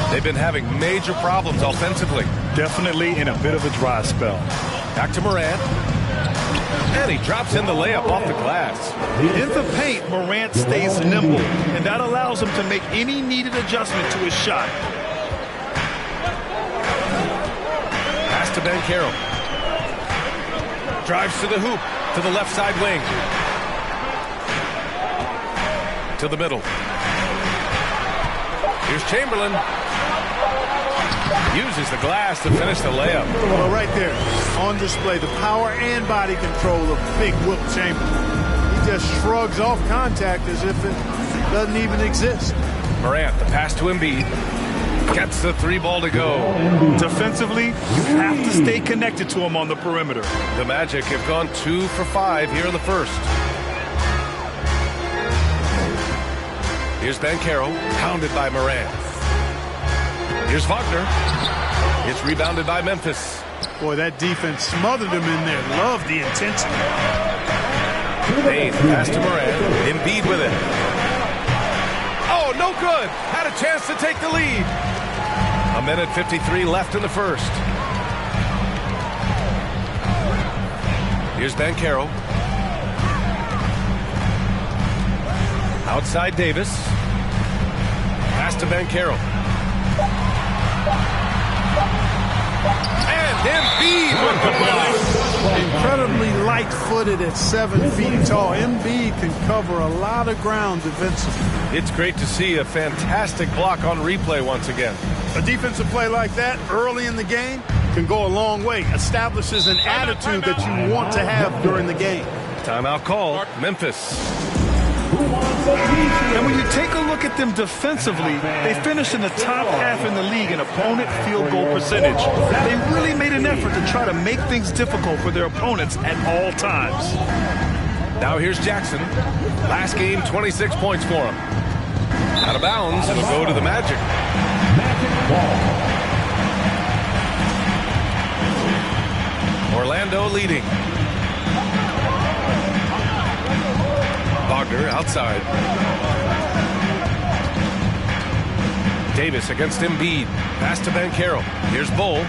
They've been having major problems offensively. Definitely in a bit of a dry spell. Back to Morant. And he drops in the layup off the glass. In the paint, Morant stays nimble, and that allows him to make any needed adjustment to his shot. Pass to Banchero. Drives to the hoop, to the left side wing. To the middle. Here's Chamberlain. Uses the glass to finish the layup. Well, right there, on display, the power and body control of big Wilt Chamberlain. He just shrugs off contact as if it doesn't even exist. Morant, the pass to Embiid. Gets the 3 ball to go. Defensively, you have to stay connected to him on the perimeter. The Magic have gone 2 for 5 here in the first. Here's Banchero, pounded by Morant. Here's Wagner. It's rebounded by Memphis. Boy, that defense smothered him in there. Love the intensity. Bane, pass to Morant. Embiid with it. Oh, no good. Had a chance to take the lead. 1:53 left in the first. Here's Banchero. Outside Davis. Pass to Banchero. And Embiid with the block. Incredibly light-footed at 7 feet tall. Embiid can cover a lot of ground defensively. It's great to see a fantastic block on replay once again. A defensive play like that early in the game can go a long way. Establishes an attitude that you want to have during the game. Timeout call, Memphis. And when you take a look at them defensively, they finished in the top half in the league in opponent field goal percentage. They really made an effort to try to make things difficult for their opponents at all times. Now here's Jackson. Last game, 26 points for him. Out of bounds, it'll go to the Magic. Orlando leading. Wagner outside. Davis against Embiid. Pass to Banchero. Here's Bull.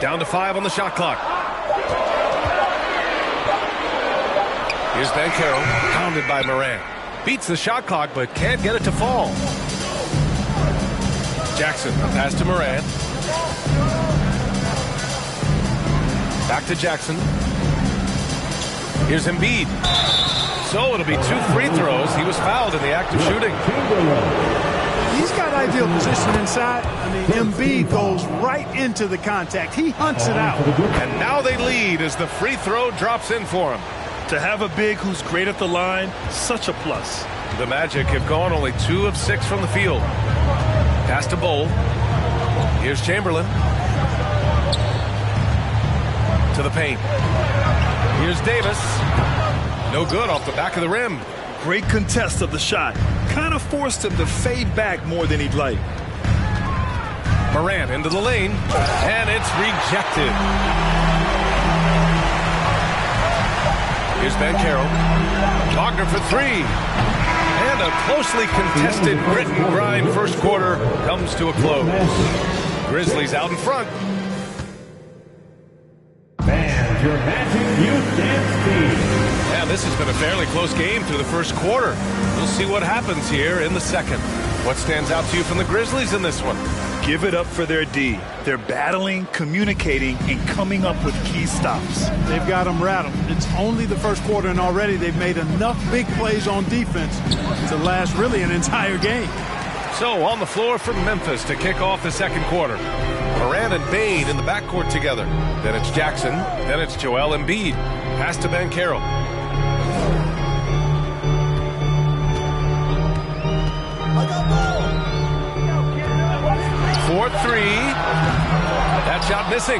Down to 5 on the shot clock. Here's Banchero, pounded by Morant. Beats the shot clock, but can't get it to fall. Jackson, a pass to Morant. Back to Jackson. Here's Embiid. So it'll be 2 free throws. He was fouled in the act of shooting. He's got ideal position inside. I mean, Embiid goes right into the contact. He hunts it out. And now they lead as the free throw drops in for him. To have a big who's great at the line, such a plus. The Magic have gone only 2 of 6 from the field. Pass to Bull. Here's Chamberlain. To the paint. Here's Davis. No good off the back of the rim. Great contest of the shot. Kind of forced him to fade back more than he'd like. Morant into the lane, and it's rejected. Here's Banchero. Wagner for 3. And a closely contested grit and grind first quarter comes to a close. Grizzlies out in front. And your Magic Youth Dance Team. And this has been a fairly close game through the first quarter. We'll see what happens here in the second. What stands out to you from the Grizzlies in this one? Give it up for their D. They're battling, communicating, and coming up with key stops. They've got them rattled. It's only the first quarter, and already they've made enough big plays on defense to last really an entire game. So on the floor for Memphis to kick off the second quarter. Morant and Bane in the backcourt together. Then it's Jackson. Then it's Joel Embiid. Pass to Banchero. For 3. That shot missing.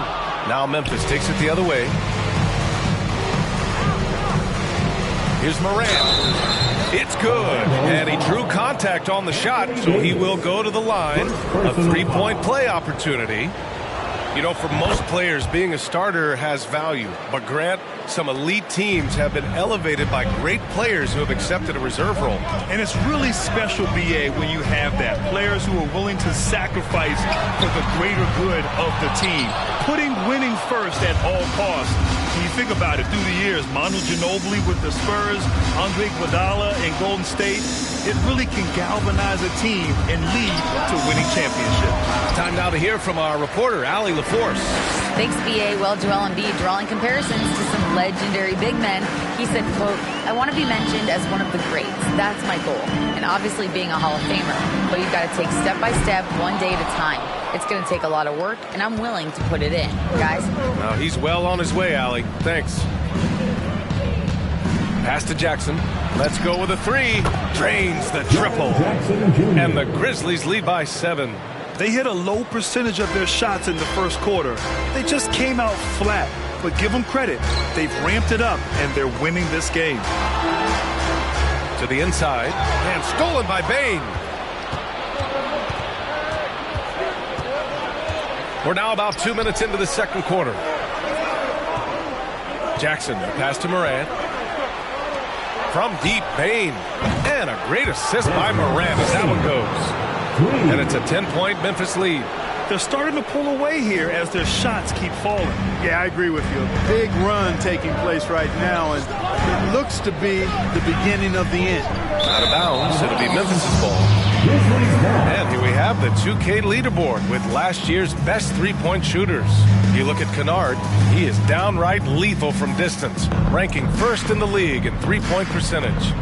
Now Memphis takes it the other way. Here's Morant. It's good. And he drew contact on the shot, so he will go to the line. A 3-point play opportunity. You know, for most players, being a starter has value. But Grant, some elite teams have been elevated by great players who have accepted a reserve role. And it's really special, B.A., when you have that. Players who are willing to sacrifice for the greater good of the team. Putting winning first at all costs. When you think about it, through the years, Manu Ginobili with the Spurs, Andre Iguodala in Golden State, it really can galvanize a team and lead to winning championships. Time now to hear from our reporter, Allie LaForce. Thanks, B.A. Well, Joel Embiid drawing comparisons to some legendary big men. He said, quote, "I want to be mentioned as one of the greats. That's my goal. And obviously being a Hall of Famer. But you've got to take step by step, one day at a time. It's going to take a lot of work, and I'm willing to put it in. Guys." Now he's well on his way, Allie. Thanks. Pass to Jackson. Let's go with a 3. Drains the triple. And the Grizzlies lead by 7. They hit a low percentage of their shots in the first quarter. They just came out flat. But give them credit. They've ramped it up, and they're winning this game. To the inside. And stolen by Bane. We're now about 2 minutes into the second quarter. Jackson, pass to Morant. From deep, Bane. And a great assist by Morant as that one goes. And it's a 10-point Memphis lead. They're starting to pull away here as their shots keep falling. Yeah, I agree with you. A big run taking place right now, and it looks to be the beginning of the end. Out of bounds, it'll be Memphis' ball. And here we have the 2K leaderboard with last year's best three-point shooters. You look at Kennard, he is downright lethal from distance, ranking first in the league in three-point percentage.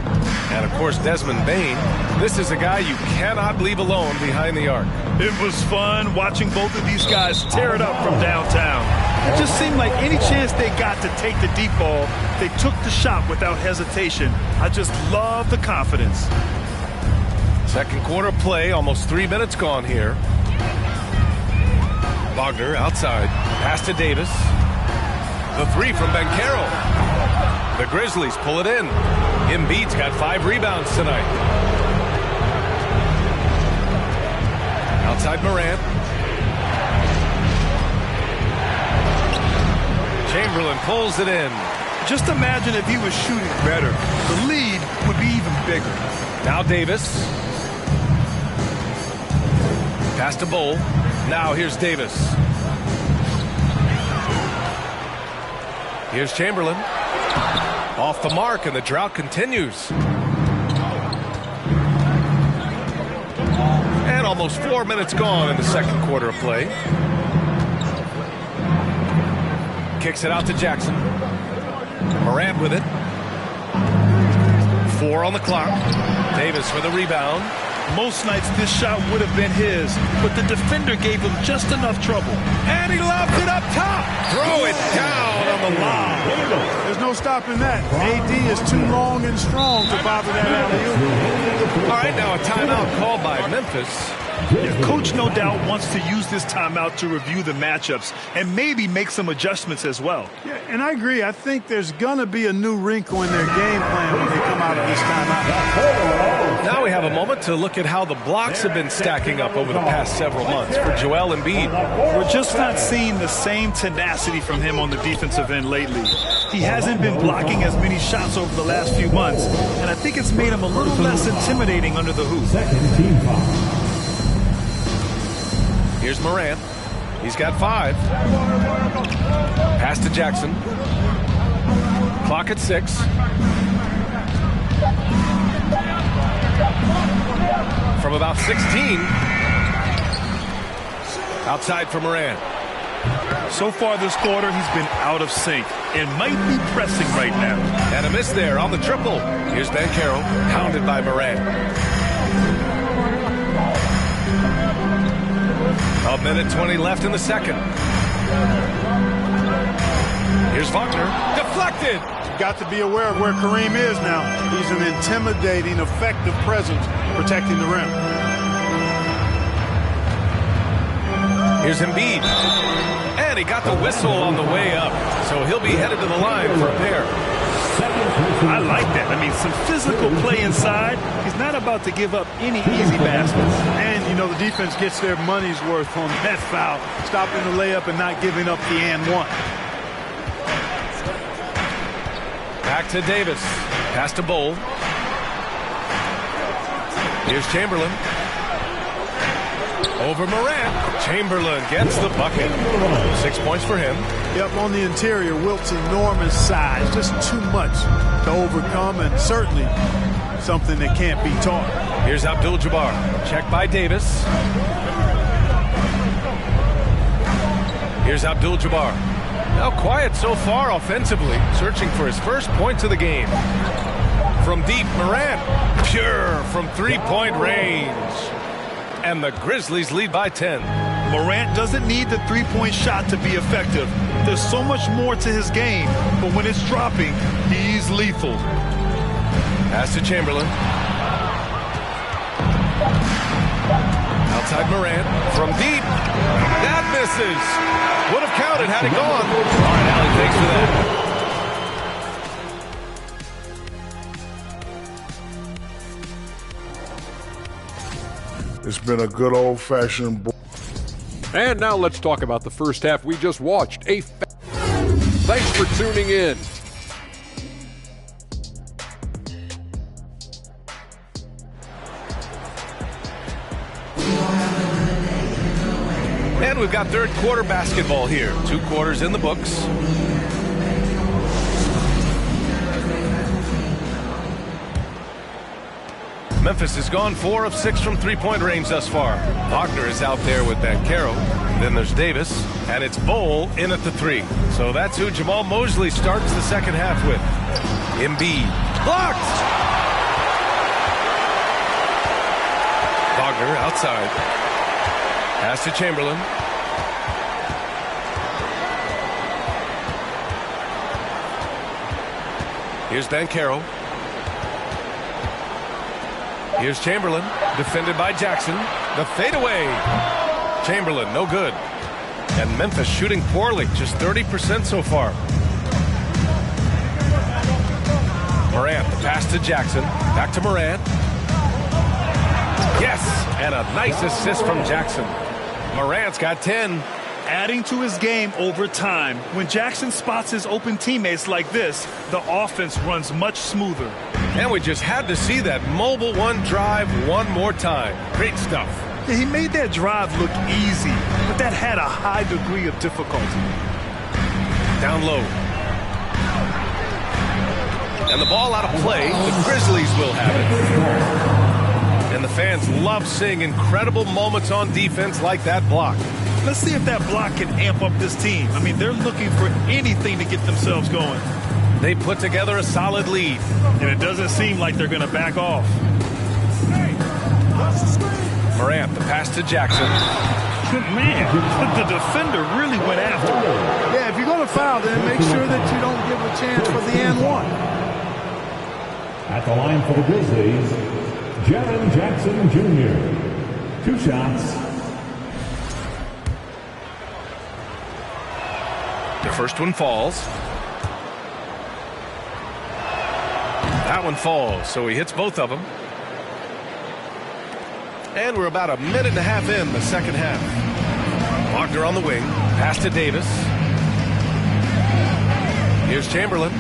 And, of course, Desmond Bane, this is a guy you cannot leave alone behind the arc. It was fun watching both of these guys tear it up from downtown. It just seemed like any chance they got to take the deep ball, they took the shot without hesitation. I just love the confidence. Second quarter play, almost 3 minutes gone here. Wagner outside, pass to Davis. The three from Banchero. The Grizzlies pull it in. Embiid's got 5 rebounds tonight. Outside Morant. Chamberlain pulls it in. Just imagine if he was shooting better. The lead would be even bigger. Now Davis. Pass to Bull. Now here's Davis. Here's Chamberlain. Off the mark, and the drought continues. And almost 4 minutes gone in the second quarter of play. Kicks it out to Jackson. Morant with it. 4 on the clock. Davis for the rebound. Most nights this shot would have been his, but the defender gave him just enough trouble. And he lobs it up top. Throw it down on the lob. There's no stopping that. AD is too long and strong to bother that alley-oop. All right, now a timeout called by Memphis. Yeah, Coach no doubt wants to use this timeout to review the matchups and maybe make some adjustments as well. Yeah, and I agree. I think there's going to be a new wrinkle in their game plan when they come out of this timeout. Now we have a moment to look at how the blocks have been stacking up over the past several months for Joel Embiid. We're just not seeing the same tenacity from him on the defensive end lately. He hasn't been blocking as many shots over the last few months, and I think it's made him a little less intimidating under the hoop. Second team foul. Here's Morant. He's got 5. Pass to Jackson. Clock at 6. From about 16. Outside for Morant. So far this quarter, he's been out of sync and might be pressing right now. And a miss there on the triple. Here's Banchero, pounded by Morant. A minute 20 left in the second. Here's Wagner. Deflected. You've got to be aware of where Kareem is now. He's an intimidating, effective presence protecting the rim. Here's Embiid. And he got the whistle on the way up. So he'll be headed to the line for a pair. I like that. I mean, some physical play inside. He's not about to give up any easy baskets. And, you know, the defense gets their money's worth on that foul. Stopping the layup and not giving up the and one. Back to Davis. Pass to Bull. Here's Chamberlain. Over Morant. Chamberlain gets the bucket. 6 points for him. Yep, on the interior, Wilt's enormous size. Just too much to overcome, and certainly something that can't be taught. Here's Abdul-Jabbar. Check by Davis. Here's Abdul-Jabbar. Now quiet so far offensively. Searching for his first points of the game. From deep, Morant. Pure from three-point range. And the Grizzlies lead by 10. Morant doesn't need the three-point shot to be effective. There's so much more to his game, but when it's dropping, he's lethal. Pass to Chamberlain. Outside Morant. From deep. That misses. Would have counted had it gone. All right, Allie, thanks for that. It's been a good old-fashioned. And now let's talk about the first half we just watched. Thanks for tuning in. And we've got third quarter basketball here. 2 quarters in the books. Memphis has gone 4 of 6 from three-point range thus far. Wagner is out there with Banchero. Then there's Davis, and it's Bull in at the 3. So that's who Jamal Mosley starts the second half with. Embiid. Blocked! Wagner outside. Pass to Chamberlain. Here's Banchero. Here's Chamberlain, defended by Jackson. The fadeaway. Chamberlain, no good. And Memphis shooting poorly, just 30% so far. Morant, the pass to Jackson. Back to Morant. Yes, and a nice assist from Jackson. Morant's got 10. Adding to his game over time. When Jackson spots his open teammates like this, the offense runs much smoother. And we just had to see that mobile one drive one more time. Great stuff. Yeah, he made that drive look easy, but that had a high degree of difficulty. Down low. And the ball out of play. The Grizzlies will have it. And the fans love seeing incredible moments on defense like that block. Let's see if that block can amp up this team. I mean, they're looking for anything to get themselves going. They put together a solid lead. And it doesn't seem like they're going to back off. Morant, the pass to Jackson. Man, the defender really went after him. Yeah, if you're going to foul, then make sure that you don't give a chance for the and one. At the line for the Grizzlies, Jaren Jackson Jr. 2 shots. The first one falls. That one falls, so he hits both of them. And we're about a minute and a half in the second half. Wagner on the wing. Pass to Davis. Here's Chamberlain.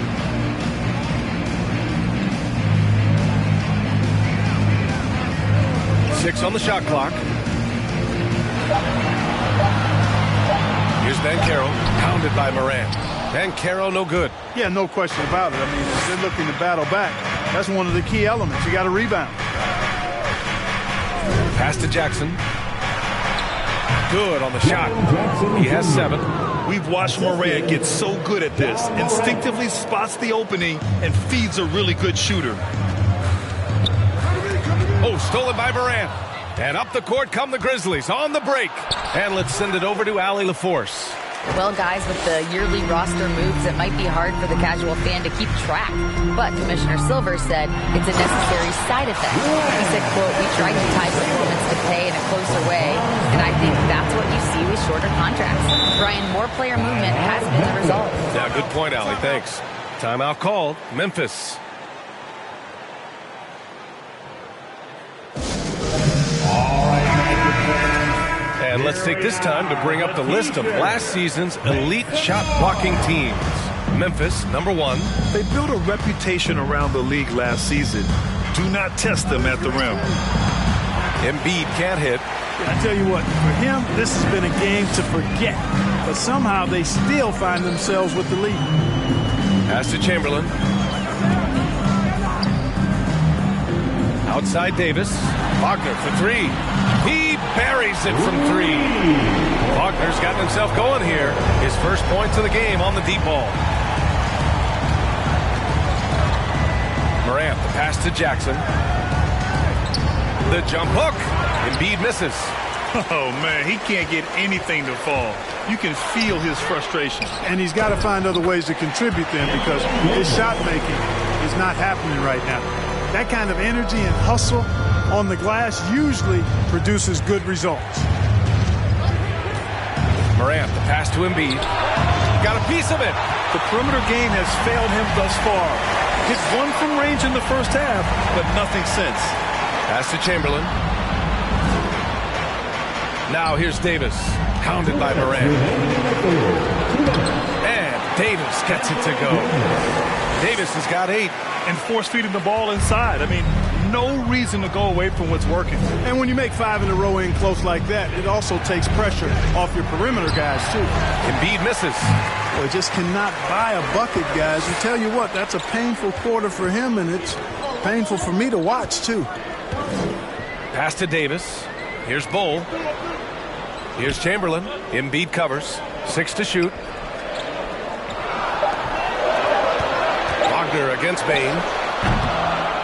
Six on the shot clock. Here's Banchero, pounded by Morant. Banchero, no good. Yeah, no question about it. I mean, if they're looking to battle back, that's one of the key elements. You got to rebound. Pass to Jackson. Good on the shot. He has 7. We've watched Morant get so good at this. Instinctively spots the opening and feeds a really good shooter. Oh, stolen by Morant. And up the court come the Grizzlies on the break. And let's send it over to Allie LaForce. Well, guys, with the yearly roster moves, it might be hard for the casual fan to keep track. But Commissioner Silver said it's a necessary side effect. He said, quote, "We tried to tie performance to pay in a closer way, and I think that's what you see with shorter contracts." Brian, more player movement has been the result. Yeah, good point, Allie. Thanks. Timeout called. Memphis. And let's take this time to bring up the list of last season's elite shot blocking teams. Memphis, number 1. They built a reputation around the league last season. Do not test them at the rim. Embiid can't hit. I tell you what, for him, this has been a game to forget. But somehow they still find themselves with the lead. Pass to Chamberlain. Outside Davis. Wagner for 3. He buries it from 3. Wagner's gotten himself going here. His first points of the game on the deep ball. Morant, the pass to Jackson. The jump hook. Embiid misses. Oh, man, he can't get anything to fall. You can feel his frustration. And he's got to find other ways to contribute then, because his shot making is not happening right now. That kind of energy and hustle on the glass usually produces good results. Morant, the pass to Embiid. Got a piece of it. The perimeter game has failed him thus far. Hit 1 from range in the first half, but nothing since. Pass to Chamberlain. Now here's Davis, pounded by Morant. And Davis gets it to go. Davis has got 8. And force feeding the ball inside. I mean, no reason to go away from what's working. And when you make 5 in a row in close like that, it also takes pressure off your perimeter guys, too. Embiid misses. Well, just cannot buy a bucket, guys. I tell you what, that's a painful quarter for him, and it's painful for me to watch, too. Pass to Davis. Here's Bull. Here's Chamberlain. Embiid covers. 6 to shoot. Wagner against Bain.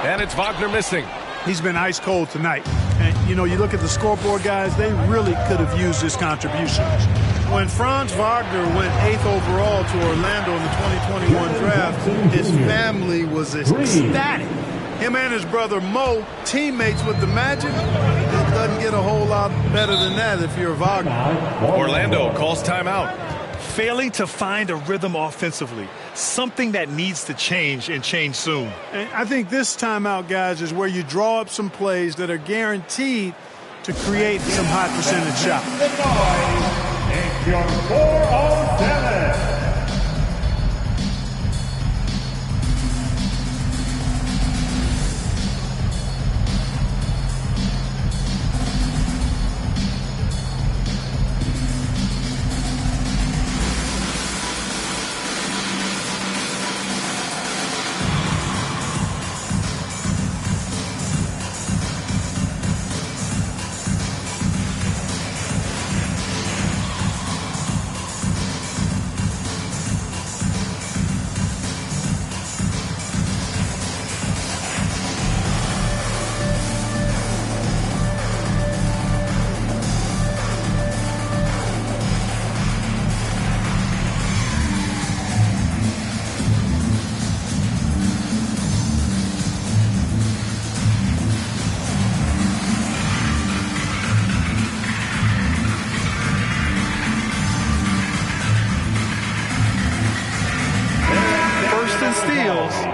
And it's Wagner missing. He's been ice cold tonight. And, you know, you look at the scoreboard, guys, they really could have used his contributions. When Franz Wagner went 8th overall to Orlando in the 2021 draft, his family was ecstatic. Him and his brother Mo, teammates with the Magic. It doesn't get a whole lot better than that if you're Wagner. Orlando calls timeout. Failing to find a rhythm offensively, something that needs to change and change soon. And I think this timeout, guys, is where you draw up some plays that are guaranteed to create some high percentage shots. It's your 407.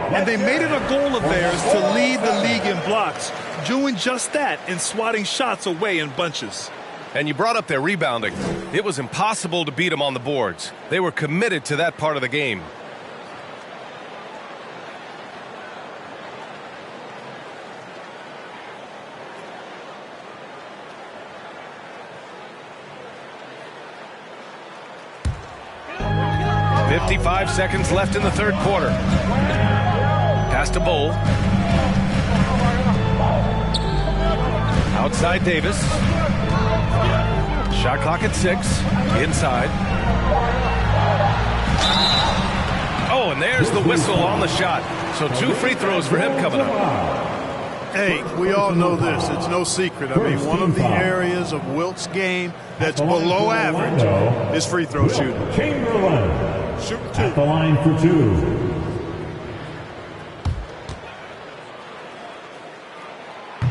And they made it a goal of theirs to lead the league in blocks, doing just that and swatting shots away in bunches. And you brought up their rebounding. It was impossible to beat them on the boards. They were committed to that part of the game. "55 seconds left in the third quarter. Pass to Bull. Outside Davis. Shot clock at 6. Inside. Oh, and there's the whistle on the shot. So 2 free throws for him coming up. Hey, we all know this. It's no secret. I mean, one of the areas of Wilt's game that's below average is free throw shooting. Chamberlain at the line for 2.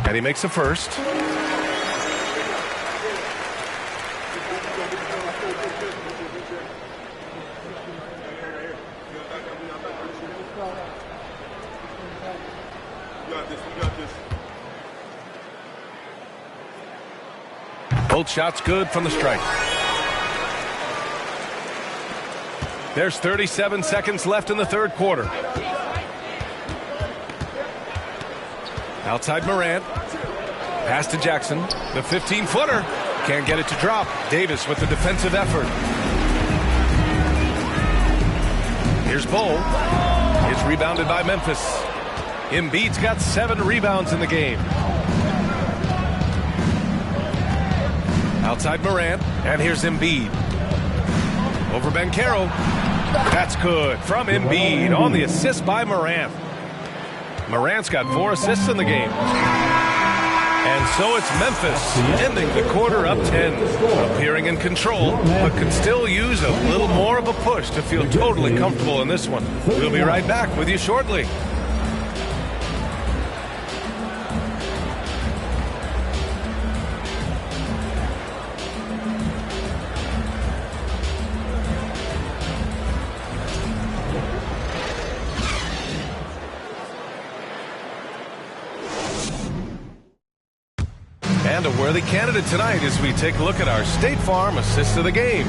And he makes a first. Both shots good from the strike. There's 37 seconds left in the third quarter. Outside Morant. Pass to Jackson. The 15-footer. Can't get it to drop. Davis with the defensive effort. Here's Bull. It's rebounded by Memphis. Embiid's got 7 rebounds in the game. Outside Morant. And here's Embiid. Over Banchero. That's good from Embiid on the assist by Morant. Morant's got 4 assists in the game. And so it's Memphis ending the quarter up 10, appearing in control, but can still use a little more of a push to feel totally comfortable in this one. We'll be right back with you shortly. And a worthy candidate tonight as we take a look at our State Farm assist of the game.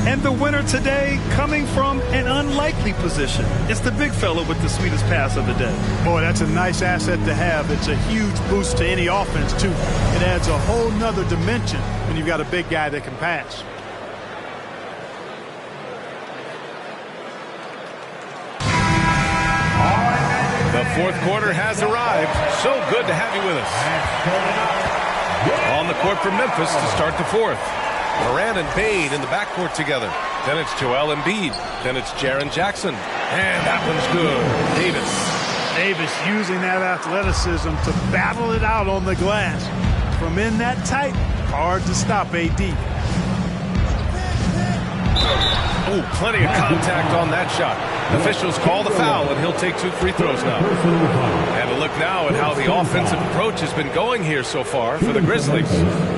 And the winner today coming from an unlikely position. It's the big fella with the sweetest pass of the day. Boy, that's a nice asset to have. It's a huge boost to any offense, too. It adds a whole nother dimension when you've got a big guy that can pass. The fourth quarter has arrived. So good to have you with us. On the court for Memphis to start the fourth. Morant and Bane in the backcourt together. Then it's Joel Embiid. Then it's Jaren Jackson. And that one's good. Davis using that athleticism to battle it out on the glass. From in that tight, hard to stop AD. Oh, plenty of contact on that shot. Officials call the foul, and he'll take 2 free throws now. And a look now at how the offensive approach has been going here so far for the Grizzlies.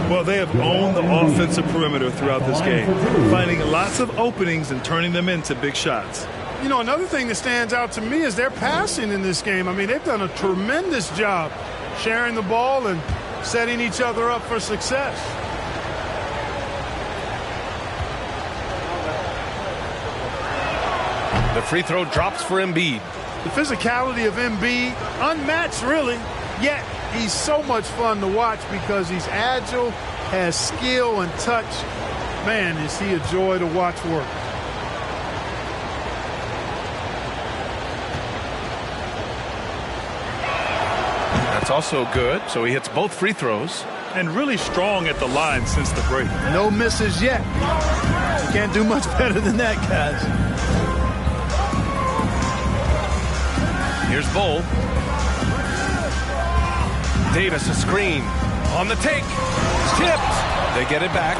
Well, they have owned the offensive perimeter throughout this game, finding lots of openings and turning them into big shots. You know, another thing that stands out to me is their passing in this game. I mean, they've done a tremendous job sharing the ball and setting each other up for success. The free throw drops for Embiid. The physicality of Embiid, unmatched really, yet he's so much fun to watch because he's agile, has skill and touch. Man, is he a joy to watch work. That's also good, so he hits both free throws. And really strong at the line since the break. No misses yet. You can't do much better than that, guys. Here's Bull. Davis a screen. On the take. Tipped. They get it back.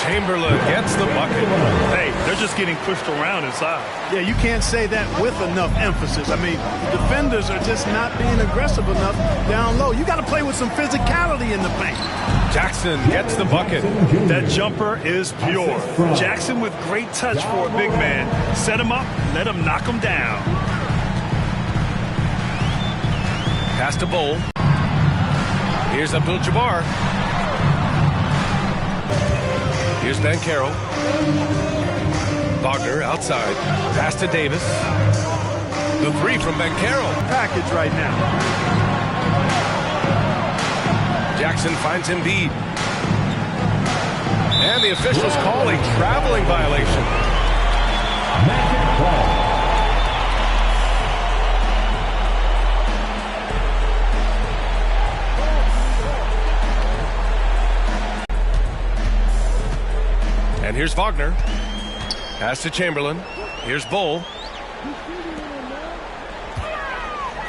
Chamberlain gets the bucket. Hey, they're just getting pushed around inside. Yeah, you can't say that with enough emphasis. I mean, the defenders are just not being aggressive enough down low. You got to play with some physicality in the paint. Jackson gets the bucket. That jumper is pure. Jackson with great touch for a big man. Set him up, let him knock him down. Pass to Bull. Here's Abdul-Jabbar. Here's Banchero. Wagner outside. Pass to Davis. The 3 from Banchero. Package right now. Jackson finds Embiid. And the officials call a traveling violation. Magic ball. And here's Wagner. Pass to Chamberlain. Here's Bull.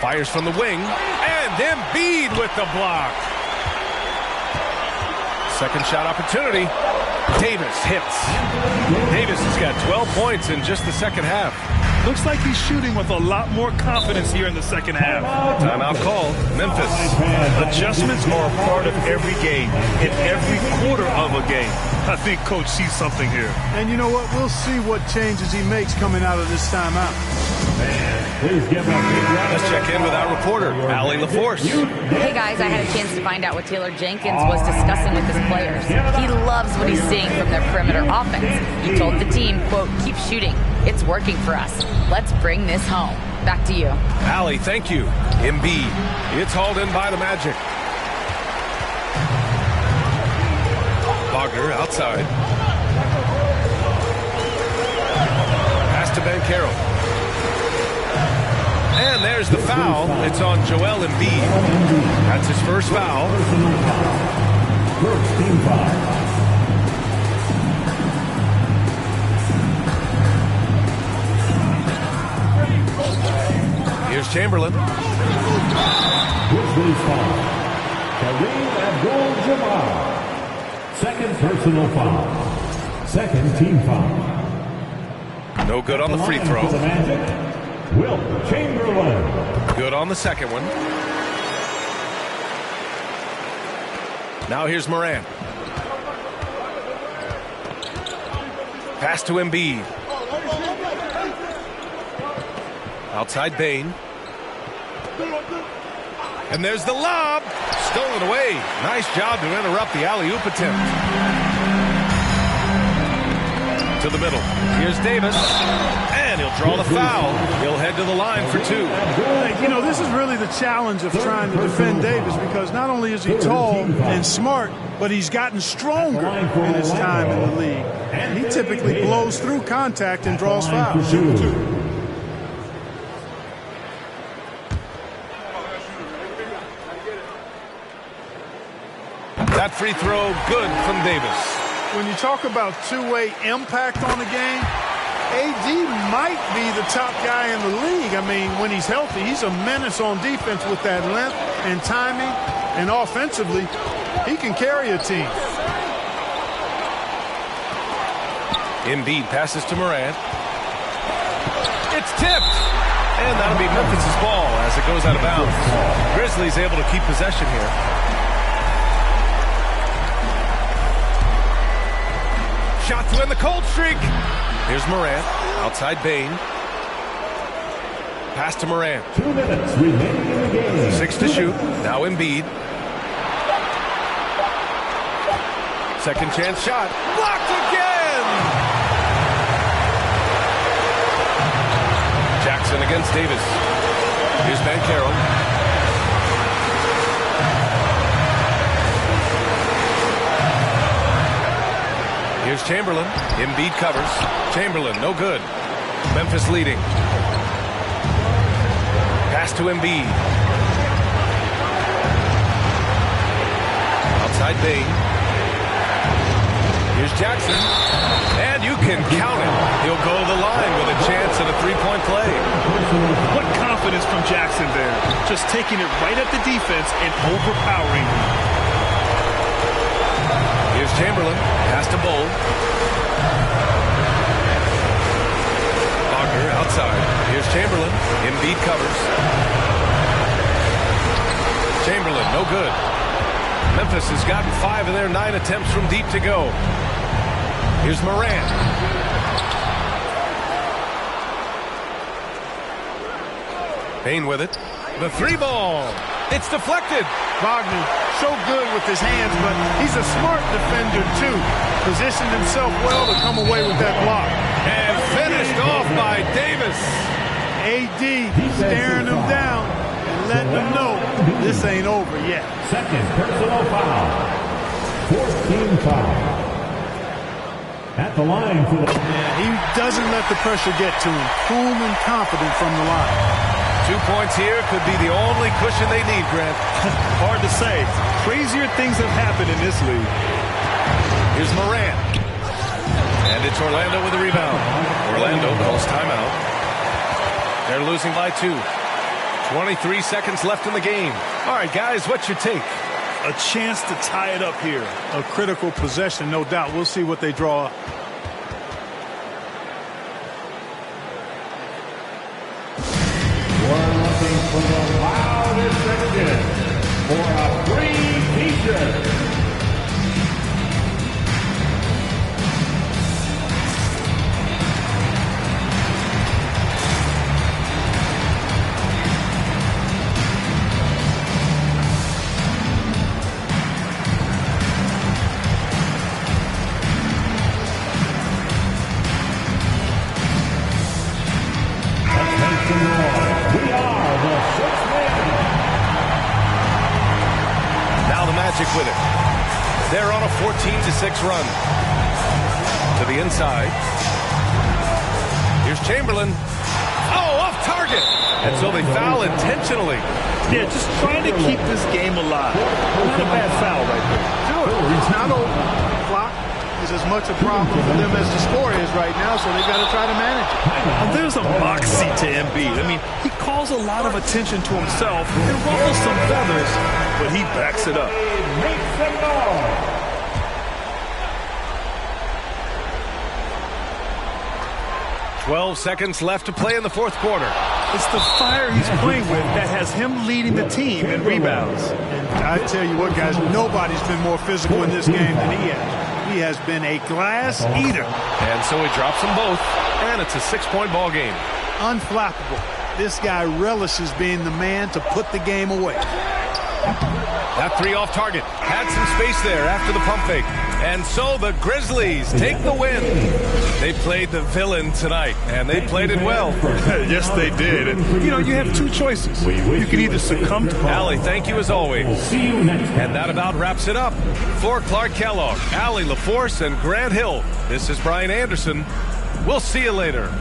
Fires from the wing. And Embiid with the block. Second shot opportunity. Davis hits. Davis has got 12 points in just the second half. Looks like he's shooting with a lot more confidence here in the second half. Timeout called. Memphis. Adjustments are a part of every game, in every quarter of a game. I think Coach sees something here. And you know what? We'll see what changes he makes coming out of this timeout. Let's check in with our reporter, Allie LaForce. Hey guys, I had a chance to find out what Taylor Jenkins was discussing with his players. He loves what he's seeing from their perimeter offense. He told the team, quote, keep shooting. It's working for us. Let's bring this home. Back to you. Allie, thank you. Embiid. It's hauled in by the Magic. Wagner outside. Pass to Banchero. And there's the foul. It's on Joel Embiid. That's his first foul. First team foul. Here's Chamberlain. Grizzlies foul. Kareem Abdul-Jabbar. Second personal foul. Second team foul. No good on the free throw. The Magic, Wilt Chamberlain. Good on the second one. Now here's Morant. Pass to Embiid. Outside Bane. And there's the lob. Stolen away. Nice job to interrupt the alley-oop attempt. To the middle. Here's Davis. And he'll draw the foul. He'll head to the line for 2. You know, this is really the challenge of trying to defend Davis because not only is he tall and smart, but he's gotten stronger in his time in the league. And he typically blows through contact and draws fouls. That free throw good from Davis. When you talk about two-way impact on the game, AD might be the top guy in the league. I mean, when he's healthy, he's a menace on defense with that length and timing. And offensively, he can carry a team. Embiid passes to Morant. It's tipped. And that'll be Memphis' ball as it goes out of bounds. Grizzlies able to keep possession here. Shot to end the cold streak. Here's Morant. Outside Bane. Pass to Morant. 2 minutes remaining in the game. 6 to shoot. Now Embiid. Second chance shot. Blocked again! Jackson against Davis. Here's Banchero. Here's Chamberlain. Embiid covers. Chamberlain, no good. Memphis leading. Pass to Embiid. Outside Bane. Here's Jackson. And you can count it. He'll go to the line with a chance at a three-point play. What confidence from Jackson there. Just taking it right at the defense and overpowering them. Here's Chamberlain. Pass to Bull. Wagner outside. Here's Chamberlain. Embiid covers. Chamberlain, no good. Memphis has gotten 5 of their 9 attempts from deep to go. Here's Morant. Payne with it. The 3-ball. It's deflected. Wagner, so good with his hands, but he's a smart defender, too. Positioned himself well to come away with that block. And finished off by Davis. AD staring him down and letting him know this ain't over yet. Second personal foul. 14 foul. At the line for the... Yeah, he doesn't let the pressure get to him. Cool and confident from the line. 2 points here could be the only cushion they need, Grant. Hard to say. Crazier things have happened in this league. Here's Morant. And it's Orlando with a rebound. Orlando calls timeout. They're losing by 2. 23 seconds left in the game. All right, guys, what's your take? A chance to tie it up here. A critical possession, no doubt. We'll see what they draw up. We're looking for the loudest section for a free t-shirt. With it. They're on a 14-6 run. To the inside. Here's Chamberlain. Oh, off target. And so they foul intentionally. Yeah, just trying to keep this game alive. Not a bad foul right there. Sure, it's not over. Clock is as much a problem for them as the score is right now, so they've got to try to manage it. Well, there's a moxie to Embiid. I mean, he calls a lot of attention to himself and ruffles some feathers, but he backs it up. Make some noise. "12 seconds left to play in the fourth quarter. It's the fire he's playing with that has him leading the team in rebounds. And I tell you what, guys, nobody's been more physical in this game than he has. He has been a glass eater. And so he drops them both, and it's a 6-point ball game. Unflappable. This guy relishes being the man to put the game away. That 3 off target. Had some space there after the pump fake. And so the Grizzlies take the win. They played the villain tonight, and they played it well. Yes, they did. And, you know, you have 2 choices. You can either succumb to... Allie, thank you as always. We'll see you next time. And that about wraps it up. For Clark Kellogg, Allie LaForce, and Grant Hill, this is Brian Anderson. We'll see you later.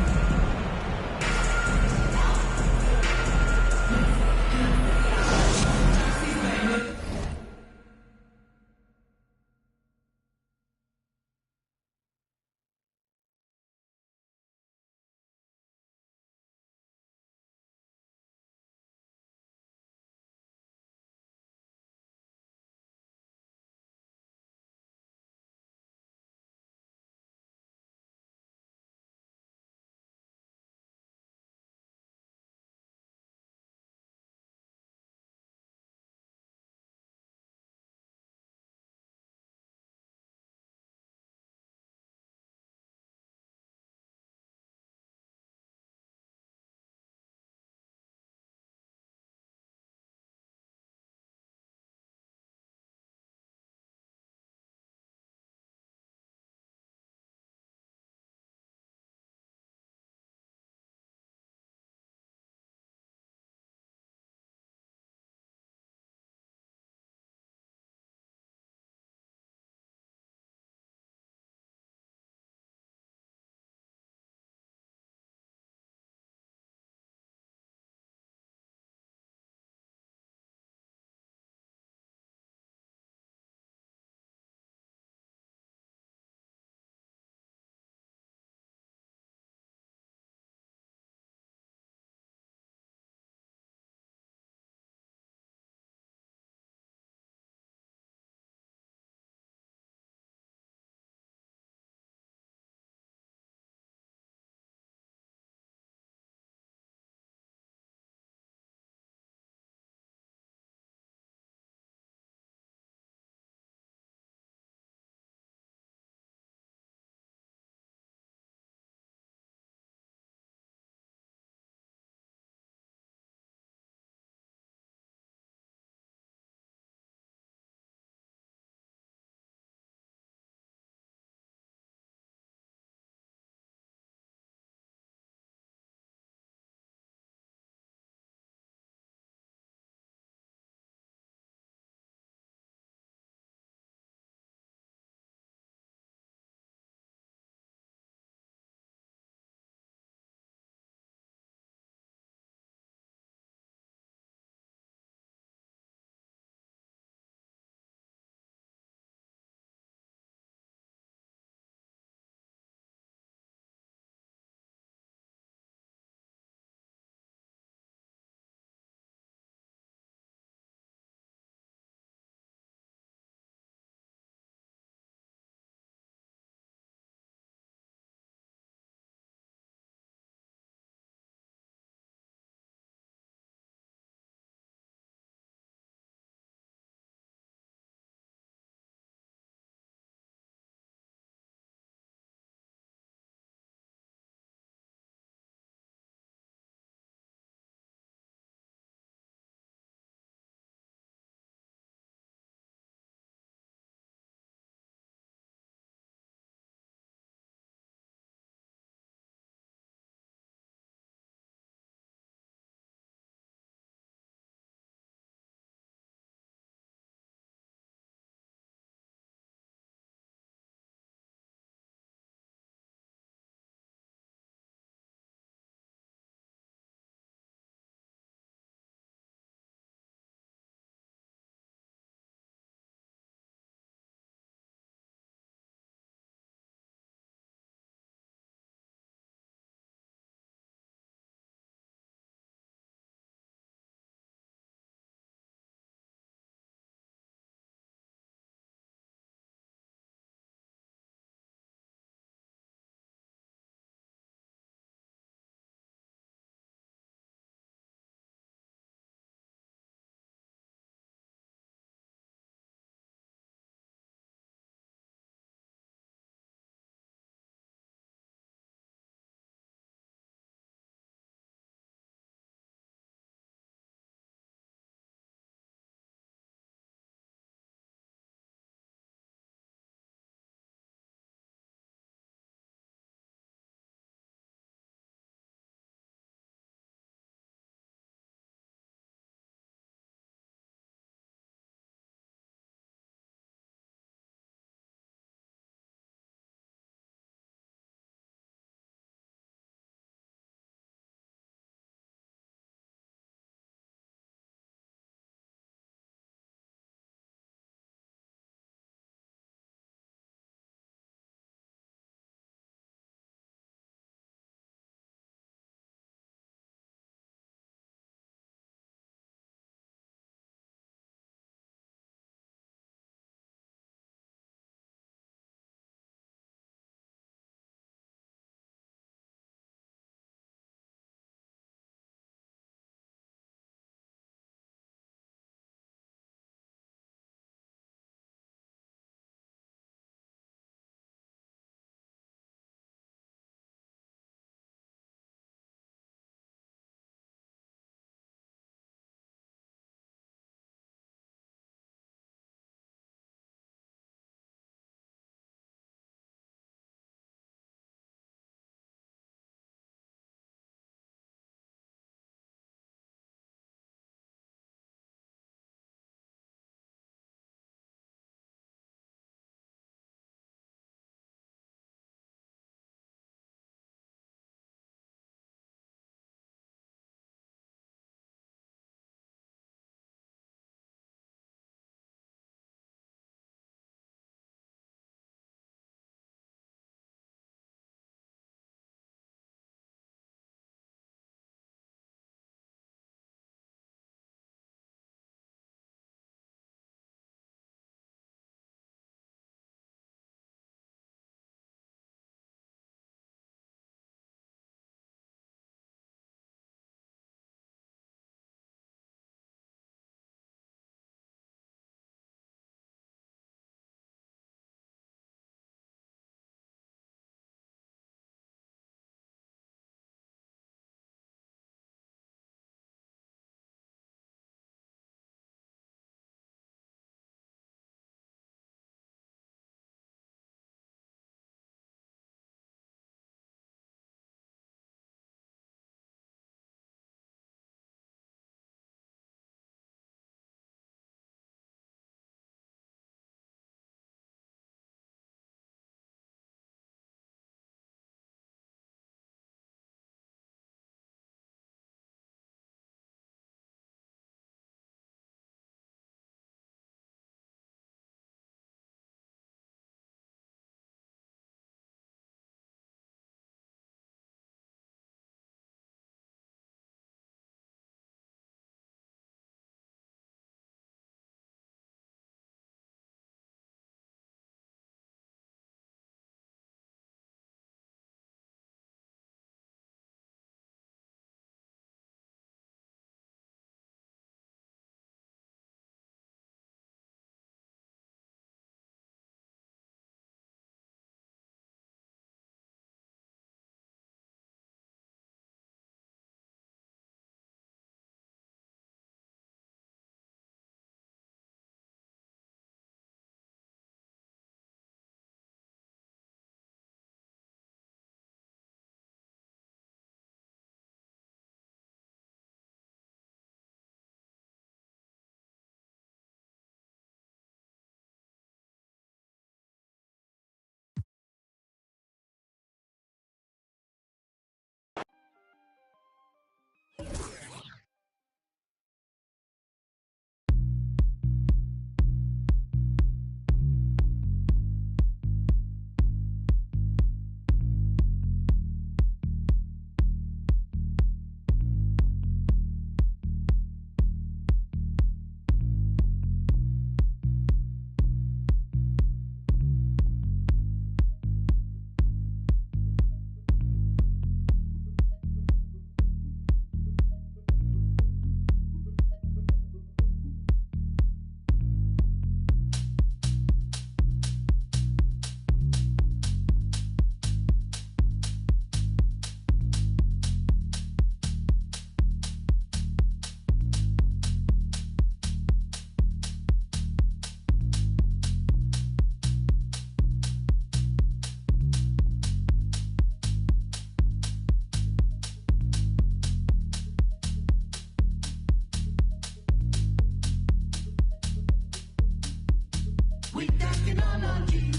technology.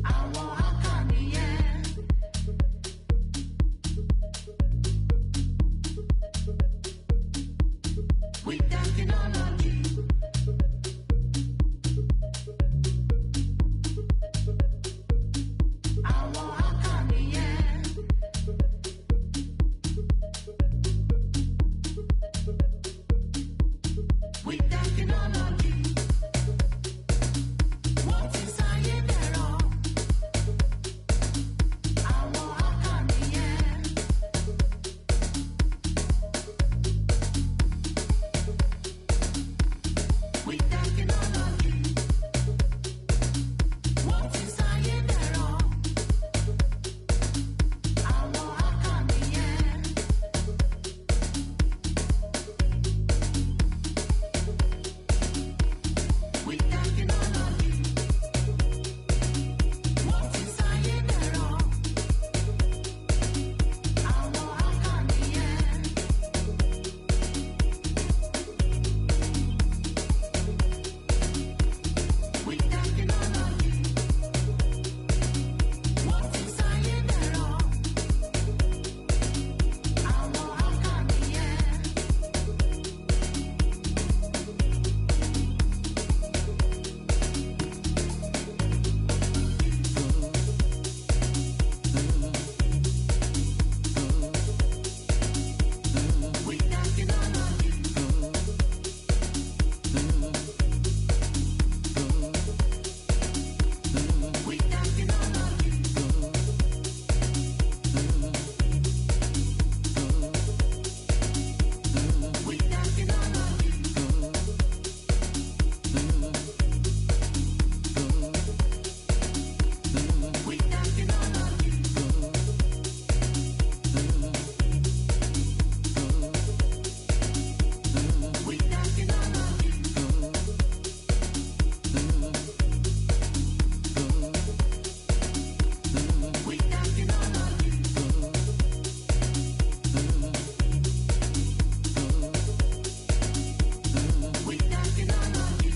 I want a Kanye. With that technology. I want a Kanye. With that technology. What's inside your barrel? I want a Kanye. With that technology. What's inside your barrel? I want a Kanye. With that technology. What's inside your barrel? I want a Kanye. With that technology. What's inside your barrel? I want a Kanye. With that technology. With that technology. With that technology. With that technology. With that technology. With that technology.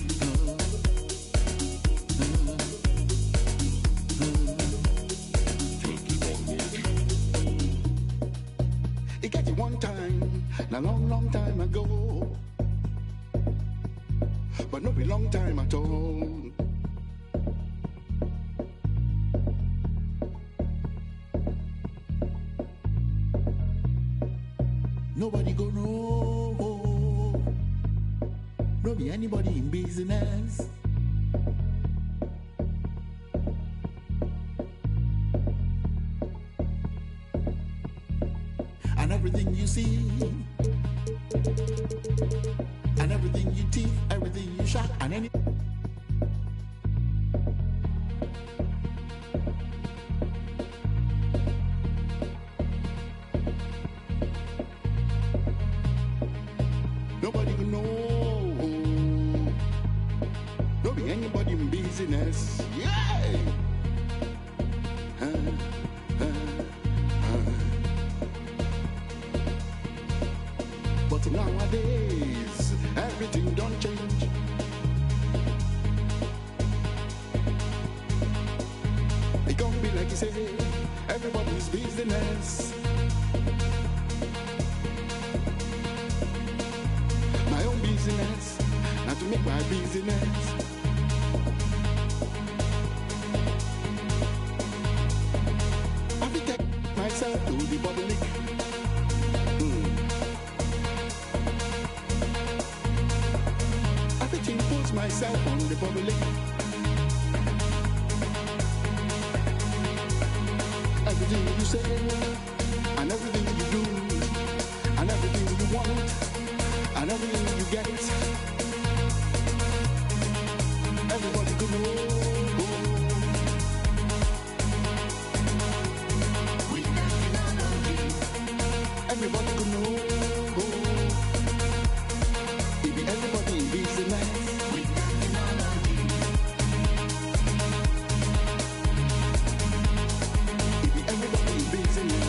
With that technology. It got you one time, a long, long time ago. But no be long time at all. Nobody go know. No be anybody in business. And everything you see, and everything you teeth, everything you shot, and any. Nobody can know. No be anybody in business. Yeah. But nowadays, everything don't change. It can't be like you say, everybody's business. My own business, not to make my business. I will take myself to the public. I will impose myself on the public. Everything you say, and everything you do, and everything you want, and everything you get, everybody could know. Everybody could know. It be everybody in business. It be everybody in business.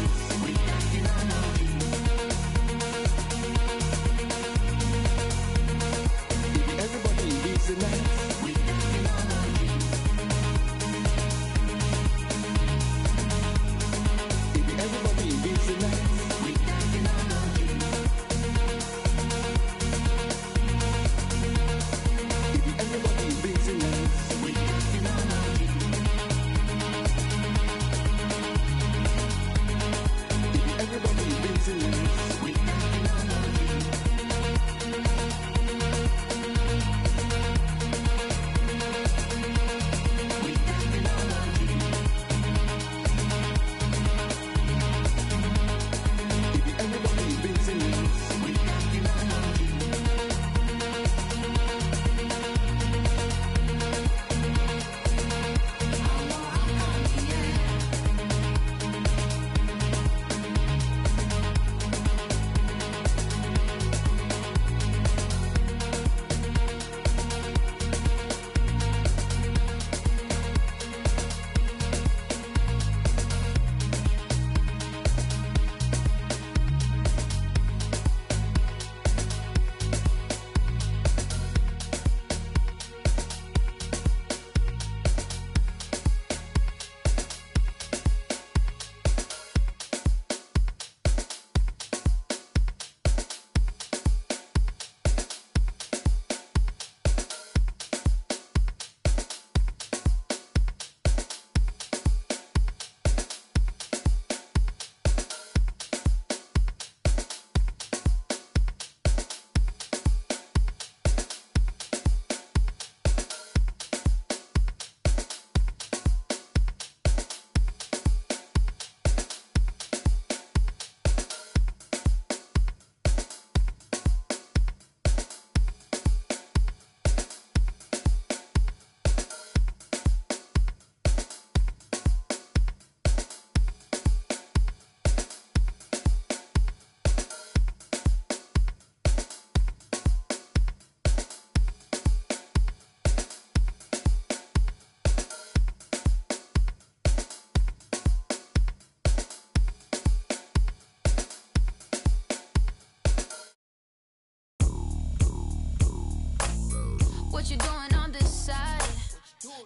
what you doing on this side?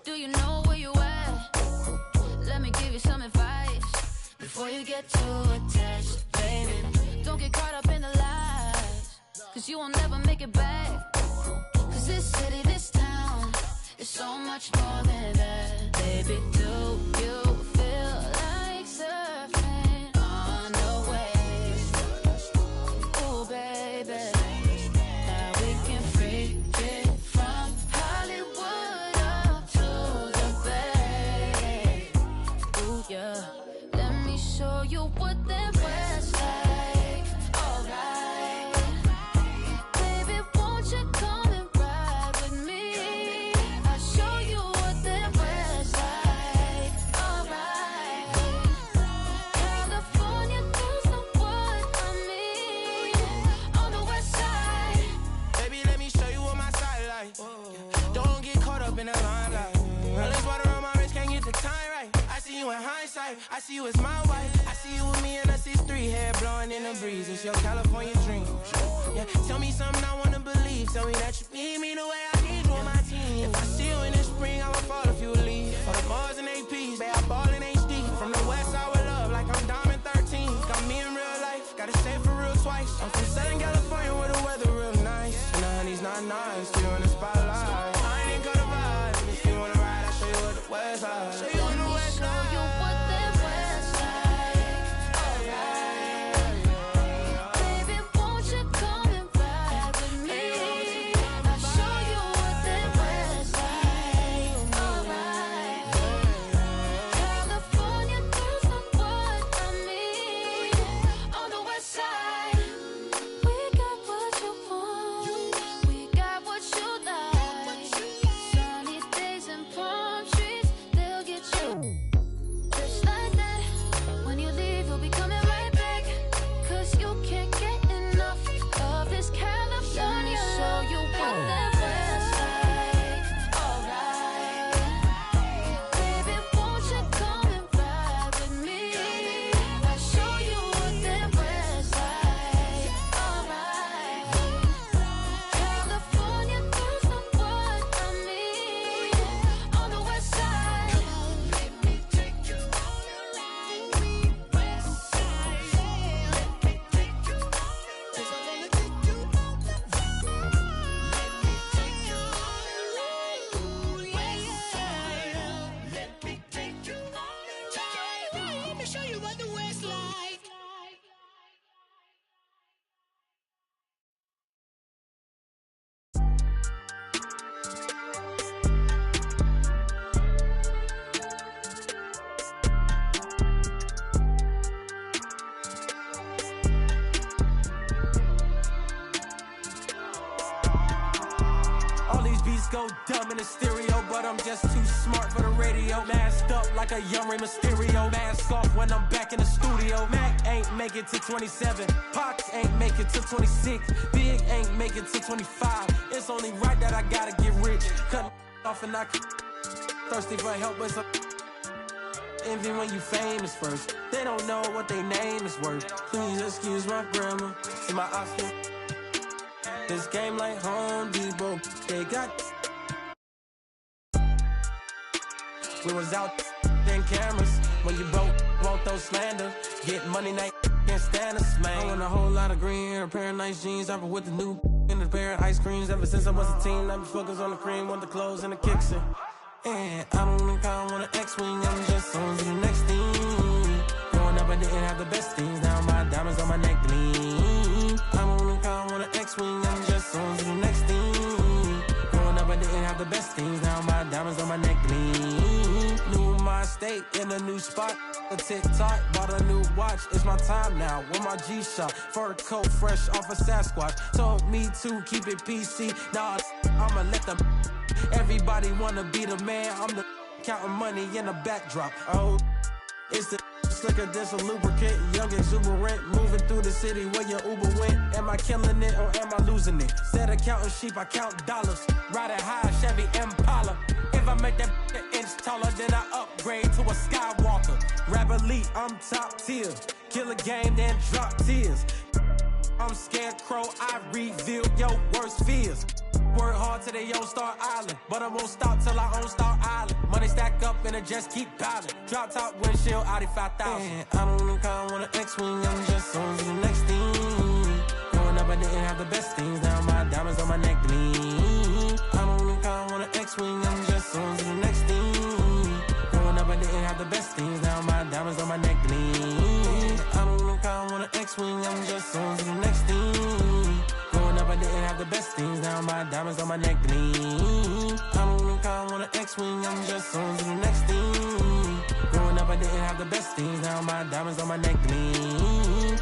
Do you know where you at? Let me give you some advice before you get too attached, baby. Don't get caught up in the lies, cause you will never make it back. Cause this city, this town is so much more than that. Baby, do you feel like surfing on the waves? Ooh, baby, now we can freak it from Hollywood up to the Bay. Ooh, yeah, let me show you what that West like. Alright, baby, won't you come and ride with me? I'll show you what that West like. Alright, California girls know what I mean. On the West side, Baby, let me show you what my side like. Don't get caught up in the limelight. All this water on my wrist, can't get the time right. I see you in hindsight, I see you as my wife. I see you with me and us is three, hair blowing in the breeze. It's your California dream. Yeah, tell me something I wanna believe. Tell me that you need me the way I need you on my team. If I see you in the spring, I will fall if you leave. For the Mars and APs, babe, I ball in HD. From the west side with love, like I'm Diamond 13. Got me in real life, gotta say it for real twice. I'm from Southern California where the weather real nice. And the honey's not nice, you in the spotlight. I ain't gonna ride, if you wanna ride, I'll show you what the west side. Show you what the west show side. you what that West like. Alright, baby, won't you come and ride with me? I'll show you what that West like. Alright, California girls know what I mean. On the West side, we got what you want, we got what you like. Sunny days and palm trees, they'll get you just like that. When you leave, you'll be coming right back, cause you can't get enough of this California. Let me show you what that West like. Alright, baby, won't you come and ride with me? I'll show you what that West like. Alright, California girls know what I mean. On the West side, let me take you on a ride. West side, let me take you on a ride. 'Cause I wanna take you on the road. Let me take you on a ride. West side, let me take you on a ride. Let me show you what the West like. All these beats go dumb in the stereo, but I'm just too smart for the radio. Masked up like a young Rey Mysterio. Mask off when I'm back in the studio. Mac ain't make it to 27. Pac ain't make it to 26. Big ain't make it to 25. It's only right that I gotta get rich. Cut off and I thirsty for help, but some envy when you famous first. They don't know what their name is worth. Please excuse my grammar. See my option. This game like Home Depot. They got. We was out in cameras. When you broke, won't throw slander. Get money, night can't stand us, man. I want a whole lot of green hair, a pair of nice jeans. I've been with the new and a pair of ice creams. Ever since I was a teen, I've been focused on the cream, want the clothes and the kicks. And I don't think I want an X-Wing, I'm just on to the next thing. Growing up, I didn't have the best things. Now my diamonds on my neck gleam. I don't think I want an X-Wing, I'm just on to the next thing. Growing up, I didn't have the best things. Now my diamonds on my neck gleam. New my state in a new spot. A TikTok, bought a new watch. It's my time now. With my G-Shock, fur coat fresh off a Sasquatch. Told me to keep it PC. Nah, I'ma let them. Everybody wanna be the man. I'm the counting money in the backdrop. Oh, it's the slicker than a lubricant. Young exuberant, moving through the city where your Uber went. Am I killing it or am I losing it? Instead of counting sheep, I count dollars. Riding high, Chevy Impala. If I make that an inch taller, then I upgrade to a Skywalker. Rap elite, I'm top tier. Kill a game, then drop tears. I'm Scarecrow, I reveal your worst fears. work hard till they own Star Island. But I won't stop till I own Star Island. Money stack up and it just keep piling. Drop top windshield, Audi 5000. I don't look how I want an X-Wing, I'm just on to the next thing. Growing up I didn't have the best things, now my diamonds on my neck gleam. I don't look how I want an X-Wing, I'm just on to the next thing. Growing up I didn't have the best things, now my diamonds on my neck gleam. I don't look how I want an X-Wing, I'm just on to the next thing. Growing up I didn't have the best things, now my diamonds on my neck gleam. I don't look how I want an X-Wing, I'm just on to the next thing. Growing up I didn't have the best things, now my diamonds on my neck gleam.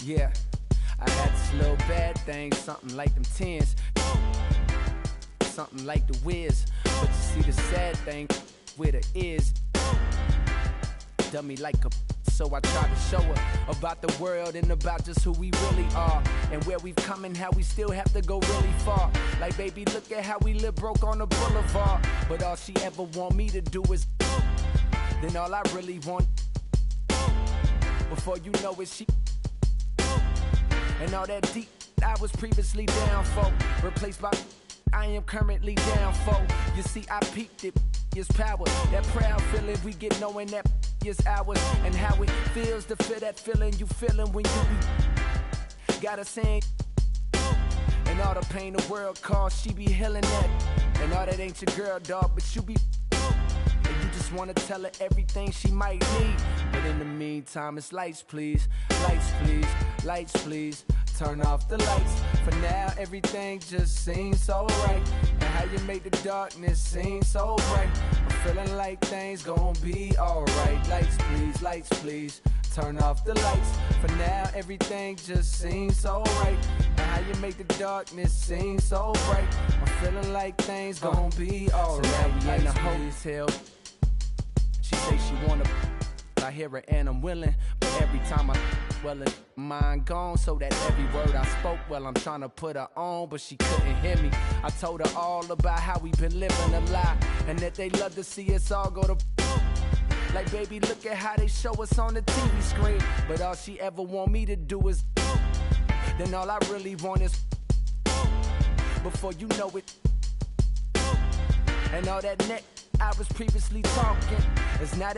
Yeah, I had this little bad thing, something like them 10s, something like the Wiz. But you see the sad thing with her is, dummy like a, so I tried to show her about the world and about just who we really are, and where we've come and how we still have to go really far. Like, baby, look at how we live broke on the boulevard, but all she ever want me to do is, then all I really want, before you know it, she, and all that deep I was previously down for, replaced by I am currently down for. You see, I peaked it, is power. That proud feeling we get knowing that is ours, and how it feels to feel that feeling you feeling when you be gotta sing. And all the pain the world caused, she be healing that. And all that ain't your girl, dog, but you be, and you just wanna tell her everything she might need. But in the meantime, it's lights, please. Lights, please. Lights, please. Turn off the lights. For now, everything just seems so right. And how you make the darkness seem so bright. I'm feeling like things gon' be alright. Lights, please. Lights, please. Turn off the lights. For now, everything just seems so right. And how you make the darkness seem so bright. I'm feeling like things gon' be alright. So now we in the hotel. She say she wanna, I hear her and I'm willing, but every time I, well, mine gone, so that every word I spoke, well, I'm trying to put her on, but she couldn't hear me. I told her all about how we been living a lie, and that they love to see us all go to, like, baby, look at how they show us on the TV screen, but all she ever want me to do is, then all I really want is, before you know it, and all that neck I was previously talking, it's not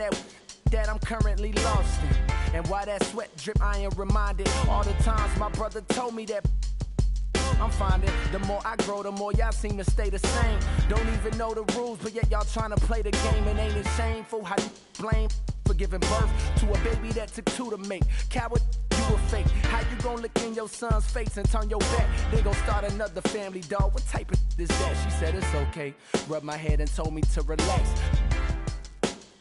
that I'm currently lost in. And why that sweat drip, I am reminded all the times my brother told me that I'm finding the more I grow, the more y'all seem to stay the same. Don't even know the rules, but yet y'all trying to play the game. And ain't it shameful how you blame for giving birth to a baby that took two to make? Coward, you a fake. How you gon' look in your son's face and turn your back, then gon' start another family, dog? What type of is that? She said it's okay, rubbed my head and told me to relax,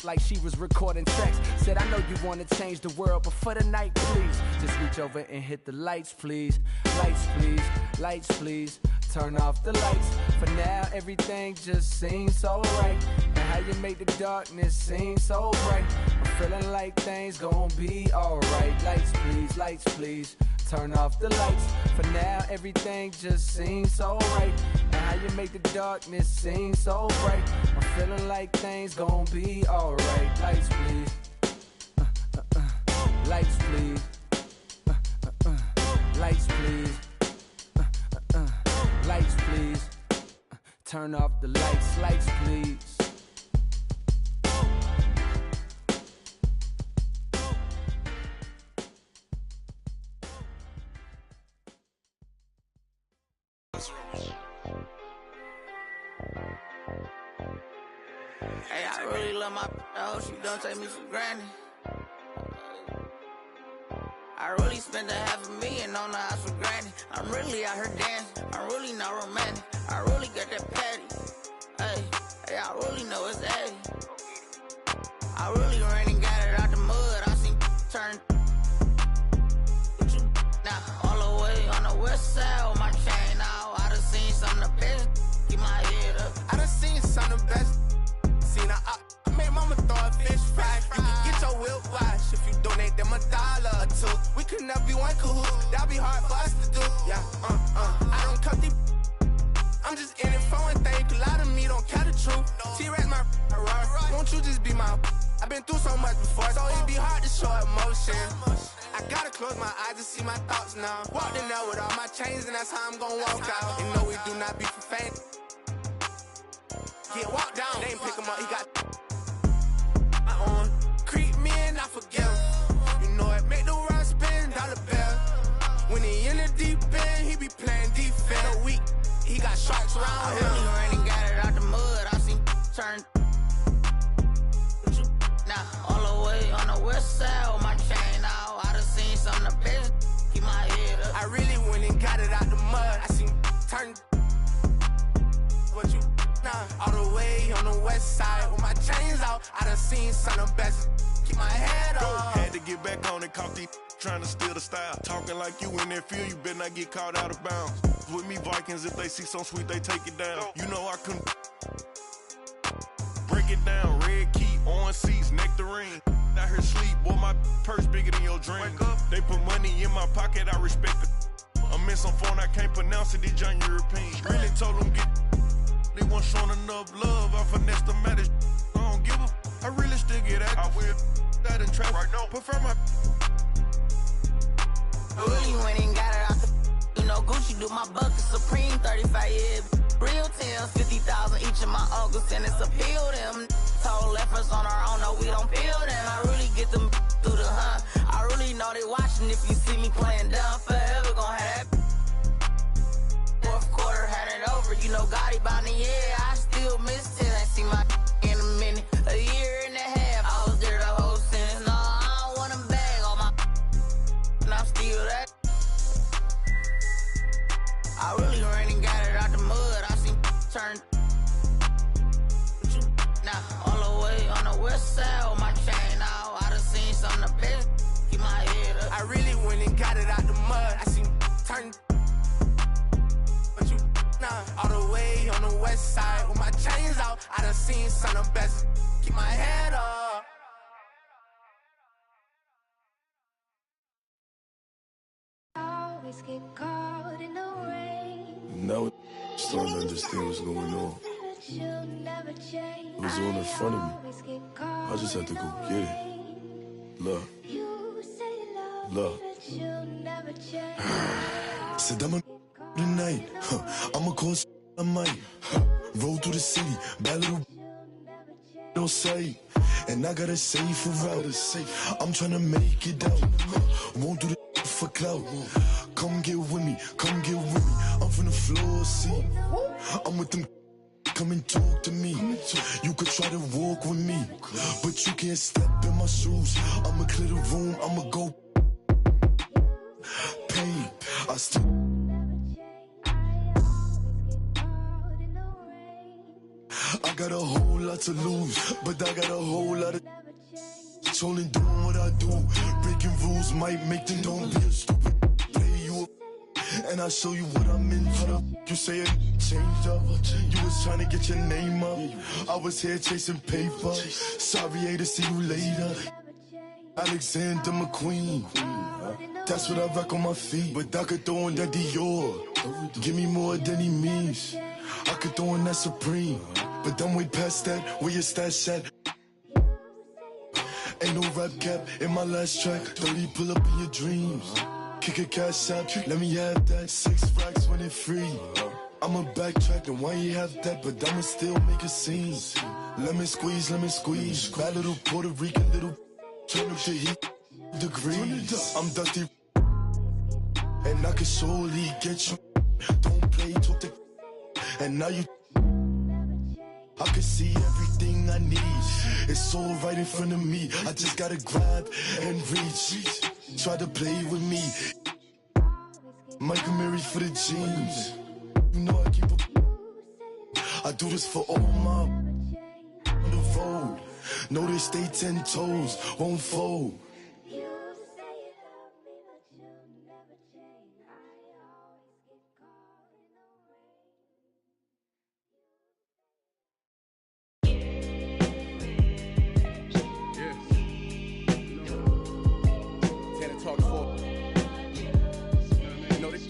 like she was recording tracks. Said, I know you wanna change the world, but for the night, please, just reach over and hit the lights, please. Lights, please. Lights, please. Turn off the lights. For now, everything just seems so right. And how you make the darkness seem so bright. I'm feeling like things gon' be alright. Lights, please. Lights, please. Turn off the lights. For now, everything just seems so right. And how you make the darkness seem so bright. I'm feeling like things gon' be alright. Lights, please. Lights, please. Lights, please. Lights, please. Turn off the lights. Lights, please. Hey, I really love my I hope she don't take me for granted. I really spent $500,000 on the house for granted. I'm really out here dancing, I'm really not romantic. I really got that patty. Hey, I really know it's 80. I really ran and got it out the mud. I seen turn now all the way on the west side with my chain out. I done seen some of the best. Keep my head up. I done seen some of the best. Seen I made mama Alright, won't you just be my? I've been through so much before, so it'd be hard to show emotion. I gotta close my eyes to see my thoughts now. Walked in there with all my chains, and that's how I'm gonna walk out. You know we do not be for fame. Get walked down, they ain't pick him up, he got my on. Creep me and I forgive him. You know it make the world spin, dollar bill. When he in the deep end, he be playing defense. A week, he got sharks around him. I really ran and got it out the mud, I seen turn. Now, all the way on the west side with my chain out. I done seen some of the best, keep my head up. I really went and got it out the mud, I seen turn. What you now? All the way on the west side with my chains out. I done seen some of the best, keep my head up. Had to get back on and caught these trying to steal the style. Talking like you in that field, you better not get caught out of bounds. With me Vikings, if they see something sweet, they take it down. You know I couldn't break it down. Red key, orange seats, nectarine. Out here sleep, boy, my purse bigger than your dream. They put money in my pocket, I respect it. I'm in some phone, I can't pronounce it, these giant Europeans. Really told them get. They weren't showing enough love, I finessed them at it. I don't give a. I really still get active. I will that in traffic. Right now. Prefer my. Really went and got it out the. You know, Gucci do my bucket Supreme 35 years. Real tales, 50,000 each of my uncles, and it's appeal them. Total efforts on our own, no, we don't feel them. I really get them through the hunt. I really know they watching if you see me playing dumb. Forever gon' have that. Fourth quarter, had it over. You know, Gotti bound the year. I still miss it. Ain't seen my in a minute. A year and a half, I was there the whole sentence. No, I don't want them bag on my. And I'm still that. I really ran and got it out the mud. I seen turn. Now, all the way on the west side with my chain out. I done seen some of the best. Keep my head up. I really went and got it out the mud. I seen turn. But you now, all the way on the west side with my chains out. I done seen some of the best. Keep my head up. Always get caught in the rain. Now I'm starting to understand what's going on. It was all in front of me. I just had to go get it. Love. Love. Said I'm a tonight. I'ma cause I might. Roll through the city. Bad little no sight. And I gotta save for route. I'm tryna make it out. Won't do the for clout. Come get with me. Come get with me. I'm from the floor seat. I'm with them. Come and talk to me. You could try to walk with me, but you can't step in my shoes. I'ma clear the room, I'ma go. Pain, I still. I got a whole lot to lose, but I got a whole lot of. Trolling, doing what I do. Breaking rules might make them don't be a stupid. Play you up. And I'll show you what I'm in. How the you say it changed up? You was trying to get your name up. I was here chasing paper. Sorry, hate to see you later. Alexander McQueen. That's what I rock on my feet. But I could throw in that Dior. Give me more than he means. I could throw in that Supreme. But I'm way past that. Where your stash at? Ain't no rap cap in my last track. 30 pull up in your dreams. Kick a cash out, let me have that. 6 racks when it free. I'ma backtrack and why you have that, but I'ma still make a scene. Lemon squeeze, bad little Puerto Rican little. Turn up the heat degrees. I'm dusty, and I can surely get you. Don't play, talk to. And now you. I can see everything I need. It's all right in front of me. I just gotta grab and reach. Try to play with me. Michael Mary for the jeans. You know I keep I do this for all my on the road. Know they stay 10 toes, won't fold.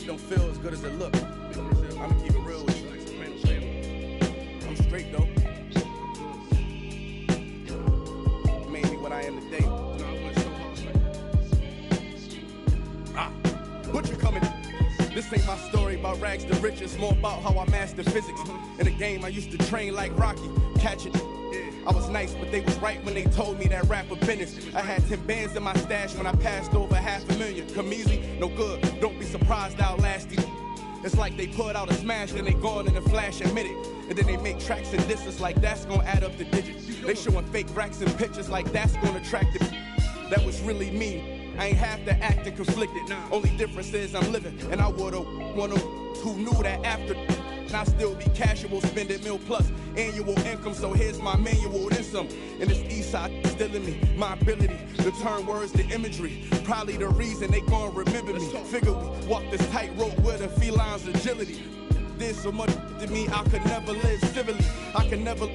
Don't feel as good as it look. I'ma keep it real with you. I'm straight though. rags to riches, more about how I mastered physics. In the game, I used to train like Rocky, catch it. I was nice, but they was right when they told me that rapper business. I had 10 bands in my stash when I passed over $500,000. Come easy, no good, don't be surprised I'll last you. It's like they put out a smash, then they gone in a flash and minute. And then they make tracks and disses like that's gonna add up the digits. They showing fake racks and pictures like that's gonna attract the. That was really me. I ain't have to act and conflicted. Only difference is I'm living, and I would've one of who knew that after. I still be casual, spending $1 million plus annual income. So here's my manual, then some. And this east side still in me, my ability to turn words to imagery. Probably the reason they gon' remember me. Figure we walk this tightrope with a feline's agility. Did so much to me, I could never live civilly. I could never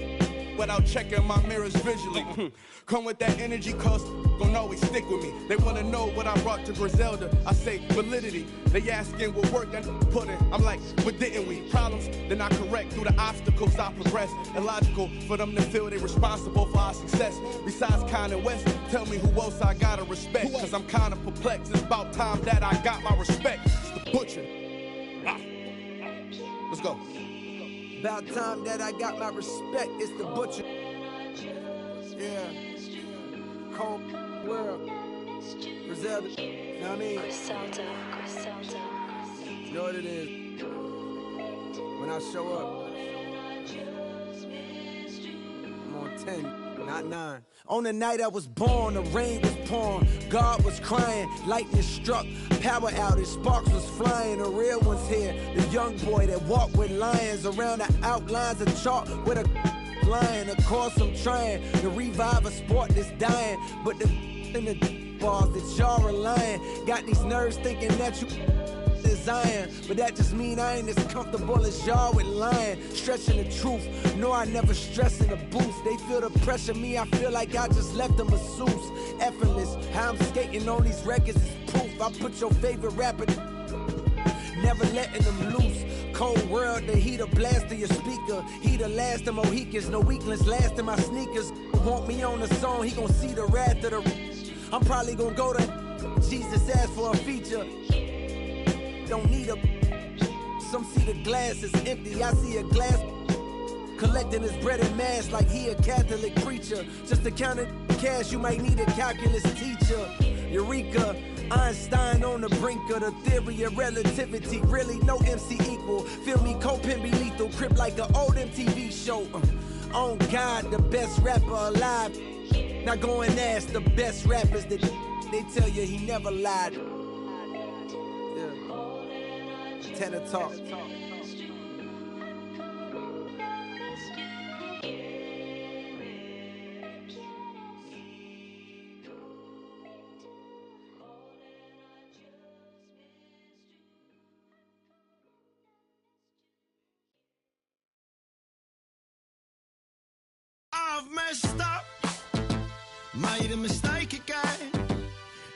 without checking my mirrors visually. Come with that energy, cause gon' always stick with me. They wanna know what I brought to Griselda. I say validity. They asking what work I put in. I'm like, what didn't we? Problems, then I correct through the obstacles I progress. Illogical for them to feel they responsible for our success. Besides Kanye West, tell me who else I gotta respect. Cause I'm kinda perplexed. It's about time that I got my respect. It's the Butcher. Let's go. About time that I got my respect, it's the Butcher. Yeah. Cold world. Griselda. You know what I mean? Griselda. You know what it is? When I show up, I'm on 10, not 9. On the night I was born, the rain was pouring, God was crying, lightning struck, power outage, sparks was flying, the real one's here, the young boy that walked with lions around the outlines of chalk with a lion. Of course I'm trying to revive a sport that's dying, but the in the bars that y'all relying, got these nerves thinking that you Zion, but that just mean I ain't as comfortable as y'all with lying, stretching the truth. No, I never stress in the booth. They feel the pressure, me, I feel like I just left them masseuse. Effortless, how I'm skating on these records is proof. I put your favorite rapper, never letting them loose. Cold world, the heat of blast to your speaker. He the last of Mohicans, no weakness, last in my sneakers. Want me on the song, he gon' see the wrath of the. I'm probably gon' go to Jesus asked for a feature. Don't need a. Some see the glass is empty. I see a glass collecting his bread and mass like he a Catholic preacher. Just to count it cash, you might need a calculus teacher. Eureka, Einstein on the brink of the theory of relativity. Really, no MC equal. Feel me, co-pin be lethal. Crip like an old MTV show. On God, the best rapper alive. Now go and ask the best rappers that they tell you he never lied. Tenor talk. I've messed up, made a mistake again,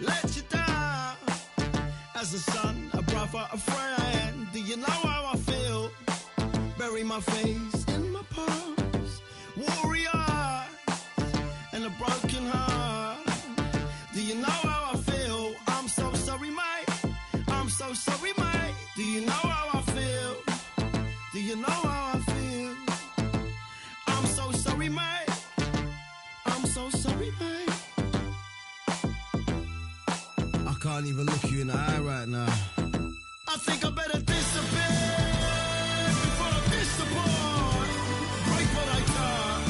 let you down. As a son, a brother, a friend, do you know how I feel? Bury my face in my past, warrior, and a broken heart. Do you know how I feel? I'm so sorry, mate. I'm so sorry, mate. Do you know how I feel? Do you know how I feel? I'm so sorry, mate. I'm so sorry, mate. I can't even look you in the eye right now. I think I better disappear before I disappoint. Break what I touch,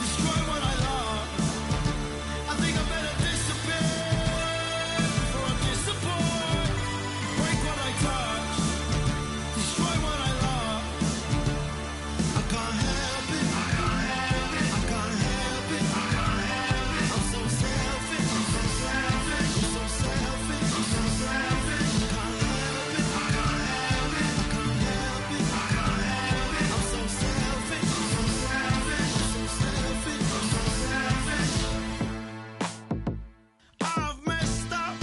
destroy what I love. I think I better disappear before I disappoint. Break what I touch, destroy what I love. I can't help it. I can't help it. I can't help it. I can't help it. I'm so selfish. I'm so selfish. I'm so selfish. I'm so selfish. I can't help it. I can't help it. I can't help it. I can't help it. I'm so selfish. I'm so selfish. I'm so selfish. I'm so selfish. I've messed up.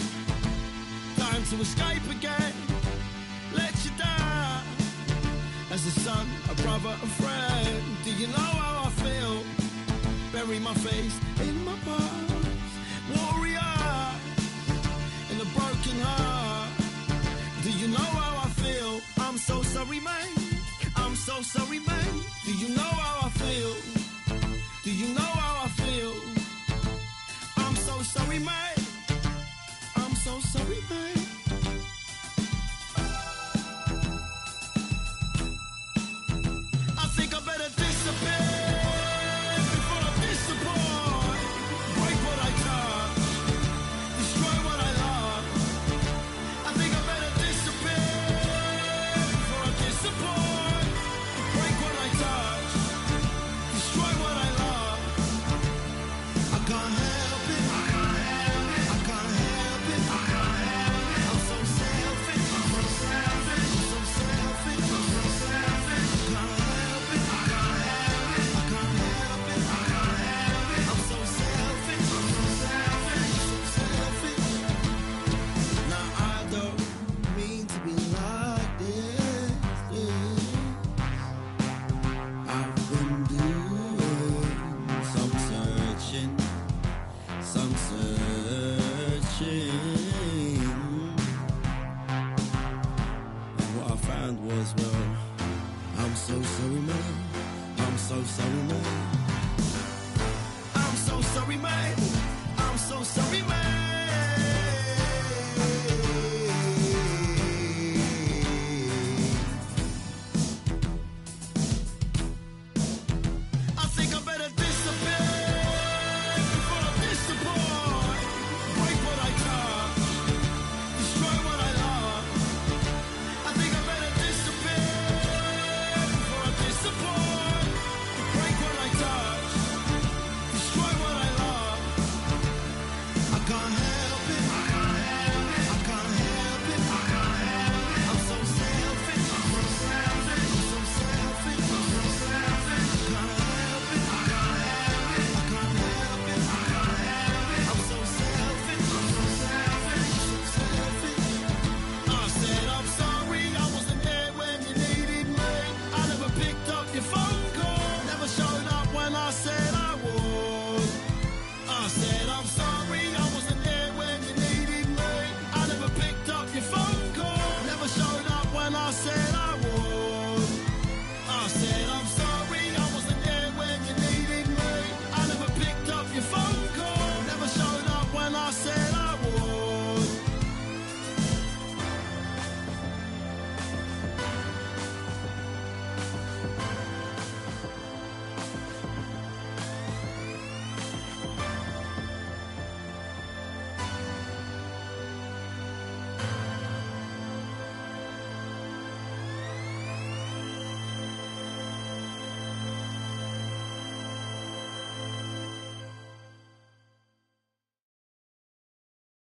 Time to escape again. Let you down. As a son, a brother, a friend. Do you know how I feel? Bury my face in my past. Warrior, in a broken heart. Do you know how I feel? I'm so sorry, man. I'm so sorry, man. Do you know how I feel? Do you know how I feel? I'm so sorry, man. I'm so sorry, man. I think I better disappear before I disappoint. Break what I touch, destroy what I love. I think I better disappear before I disappoint. Break what I touch, destroy what I love. I can't help it. I can't help it. I can't help it. I can't help it. I'm so selfish. I'm so selfish. I'm so selfish. I'm so selfish. I can't help it. I can't help it. I can't help it. I can't help it. I'm so selfish. I'm so selfish. I'm so selfish. Now I don't mean to be like this. I've been doing some searching, some searching. And what I found was, well, I'm so sorry, man. I'm so sorry, man. I'm so sorry, man. I'm so sorry, man. I think I better disappear before I disappoint. Break what I touch, destroy what I love. I think I better disappear before I disappoint. Break what I touch, destroy what I love. I can't help it. I can't help it. I can't help it. I can't help it. I'm so selfish. I'm so selfish. I'm so selfish. I'm so selfish. I can't help it. I can't help it. I can't help it. I can't help it. I'm so selfish. I'm so selfish. I'm so selfish. I said I'm sorry. I wasn't there when you needed me. I never picked up your phone call. Never showed up when I said I would. I said I'm sorry. I wasn't there when you needed me. I never picked up your phone call. Never showed up when I said I would. I said I'm sorry. I wasn't there when you needed me. I never picked up your phone call. Never showed up when I said I would.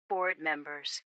Board members.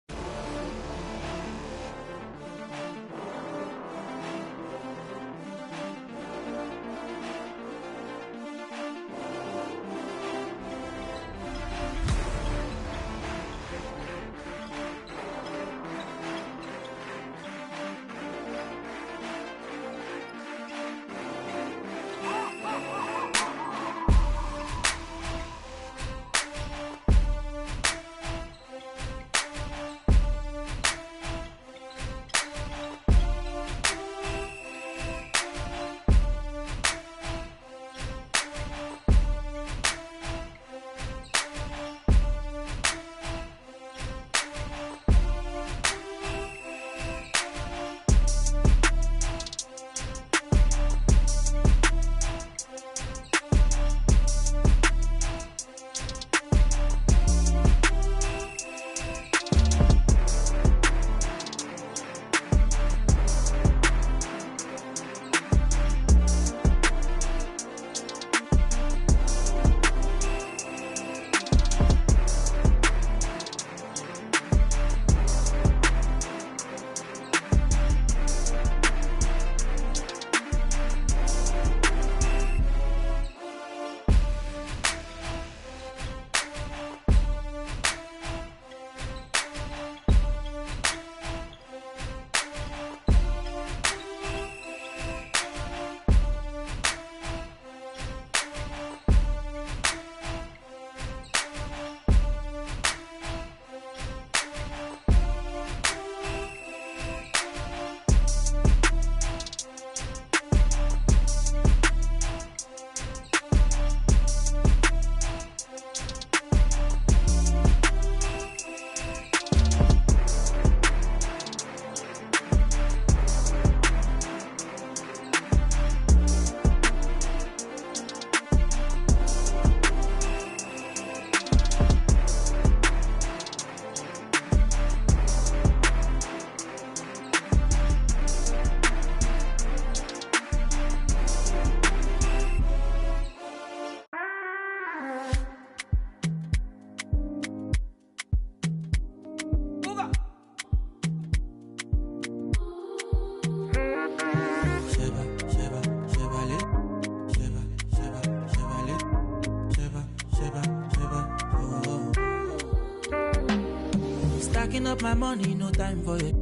Stacking up my money, no time for it.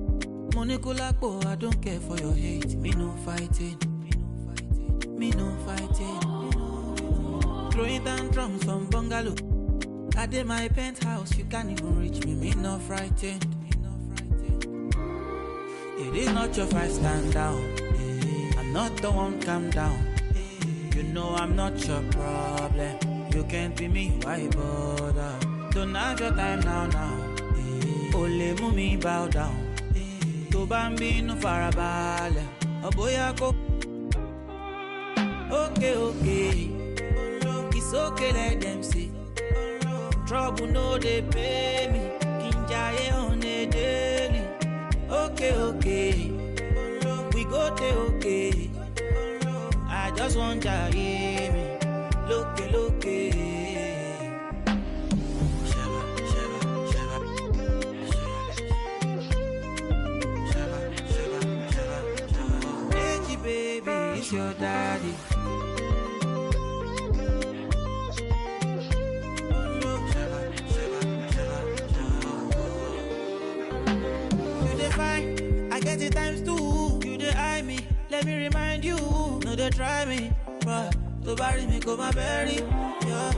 Money kulakbo, I don't care for your hate. Me no fighting. Me no fighting. Throwing down drums from bungalow. I did my penthouse, you can't even reach me. Me no frightened. It is not your fight, stand down. I'm not the one, calm down. You know I'm not your problem. You can't be me, why bother? Don't have your time now. Ole mumi bow down. To bambi no farabale. Oboya go. Okay. It's okay, let them see. Trouble no they pay me. Kinjaye on a daily. Okay. We go te okay. I just want to hear me. Look. Hey, baby, it's your daddy. You define, I get it times two. You dey eye me, let me remind you. No, they try me, but to bury me, go my berry. Yeah,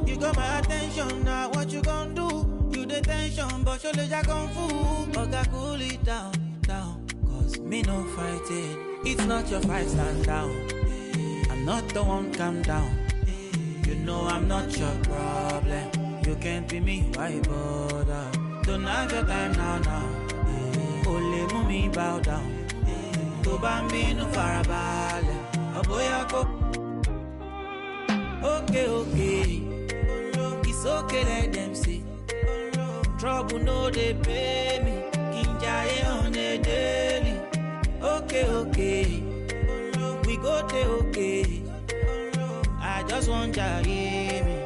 you got my attention now. What you gonna do? You the tension, but your legs are kung fu. Okay, cool it down. Cause me no fighting. It's not your fight, stand down. I'm not the one, calm down. You know I'm not your problem. You can't be me, why bother? Don't have your time now. Ole mumi bow down. To bambi no farabale. Oboya go. Okay. It's okay, let them see. Trouble no they pay me. Kinjaye on a daily. Okay. We go te okay. I just want to hear me.